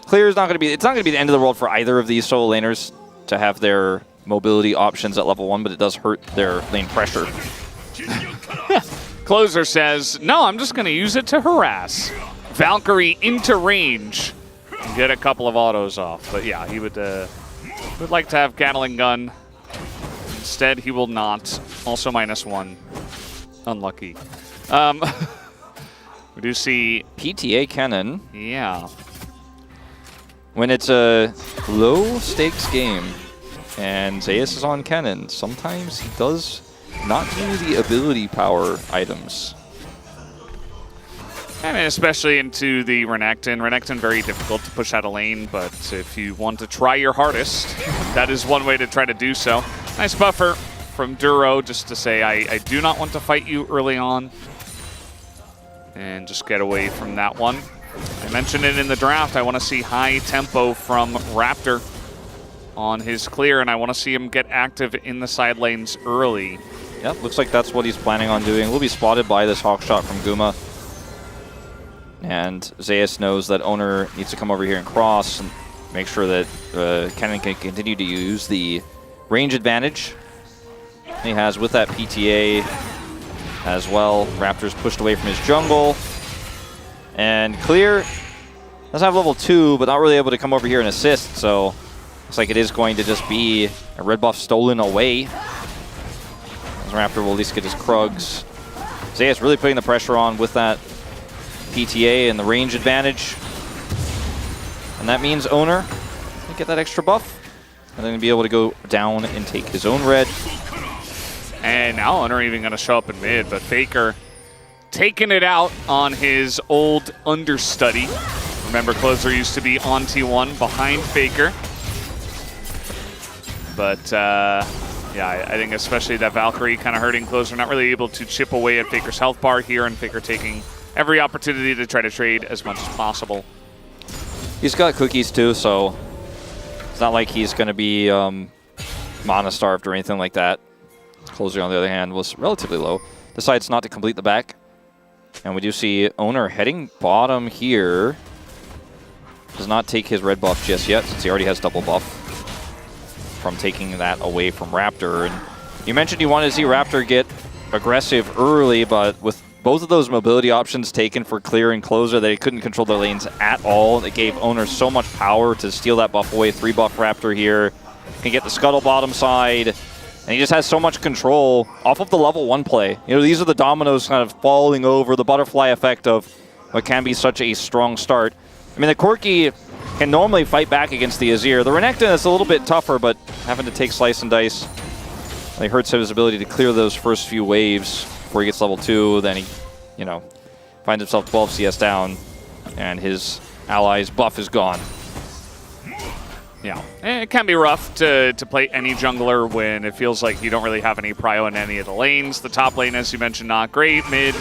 Clear is not going to be, it's not going to be the end of the world for either of these solo laners to have their mobility options at level 1, but it does hurt their lane pressure. Closer says, no, I'm just going to use it to harass. Valkyrie into range and get a couple of autos off. But yeah, he would like to have Gatling Gun. Instead, he will not. Also -1. Unlucky. We do see PTA Kennen. Yeah. When it's a low-stakes game and Zeus is on Kennen, sometimes he does not do the ability power items. I mean, especially into the Renekton. Renekton, very difficult to push out a lane, but if you want to try your hardest, that is one way to try to do so. Nice buffer from Duro just to say, I do not want to fight you early on. And just get away from that one. I mentioned it in the draft. I want to see high tempo from Raptor on his clear, and I want to see him get active in the side lanes early. Yep, looks like that's what he's planning on doing. We'll be spotted by this hawk shot from Guma. And Zeus knows that Owner needs to come over here and cross and make sure that Kennen can continue to use the range advantage he has with that PTA as well. Raptor's pushed away from his jungle. And Clear does have level 2, but not really able to come over here and assist, so looks like it is going to just be a red buff stolen away. As Raptor will at least get his Krugs. Zeus really putting the pressure on with that PTA and the range advantage. And that means Owner can get that extra buff and then be able to go down and take his own red. And now Owner even going to show up in mid, but Faker taking it out on his old understudy. Remember, Closer used to be on T1 behind Faker. But yeah, I think especially that Valkyrie kind of hurting Closer, not really able to chip away at Faker's health bar here, and Faker taking every opportunity to try to trade as much as possible. He's got cookies too, so it's not like he's going to be mana starved or anything like that. Closer, on the other hand, was relatively low. Decides not to complete the back. And we do see Owner heading bottom here. Does not take his red buff just yet, since he already has double buff from taking that away from Raptor. And you mentioned you wanted to see Raptor get aggressive early, but with both of those mobility options taken for Clear and Closer, they couldn't control their lanes at all. It gave Owner so much power to steal that buff away. 3 buff Raptor here. Can get the scuttle bottom side. And he just has so much control off of the level 1 play. You know, these are the dominoes kind of falling over, the butterfly effect of what can be such a strong start. I mean, the Corki can normally fight back against the Azir. The Renekton is a little bit tougher, but having to take slice and dice, it hurts his ability to clear those first few waves. before he gets level 2. Then he, you know, finds himself 12 CS down, and his ally's buff is gone. Yeah, it can be rough to play any jungler when it feels like you don't really have any prio in any of the lanes. The top lane, as you mentioned, not great. Mid,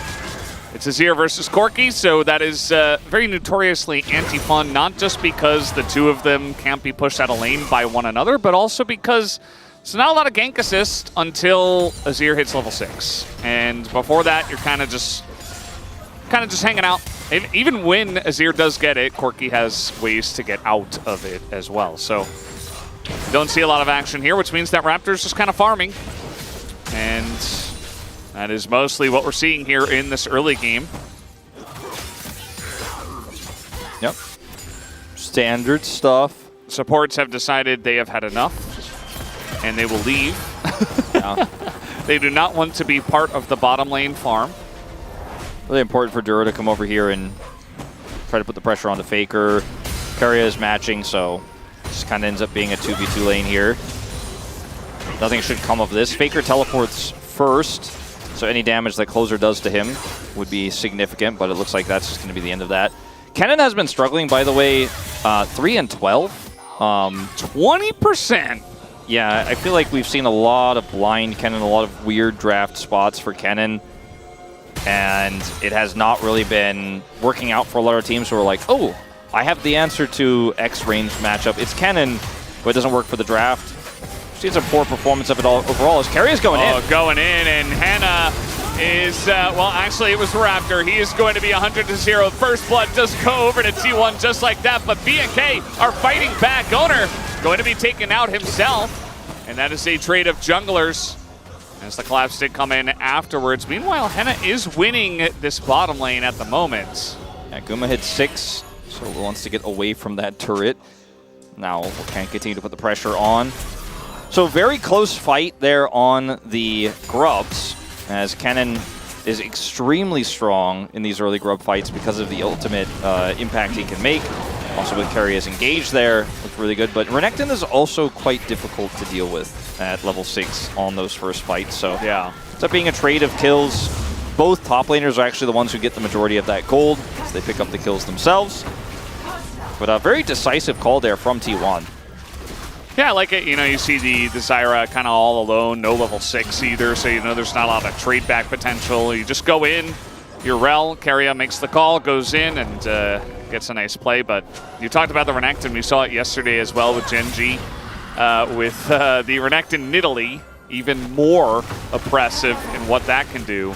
it's Azir versus Corki, so that is very notoriously anti-fun, not just because the two of them can't be pushed out of lane by one another, but also because there's not a lot of gank assist until Azir hits level 6. And before that, you're kind of just hanging out. Even when Azir does get it, Corki has ways to get out of it as well. So don't see a lot of action here, which means that Raptor's just kind of farming. And that is mostly what we're seeing here in this early game. Yep. Standard stuff. Supports have decided they have had enough, and they will leave. Yeah. They do not want to be part of the bottom lane farm. Really important for Dura to come over here and try to put the pressure on the Faker. Keria is matching, so just kind of ends up being a 2v2 lane here. Nothing should come of this. Faker teleports first, so any damage that Closer does to him would be significant, but it looks like that's just going to be the end of that. Kennen has been struggling, by the way, 3 and 12. 20%! Yeah, I feel like we've seen a lot of blind Kennen, a lot of weird draft spots for Kennen. And it has not really been working out for a lot of teams who are like, oh, I have the answer to X range matchup. It's Kennen, but it doesn't work for the draft. She's a poor performance of it all overall as Keria's going in. Going in, and Hannah is, well, actually, it was Raptor. He is going to be 100-0. First blood does go over to T1 just like that, but BNK are fighting back. Owner going to be taken out himself, and that is a trade of junglers as the collapse did come in afterwards. Meanwhile, Henna is winning this bottom lane at the moment. Yeah, Guma hit 6, so wants to get away from that turret. Now can continue to put the pressure on. So very close fight there on the Grubs, as Kennen is extremely strong in these early Grub fights because of the ultimate impact he can make. Also with Keria's engaged there, looks really good. But Renekton is also quite difficult to deal with at level 6 on those first fights. So yeah, it's up being a trade of kills. Both top laners are actually the ones who get the majority of that gold, so they pick up the kills themselves. But a very decisive call there from T1. Yeah, I like it. You know, you see the Zyra kind of all alone, no level 6 either, so you know there's not a lot of trade back potential. You just go in, you're Rel, Keria makes the call, goes in, and gets a nice play. But you talked about the Renekton. We saw it yesterday as well with Genji. With the Renekton Nidalee, even more oppressive in what that can do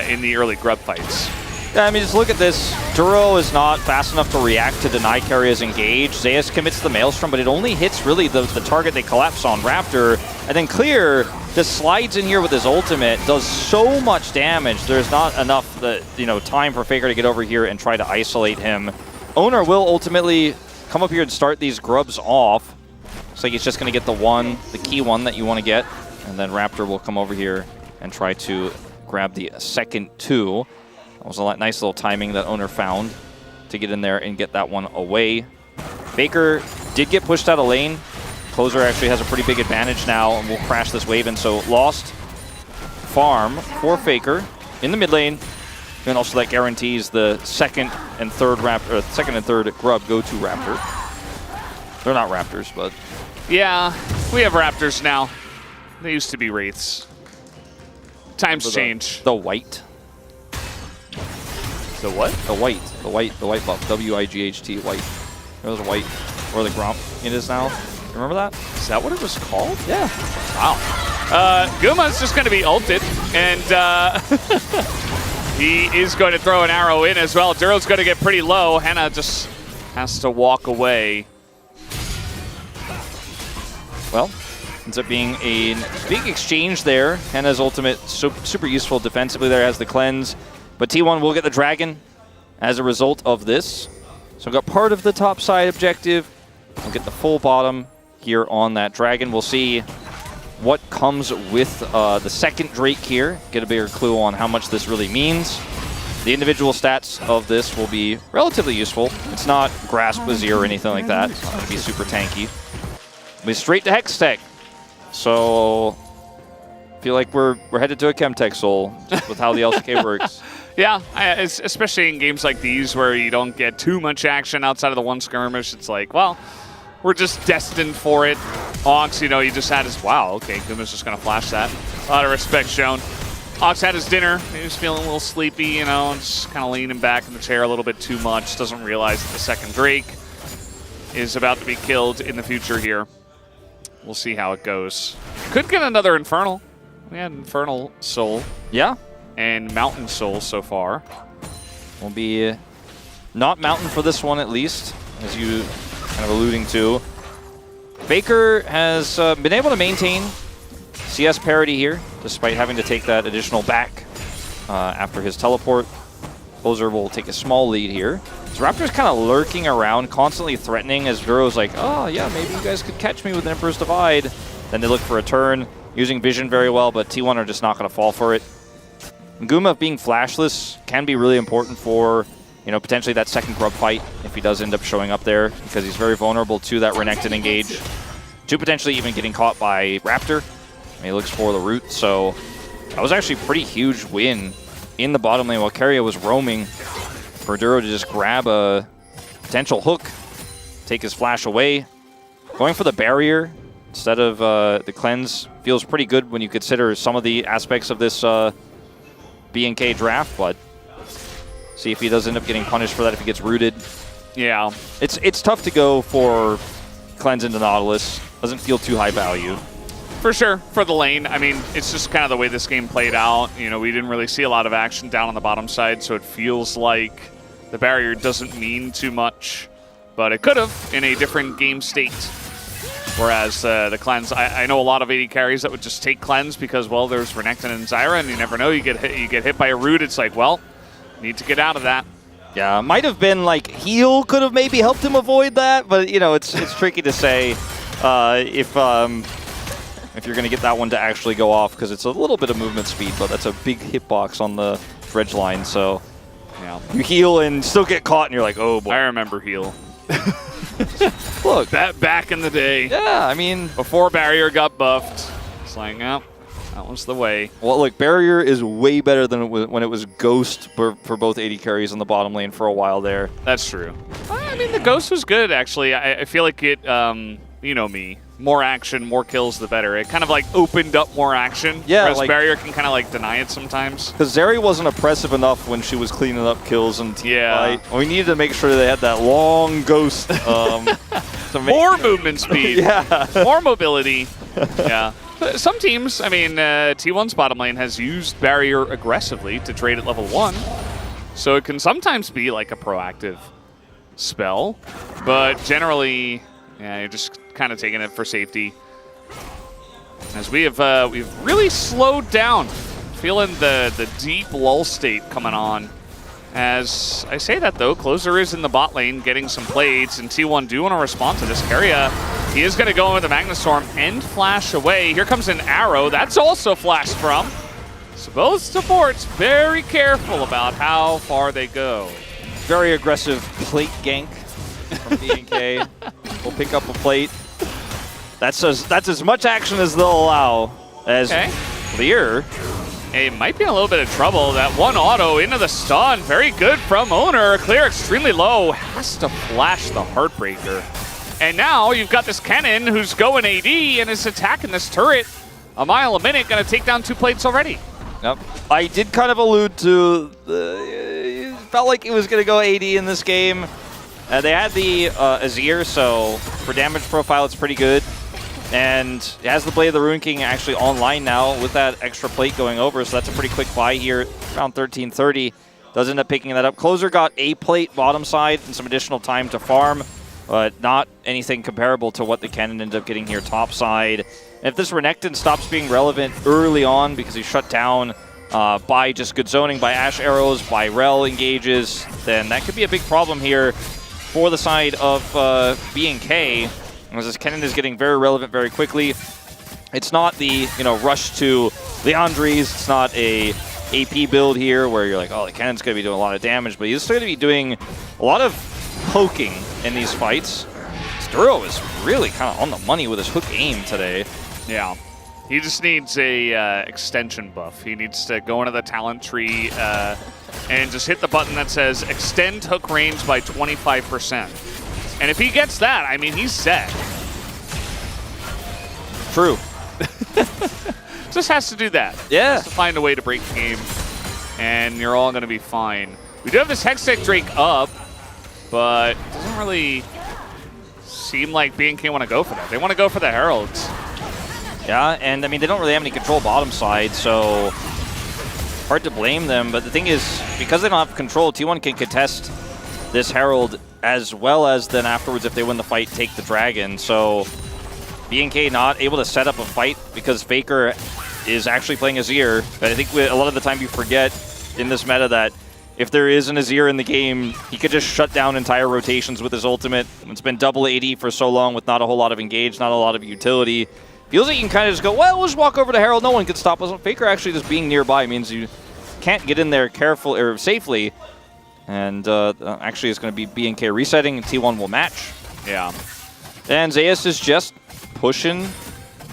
in the early Grub fights. Yeah, I mean, just look at this. Duro is not fast enough to react to deny Keria's engage. Zeus commits the Maelstrom, but it only hits really the target they collapse on, Raptor. And then Clear just slides in here with his ultimate, does so much damage. There's not enough time for Faker to get over here and try to isolate him. Owner will ultimately come up here and start these Grubs off. Looks like he's just going to get the key one that you want to get. And then Raptor will come over here and try to grab the second 2. That was a nice little timing that Owner found to get in there and get that one away. Faker did get pushed out of lane. Closer actually has a pretty big advantage now and will crash this wave in. So lost farm for Faker in the mid lane. And also that guarantees the second and third Grub go to Raptor. They're not Raptors, but... Yeah, we have Raptors now. They used to be Wraiths. Times change. The white. The what? The white buff. W-I-G-H-T, white. It was white. Or the Gromp it is now. You remember that? Is that what it was called? Yeah. Wow. Guma's just going to be ulted, and he is going to throw an arrow in as well. Duro's going to get pretty low. Hannah just has to walk away. Well, ends up being a big exchange there. Hannah's ultimate super useful defensively there, has the cleanse. But T1 will get the dragon as a result of this. So we've got part of the top side objective. We'll get the full bottom here on that dragon. We'll see what comes with the second Drake here. Get a bigger clue on how much this really means. The individual stats of this will be relatively useful. It's not Grasp Azir or anything like that. It's not going to be super tanky. We'll be straight to Hextech. So feel like we're headed to a Chemtech Soul just with how the LCK works. Yeah, especially in games like these where you don't get too much action outside of the one skirmish. It's like, well, we're just destined for it. Ox, you know, he just had his, wow, okay, Guma's just going to flash that. A lot of respect shown. Ox had his dinner. He was feeling a little sleepy, you know, and just kind of leaning back in the chair a little bit too much. Doesn't realize that the second Drake is about to be killed in the future here. We'll see how it goes. Could get another Infernal. We had Infernal Soul. Yeah. And Mountain Soul so far. Will be not Mountain for this one, at least, as you kind of alluding to. Faker has been able to maintain CS parity here, despite having to take that additional back after his teleport. Closer will take a small lead here. So Raptor's kind of lurking around, constantly threatening as Duro's like, oh yeah, maybe you guys could catch me with an Emperor's Divide. Then they look for a turn, using vision very well, but T1 are just not going to fall for it. Guma being flashless can be really important for, you know, potentially that second grub fight if he does end up showing up there, because he's very vulnerable to that Renekton engage, to potentially even getting caught by Raptor. He looks for the root, so that was actually a pretty huge win in the bottom lane while Keria was roaming for Duro to just grab a potential hook, take his flash away. Going for the barrier instead of the cleanse feels pretty good when you consider some of the aspects of this BNK draft, but see if he does end up getting punished for that if he gets rooted. Yeah. It's tough to go for cleanse into Nautilus. Doesn't feel too high value. For sure, for the lane. I mean, it's just kind of the way this game played out. You know, we didn't really see a lot of action down on the bottom side, so it feels like the barrier doesn't mean too much, but it could have in a different game state. Whereas the cleanse, I know a lot of AD carries that would just take cleanse because, well, there's Renekton and Zyra, and you never know. You get hit by a root. It's like, well, need to get out of that. Yeah, might have been like heal could have maybe helped him avoid that, but you know, it's tricky to say if you're going to get that one to actually go off, because it's a little bit of movement speed, but that's a big hitbox on the dredge line. So yeah, you heal and still get caught, and you're like, oh boy. I remember heal. Look, that back in the day. Yeah, I mean, before barrier got buffed, it's like, oh, that was the way. Well, look, barrier is way better than when it was ghost for both AD carries on the bottom lane for a while there. That's true. I mean, the ghost was good actually. I feel like it, you know me, more action, more kills, the better. It kind of like opened up more action. Yeah, whereas like, barrier can kind of like deny it sometimes. Because Zeri wasn't oppressive enough when she was cleaning up kills and yeah, we needed to make sure they had that long ghost. More movement speed. Yeah, more mobility. Yeah. Some teams, I mean, T1's bottom lane has used barrier aggressively to trade at level 1, so it can sometimes be like a proactive spell, but generally, yeah, you're just kind of taking it for safety. As we've really slowed down, feeling the deep lull state coming on. As I say that though, Closer is in the bot lane getting some plates, and T1 do want to respond to this. Keria, he is going to go in with the Magnustorm and flash away. Here comes an arrow. That's also flashed from. So both supports very careful about how far they go. Very aggressive plate gank from BNK. We'll pick up a plate. That's as much action as they'll allow. As Lear. He might be in a little bit of trouble. That one auto into the stun. Very good from Owner. Clear extremely low. Has to flash the Heartbreaker. And now you've got this Kennen who's going AD and is attacking this turret. A mile a minute. Going to take down 2 plates already. Yep. I did kind of allude to it felt like it was going to go AD in this game. They had the Azir, so for damage profile it's pretty good. And it has the Blade of the Rune King actually online now with that extra plate going over, so that's a pretty quick buy here around 1330. Does end up picking that up. Closer got a plate bottom side and some additional time to farm, but not anything comparable to what the Kennen ended up getting here top side. And if this Renekton stops being relevant early on because he's shut down by just good zoning, by Ash Arrows, by Rel engages, then that could be a big problem here for the side of BNK. As this Kennen is getting very relevant very quickly. It's not the, you know, rush to Leandries. It's not a AP build here where you're like, oh, the Kennen's going to be doing a lot of damage, but he's still going to be doing a lot of poking in these fights. Duro is really kind of on the money with his hook aim today. Yeah. He just needs a extension buff. He needs to go into the talent tree and just hit the button that says extend hook range by 25%. And if he gets that, I mean, he's set. True. Just has to do that. Yeah. Has to find a way to break the game, and you're all going to be fine. We do have this Hextech Drake up, but it doesn't really seem like B&K want to go for that. They want to go for the Heralds. Yeah, and I mean, they don't really have any control bottom side, so hard to blame them. But the thing is, because they don't have control, T1 can contest this Herald as well as then afterwards, if they win the fight, take the Dragon. So B&K not able to set up a fight because Faker is actually playing Azir. But I think a lot of the time you forget in this meta that if there is an Azir in the game, he could just shut down entire rotations with his ultimate. It's been double AD for so long with not a whole lot of engage, not a lot of utility. Feels like you can kind of just go, well, we'll just walk over to Herald. No one can stop us. Faker actually just being nearby means you can't get in there carefully or safely. And actually, it's going to be B&K resetting, and T1 will match. Yeah. And Zeus is just pushing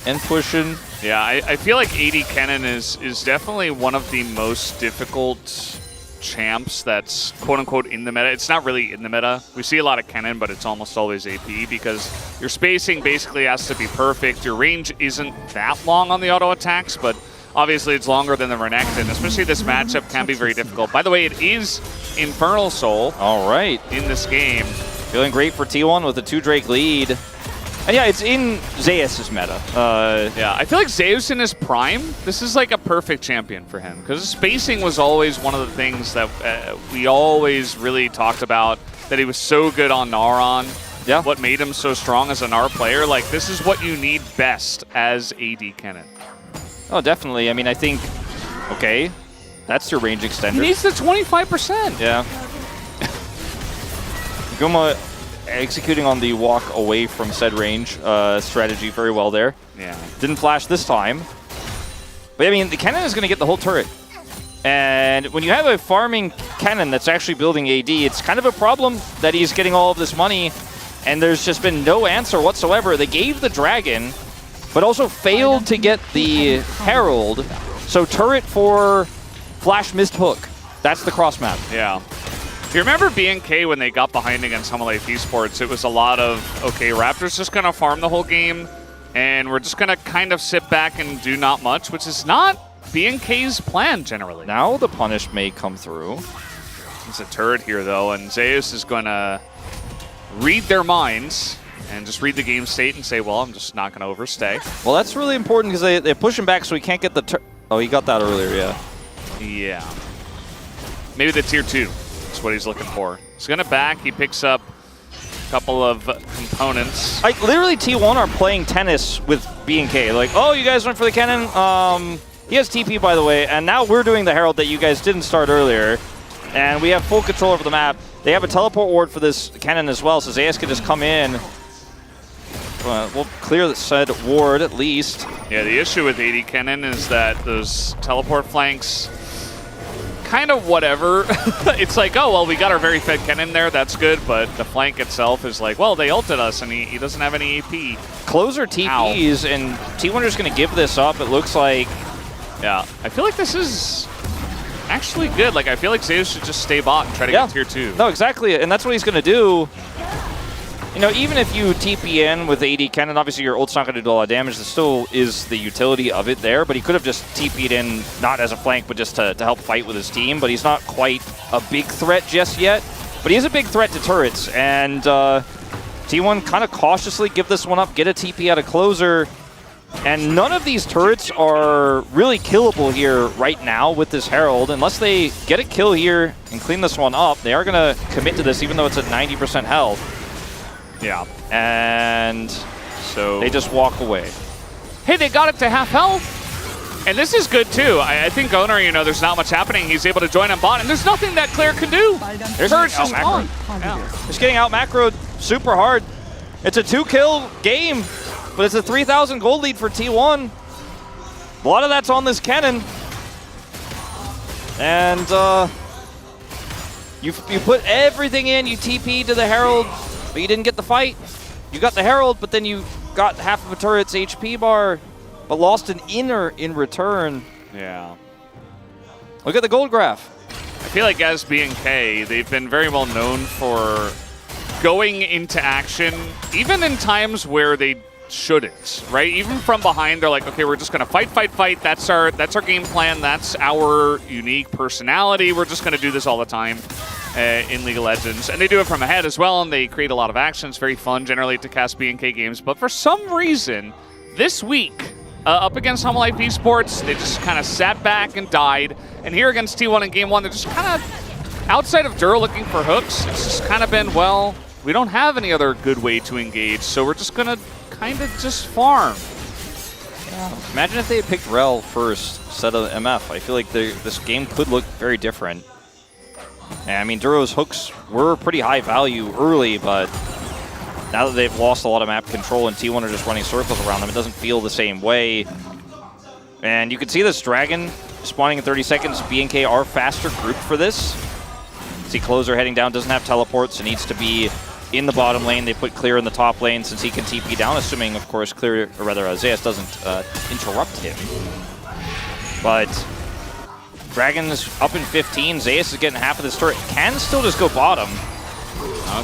and pushing. Yeah, I feel like AD Kennen is definitely one of the most difficult champs that's quote-unquote in the meta. It's not really in the meta. We see a lot of Kennen, but it's almost always AP because your spacing basically has to be perfect. Your range isn't that long on the auto attacks, but obviously it's longer than the Renekton. Especially this matchup can be very difficult. By the way, it is Infernal Soul. All right. In this game. Feeling great for T1 with a 2 Drake lead. And yeah, it's in Zeus' meta. Yeah, I feel like Zeus in his prime, this is like a perfect champion for him. Because spacing was always one of the things that we always really talked about, that he was so good on Gnar. Yeah. What made him so strong as a Gnar player. Like, this is what you need best as AD Kennen. Oh, definitely. I mean, I think, okay, that's your range extender. He needs the 25%. Yeah. Guma executing on the walk away from said range strategy very well there. Yeah. Didn't flash this time. But I mean, the Kennen is going to get the whole turret. And when you have a farming Kennen that's actually building AD, it's kind of a problem that he's getting all of this money, and there's just been no answer whatsoever. They gave the Dragon, but also failed to get the Herald. So turret for Flash Mist Hook. That's the cross map. Yeah. If you remember B&K when they got behind against Hummel Esports, it was a lot of, okay, Raptors just going to farm the whole game, and we're just going to kind of sit back and do not much, which is not B&K's plan generally. Now the punish may come through. It's a turret here, though, and Zeus is going to read their minds and just read the game state and say, well, I'm just not going to overstay. Well, that's really important because they push him back so he can't get the oh, he got that earlier, yeah. Yeah. Maybe the tier 2 is what he's looking for. He's going to back. He picks up a couple of components. Like, literally, T1 are playing tennis with B&K. Like, oh, you guys went for the Kennen? He has TP, by the way, and now we're doing the Herald that you guys didn't start earlier. And we have full control over the map. They have a teleport ward for this Kennen as well, so Zeus can just come in. We'll clear the said ward at least. Yeah, the issue with AD Kennen is that those teleport flanks, kind of whatever. It's like, oh, well, we got our very fed Kennen there, that's good, but the flank itself is like, well, they ulted us, and he doesn't have any AP. Closer TPs, and T1 is going to give this up, it looks like. Yeah, I feel like this is actually good. Like, I feel like Zeus should just stay bot and try to get tier 2. No, exactly, and that's what he's going to do. You know, even if you TP in with AD Kennen, obviously your ult's not going to do a lot of damage. There still is the utility of it there, but he could have just TP'd in, not as a flank, but just to help fight with his team. But he's not quite a big threat just yet. But he is a big threat to turrets, and T1 kind of cautiously give this one up, get a TP out of closer. And none of these turrets are really killable here right now with this Herald. Unless they get a kill here and clean this one up, they are going to commit to this even though it's at 90% health. Yeah. And so they just walk away. Hey, they got it to half health. And this is good, too. I think Owner, you know, there's not much happening. He's able to join on bot, and there's nothing that Claire can do. Turret's just on. Yeah. Just getting out macroed super hard. It's a 2-kill game, but it's a 3,000 gold lead for T1. A lot of that's on this Kennen. And you put everything in, you TP to the Herald, but you didn't get the fight. You got the Herald, but then you got half of a turret's HP bar. but lost an inner in return. Yeah. Look at the gold graph. I feel like as BNK, they've been very well known for going into action, even in times where they shouldn't, right? Even from behind, they're like, okay, we're just gonna fight. That's our game plan. That's our unique personality. We're just gonna do this all the time in League of Legends. And they do it from ahead as well, and they create a lot of action. It's very fun generally to cast BNK games. But for some reason, this week, up against Humble Life Esports, they just kind of sat back and died. And here against T1 in Game 1, they're just kind of, outside of Duro looking for hooks, it's just kind of been, well, we don't have any other good way to engage, so we're just gonna kind of just farm. Yeah. Imagine if they had picked Rel first instead of MF. I feel like this game could look very different. And I mean, Duro's hooks were pretty high value early, but now that they've lost a lot of map control and T1 are just running circles around them, it doesn't feel the same way. And you can see this Dragon spawning in 30 seconds. BNK are faster grouped for this. See Closer heading down, doesn't have teleports, so needs to be in the bottom lane. They put Clear in the top lane since he can TP down, assuming, of course, Clear, or rather, Zayas doesn't interrupt him. But Dragon's up in 15. Zayas is getting half of this turret. Can still just go bottom.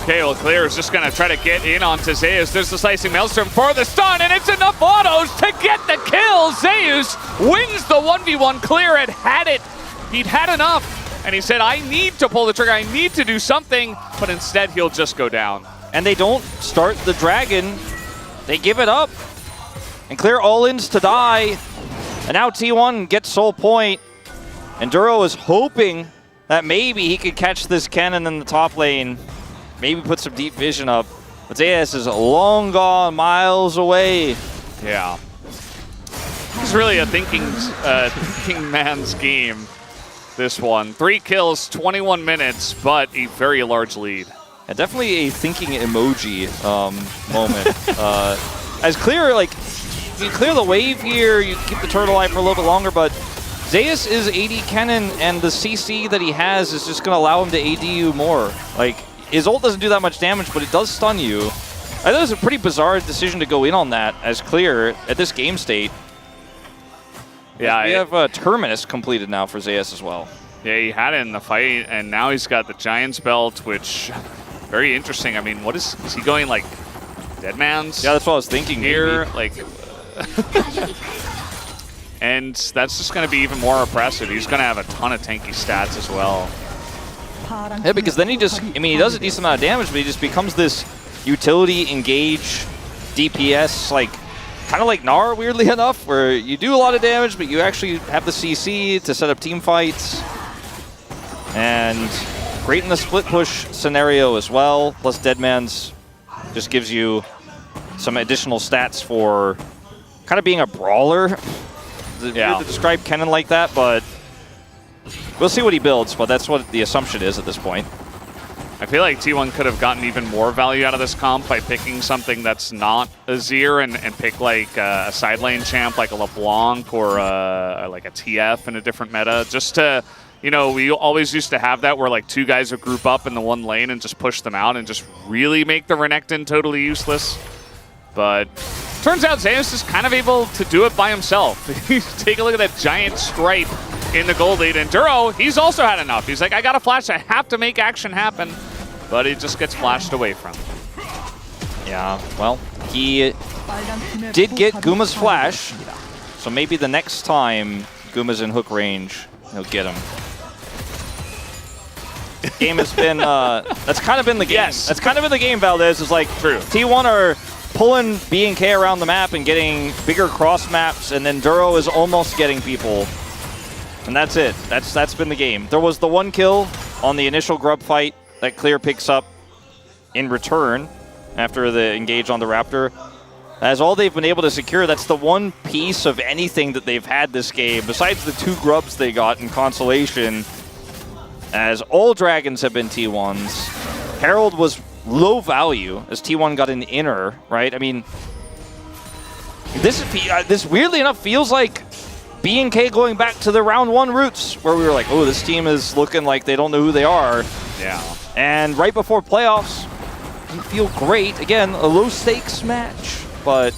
Okay, well, Clear is just going to try to get in onto Zeus. There's the Slicing Maelstrom for the stun, and it's enough autos to get the kill. Zeus wins the 1v1. Clear had it. He'd had enough. And he said, I need to pull the trigger, I need to do something, but instead he'll just go down. And they don't start the Dragon. They give it up. And Clear all-ins to die. And now T1 gets Soul Point. And Duro is hoping that maybe he could catch this cannon in the top lane. Maybe put some deep vision up. But Zayas is long gone, miles away. Yeah. It's really a thinking man's game. This one. 3 kills, 21 minutes, but a very large lead. Yeah, definitely a thinking emoji moment. As Clear, like, you clear the wave here, you keep the turtle alive for a little bit longer, but Zayas is AD Cannon, and the CC that he has is just going to allow him to AD you more. Like, his ult doesn't do that much damage, but it does stun you. I thought it was a pretty bizarre decision to go in on that as Clear at this game state. Yeah, we have Terminus completed now for Zayas as well. Yeah, he had it in the fight, and now he's got the Giant's Belt, which, very interesting. I mean, what is he going, like, Deadman's? Yeah, that's what I was thinking here. maybe. Like, and that's just going to be even more oppressive. He's going to have a ton of tanky stats as well. Yeah, because then he just, I mean, he does a decent amount of damage, but he just becomes this utility, engage, DPS, like, kind of like Gnar, weirdly enough, where you do a lot of damage, but you actually have the CC to set up team fights. And great in the split push scenario as well. Plus Deadman's just gives you some additional stats for kind of being a brawler. It's weird to describe Kennen like that, but we'll see what he builds, but that's what the assumption is at this point. I feel like T1 could have gotten even more value out of this comp by picking something that's not Azir and pick like a side lane champ like a LeBlanc or like a TF in a different meta. Just to, you know, we always used to have that where like 2 guys would group up in the one lane and just push them out and just really make the Renekton totally useless. But turns out Zayas is kind of able to do it by himself. Take a look at that giant stripe in the gold lead. And Duro, he's also had enough. He's like, I got a flash, I have to make action happen. But he just gets flashed away from. Yeah, well, he did get Guma's flash, so maybe the next time Guma's in hook range, he'll get him. Game has been, that's kind of been the game. Yes. That's kind of been the game, Valdez, is like, true. T1 are pulling BNK around the map and getting bigger cross maps, and then Duro is almost getting people. And that's it. That's been the game. There was the 1 kill on the initial grub fight that Clear picks up in return after the engage on the Raptor. That's all they've been able to secure. That's the one piece of anything that they've had this game, besides the 2 grubs they got in consolation, as all dragons have been T1s. Herald was low value, as T1 got an inner, right? I mean, this weirdly enough feels like BNK going back to the round 1 roots, where we were like, oh, this team is looking like they don't know who they are. Yeah. And right before playoffs, you feel great. Again, a low-stakes match, but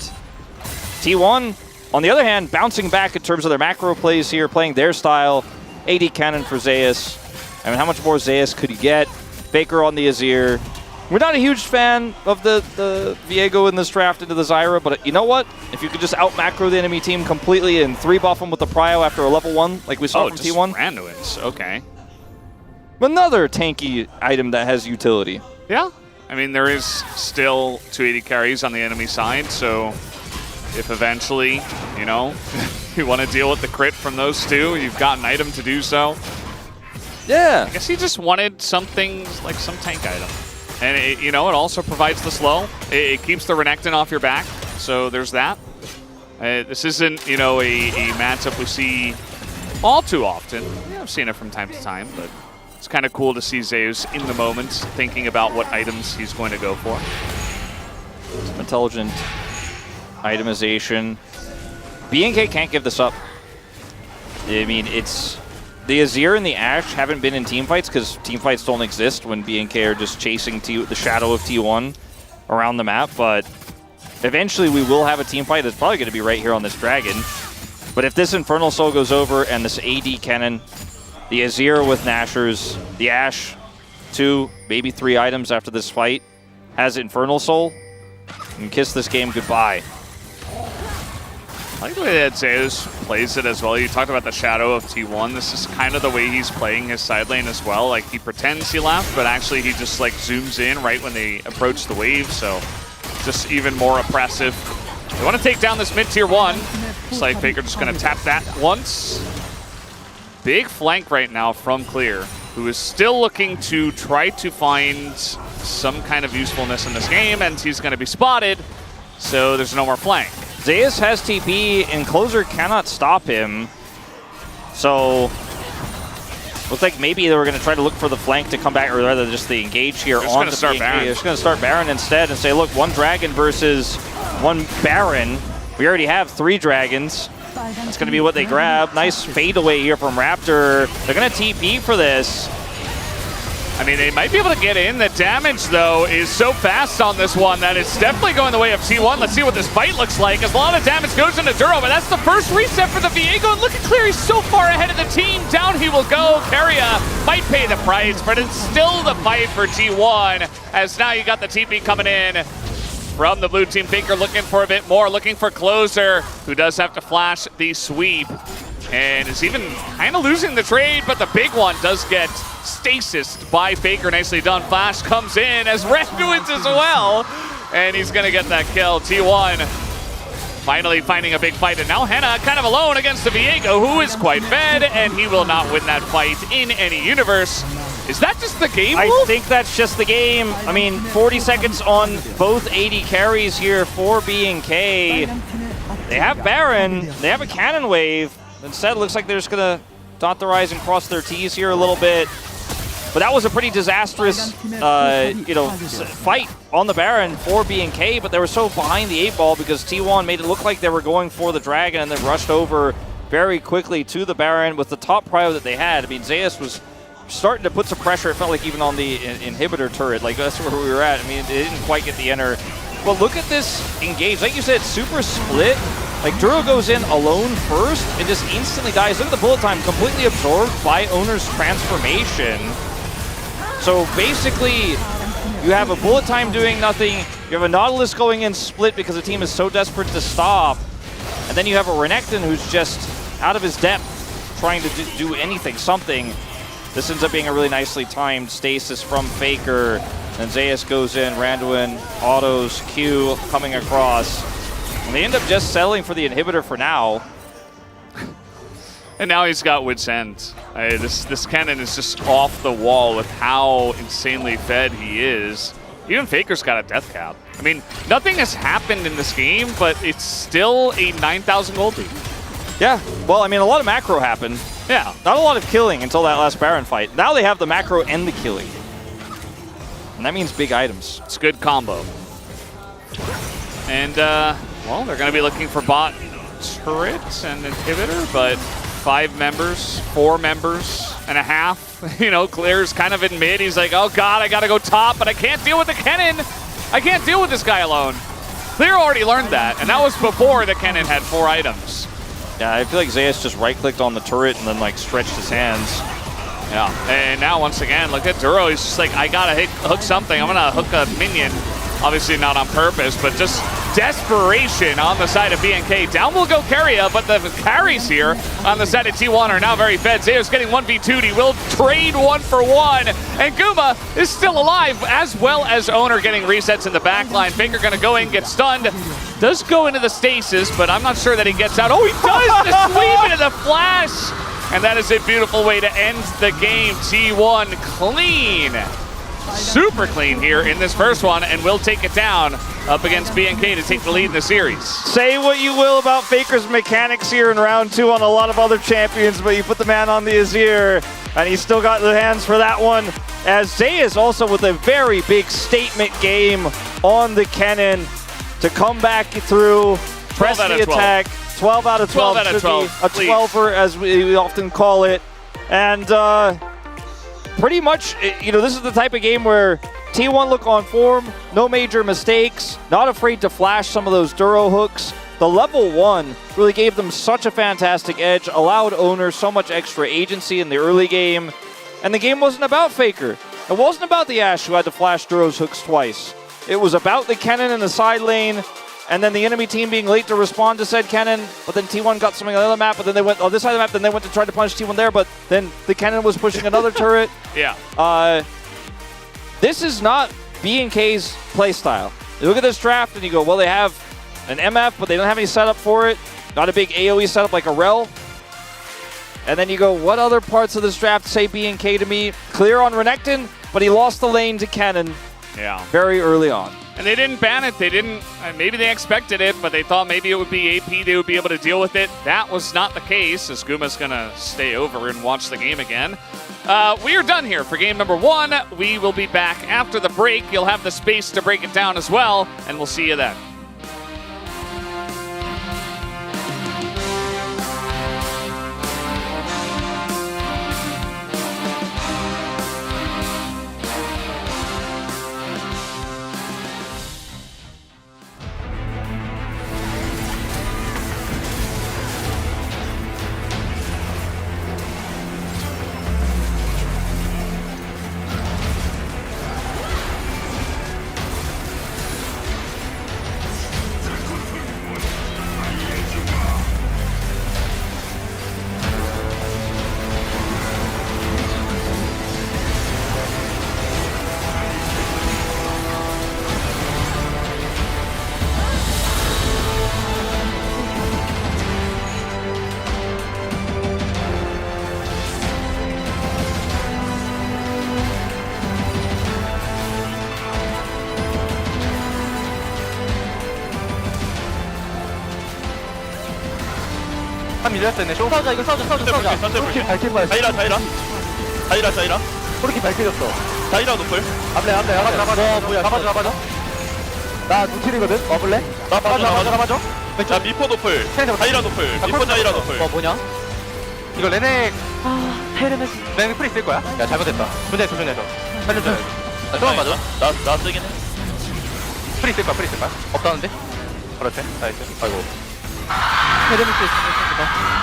T1 On the other hand, bouncing back in terms of their macro plays here, playing their style, AD Cannon for Zeus. I mean, how much more Zeus could you get? Faker on the Azir. We're not a huge fan of the Viego in this draft into the Zyra, but you know what? If you could just out-macro the enemy team completely and 3-buff them with the Prio after a level 1, like we saw from T1. Randuin's, okay. Another tanky item that has utility. Yeah. I mean, there is still 280 carries on the enemy side, so if eventually, you know, you want to deal with the crit from those two, you've got an item to do so. Yeah. I guess he just wanted something like some tank item. And, it also provides the slow. It keeps the Renekton off your back, so there's that. This isn't, a matchup we see all too often. Yeah, I've seen it from time to time, but it's kind of cool to see Zeus in the moment thinking about what items he's going to go for. Some intelligent itemization. BNK can't give this up. I mean, it's... The Azir and the Ashe haven't been in teamfights because teamfights don't exist when BNK are just chasing the shadow of T1 around the map, but eventually we will have a teamfight that's probably going to be right here on this dragon. But if this Infernal Soul goes over and this AD Cannon, the Azir with Nashers, the Ashe, 2, maybe 3 items after this fight, has Infernal Soul, and kiss this game goodbye. I like the way that Zeus plays it as well. You talked about the shadow of T1. This is kind of the way he's playing his side lane as well. Like, he pretends he left, but actually he just, like, zooms in right when they approach the wave, so just even more oppressive. They want to take down this mid-tier 1. Looks like Faker just going to tap that once. Big flank right now from Clear, who is still looking to try to find some kind of usefulness in this game, and he's going to be spotted, so there's no more flank. Zeus has TP, and Closer cannot stop him. So, looks like maybe they were going to try to look for the flank to come back, or rather just the engage here on the BNK. They're just going to start Baron instead and say, look, 1 dragon versus 1 Baron. We already have 3 dragons. That's going to be what they grab. Nice fadeaway here from Raptor. They're going to TP for this. I mean, they might be able to get in. The damage, though, is so fast on this one that it's definitely going the way of T1. Let's see what this fight looks like. As a lot of damage goes into Duro, but that's the first reset for the Viego. And look at Clear, he's so far ahead of the team. Down he will go. Keria might pay the price, but it's still the fight for T1. As now you got the TP coming in from the blue team. Faker looking for a bit more, looking for Closer, who does have to flash the sweep. And is even kind of losing the trade, but the big one does get stasis by Faker. Nicely done. Flash comes in as Randuin's as well. And he's going to get that kill. T1 finally finding a big fight. And now Henna kind of alone against the Viego, who is quite fed, and he will not win that fight in any universe. Is that just the game, Wolf? I think that's just the game. I mean, 40 seconds on both 80 carries here for BNK. They have Baron. They have a cannon wave. Instead, it looks like they're just going to dot the rise and cross their T's here a little bit. But that was a pretty disastrous, fight on the Baron for BNK, but they were so behind the 8-ball because T1 made it look like they were going for the Dragon and then rushed over very quickly to the Baron with the top prio that they had. I mean, Zeus was starting to put some pressure, it felt like, even on the inhibitor turret. Like, that's where we were at. I mean, it didn't quite get the enter. But look at this engage. Like you said, super split. Like, Duro goes in alone first and just instantly dies. Look at the bullet time, completely absorbed by Owner's transformation. So basically, you have a bullet time doing nothing. You have a Nautilus going in split because the team is so desperate to stop. And then you have a Renekton who's just out of his depth, trying to do anything, something. This ends up being a really nicely timed stasis from Faker. And Zeus goes in, Randuin, autos, Q coming across. And they end up just settling for the inhibitor for now. And now he's got Wit's End. This cannon is just off the wall with how insanely fed he is. Even Faker's got a death cap. I mean, nothing has happened in this game, but it's still a 9,000 gold lead. Yeah, well, I mean, a lot of macro happened. Yeah. Not a lot of killing until that last Baron fight. Now they have the macro and the killing. And that means big items. It's a good combo. And, well, they're going to be looking for bot turret and inhibitor, but 5 members, 4 members and a half. You know, Clear's kind of in mid. He's like, oh god, I gotta go top, but I can't deal with the cannon. I can't deal with this guy alone. Clear already learned that, and that was before the Kennen had 4 items. Yeah, I feel like Zeus just right-clicked on the turret and then like stretched his hands. Yeah, and now once again, look at Duro. He's just like, I gotta hook something. I'm gonna hook a minion. Obviously not on purpose, but just desperation on the side of BNK. Down will go Keria, but the carries here on the side of T1 are now very fed. Zeus getting 1v2'd. He will trade 1-for-1. And Guma is still alive, as well as Owner getting resets in the backline. Faker gonna go in, get stunned. Does go into the stasis, but I'm not sure that he gets out. Oh, he does the sweep into the flash! And that is a beautiful way to end the game. T1 clean. Super clean here in this first one, and will take it down up against BNK to take the lead in the series. Say what you will about Faker's mechanics here in round 2 on a lot of other champions, but you put the man on the Azir, and he's still got the hands for that one. As Zeus also with a very big statement game on the Kennen to come back through, press the attack. 12 out of 12, 12 out of 12, a please. 12er as we often call it. And pretty much, you know, this is the type of game where T1 look on form, no major mistakes, not afraid to flash some of those Duro hooks. The level 1 really gave them such a fantastic edge, allowed Owner so much extra agency in the early game. And the game wasn't about Faker. It wasn't about the Ashe who had to flash Duro's hooks twice. It was about the Kennen in the side lane, and then the enemy team being late to respond to said Kennen, but then T1 got something on the other map, but then they went on this side of the map, then they went to try to punish T1 there, but then the Kennen was pushing another turret. Yeah. This is not B&K's playstyle. You look at this draft and you go, well, they have an MF, but they don't have any setup for it. Not a big AoE setup like a Rel. And then you go, what other parts of this draft say B&K to me? Clear on Renekton, but he lost the lane to Kennen very early on. And they didn't ban it. They didn't, maybe they expected it, but they thought maybe it would be AP. They would be able to deal with it. That was not the case, as Guma's going to stay over and watch the game again. We are done here for game number 1. We will be back after the break. You'll have the space to break it down as well, and we'll see you then. 한 밀렸어 얘네 쇼 싸우자 이거 싸우자 그렇게 밝힌 거야 자이라 그렇게 밝혀졌어 자이라 노플 앞래 나가자 뭐야 나가자 나 노틸이거든 와볼래? 나가자 자 미포 노플 자이라 노플 미포 자이라 노플 뭐냐? 이거 레넥 레넥 프리 쓸 거야? 야 잘못했다 조준해서 살려줘 나 또한 맞아? 나 쓰긴 해 프리 쓸 거야 없다는데? 그렇지 나이스 아이고 헤르미스 있습니다.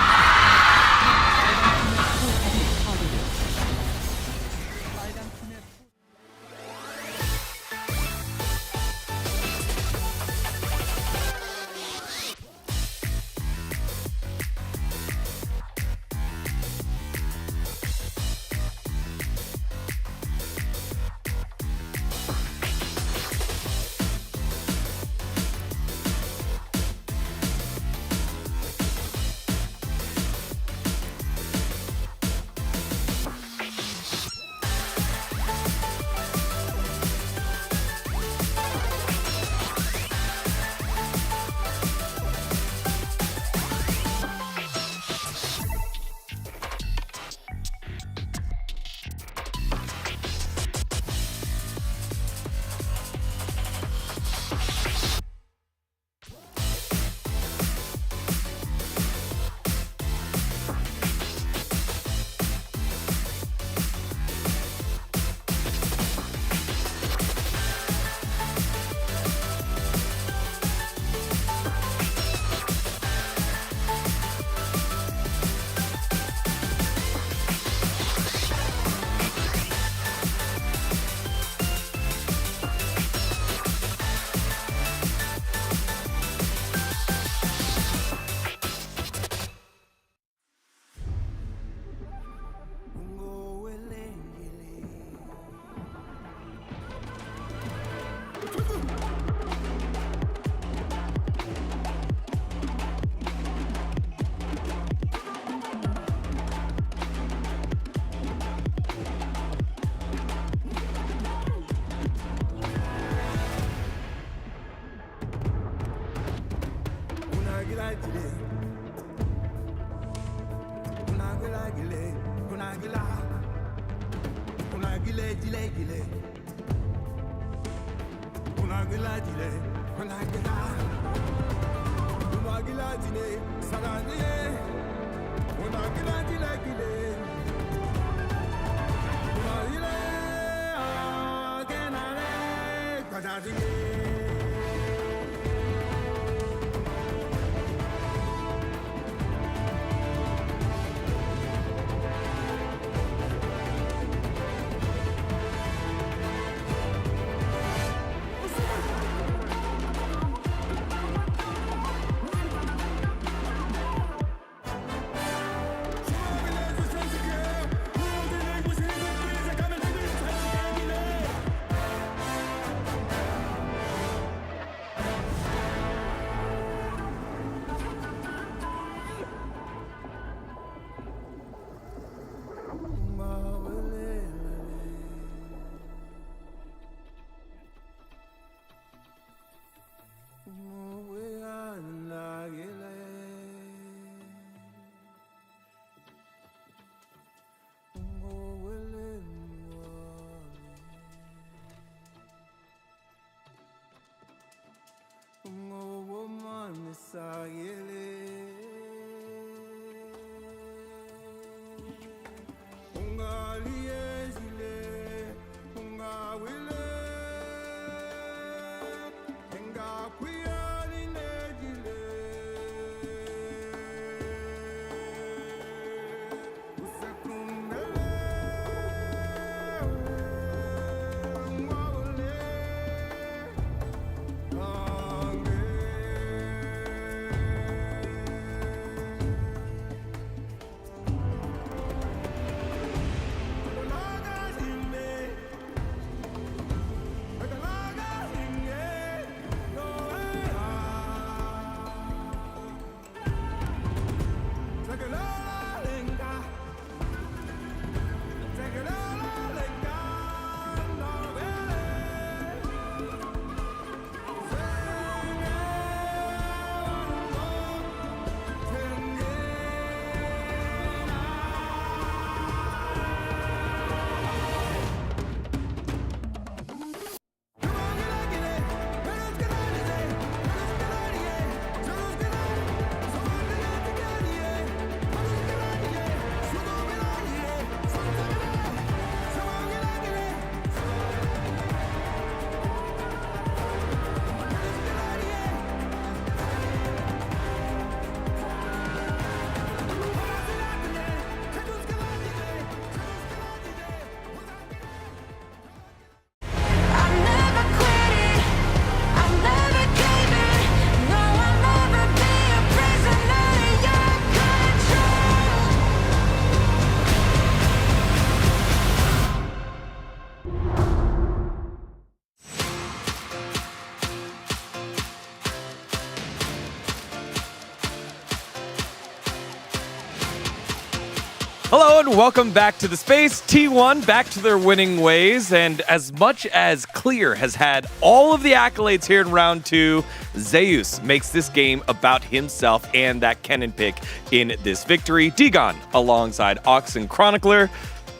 Hello and welcome back to the space. T1 back to their winning ways, and as much as Clear has had all of the accolades here in round 2, Zeus makes this game about himself and that Kennen pick in this victory. Digon alongside Ox and Chronicler.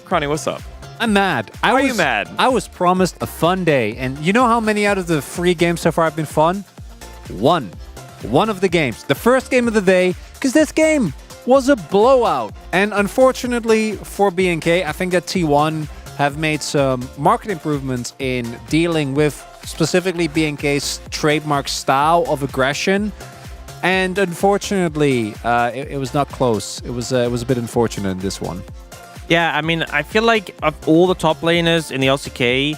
Cronny, what's up? I'm mad. Why are you mad? I was promised a fun day, and you know how many out of the 3 games so far have been fun? One of the games. The first game of the day, because this game was a blowout. And unfortunately for BNK, I think that T1 have made some market improvements in dealing with specifically BNK's trademark style of aggression. And unfortunately, it was not close. It was a bit unfortunate in this one. Yeah, I mean, I feel like of all the top laners in the LCK,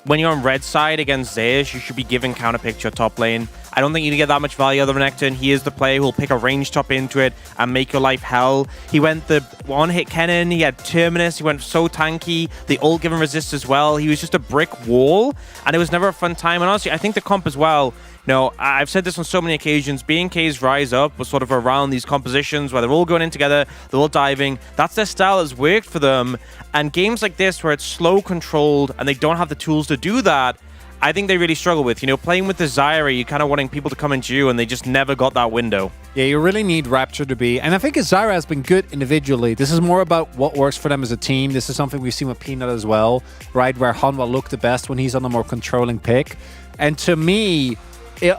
when you're on red side against Zeus, you should be giving counterpick to your top lane. I don't think you get that much value out of Nectar, and he is the player who will pick a range top into it and make your life hell. He went the one-hit Kennen, he had Terminus, he went so tanky, the ult given resist as well. He was just a brick wall, and it was never a fun time. And honestly, I think the comp as well, you know, I've said this on so many occasions, BNK's Rise Up was sort of around these compositions where they're all going in together, they're all diving. That's their style that's worked for them. And games like this where it's slow controlled and they don't have the tools to do that, I think they really struggle with. Playing with the Zyra, you're kind of wanting people to come into you, and they just never got that window. Yeah, you really need Rapture to be. And I think Zyra has been good individually. This is more about what works for them as a team. This is something we've seen with Peanut as well, right? Where Hanwha looked the best when he's on a more controlling pick. And to me,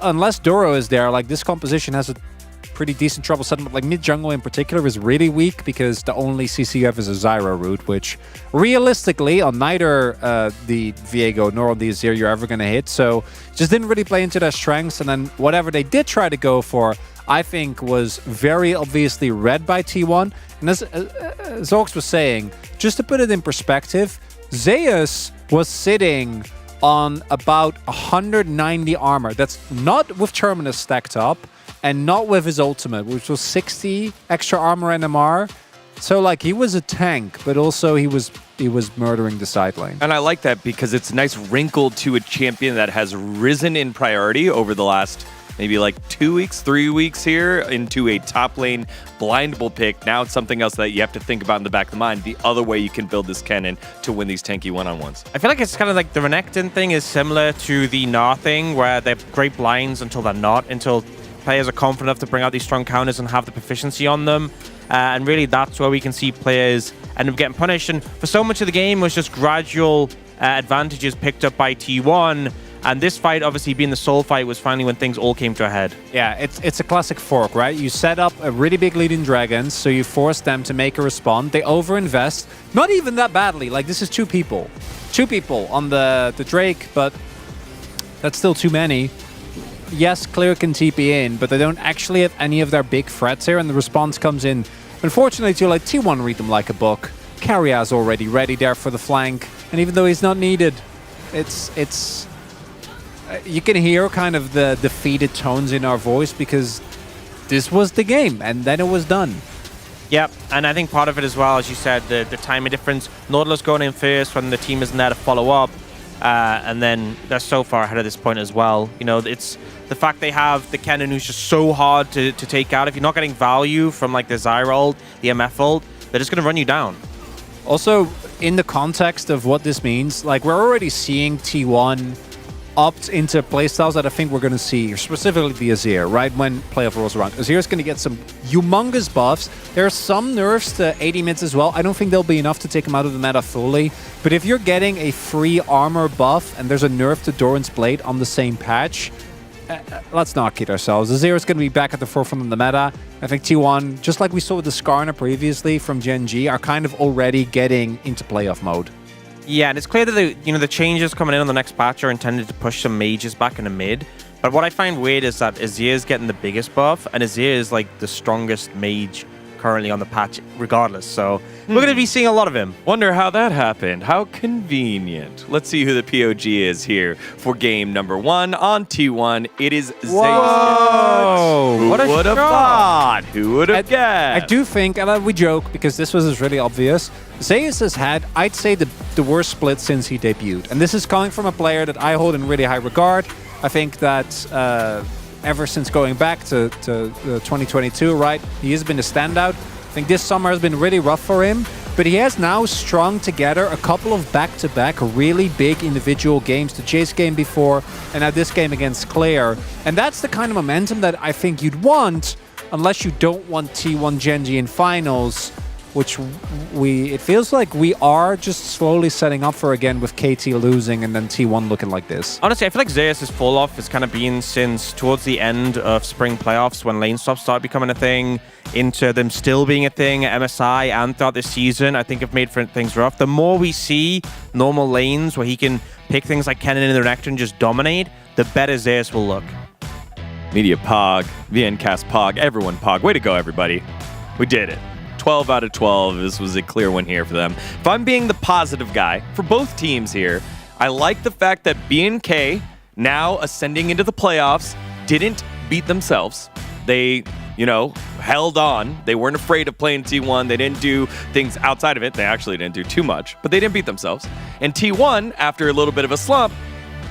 unless Doro is there, like this composition has a pretty decent trouble setting up. Like mid jungle in particular is really weak because the only CC you have is a Zyra route, which realistically on neither the Viego nor on the Azir you're ever going to hit. So just didn't really play into their strengths. And then whatever they did try to go for, I think was very obviously read by T1. And as Zorks was saying, just to put it in perspective, Zeus was sitting on about 190 armor. That's not with Terminus stacked up and not with his ultimate, which was 60 extra armor NMR. So like he was a tank, but also he was murdering the side lane. And I like that because it's a nice wrinkle to a champion that has risen in priority over the last maybe like 2 weeks, 3 weeks here into a top lane blindable pick. Now it's something else that you have to think about in the back of the mind. The other way you can build this cannon to win these tanky one-on-ones. I feel like it's kind of like the Renekton thing is similar to the Gnar thing, where they're great blinds until they're not, until players are confident enough to bring out these strong counters and have the proficiency on them. And really that's where we can see players end up getting punished. And for so much of the game was just gradual advantages picked up by T1. And this fight, obviously being the soul fight, was finally when things all came to a head. Yeah, it's a classic fork, right? You set up a really big lead in Dragons, so you force them to make a respond. They overinvest, not even that badly. Like, this is two people on the Drake, but that's still too many. Yes, Clear can TP in, but they don't actually have any of their big threats here, and the response comes in. Unfortunately, to like T1 read them like a book. Carria's already ready there for the flank, and even though he's not needed, it's you can hear kind of the defeated tones in our voice because this was the game, and then it was done. Yep, and I think part of it as well, as you said, the timing difference. Nautilus going in first when the team isn't there to follow up, and then they're so far ahead at this point as well. It's the fact they have the Kennen who's just so hard to take out. If you're not getting value from like the Zyra ult, the MF ult, they're just going to run you down. Also, in the context of what this means, like we're already seeing T1 opt into playstyles that I think we're going to see, specifically the Azir, right, when playoff rolls around. Azir's going to get some humongous buffs. There are some nerfs to 80 mids as well. I don't think there'll be enough to take him out of the meta fully, but if you're getting a free armor buff and there's a nerf to Doran's Blade on the same patch, let's not kid ourselves. Azir's going to be back at the forefront of the meta. I think T1, just like we saw with the Skarner previously from Gen G, are kind of already getting into playoff mode. Yeah, and it's clear that the changes coming in on the next patch are intended to push some mages back in the mid. But what I find weird is that Azir's getting the biggest buff, and Azir is like the strongest mage currently on the patch regardless. So we're going to be seeing a lot of him. Wonder how that happened. How convenient. Let's see who the POG is here for game number 1 on T1. It is Zeus. Whoa! Who What a would have shot. thought? Who would have guessed? I do think, and we joke because this was really obvious, Zeus has had, I'd say, the worst split since he debuted. And this is coming from a player that I hold in really high regard. I think that ever since going back to 2022, right, he has been a standout. I think this summer has been really rough for him, but he has now strung together a couple of back-to-back really big individual games. The Chase game before, and now this game against Claire. And that's the kind of momentum that I think you'd want, unless you don't want T1 Gen G in finals, which it feels like we are just slowly setting up for again with KT losing and then T1 looking like this. Honestly, I feel like Zeus' fall-off has kind of been since towards the end of spring playoffs when lane stops started becoming a thing, into them still being a thing at MSI and throughout this season, I think have made things rough. The more we see normal lanes where he can pick things like Kennen and the Renekton and just dominate, the better Zeus will look. Media Pog, VNcast Pog, everyone Pog. Way to go, everybody. We did it. 12 out of 12. This was a clear one here for them. If I'm being the positive guy for both teams here, I like the fact that BNK, now ascending into the playoffs, didn't beat themselves. They, held on. They weren't afraid of playing T1. They didn't do things outside of it. They actually didn't do too much, but they didn't beat themselves. And T1, after a little bit of a slump,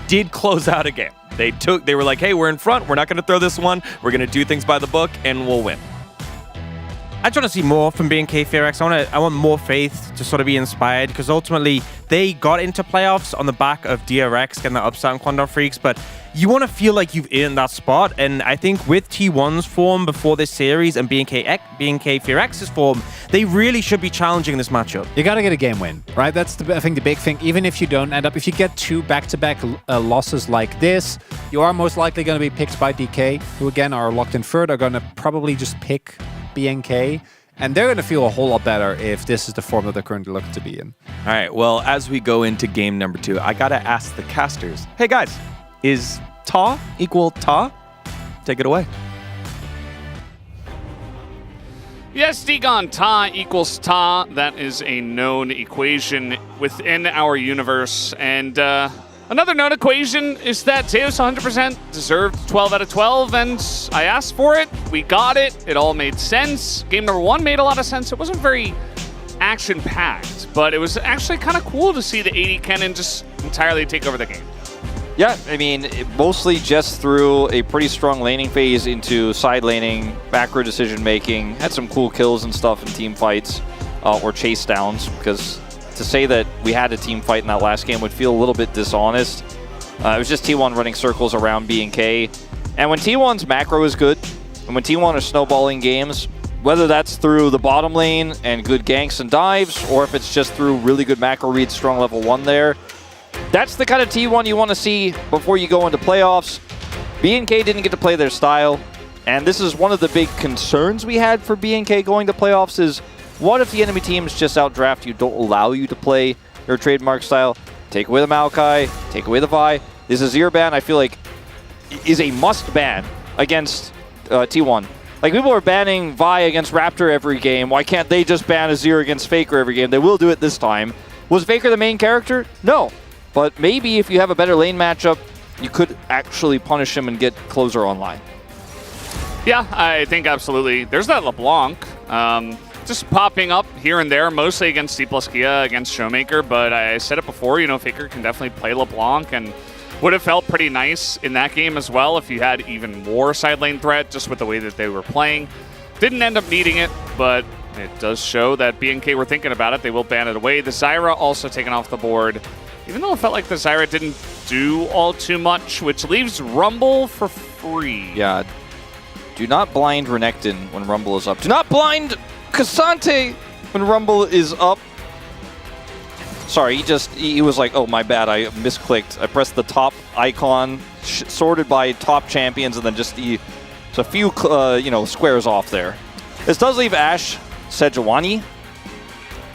did close out a game. They were like, hey, we're in front. We're not going to throw this one. We're going to do things by the book, and we'll win. I just want to see more from BNK Fearax. I want more faith to sort of be inspired, because ultimately they got into playoffs on the back of DRX getting the upset on Quandon Freaks, but you want to feel like you've earned that spot. And I think with T1's form before this series and BNK Fearax's form, they really should be challenging this matchup. You got to get a game win, right? That's I think the big thing. Even if you don't end up, if you get 2 back-to-back losses like this, you are most likely going to be picked by DK, who again are locked in third, are going to probably just pick BNK, and they're going to feel a whole lot better if this is the form that they're currently looking to be in. All right, well, as we go into game number 2, I got to ask the casters, hey guys, is Ta equal Ta? Take it away. Yes, Degon, Ta equals Ta. That is a known equation within our universe. And another known equation is that Zeus 100% deserved 12 out of 12, and I asked for it. We got it. It all made sense. Game number 1 made a lot of sense. It wasn't very action-packed, but it was actually kind of cool to see the 80 cannon just entirely take over the game. Yeah, I mean, mostly just through a pretty strong laning phase into side laning, macro decision making, had some cool kills and stuff in team fights or chase downs, because to say that we had a team fight in that last game would feel a little bit dishonest. It was just T1 running circles around BNK. And when T1's macro is good, and when T1 are snowballing games, whether that's through the bottom lane and good ganks and dives, or if it's just through really good macro reads, strong level 1 there, that's the kind of T1 you want to see before you go into playoffs. BNK didn't get to play their style, and this is one of the big concerns we had for BNK going to playoffs is, what if the enemy teams just outdraft you, don't allow you to play your trademark style? Take away the Maokai, take away the Vi. This Azir ban, I feel like, is a must ban against T1. Like, people are banning Vi against Raptor every game. Why can't they just ban Azir against Faker every game? They will do it this time. Was Faker the main character? No. But maybe if you have a better lane matchup, you could actually punish him and get Closer online. Yeah, I think absolutely. There's that LeBlanc just popping up here and there, mostly against C plus Kia, against Showmaker. But I said it before, you know, Faker can definitely play LeBlanc, and would have felt pretty nice in that game as well if you had even more side lane threat just with the way that they were playing. Didn't end up needing it, but it does show that BNK were thinking about it. They will ban it away. The Zyra also taken off the board, even though it felt like the Zyra didn't do all too much, which leaves Rumble for free. Yeah. Do not blind Renekton when Rumble is up. Do not blind Cassante when Rumble is up. Sorry, he was like, oh, my bad, I misclicked. I pressed the top icon, sorted by top champions, and then just a few squares off there. This does leave Ashe Sejuani,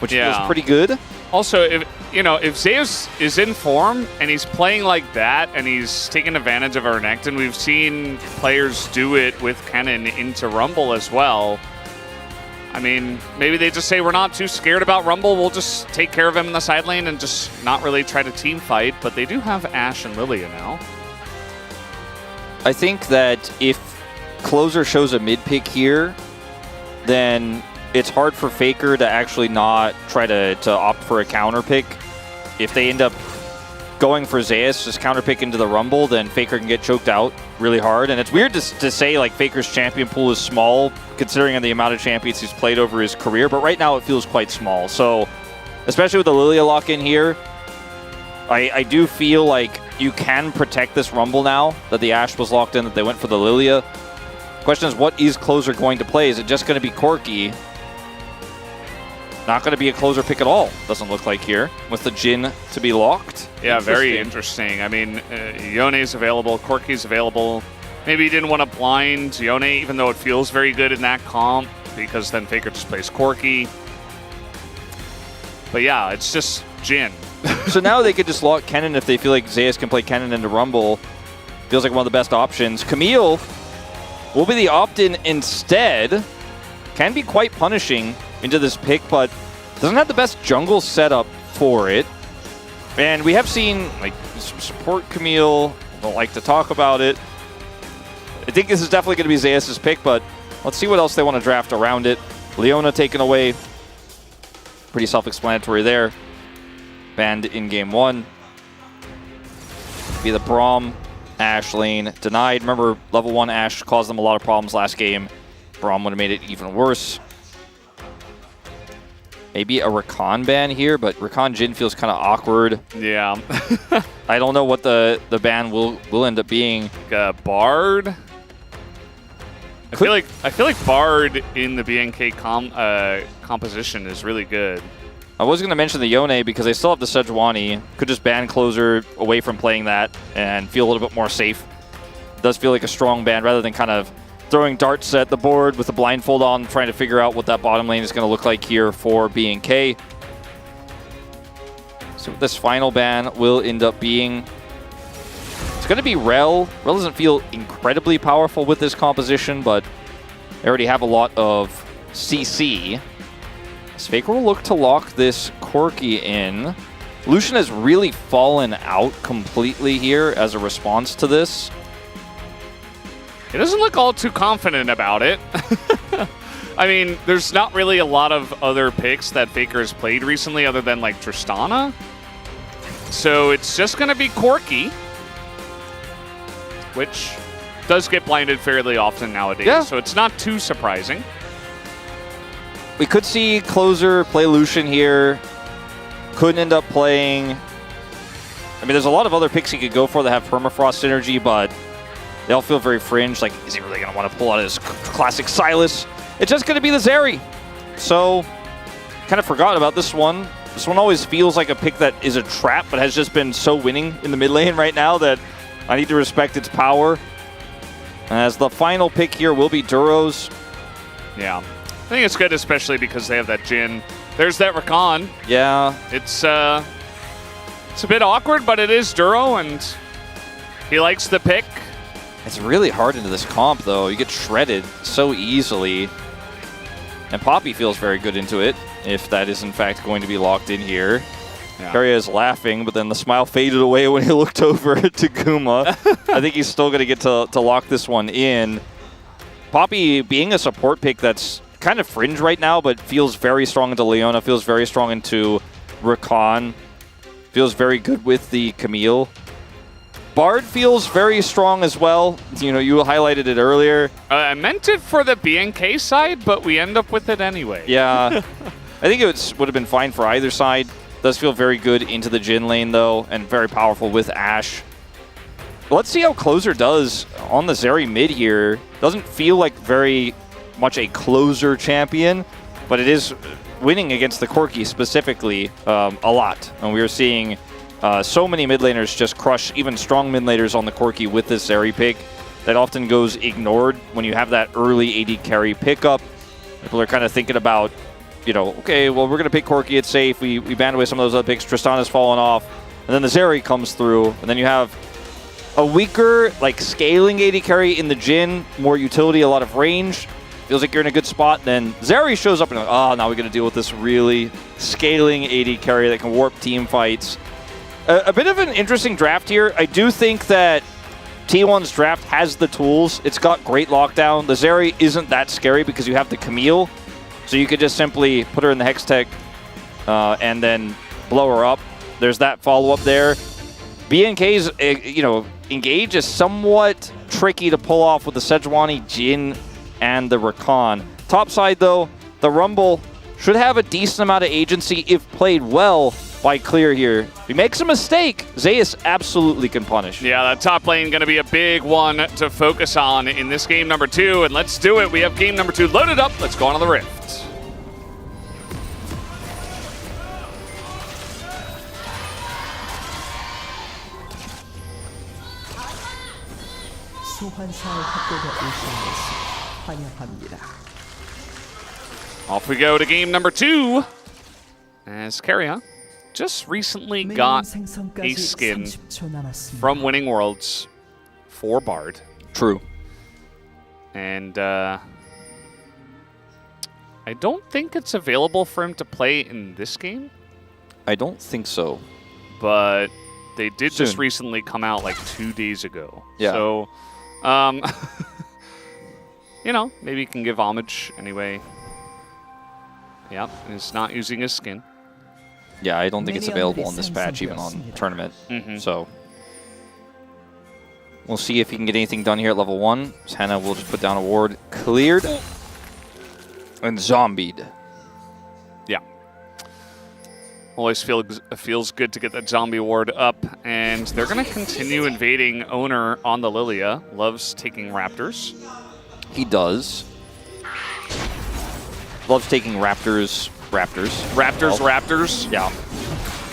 which feels pretty good. Also, if Zeus is in form and he's playing like that and he's taking advantage of our Renekton, we've seen players do it with Kennen into Rumble as well. I mean, maybe they just say we're not too scared about Rumble, we'll just take care of him in the side lane and just not really try to team fight, but they do have Ashe and Lilia now. I think that if Closer shows a mid pick here, then it's hard for Faker to actually not try to opt for a counter pick. If they end up going for Zeus, just counter pick into the Rumble, then Faker can get choked out really hard. And it's weird to say like Faker's champion pool is small, considering the amount of champions he's played over his career, but right now it feels quite small. So, especially with the Lilia lock in here, I do feel like you can protect this Rumble now that the Ashe was locked in, that they went for the Lilia. Question is, what is Closer going to play? Is it just going to be Corki? Not going to be a Closer pick at all, doesn't look like here, with the Jhin to be locked. Yeah, very interesting. I mean, Yone's available, Corki's available. Maybe he didn't want to blind Yone, even though it feels very good in that comp, because then Faker just plays Corki. But yeah, it's just Jhin. So now they could just lock Kennen if they feel like Zeus can play Kennen into Rumble. Feels like one of the best options. Camille will be the opt-in instead. Can be quite punishing into this pick, but doesn't have the best jungle setup for it. And we have seen like support Camille, don't like to talk about it. I think this is definitely going to be Zeus' pick, but let's see what else they want to draft around it. Leona taken away. Pretty self-explanatory there. Banned in game 1. Be the Braum, Ashe lane denied. Remember, level 1 Ashe caused them a lot of problems last game. Braum would have made it even worse. maybe a Rakan ban here, but Rakan Jhin feels kind of awkward. Yeah. I don't know what the ban will end up being. Bard. I feel like Bard in the BNK composition is really good. I was going to mention the Yone because they still have the Sejuani. Could just ban Closer away from playing that and feel a little bit more safe. It does feel like a strong ban rather than kind of throwing darts at the board with the blindfold on, trying to figure out what that bottom lane is going to look like here for BNK. So what this final ban will end up being. It's going to be Rel. Rel doesn't feel incredibly powerful with this composition, but they already have a lot of CC. Faker will look to lock this Corki in. Lucian has really fallen out completely here as a response to this. He doesn't look all too confident about it. I mean, there's not really a lot of other picks that Faker has played recently other than like Tristana. So it's just going to be Corki, which does get blinded fairly often nowadays. Yeah. So it's not too surprising. We could see Closer play Lucian here. Could end up playing... I mean, there's a lot of other picks he could go for that have Permafrost synergy, but they all feel very fringe. Like, is he really going to want to pull out his classic Sylas? It's just going to be the Zeri. So, kind of forgot about this one. This one always feels like a pick that is a trap, but has just been so winning in the mid lane right now that I need to respect its power. As the final pick here will be Duros. Yeah. I think it's good, especially because they have that Jhin. There's that Rakan. Yeah. It's a bit awkward, but it is Duro, and he likes the pick. It's really hard into this comp, though. You get shredded so easily. And Poppy feels very good into it, if that is, in fact, going to be locked in here. Yeah. Keria is laughing, but then the smile faded away when he looked over to Guma. I think he's still going to get to lock this one in. Poppy being a support pick that's kind of fringe right now, but feels very strong into Leona, feels very strong into Rakan, feels very good with the Camille. Bard feels very strong as well. You know, you highlighted it earlier. I meant it for the BNK side, but we end up with it anyway. Yeah. I think it would have been fine for either side. Does feel very good into the Jhin lane, though, and very powerful with Ashe. Let's see how Closer does on the Zeri mid here. Doesn't feel like very much a closer champion, but it is winning against the Corki specifically a lot. And we are seeing so many mid laners just crush even strong mid laners on the Corki with this Zeri pick. That often goes ignored when you have that early AD carry pickup. People are kind of thinking about, you know, okay, well, we're going to pick Corki, it's safe. We banned away some of those other picks. Tristana's fallen off. And then the Zeri comes through. And then you have a weaker, like, scaling AD carry in the Jhin, more utility, a lot of range. Feels like you're in a good spot. Then Zeri shows up and like, oh, now we got to deal with this really scaling AD carry that can warp team fights. A bit of an interesting draft here. I do think that T1's draft has the tools. It's got great lockdown. The Zeri isn't that scary because you have the Camille. So you could just simply put her in the Hextech and then blow her up. There's that follow-up there. BNK's, engage is somewhat tricky to pull off with the Sejuani, Jhin, and the Rakan. Top side, though, the Rumble should have a decent amount of agency if played well by Clear here. If he makes a mistake, Zeus absolutely can punish. Yeah, that top lane going to be a big one to focus on in this game number 2. And let's do it. We have game number 2 loaded up. Let's go on to the Rift. 소환사의 협곡에 오신 것을 환영합니다. Off we go to game number 2. As Keria just recently got a skin from Winning Worlds for Bard. True. And I don't think it's available for him to play in this game. I don't think so. But they did Soon. just recently come out like 2 days ago. Yeah. So, maybe you can give homage anyway. Yep, and he's not using his skin. Yeah, I don't think it's available in this patch, even on tournament. So we'll see if he can get anything done here at level 1. Hannah will just put down a ward. Cleared. And zombied. Yeah. Always feels good to get that zombie ward up. And they're going to continue invading Owner on the Lilia. Loves taking Raptors. He does. Loves taking Raptors. Raptors. Yeah.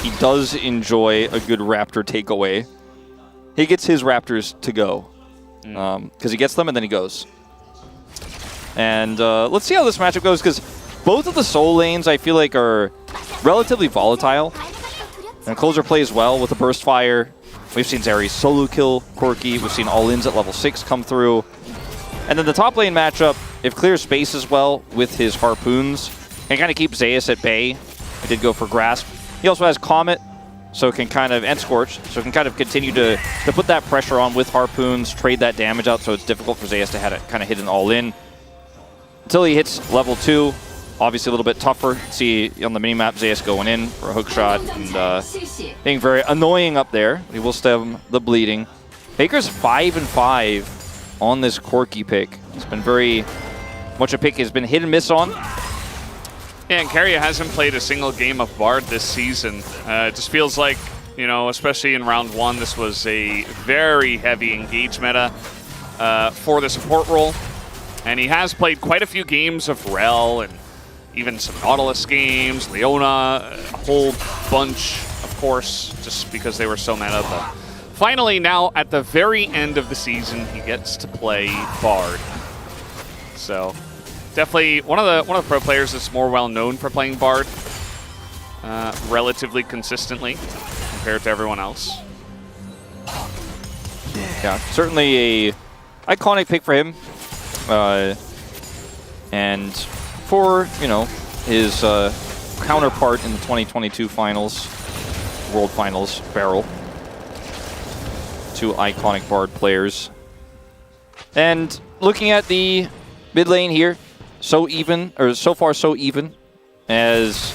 He does enjoy a good Raptor takeaway. He gets his Raptors to go. Because he gets them and then he goes. And let's see how this matchup goes, because both of the Soul lanes I feel like are relatively volatile. And Closer plays well with the Burst Fire. We've seen Zeri solo kill Corki. We've seen all-ins at level 6 come through. And then the top lane matchup, if Clear spaces well with his Harpoons, can kind of keep Zeus at bay. He did go for Grasp. He also has Comet, so can kind of, and Scorch, so can kind of continue to put that pressure on with Harpoons, trade that damage out, so it's difficult for Zeus to kind of hit an all-in. Until he hits level 2, obviously a little bit tougher. See on the minimap, Zeus going in for a hook shot and being very annoying up there. He will stem the bleeding. Baker's 5-5 on this Corki pick. It's been very much a pick he's been hit and miss on. Yeah, and Keria hasn't played a single game of Bard this season. It just feels like, you know, especially in round 1, this was a very heavy engage meta for the support role. And he has played quite a few games of Rel and even some Nautilus games, Leona, a whole bunch, of course, just because they were so meta. But finally, now at the very end of the season, he gets to play Bard. So definitely one of the pro players that's more well known for playing Bard relatively consistently compared to everyone else. Yeah, certainly a iconic pick for him. And for, you know, his counterpart in the 2022 finals, World Finals, Barrel. 2 iconic Bard players. And looking at the mid lane here, so far so even, as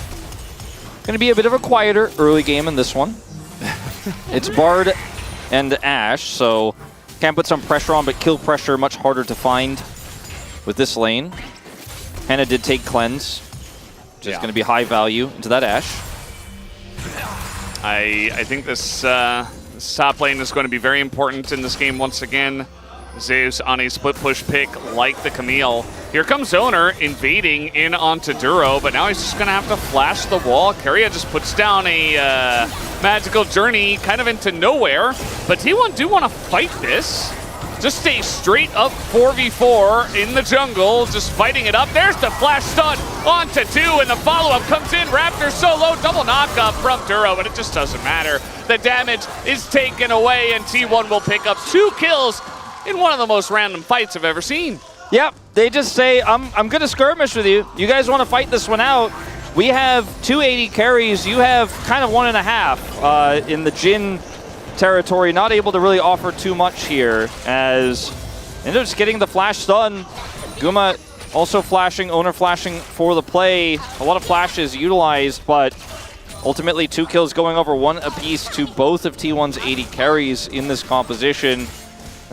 going to be a bit of a quieter early game in this one. It's Bard and Ashe, so can put some pressure on, but kill pressure much harder to find with this lane. Hannah did take Cleanse, which is going to be high value into that Ashe. I think this top lane is going to be very important in this game once again. Zeus on a split push pick like the Camille. Here comes Owner invading in onto Duro, but now he's just going to have to flash the wall. Keria just puts down a magical journey kind of into nowhere, but T1 do want to fight this. Just stay straight up 4v4 in the jungle, just fighting it up. There's the flash stun onto 2, and the follow-up comes in. Raptor solo, double knock-up from Duro, but it just doesn't matter. The damage is taken away, and T1 will pick up 2 kills in one of the most random fights I've ever seen. Yep, they just say, I'm going to skirmish with you. You guys want to fight this one out? We have 280 carries. You have kind of 1.5 in the Jhin territory. Not able to really offer too much here, as ended up just getting the flash stun. Guma also flashing, Owner flashing for the play. A lot of flashes utilized, but ultimately 2 kills going over 1 apiece to both of T1's 80 carries in this composition.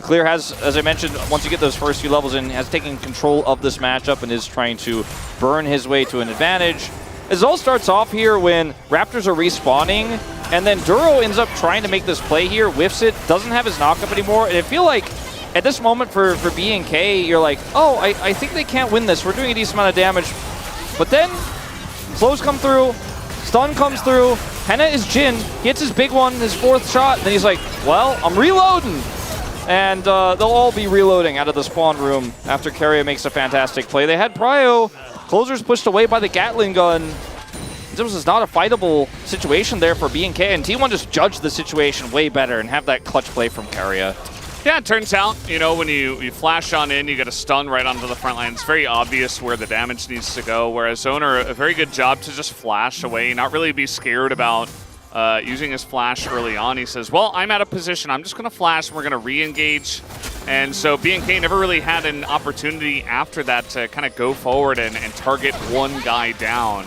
Clear has, as I mentioned, once you get those first few levels in, has taken control of this matchup and is trying to burn his way to an advantage. It all starts off here when Raptors are respawning, and then Duro ends up trying to make this play here, whiffs it, doesn't have his knockup anymore, and I feel like at this moment for B&K, you're like, oh, I think they can't win this. We're doing a decent amount of damage. But then, slows come through, stun comes through, Henna is Jhin, he hits his big one, his 4th shot, and then he's like, well, I'm reloading. And they'll all be reloading out of the spawn room after Keria makes a fantastic play. They had Prio. Closer's pushed away by the Gatling gun. This was not a fightable situation there for B&K, and T1 just judged the situation way better and have that clutch play from Keria. Yeah, it turns out, you know, when you flash on in, you get a stun right onto the front line. It's very obvious where the damage needs to go, whereas Owner, a very good job to just flash away, not really be scared about using his flash early on. He says, well, I'm out of position. I'm just going to flash and we're going to re-engage. And so B&K never really had an opportunity after that to kind of go forward and target one guy down.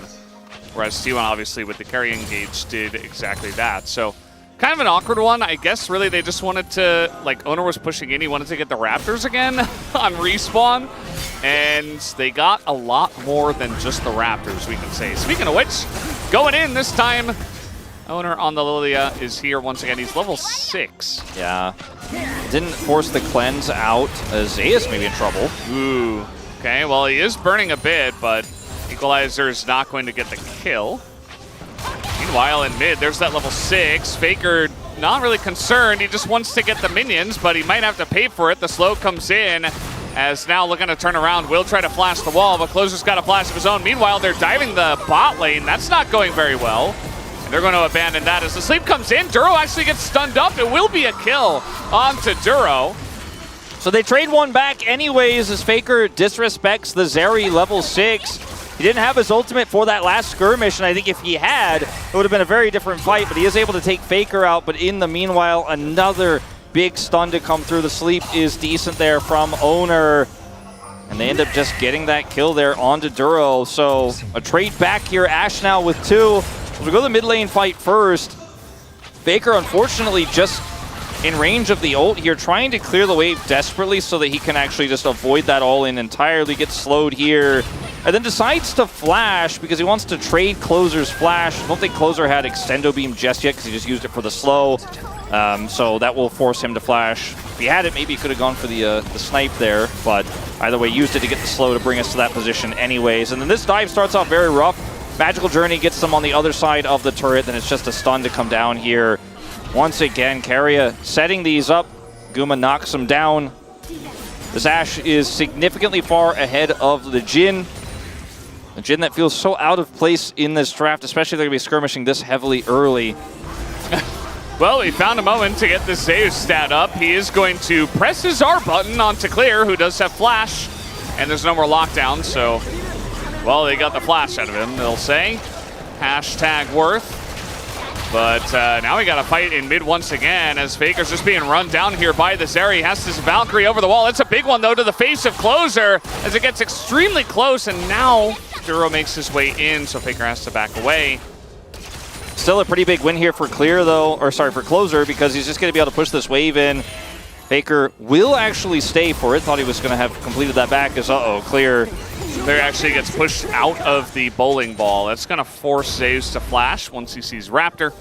Whereas T1 obviously with the carry engage did exactly that. So kind of an awkward one. I guess really they just wanted to, like Owner was pushing in, he wanted to get the Raptors again on respawn. And they got a lot more than just the Raptors, we can say. Speaking of which, going in this time. Owner on the Lilia is here once again. He's level 6. Yeah. Didn't force the cleanse out. Zeus may be in trouble. Ooh. Okay, well, he is burning a bit, but Equalizer is not going to get the kill. Meanwhile, in mid, there's that level 6. Faker not really concerned. He just wants to get the minions, but he might have to pay for it. The slow comes in, as now looking to turn around. Will try to flash the wall, but Closer's got a flash of his own. Meanwhile, they're diving the bot lane. That's not going very well. And they're going to abandon that as the sleep comes in. Duro actually gets stunned up. It will be a kill onto Duro. So they trade one back anyways as Faker disrespects the Zeri level 6. He didn't have his ultimate for that last skirmish, and I think if he had, it would have been a very different fight, but he is able to take Faker out. But in the meanwhile, another big stun to come through. The sleep is decent there from Owner, and they end up just getting that kill there onto Duro. So a trade back here. Ash now with 2. We go to the mid lane fight first. Faker, unfortunately, just in range of the ult here, trying to clear the wave desperately so that he can actually just avoid that all-in entirely, gets slowed here, and then decides to flash because he wants to trade Closer's flash. I don't think Closer had Extendo Beam just yet because he just used it for the slow, so that will force him to flash. If he had it, maybe he could have gone for the snipe there, but either way, used it to get the slow to bring us to that position anyways. And then this dive starts off very rough. Magical Journey gets them on the other side of the turret, then it's just a stun to come down here. Once again, Keria setting these up. Guma knocks him down. This Ashe is significantly far ahead of the Jhin. The Jhin that feels so out of place in this draft, especially if they're going to be skirmishing this heavily early. Well, he found a moment to get this Zeus stat up. He is going to press his R button onto Clear, who does have flash, and there's no more lockdown, so, well, they got the flash out of him, they'll say. Hashtag worth. But now we got a fight in mid once again as Faker's just being run down here by the Zeri. Has this Valkyrie over the wall. It's a big one, though, to the face of Closer as it gets extremely close, and now Duro makes his way in, so Faker has to back away. Still a pretty big win here for Clear, though, or sorry, for Closer, because he's just going to be able to push this wave in. Faker will actually stay for it. Thought he was going to have completed that back as, Clear actually gets pushed out of the bowling ball. That's going to force Zeus to flash once he sees Raptor.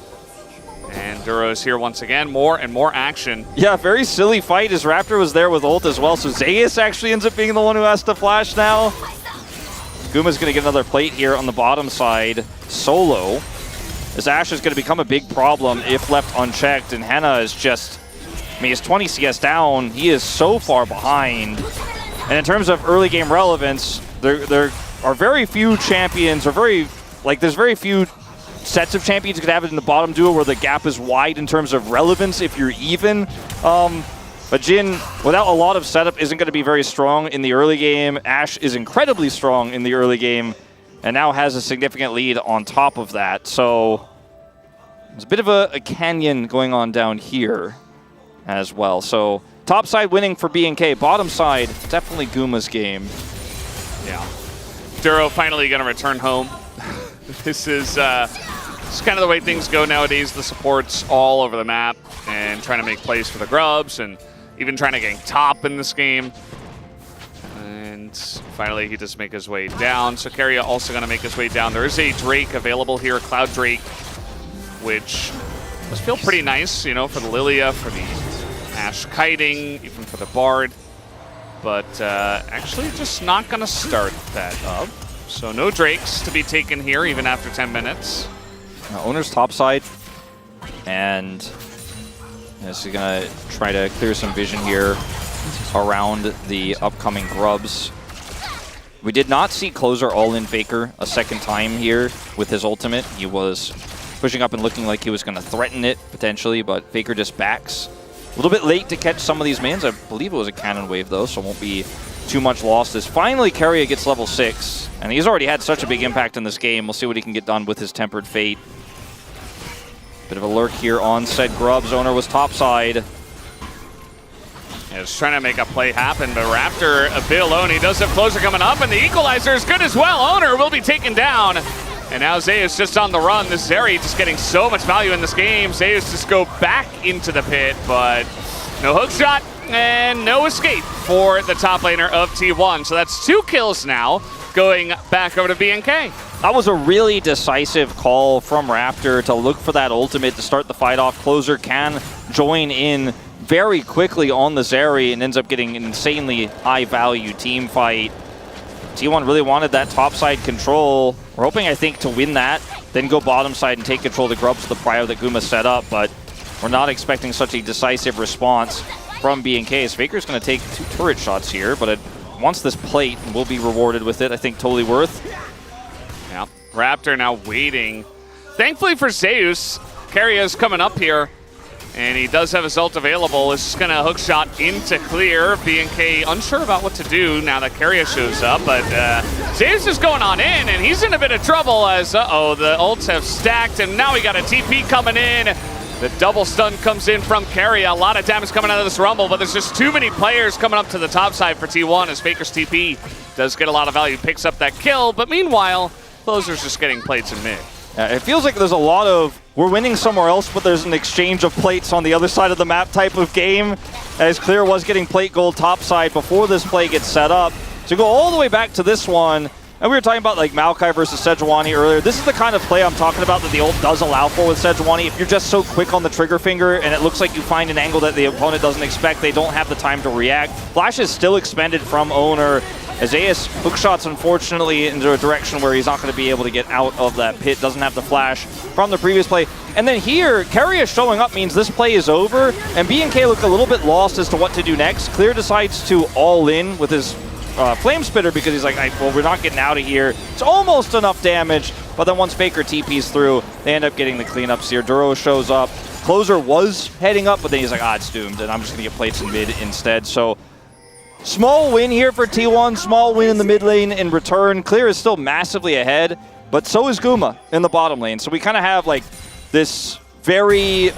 And Duro is here once again. More and more action. Yeah, very silly fight as Raptor was there with ult as well. So Zeus actually ends up being the one who has to flash now. Guma's going to get another plate here on the bottom side. Solo. This Ashe is going to become a big problem if left unchecked. And Henna is just, I mean, he's 20 CS down. He is so far behind. And in terms of early game relevance, there are very few champions, or there's very few sets of champions you could have it in the bottom duo where the gap is wide in terms of relevance if you're even. But Jhin, without a lot of setup, isn't going to be very strong in the early game. Ashe is incredibly strong in the early game and now has a significant lead on top of that. So there's a bit of a canyon going on down here as well. So top side winning for BNK. Bottom side, definitely Guma's game. Yeah. Duro finally going to return home. This is kind of the way things go nowadays. The support's all over the map and trying to make plays for the grubs and even trying to get top in this game. And finally, he does make his way down. So Keria also going to make his way down. There is a Drake available here, a Cloud Drake, which does feel pretty nice, you know, for the Lilia, for the Ashe kiting, even for the Bard. But actually just not going to start that up. So no Drakes to be taken here, even after 10 minutes. Now, Owner's top side, and this is going to try to clear some vision here around the upcoming grubs. We did not see Closer all-in Faker a second time here with his ultimate. He was pushing up and looking like he was going to threaten it, potentially, but Faker just backs. A little bit late to catch some of these mans. I believe it was a cannon wave, though, so it won't be too much lost. As finally Keria gets level 6, and he's already had such a big impact in this game. We'll see what he can get done with his Tempered Fate. Bit of a lurk here on said grubs. Owner was topside. Yeah, just trying to make a play happen, but Raptor a bit alone. He does have Closer coming up, and the equalizer is good as well. Owner will be taken down. And now Zeus just on the run. This Zeri just getting so much value in this game. Zeus just go back into the pit, but no hook shot and no escape for the top laner of T1. So that's 2 kills now, going back over to BNK. That was a really decisive call from Raptor to look for that ultimate to start the fight off. Closer can join in very quickly on the Zeri and ends up getting an insanely high-value team fight. T1 really wanted that top-side control. We're hoping, I think, to win that, then go bottom side and take control of the Grubs, the prio that Guma set up, but we're not expecting such a decisive response from BNK. As Faker's going to take 2 turret shots here, but it wants this plate and will be rewarded with it. I think totally worth. Yeah, Raptor now waiting. Thankfully for Zeus, Karia's coming up here, and he does have his ult available. It's just going to hook shot into clear. BNK unsure about what to do now that Karia shows up, but Zeus is going on in, and he's in a bit of trouble as, the ults have stacked, and now we got a TP coming in. The double stun comes in from Karia. A lot of damage coming out of this Rumble, but there's just too many players coming up to the top side for T1 as Faker's TP does get a lot of value, picks up that kill, but meanwhile, Closer's just getting plates in mid. It feels like there's a lot of, we're winning somewhere else, but there's an exchange of plates on the other side of the map type of game, as Clear was getting plate gold top side before this play gets set up. To go all the way back to this one, and we were talking about like Maokai versus Sejuani earlier. This is the kind of play I'm talking about that the ult does allow for with Sejuani. If you're just so quick on the trigger finger and it looks like you find an angle that the opponent doesn't expect, they don't have the time to react. Flash is still expended from Owner. Azaeus hookshots, unfortunately, into a direction where he's not going to be able to get out of that pit. Doesn't have the flash from the previous play. And then here, Karia showing up means this play is over, and BNK look a little bit lost as to what to do next. Clear decides to all in with his Flame Spitter because he's like, well, we're not getting out of here. It's almost enough damage, but then once Faker TP's through, they end up getting the cleanups here. Duro shows up. Closer was heading up, but then he's like, it's doomed, and I'm just going to get plates in mid instead. So small win here for T1, small win in the mid lane in return. Clear is still massively ahead, but so is Guma in the bottom lane. So we kind of have like this very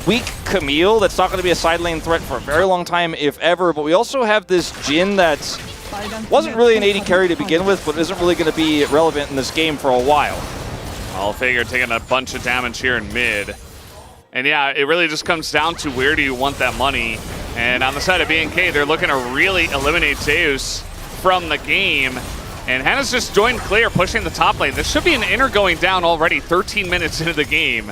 weak Camille that's not going to be a side lane threat for a very long time, if ever. But we also have this Jhin that wasn't really an AD carry to begin with, but isn't really going to be relevant in this game for a while. All Faker taking a bunch of damage here in mid. And yeah, it really just comes down to where do you want that money. And on the side of BNK, they're looking to really eliminate Zeus from the game. And Hannah's just joined Clear, pushing the top lane. There should be an inner going down already 13 minutes into the game.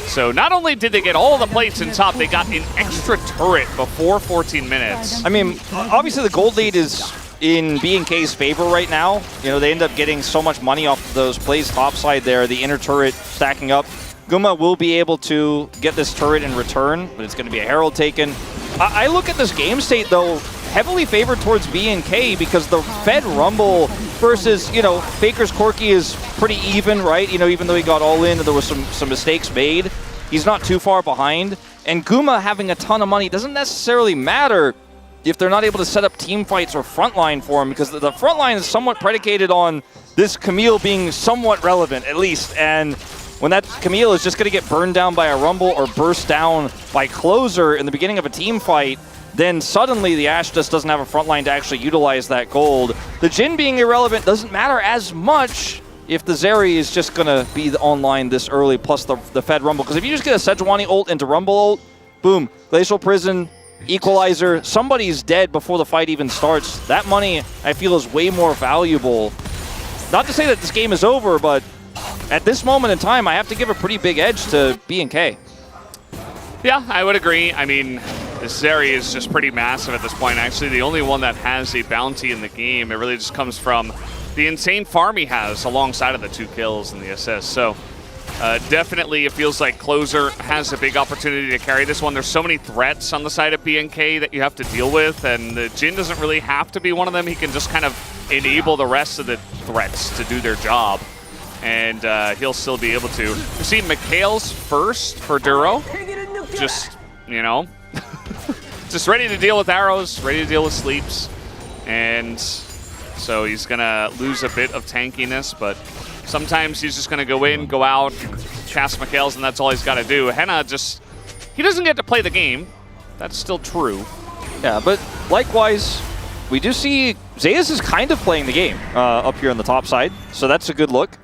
So not only did they get all the plates in top, they got an extra turret before 14 minutes. I mean, obviously the gold lead is in BNK's favor right now. You know, they end up getting so much money off of those plays topside there, the inner turret stacking up. Guma will be able to get this turret in return, but it's going to be a Herald taken. I look at this game state, though, heavily favored towards BNK because the Fed Rumble versus, you know, Faker's Corki is pretty even, right? You know, even though he got all in and there was some mistakes made, he's not too far behind. And Guma having a ton of money doesn't necessarily matter if they're not able to set up team fights or frontline for him, because the frontline is somewhat predicated on this Camille being somewhat relevant, at least. And when that Camille is just going to get burned down by a Rumble or burst down by Closer in the beginning of a team fight, then suddenly the Ashe just doesn't have a front line to actually utilize that gold. The Jhin being irrelevant doesn't matter as much if the Zeri is just going to be online this early, plus the Fed Rumble. Because if you just get a Sejuani ult into Rumble ult, boom, Glacial Prison, Equalizer, somebody's dead before the fight even starts. That money, I feel, is way more valuable. Not to say that this game is over, but at this moment in time, I have to give a pretty big edge to BNK. Yeah, I would agree. I mean, this Zeri is just pretty massive at this point. Actually, the only one that has a bounty in the game. It really just comes from the insane farm he has alongside of the 2 kills and the assists. So definitely it feels like Closer has a big opportunity to carry this one. There's so many threats on the side of BNK that you have to deal with, and the Jhin doesn't really have to be one of them. He can just kind of enable the rest of the threats to do their job, and he'll still be able to. You see Mikhail's first for Duro. Just, you know, just ready to deal with arrows, ready to deal with sleeps. And so he's going to lose a bit of tankiness, but sometimes he's just going to go in, go out, cast Mikhail's, and that's all he's got to do. Henna just, he doesn't get to play the game. That's still true. Yeah, but likewise, we do see Zeus is kind of playing the game up here on the top side, so that's a good look.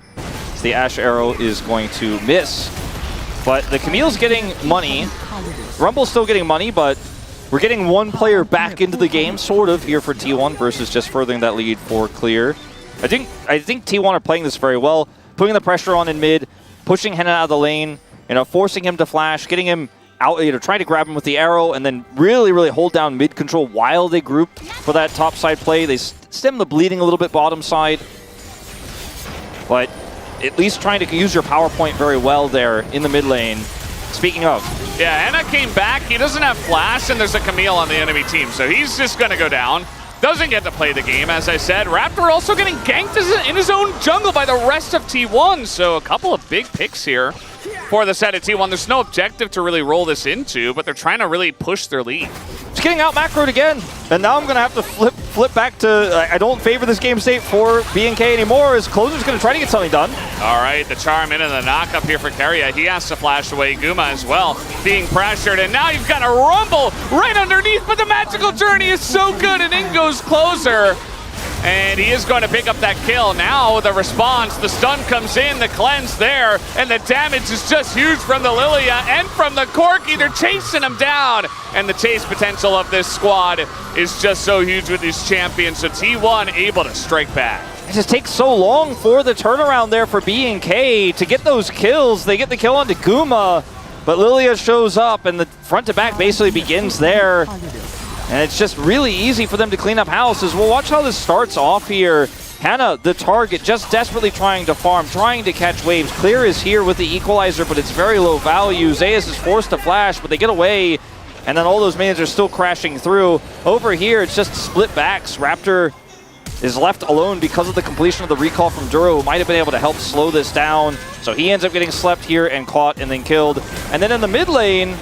The Ashe arrow is going to miss. But the Camille's getting money. Rumble's still getting money, but we're getting one player back into the game, sort of, here for T1 versus just furthering that lead for Clear. I think T1 are playing this very well, putting the pressure on in mid, pushing Henna out of the lane, forcing him to flash, getting him out, trying to grab him with the arrow, and then really, really hold down mid control while they group for that top side play. They stem the bleeding a little bit bottom side, but at least trying to use your power point very well there in the mid lane. Speaking of. Yeah, Henna came back. He doesn't have flash, and there's a Camille on the enemy team, so he's just going to go down. Doesn't get to play the game, as I said. Raptor also getting ganked in his own jungle by the rest of T1, so a couple of big picks here for the set of T1. There's no objective to really roll this into, but they're trying to really push their lead. It's getting out macroed again, and now I'm going to have to flip back to, I don't favor this game state for BNK anymore, as Closer's going to try to get something done. All right, the charm in and the knock up here for Keria. He has to flash away Guma as well, being pressured, and now you've got a rumble right underneath, but the magical journey is so good, and in goes Closer. And he is going to pick up that kill. Now the response, the stun comes in, the cleanse there, and the damage is just huge from the Lilia and from the Corki. They're chasing him down, and the chase potential of this squad is just so huge with these champions. So T1 able to strike back. It just takes so long for the turnaround there for BNK to get those kills. They get the kill onto Guma, but Lilia shows up, and the front to back basically begins there. And it's just really easy for them to clean up houses. Well, watch how this starts off here. Henna, the target, just desperately trying to farm, trying to catch waves. Clear is here with the equalizer, but it's very low value. Zeus is forced to flash, but they get away. And then all those minions are still crashing through. Over here, it's just split backs. Raptor is left alone because of the completion of the recall from Duro, who might have been able to help slow this down. So he ends up getting slept here and caught and then killed. And then in the mid lane,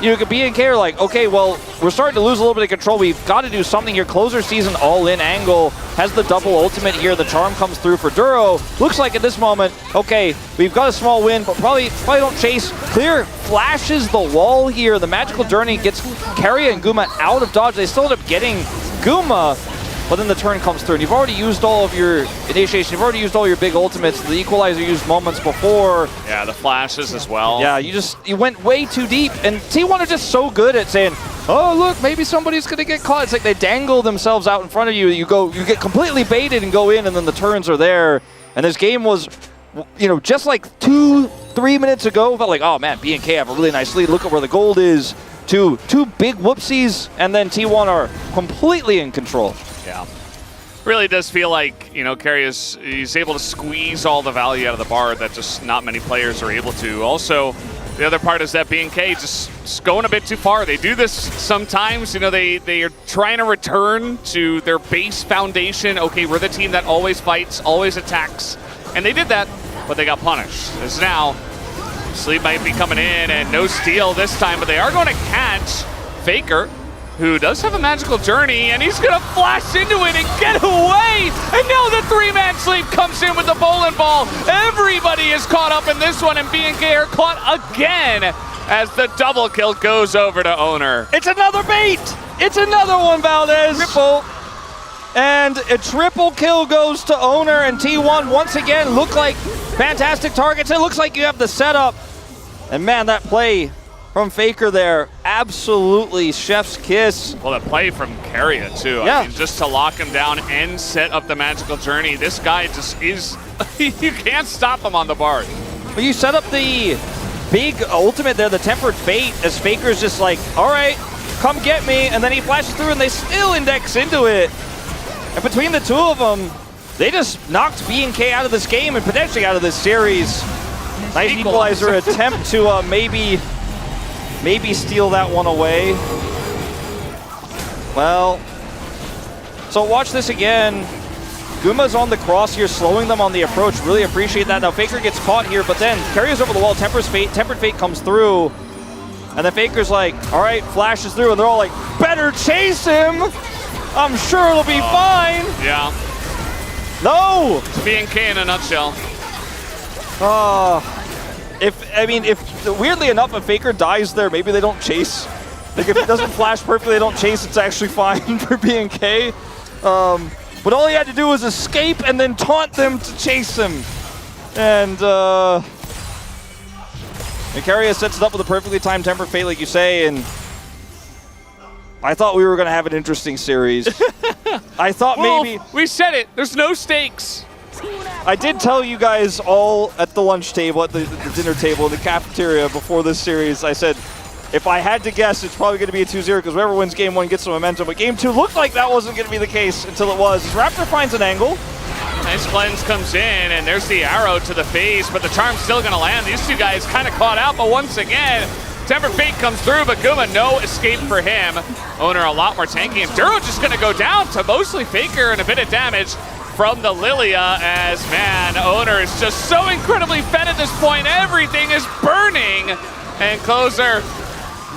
BNK are like, okay, well, we're starting to lose a little bit of control. We've got to do something here. Closer sees an all-in angle, has the double ultimate here. The charm comes through for Duro. Looks like at this moment, okay, we've got a small win, but probably don't chase. Clear flashes the wall here. The magical journey gets Keria and Guma out of dodge. They still end up getting Guma, but then the turn comes through, and you've already used all of your initiation. You've already used all your big ultimates. The equalizer used moments before. Yeah, the flashes as well. Yeah, you went way too deep, and T1 are just so good at saying, oh, look, maybe somebody's going to get caught. It's like they dangle themselves out in front of you. You get completely baited and go in, and then the turns are there. And this game was, just like 2-3 minutes ago, felt like, oh man, BNK have a really nice lead. Look at where the gold is. Two big whoopsies, and then T1 are completely in control. Yeah. Really does feel like, Keria he's able to squeeze all the value out of the bar that just not many players are able to. Also, the other part is that BNK just going a bit too far. They do this sometimes, they are trying to return to their base foundation. Okay, we're the team that always fights, always attacks. And they did that, but they got punished. As now, Sleep might be coming in and no steal this time, but they are going to catch Faker, who does have a magical journey, and he's gonna flash into it and get away! And now the three-man Sleep comes in with the bowling ball. Everybody is caught up in this one, and BNK are caught again as the double kill goes over to Owner. It's another bait! It's another one, Valdez! Triple. And a triple kill goes to Owner, and T1 once again look like fantastic targets. It looks like you have the setup. And man, that play from Faker there, absolutely chef's kiss. Well, the play from Keria too. Yeah. I mean, just to lock him down and set up the magical journey. This guy just is, you can't stop him on the bar. But you set up the big ultimate there, the tempered fate, as Faker's just like, all right, come get me. And then he flashes through and they still index into it. And between the two of them, they just knocked BNK out of this game and potentially out of this series. Nice equalizer attempt to maybe steal that one away. Well, so watch this again. Guma's on the cross here, slowing them on the approach. Really appreciate that. Now Faker gets caught here, but then carries over the wall. Tempered Fate comes through. And then Faker's like, all right, flashes through, and they're all like, better chase him. I'm sure it'll be fine. Yeah. No! It's BNK in a nutshell. If weirdly enough, if Faker dies there, maybe they don't chase. Like if it doesn't flash perfectly, they don't chase. It's actually fine for BNK. But all he had to do was escape and then taunt them to chase him. And Keria sets it up with a perfectly timed Tempered Fate, like you say, and I thought we were going to have an interesting series. I thought maybe... We said it. There's no stakes. I did tell you guys all at the lunch table, at the dinner table, in the cafeteria before this series, I said, if I had to guess, it's probably going to be a 2-0 because whoever wins Game 1 gets some momentum. But Game 2 looked like that wasn't going to be the case until it was. Raptor finds an angle. Nice cleanse comes in, and there's the arrow to the face, but the charm's still going to land. These two guys kind of caught out, but once again, Temper Fate comes through, but Guma, no escape for him. Owner a lot more tanky, and Duro just going to go down to mostly Faker and a bit of damage from the Lilia as, man, Owner is just so incredibly fed at this point. Everything is burning, and Closer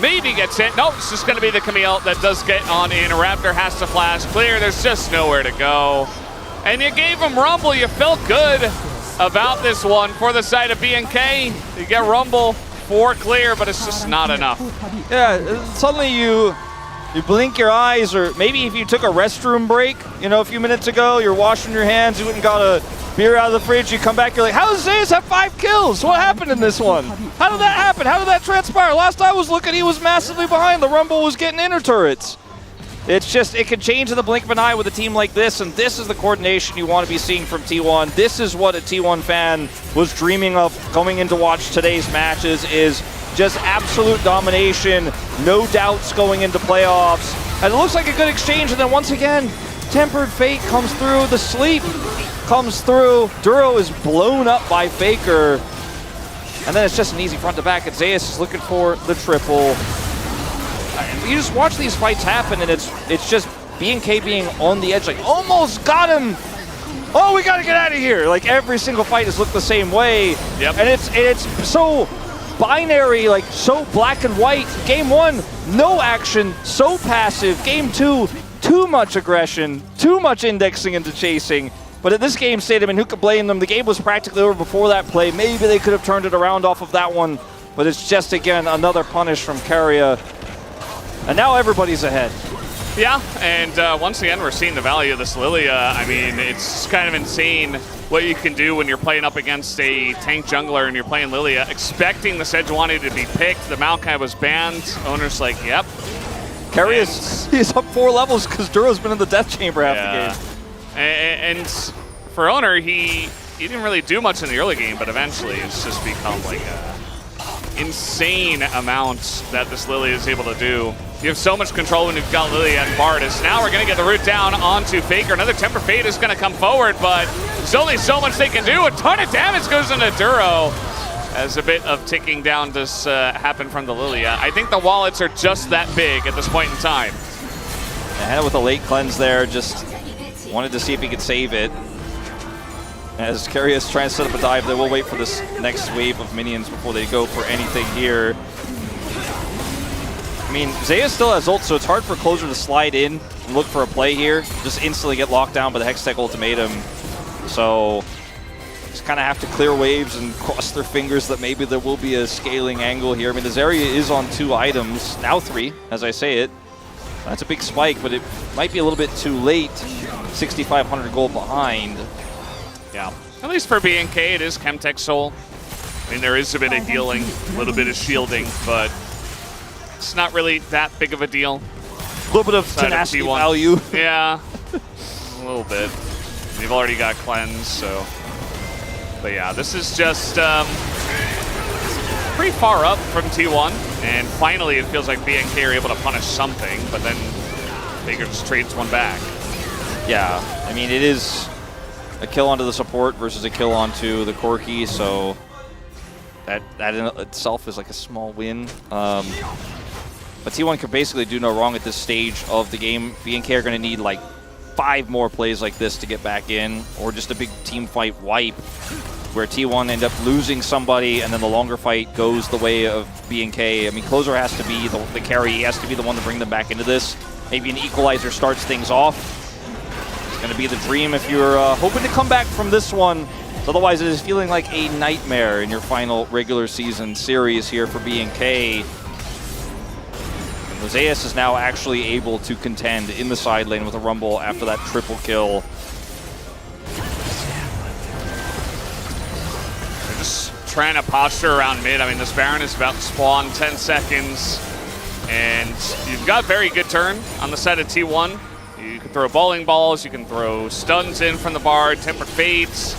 maybe gets hit. Nope, it's just going to be the Camille that does get on in. Raptor has to flash clear. There's just nowhere to go. And you gave him Rumble. You felt good about this one for the side of BNK. You get Rumble for clear, but it's just not enough. Yeah, suddenly you blink your eyes, or maybe if you took a restroom break, you know, a few minutes ago, you're washing your hands, you went and got a beer out of the fridge, you come back, you're like, how does Zeus have 5 kills? What happened in this one? How did that happen? How did that transpire? Last I was looking, he was massively behind. The Rumble was getting inner turrets. It's just, it can change in the blink of an eye with a team like this, and this is the coordination you want to be seeing from T1. This is what a T1 fan was dreaming of going in to watch today's matches, is just absolute domination, no doubts going into playoffs. And it looks like a good exchange, and then once again, Tempered Fate comes through, the sleep comes through, Duro is blown up by Faker, and then it's just an easy front to back, and Zeus is looking for the triple. You just watch these fights happen, and it's just BNK being on the edge, like, almost got him! Oh, we gotta get out of here! Like, every single fight has looked the same way. Yep. And it's so binary, like, so black and white. Game 1, no action, so passive. Game 2, too much aggression, too much indexing into chasing. But in this game state, I mean, who could blame them? The game was practically over before that play. Maybe they could have turned it around off of that one, but it's just, again, another punish from Keria. And now everybody's ahead. Yeah, and once again, we're seeing the value of this Lilia. I mean, it's kind of insane what you can do when you're playing up against a tank jungler and you're playing Lilia, expecting the Sejuani to be picked. The Maokai was banned. Owner's like, yep. Keria is up 4 levels because Duro's been in the death chamber half the game. And for Owner, he didn't really do much in the early game, but eventually it's just become like a insane amount that this Lilia is able to do. You have so much control when you've got Lilia and Bardis. Now we're going to get the root down onto Faker. Another Temper Fate is going to come forward, but there's only so much they can do. A ton of damage goes into Duro as a bit of ticking down does happen from the Lilia. I think the wallets are just that big at this point in time. Ahead with a late cleanse there, just wanted to see if he could save it. As Karius trying to set up a dive, they will wait for this next wave of minions before they go for anything here. I mean, Zeus still has ult, so it's hard for Closer to slide in and look for a play here. Just instantly get locked down by the Hextech ultimatum. So just kind of have to clear waves and cross their fingers that maybe there will be a scaling angle here. I mean, this area is on 2 items, now 3, as I say it. That's a big spike, but it might be a little bit too late. 6,500 gold behind. Yeah, at least for BNK, it is Chemtech Soul. I mean, there is a bit of healing, a little bit of shielding, but it's not really that big of a deal. A little bit of tenacity value. Yeah, a little bit. You've already got cleanse, so. But yeah, this is just pretty far up from T1, and finally it feels like BNK are able to punish something, but then Faker just trades one back. Yeah, I mean, it is a kill onto the support versus a kill onto the Corki, so that in itself is like a small win. But T1 could basically do no wrong at this stage of the game. BNK are going to need like 5 more plays like this to get back in, or just a big team fight wipe where T1 end up losing somebody and then the longer fight goes the way of BNK. I mean, Closer has to be the carry. He has to be the one to bring them back into this. Maybe an equalizer starts things off. It's going to be the dream if you're hoping to come back from this one. Otherwise, it is feeling like a nightmare in your final regular season series here for BNK. And Zeus is now actually able to contend in the side lane with a Rumble after that triple kill. They're just trying to posture around mid. I mean, this Baron is about to spawn 10 seconds. And you've got very good turn on the side of T1. You can throw bowling balls, you can throw stuns in from the Bard, tempered fates.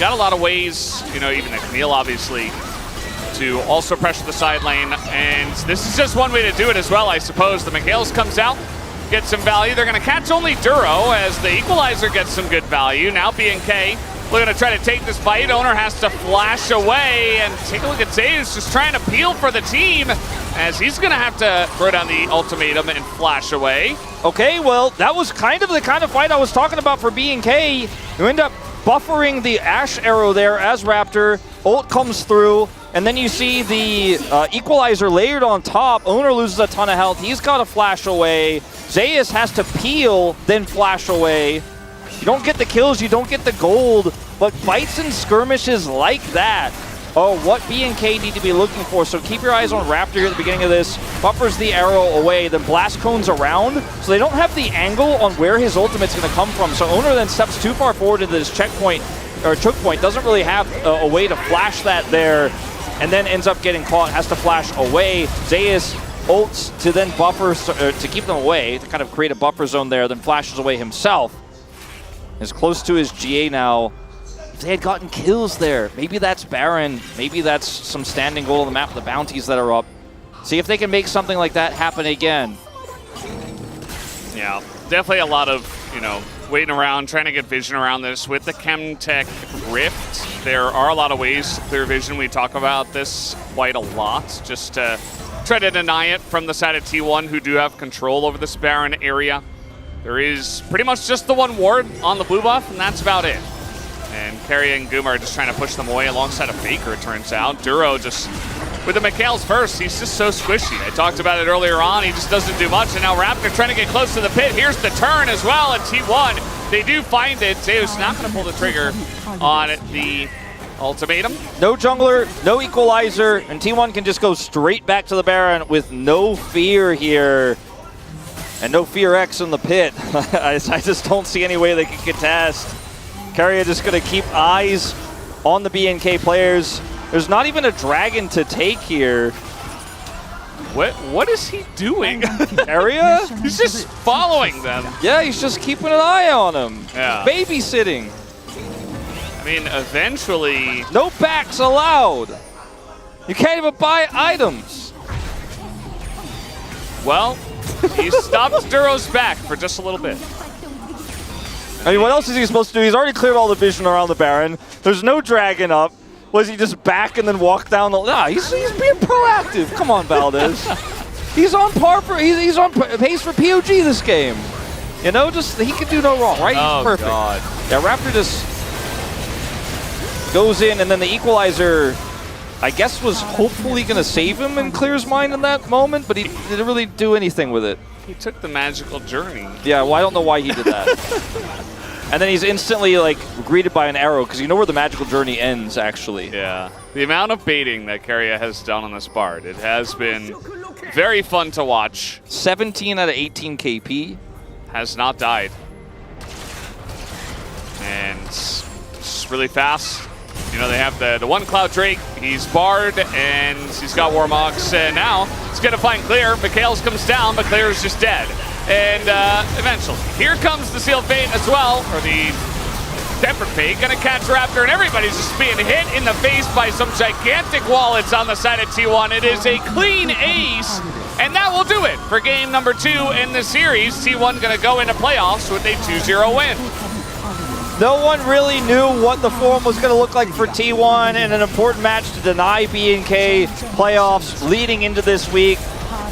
Got a lot of ways, you know, even the Camille obviously, to also pressure the side lane. And this is just one way to do it as well, I suppose. The Mikhails comes out, gets some value. They're going to catch only Duro as the Equalizer gets some good value. Now B&K looking to try to take this fight. Owner has to flash away, and take a look at Zeus just trying to peel for the team as he's going to have to throw down the ultimatum and flash away. Okay, well, that was kind of the fight I was talking about for B&K. You end up buffering the Ash arrow there as Raptor. Ult comes through, and then you see the Equalizer layered on top. Owner loses a ton of health. He's got to flash away. Zeus has to peel, then flash away. You don't get the kills, you don't get the gold, but fights and skirmishes like that are what B&K need to be looking for. So keep your eyes on Raptor here at the beginning of this. Buffers the arrow away, then blast cones around, so they don't have the angle on where his ultimate's going to come from. So Owner then steps too far forward into this checkpoint, or choke point, doesn't really have a way to flash that there, and then ends up getting caught, has to flash away. Zeus ults to then buffer, to keep them away, to kind of create a buffer zone there, then flashes away himself. Is close to his GA now. If they had gotten kills there, maybe that's Baron, maybe that's some standing goal on the map, the bounties that are up. See if they can make something like that happen again. Yeah, definitely a lot of, you know, waiting around, trying to get vision around this. With the Chemtech Rift, there are a lot of ways to clear vision. We talk about this quite a lot, just to try to deny it from the side of T1, who do have control over this Baron area. There is pretty much just the one ward on the blue buff, and that's about it. And Carrie and Goom are just trying to push them away alongside a Faker, it turns out. Duro just, with the Mikhails first, he's just so squishy. I talked about it earlier on, he just doesn't do much. And now Raptor trying to get close to the pit. Here's the turn as well, and T1, they do find it. Zeus not going to pull the trigger on the ultimatum. No jungler, no Equalizer, and T1 can just go straight back to the Baron with no fear here. And no Fear X in the pit. I just don't see any way they can contest. Carrier just going to keep eyes on the B&K players. There's not even a dragon to take here. What is he doing? Carrier? He's just following them. Yeah, he's just keeping an eye on him. Yeah. Babysitting. I mean, eventually... No backs allowed. You can't even buy items. Well, he stopped Duro's back for just a little bit. I mean, what else is he supposed to do? He's already cleared all the vision around the Baron. There's no dragon up. Was he just back and then walk down the... Nah, he's being proactive. Come on, Valdez. He's on par for... He's on pace for POG this game. You know, just he can do no wrong, right? He's perfect. God. Yeah, Raptor just goes in, and then the Equalizer, I guess, was hopefully going to save him and clear his mind in that moment, but he didn't really do anything with it. He took the magical journey. Yeah, well, I don't know why he did that. And then he's instantly, like, greeted by an arrow, because you know where the magical journey ends, actually. Yeah. The amount of baiting that Carrier has done on this Bard, it has been very fun to watch. 17 out of 18 KP. Has not died. And it's really fast. You know, they have the one Cloud Drake, he's Bard, and he's got Warmox, and now he's gonna find Clear. Mikhails comes down, but Clear is just dead. And eventually, here comes the Sealed Fate as well, or the Tempered Fate, gonna catch Raptor, and everybody's just being hit in the face by some gigantic wallets on the side of T1. It is a clean ace, and that will do it for game number 2 in the series. T1 gonna go into playoffs with a 2-0 win. No one really knew what the form was going to look like for T1 in an important match to deny B&K playoffs leading into this week.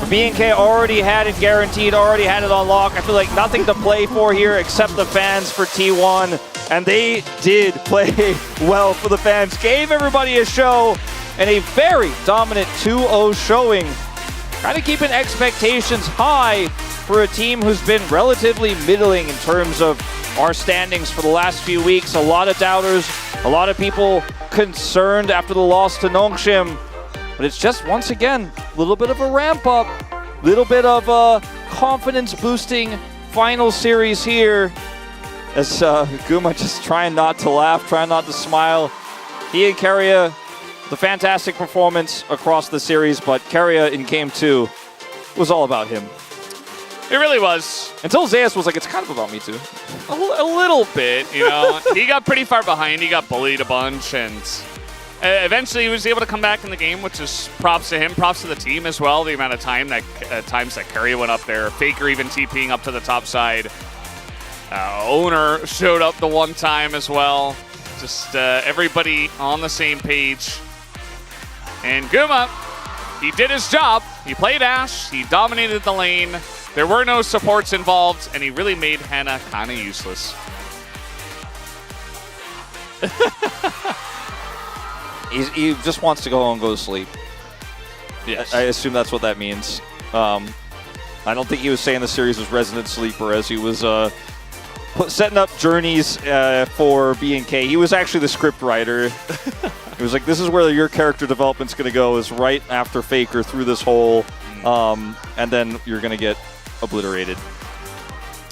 B&K already had it guaranteed, already had it on lock. I feel like nothing to play for here except the fans for T1. And they did play well for the fans. Gave everybody a show and a very dominant 2-0 showing. Kind of keeping expectations high for a team who's been relatively middling in terms of our standings for the last few weeks. A lot of doubters, a lot of people concerned after the loss to Nongshim. But it's just, once again, a little bit of a ramp up, a little bit of a confidence boosting final series here. As Guma just trying not to laugh, trying not to smile. He and Keria, the fantastic performance across the series, but Keria in game 2 was all about him. It really was. Until Zeus was like, it's kind of about me too. A little bit, you know. He got pretty far behind. He got bullied a bunch, and eventually he was able to come back in the game, which is props to him, props to the team as well. The amount of times that Curry went up there, Faker even TPing up to the top side. Owner showed up the one time as well. Just everybody on the same page. And Guma, he did his job. He played Ashe. He dominated the lane. There were no supports involved, and he really made Hannah kind of useless. He just wants to go home and go to sleep. Yes. I assume that's what that means. I don't think he was saying the series was Resident Sleeper as he was setting up journeys for B&K. He was actually the script writer. He was like, this is where your character development's going to go, is right after Faker through this hole, and then you're going to get obliterated.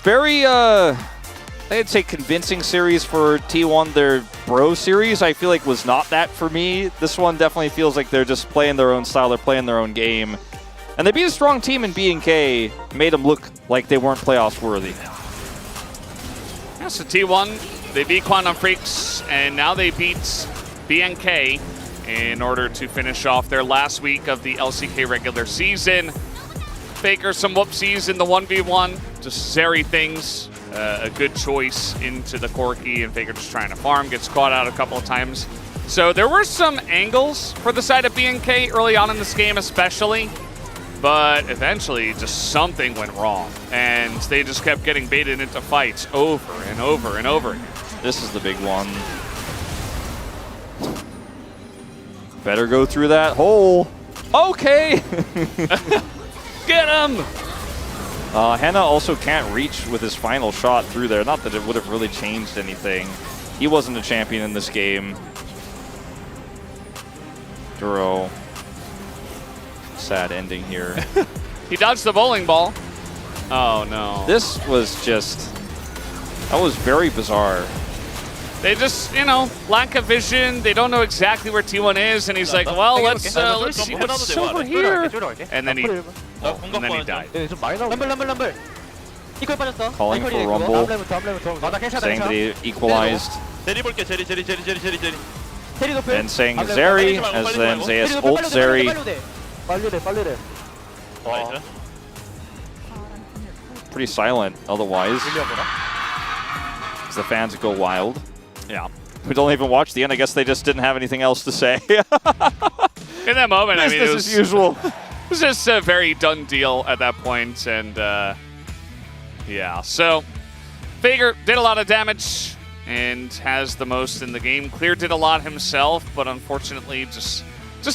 Very, I'd say convincing series for T1. Their Bro series, I feel like, was not that for me. This one definitely feels like they're just playing their own style. They're playing their own game. And they beat a strong team in B&K, made them look like they weren't playoffs worthy. Yeah, so T1, they beat Quantum Freaks, and now they beat BNK in order to finish off their last week of the LCK regular season. Faker some whoopsies in the 1v1, just Zeri things. A good choice into the Corki, and Faker just trying to farm, gets caught out a couple of times. So there were some angles for the side of BNK early on in this game especially, but eventually just something went wrong, and they just kept getting baited into fights over and over and over again. This is the big one. Better go through that hole. Okay. Get him! Hannah also can't reach with his final shot through there. Not that it would have really changed anything. He wasn't a champion in this game. Duro. Sad ending here. He dodged the bowling ball. Oh no. This was just... That was very bizarre. They just, you know, lack of vision. They don't know exactly where T1 is, and he's like, well, let's see what's over here. And then he died. Calling for Rumble. Saying that he equalized. And saying Zeri, as then Zeus ult Zeri. Pretty silent otherwise. As the fans go wild. Yeah. We don't even watch the end. I guess they just didn't have anything else to say. In that moment, I mean, it was as usual. It was just a very done deal at that point, and yeah. So Faker did a lot of damage and has the most in the game. Clear did a lot himself, but unfortunately, just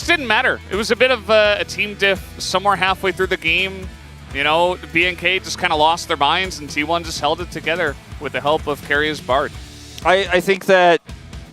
didn't matter. It was a bit of a team diff somewhere halfway through the game. You know, BNK just kind of lost their minds, and T1 just held it together with the help of Carrier's Bard. I think that,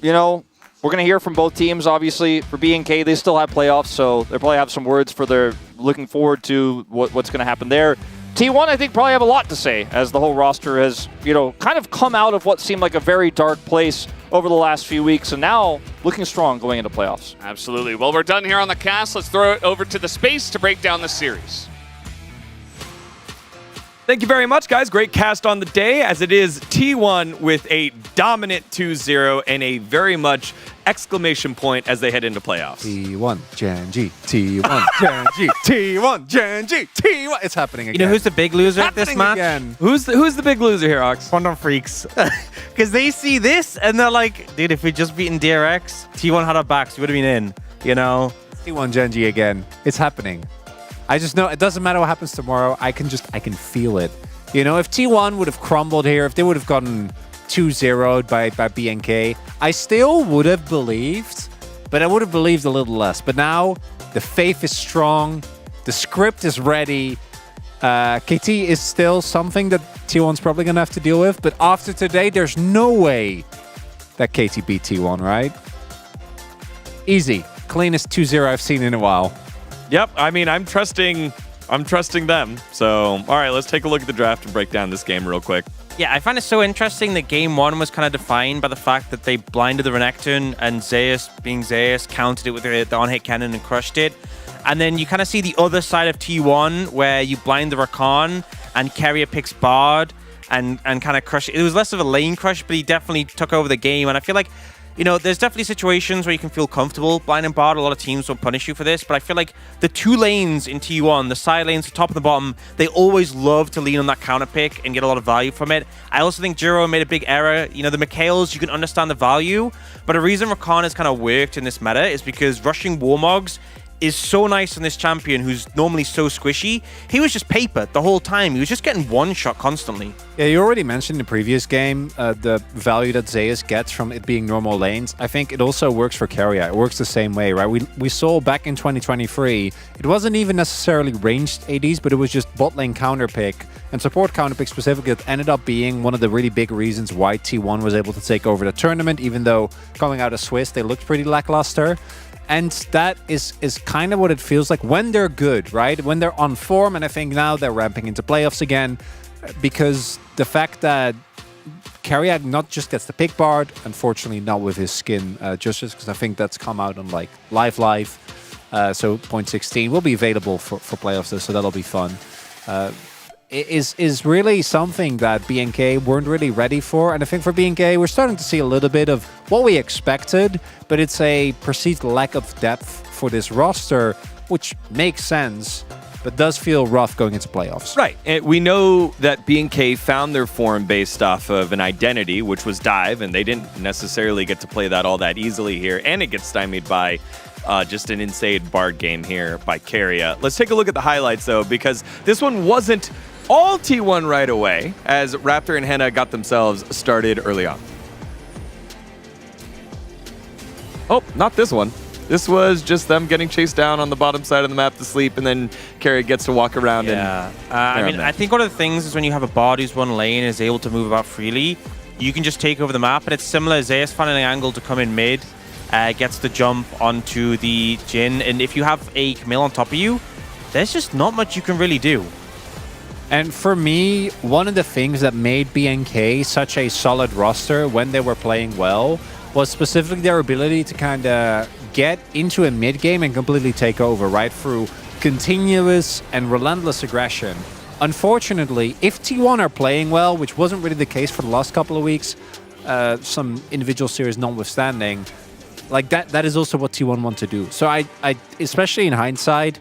you know, we're going to hear from both teams, obviously. For BNK, they still have playoffs, so they'll probably have some words for their looking forward to what's going to happen there. T1, I think, probably have a lot to say, as the whole roster has, you know, kind of come out of what seemed like a very dark place over the last few weeks, and now looking strong going into playoffs. Absolutely. Well, we're done here on the cast. Let's throw it over to the space to break down the series. Thank you very much, guys. Great cast on the day, as it is T1 with a dominant 2-0 and a very much exclamation point as they head into playoffs. T1, Gen-G, T1, Gen-G, T1, Gen-G, T1. It's happening again. You know who's the big loser at this match? Again. Who's the big loser here, Ox? Quantum Freaks. Because they see this and they're like, dude, if we'd just beaten DRX, T1 had our backs, we would have been in, you know? T1 Gen-G again. It's happening. I just know it doesn't matter what happens tomorrow. I can feel it. You know, if T1 would have crumbled here, if they would have gotten 2-0'd by BNK, I still would have believed, but I would have believed a little less. But now the faith is strong. The script is ready. KT is still something that T1's probably going to have to deal with. But after today, there's no way that KT beat T1, right? Easy. Cleanest 2-0 I've seen in a while. Yep, I mean, I'm trusting them. So, all right, let's take a look at the draft and break down this game real quick. Yeah, I find it so interesting that game one was kind of defined by the fact that they blinded the Renekton and Zeus, being Zeus, countered it with the on-hit cannon and crushed it. And then you kind of see the other side of T1 where you blind the Rakan and Carrier picks Bard and kind of crush it. It was less of a lane crush, but he definitely took over the game. And I feel like, you know, there's definitely situations where you can feel comfortable blinding Bard. A lot of teams will punish you for this, but I feel like the two lanes in T1, the side lanes, the top and the bottom, they always love to lean on that counter pick and get a lot of value from it. I also think Jiro made a big error. You know, the Mikhails, you can understand the value, but a reason Rakan has kind of worked in this meta is because rushing Warmogs is so nice on this champion who's normally so squishy. He was just paper the whole time. He was just getting one shot constantly. Yeah, you already mentioned in the previous game the value that Zeus gets from it being normal lanes. I think it also works for Keria. It works the same way, right? We saw back in 2023, it wasn't even necessarily ranged ADs, but it was just bot lane counter pick and support counter pick specifically that ended up being one of the really big reasons why T1 was able to take over the tournament, even though coming out of Swiss, they looked pretty lackluster. And that is kind of what it feels like when they're good, right? When they're on form, and I think now they're ramping into playoffs again, because the fact that Keria not just gets the pick Bard, unfortunately not with his skin justice, because I think that's come out on like Live, so 0.16 will be available for playoffs, though, so that'll be fun. Is really something that BNK weren't really ready for. And I think for BNK, we're starting to see a little bit of what we expected, but it's a perceived lack of depth for this roster, which makes sense, but does feel rough going into playoffs. Right. And we know that BNK found their form based off of an identity, which was dive, and they didn't necessarily get to play that all that easily here, and it gets stymied by just an insane Bard game here by Keria. Let's take a look at the highlights, though, because this one wasn't all T1 right away, as Raptor and Henna got themselves started early on. Oh, not this one. This was just them getting chased down on the bottom side of the map to sleep, and then Keria gets to walk around. Yeah. I mean, I think one of the things is when you have a Bard who's one lane and is able to move about freely, you can just take over the map, and it's similar. Zeus finding an angle to come in mid, gets the jump onto the Jhin, and if you have a Camille on top of you, there's just not much you can really do. And for me, one of the things that made BNK such a solid roster when they were playing well was specifically their ability to kind of get into a mid game and completely take over, right? Through continuous and relentless aggression. Unfortunately, if T1 are playing well, which wasn't really the case for the last couple of weeks, some individual series notwithstanding, like that is also what T1 want to do. So I especially in hindsight,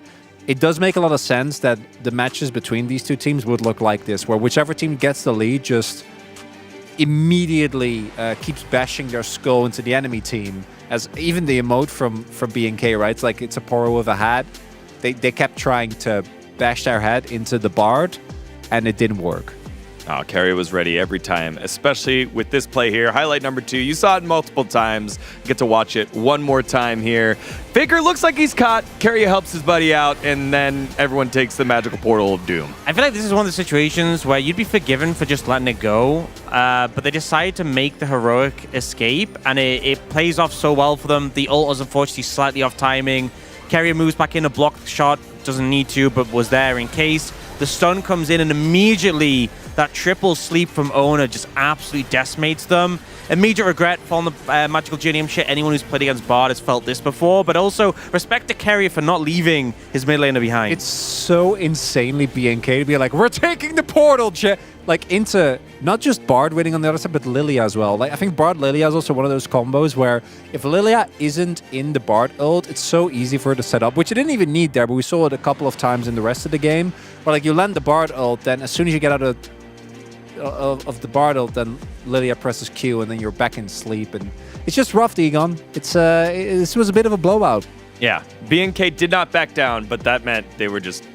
it does make a lot of sense that the matches between these two teams would look like this, where whichever team gets the lead just immediately keeps bashing their skull into the enemy team. As even the emote from BNK, right? It's like it's a Poro with a hat. They kept trying to bash their head into the Bard, and it didn't work. Oh, Keria was ready every time, especially with this play here. Highlight number 2. You saw it multiple times. Get to watch it one more time here. Faker looks like he's caught. Keria helps his buddy out, and then everyone takes the magical portal of doom. I feel like this is one of the situations where you'd be forgiven for just letting it go, but they decide to make the heroic escape, and it plays off so well for them. The ult is unfortunately slightly off timing. Keria moves back in to block the shot. Doesn't need to, but was there in case. The stun comes in, and immediately that triple sleep from Ona just absolutely decimates them. Immediate regret for the magical Genium shit. Anyone who's played against Bard has felt this before, but also respect to Keria for not leaving his mid laner behind. It's so insanely BNK to be like, we're taking the portal, like into not just Bard winning on the other side, but Lilia as well. Like I think Bard Lilia is also one of those combos where if Lilia isn't in the Bard ult, it's so easy for her to set up, which it didn't even need there, but we saw it a couple of times in the rest of the game. Where like you land the Bard ult, then as soon as you get out of the Bard ult, then Lilia presses Q, and then you're back in sleep, and it's just rough, Egon. This was a bit of a blowout. Yeah, BNK did not back down, but that meant they were just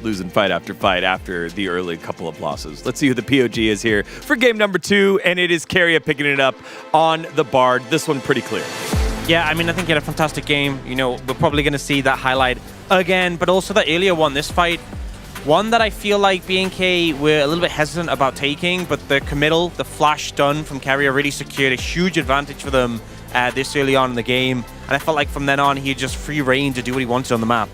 losing fight after the early couple of losses. Let's see who the POG is here for game number 2, and it is Keria picking it up on the Bard. This one pretty clear. Yeah, I mean, I think he had a fantastic game. You know, we're probably going to see that highlight again, but also the earlier one, this fight, one that I feel like BNK were a little bit hesitant about taking, but the committal, the flash stun from Keria really secured a huge advantage for them this early on in the game. And I felt like from then on, he had just free reign to do what he wanted on the map.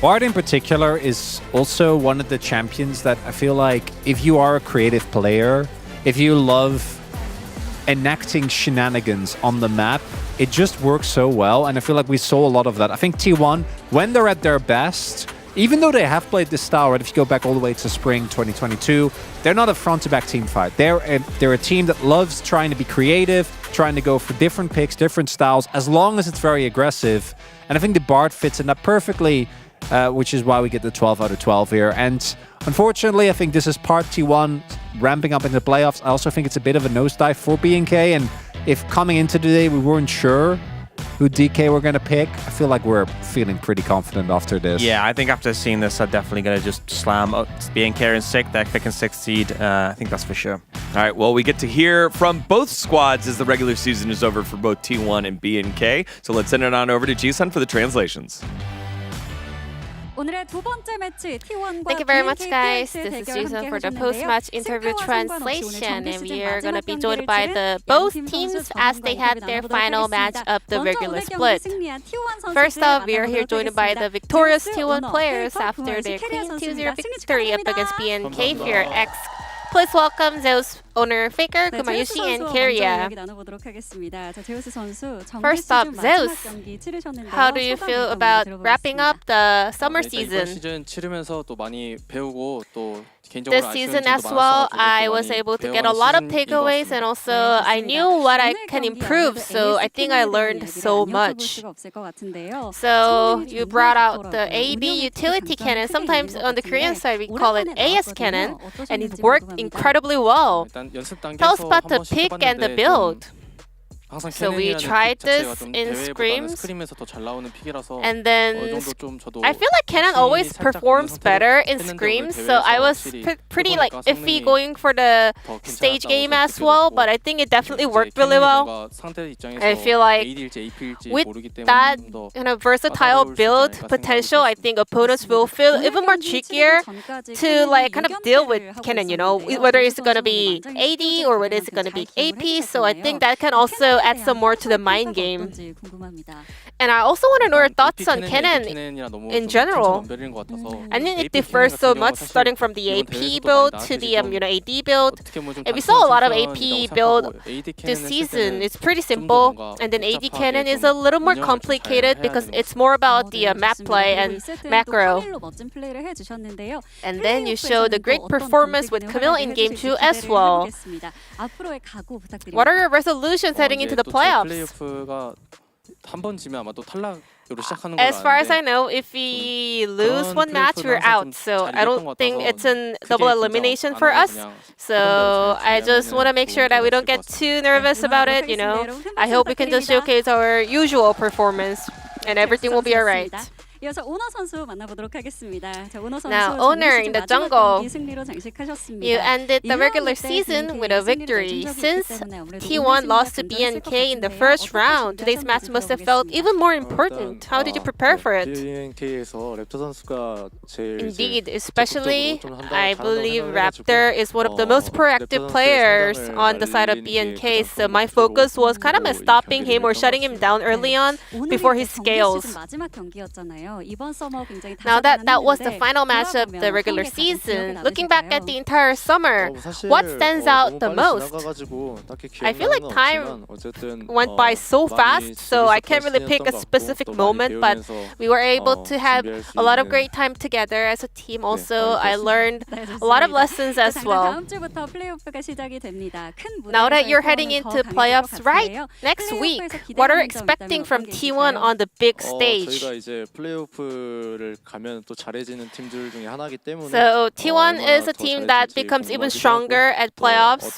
Bard in particular is also one of the champions that I feel like if you are a creative player, if you love enacting shenanigans on the map. It just works so well, and I feel like we saw a lot of that. I think T1, when they're at their best, even though they have played this style, right, if you go back all the way to spring 2022, they're not a front-to-back team fight. They're a team that loves trying to be creative, trying to go for different picks, different styles, as long as it's very aggressive. And I think the Bard fits in that perfectly, which is why we get the 12 out of 12 here. And unfortunately, I think this is part T1 ramping up into the playoffs. I also think it's a bit of a nosedive for BNK, and if coming into today we weren't sure who DK we're going to pick, I feel like we're feeling pretty confident after this. Yeah, I think after seeing this, I'm definitely going to just slam BNK in 6th, that picking 6th seed. I think that's for sure. All right, well, we get to hear from both squads as the regular season is over for both T1 and BNK. So let's send it on over to Jisun for the translations. Thank you very much, guys. This is Jason for the post-match interview translation, and we are going to be joined by the both teams as they had their final match of the regular split. First up, we are here joined by the victorious T1 players after their clean 2-0 victory up against BNK here. Please welcome Zeus owner Faker, Kumayushi, and Keria. First up, Zeus, how do you feel about wrapping up the summer season? This season as well, I was able to get a lot of takeaways, and also I knew what I can improve, so I think I learned so much. So you brought out the AB utility cannon. Sometimes on the Korean side we call it AS cannon, and it worked incredibly well. Tell us about the pick and the build. So we tried this in scrims, and then I feel like Cannon always performs better in scrims, so I was pretty like iffy going for the stage game as well, but I think it definitely worked really well. I feel like with that versatile build potential, I think opponents will feel even more trickier to like kind of deal with Cannon, whether it's going to be AD or whether it's going to be AP, so I think that can also add some more to the mind game. And I also want to know your thoughts on Cannon in general. I mean, it differs so much starting from the AP build to the AD build. And we saw a lot of AP build this season. It's pretty simple. And then AD Cannon is a little more complicated because it's more about the map play and macro. And then you show the great performance with Camille in Game 2 as well. What are your resolutions heading into the playoffs? As far as I know, if we lose one match, we're out. So I don't think it's a double elimination for us. So I just want to make sure that we don't get too nervous about it. I hope we can just showcase our usual performance and everything will be alright. Now, Owner in the jungle, you ended the regular season with a victory. Since T1 lost to BNK in the first round, today's match must have felt even more important. How did you prepare for it? Indeed, especially I believe Raptor is one of the most proactive players on the side of BNK, so my focus was kind of stopping him or shutting him down early on before he scales. Now that was the final match of the regular season. Looking back at the entire summer, what stands out the most? I feel like time went by so fast, so I can't really pick a specific moment, but we were able to have a lot of great time together as a team. Also, I learned a lot of lessons as well. Now that you're heading into playoffs right next week, what are you expecting from T1 on the big stage? So T1 is a team that becomes even stronger at playoffs.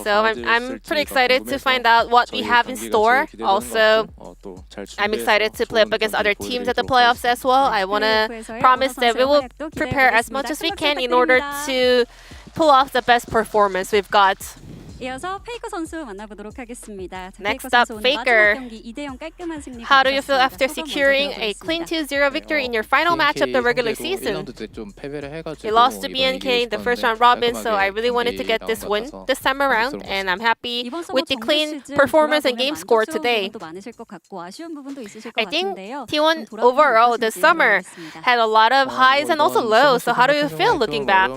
So I'm pretty excited to find out what we have in store. Also, I'm excited to play up against other teams at the playoffs as well. I want to promise that we will prepare as much as we can in order to pull off the best performance we've got. Next up, Faker. How do you feel after securing a clean 2-0 victory in your final match of the regular season? You lost to BNK in the first round robin, so I really wanted to get this win this time around, and I'm happy with the clean performance and game score today. I think T1 overall this summer had a lot of highs and also lows, so how do you feel looking back?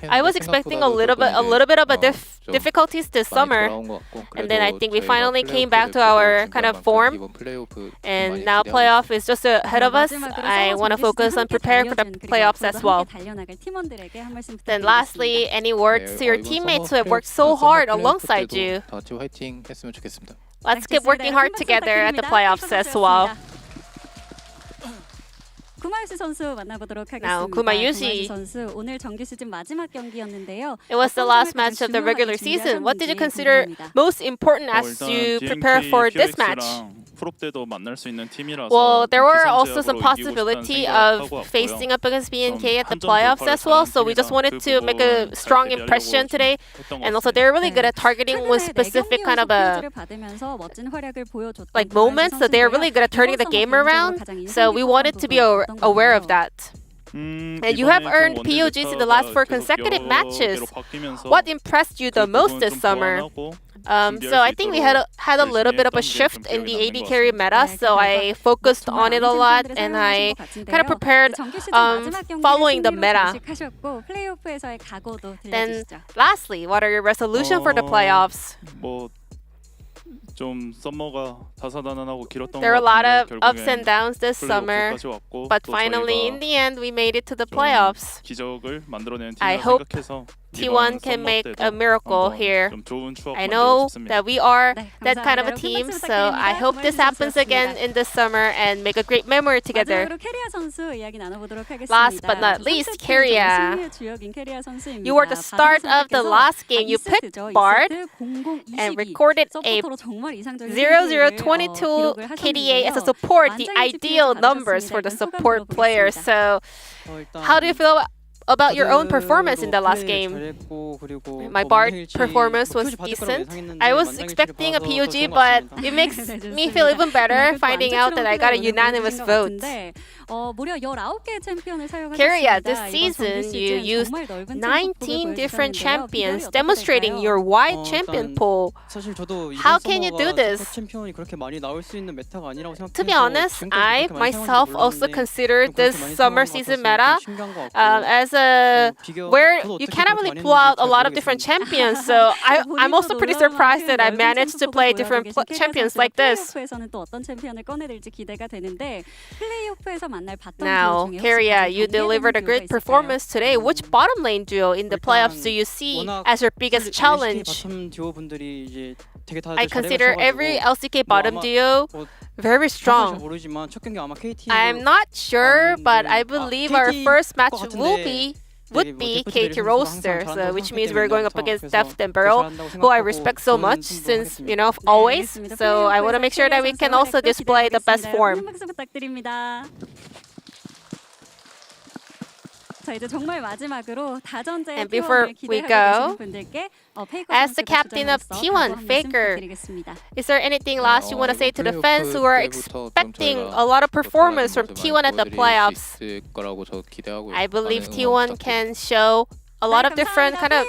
I was expecting a little bit of a difficulties this summer, and then I think we finally came back to our kind of form, and now playoff is just ahead of us. I want to focus on preparing for the playoffs as well. Then lastly, any words to your teammates who have worked so hard alongside you? Let's keep working hard together at the playoffs as well. 구마유시 선수 만나보도록 하겠습니다. Now, 구마유시. 구마유시 선수 오늘 정규 시즌 마지막 경기였는데요. It was the last match of the regular season. What did you consider most important as you prepare for this match? Well, there were also some possibility of facing up against BNK at the playoffs as well, so we just wanted to make a strong impression today. And also, they're really good at targeting one specific kind of like moments, so they're really good at turning the game around. So we wanted to be aware of that. And you have earned POGs in the last 4 consecutive matches. What impressed you the most this summer? So I think we had a little bit of a shift in the AD carry meta, so I focused on it a lot and I kind of prepared following the meta. Then lastly, what are your resolutions for the playoffs? There are a lot of ups and downs this summer, but finally, in the end, we made it to the playoffs. I hope T1 can make a miracle here. I know that we are that kind of a team, so I hope this happens again in the summer and make a great memory together. Last but not least, Keria. You were the start of the last game. You picked Bard and recorded a 0022 KDA as a support, the ideal numbers for the support player. So how do you feel about your own performance in the last game? My Bard performance was decent. I was expecting a POG, but it makes me feel even better finding out that I got a unanimous vote. Keria, this season you used 19 different champions, demonstrating your wide champion pool. How can you do this? To be honest, I myself also considered this summer season meta as where you cannot really pull out a lot of different champions. So I'm also pretty surprised that I managed to play different champions like this. Now, Keria, you delivered a great performance today. Which bottom lane duo in the playoffs do you see as your biggest challenge? I consider every LCK bottom duo very strong. I'm not sure, but I believe our first match would be KT Roaster, so which means we're going up against Deft and Burrow, who I respect so much since, always. So I want to make sure that we can also display the best form. And before we go, as the captain of T1, Faker, is there anything last you want to say to the fans who are expecting a lot of performance from T1 at the playoffs? I believe T1 can show a lot of different kind of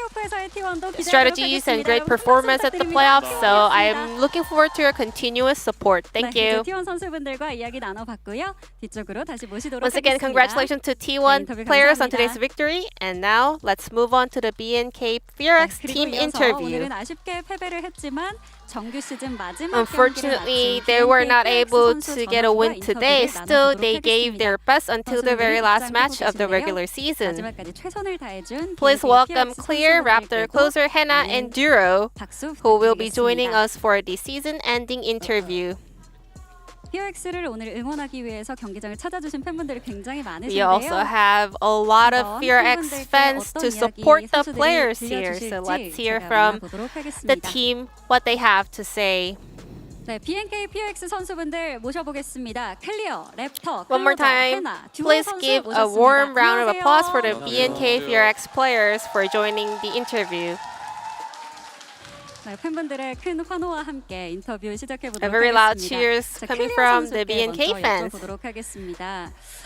strategies and great performance at the playoffs, so I'm looking forward to your continuous support. Thank you. Once again, congratulations to T1 players on today's victory. And now, let's move on to the BNK FearX team interview. Unfortunately, they were not able to get a win today. Still, they gave their best until the very last match of the regular season. Please welcome Clear, Raptor Closer, Hena, and Duro, who will be joining us for the season-ending interview. We also have a lot of FearX fans to support the players here, so let's hear from the team what they have to say. One more time, please give a warm round of applause for the BNK FearX players for joining the interview. A very loud cheers coming from the BNK fans.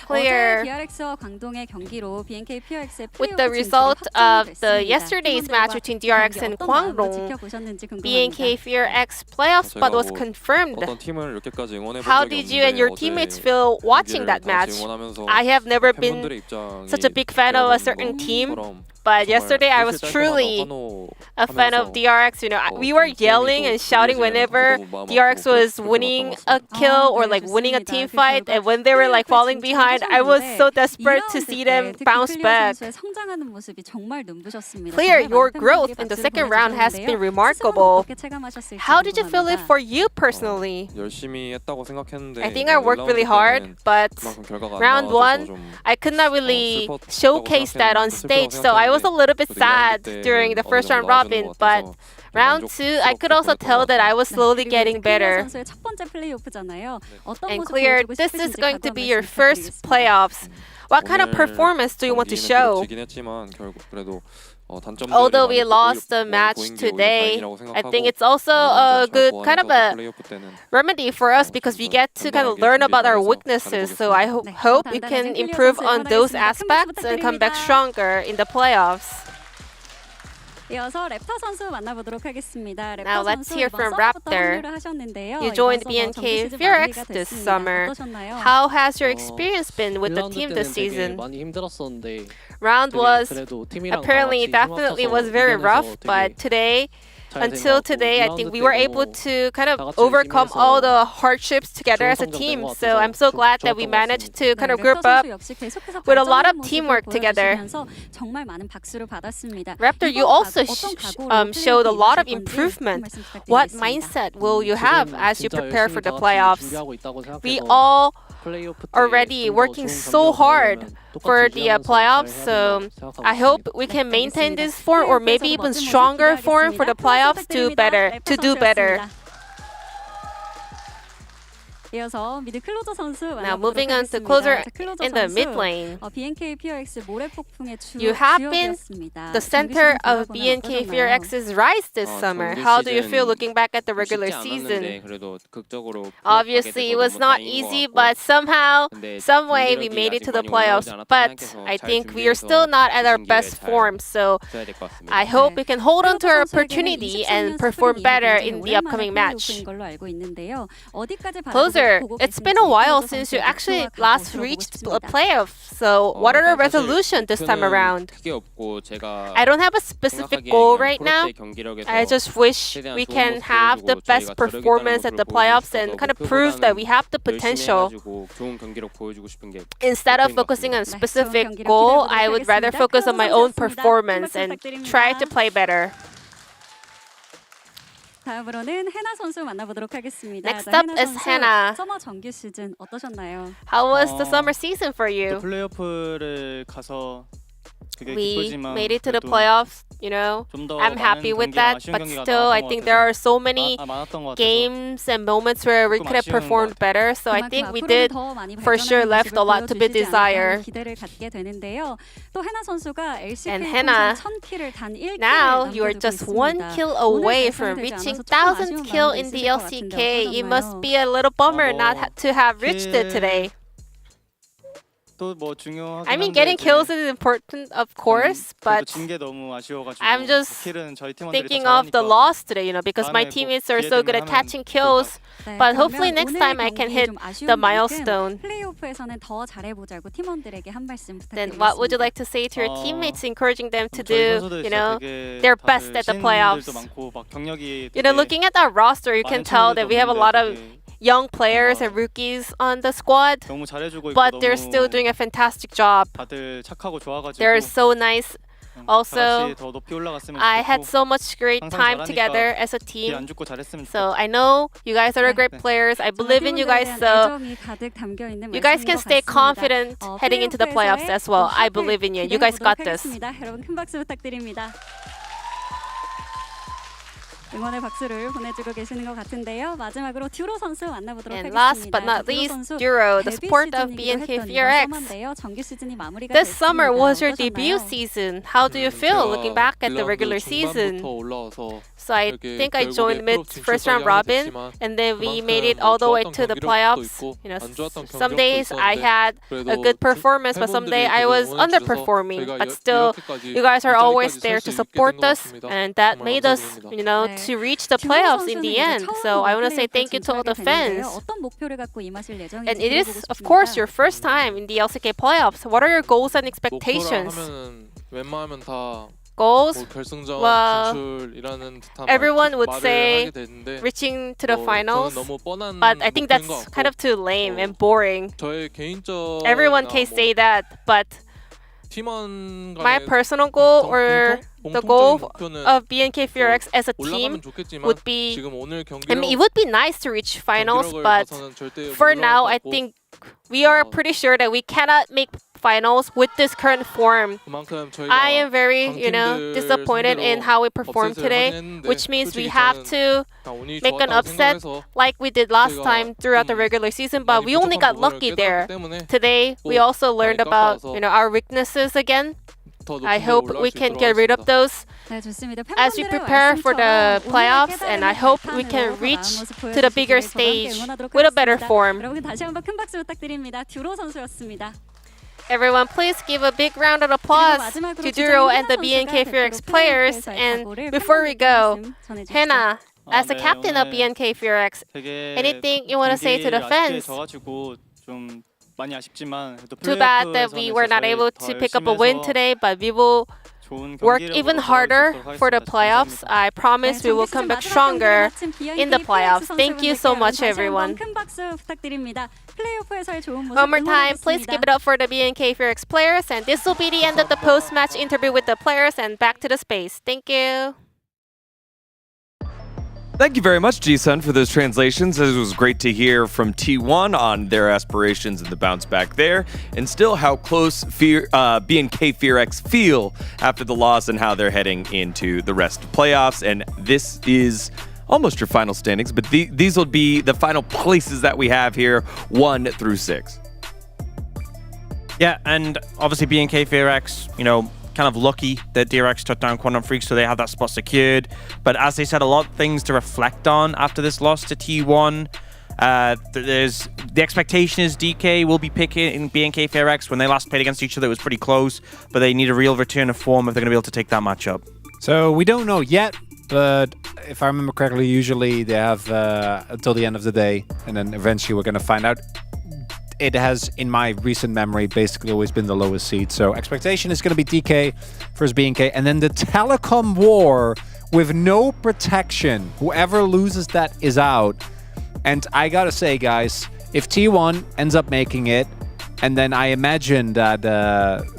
Clear. With the result of the yesterday's match between DRX and Kwangdong, BNK FearX playoff spot was confirmed. How did you and your teammates feel watching that match? I have never been such a big fan of a certain team, but yesterday I was truly a fan of DRX. You know, we were yelling and shouting whenever DRX was winning a kill or like winning a team fight, and when they were like falling behind, I was so desperate to see them bounce back. Clear, your growth in the second round has been remarkable. How did you feel it for you personally? I think I worked really hard, but round one, I could not really showcase that on stage, so I was a little bit sad during the first round robin, but round two, I could also tell that I was slowly getting better. And Clear, this is going to be your first playoffs. What kind of performance do you want to show? Although we lost the match today, I think it's also a good kind of a remedy for us because we get to kind of learn about our weaknesses. So I hope we can improve on those aspects and come back stronger in the playoffs. 이어서 랩터 선수 만나보도록 하겠습니다. Now let's hear from Raptor. You joined BNK FearX this summer. How has your experience been with the team this season? Round was apparently definitely was very rough, but until today, I think we were able to kind of overcome all the hardships together as a team. So I'm so glad that we managed to kind of group up with a lot of teamwork together. Raptor, you also showed a lot of improvement. What mindset will you have as you prepare for the playoffs? We all already working so hard for the playoffs, so I hope we can maintain this form or maybe even stronger form for the playoffs to do better. Now moving on to closer in the mid lane. You have been the center of BNK FearX's rise this summer. How do you feel looking back at the regular season? Obviously it was not easy, but somehow, some way we made it to the playoffs. But I think we are still not at our best form, so I hope we can hold on to our opportunity and perform better in the upcoming match. Closer, it's been a while since you actually last reached a playoff. So what are your resolutions this time around? I don't have a specific goal right now. I just wish we can have the best performance at the playoffs and kind of prove that we have the potential. Instead of focusing on a specific goal, I would rather focus on my own performance and try to play better. 다음으로는 해나 선수 만나보도록 하겠습니다. Next up is Hannah. 서머 정규 시즌 어떠셨나요? How was the summer season for you? 플레이오프를 가서 We made it to the playoffs, you know. I'm happy with that, but still, I think there are so many games and moments where we could have performed better. So I think we did, for sure, left a lot to be desired. And Hannah, now you are just 1 kill away from reaching 1,000 kill in the LCK. It must be a little bummer not to have reached it today. I mean, getting kills is important, of course, but I'm just thinking of the loss today, you know, because my teammates are so good at catching kills. But hopefully next time I can hit the milestone. Then what would you like to say to your teammates, encouraging them to do, you know, their best at the playoffs? You know, looking at our roster, you can tell that we have a lot of young players and rookies on the squad, but they're still doing a fantastic job. They're so nice. Also, I had so much great time together as a team. So I know you guys are great players. I believe in you guys, so you guys can stay confident heading into the playoffs as well. I believe in you. You guys got this. 응원의 박수를 보내주고 계시는 것 같은데요. 마지막으로 듀로 선수 만나보도록 하겠습니다. And last but not least, Duro, the sport of BNK FearX. 정규 시즌이 마무리가 This summer was your 어떠셨나요? debut season. How do you feel looking back at the regular season? So I think I joined mid first round robin, and then we made it all the way to the playoffs. You know, some days I had a good performance, but some day I was underperforming. But still, you guys are always there to support us, and that made us, you know, to reach the playoffs in the end. So I want to say thank you to all the fans. And it is, of course, your first time in the LCK playoffs. What are your goals and expectations? 웬만하면 다 goals, 뭐 결승전 well, 진출이라는 듯한 everyone would 말을 say 하게 되는데 reaching to the 저는 finals, 너무 뻔한 but I think 목표인 that's 것 kind of 같고 too lame and boring. 저의 개인적 Everyone can say that, but 팀원 my 간의 personal goal or the goal 목표는 of BNK Furx as a team 올라가면 좋겠지만 would be, 지금 오늘 I mean, it would be nice to reach finals, but for now, I think we are pretty sure that we cannot make finals with this current form. I am very, disappointed in how we performed today, which means we have to make an upset like we did last time throughout the regular season, but we only got lucky there. Today, we also learned about, our weaknesses again. I hope we can get rid of those as we prepare for the playoffs, and I hope we can reach to the bigger stage with a better form. 다시 한번 큰 박수 부탁드립니다. 듀로 선수였습니다. Everyone, please give a big round of applause to Duro and the BNK Furx players. And before we go, Hannah, as the captain of BNK Furx, anything you want to say to the fans? Too bad that we were not able to pick up a win today, but we will work even harder for the playoffs. I promise we will come back stronger in the playoffs. Thank you so much, everyone. One more time, please give it up for the BNK Furx players. And this will be the end of the post-match interview with the players, and back to the space. Thank you. Thank you very much, Ji-sun, for those translations. It was great to hear from T1 on their aspirations and the bounce back there, and still how close BNK Furx feel after the loss and how they're heading into the rest of playoffs. And this is almost your final standings, but these will be the final places that we have here, 1 through 6. Yeah, and obviously BNK Furx, kind of lucky that DRX took down Quantum Freaks, so they have that spot secured. But as they said, a lot of things to reflect on after this loss to T1. There's the expectation is DK will be picking in BNK Furx. When they last played against each other, it was pretty close, but they need a real return of form if they're going to be able to take that matchup. So we don't know yet, but if I remember correctly, usually they have until the end of the day, and then eventually we're going to find out. It has, in my recent memory, basically always been the lowest seed. So expectation is going to be DK versus BNK. And then the telecom war with no protection. Whoever loses that is out. And I got to say, guys, if T1 ends up making it, and then I imagine that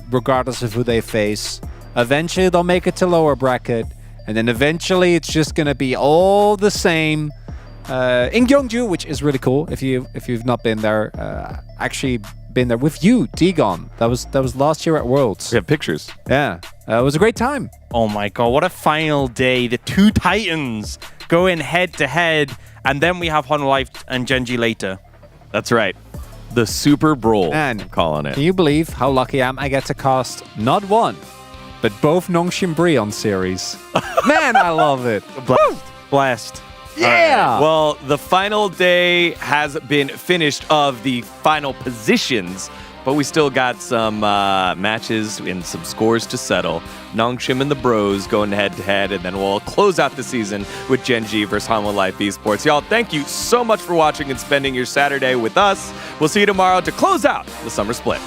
regardless of who they face, eventually they'll make it to lower bracket. And then eventually it's just going to be all the same. In Gyeongju, which is really cool. If you've not been there, actually been there with you, Digon. That was last year at Worlds. We have pictures. Yeah, it was a great time. Oh my god, what a final day! The two Titans going head to head, and then we have Honolife and Genji later. That's right, the Super Brawl. Man, I'm calling it. Can you believe how lucky I am? I get to cast not one, but both Nongshim Brion series. Man, I love it. Blessed. Yeah! Well, the final day has been finished of the final positions, but we still got some matches and some scores to settle. Nongshim and the Bros going head-to-head, and then we'll close out the season with Genji versus Honolife Esports. Y'all, thank you so much for watching and spending your Saturday with us. We'll see you tomorrow to close out the Summer Split.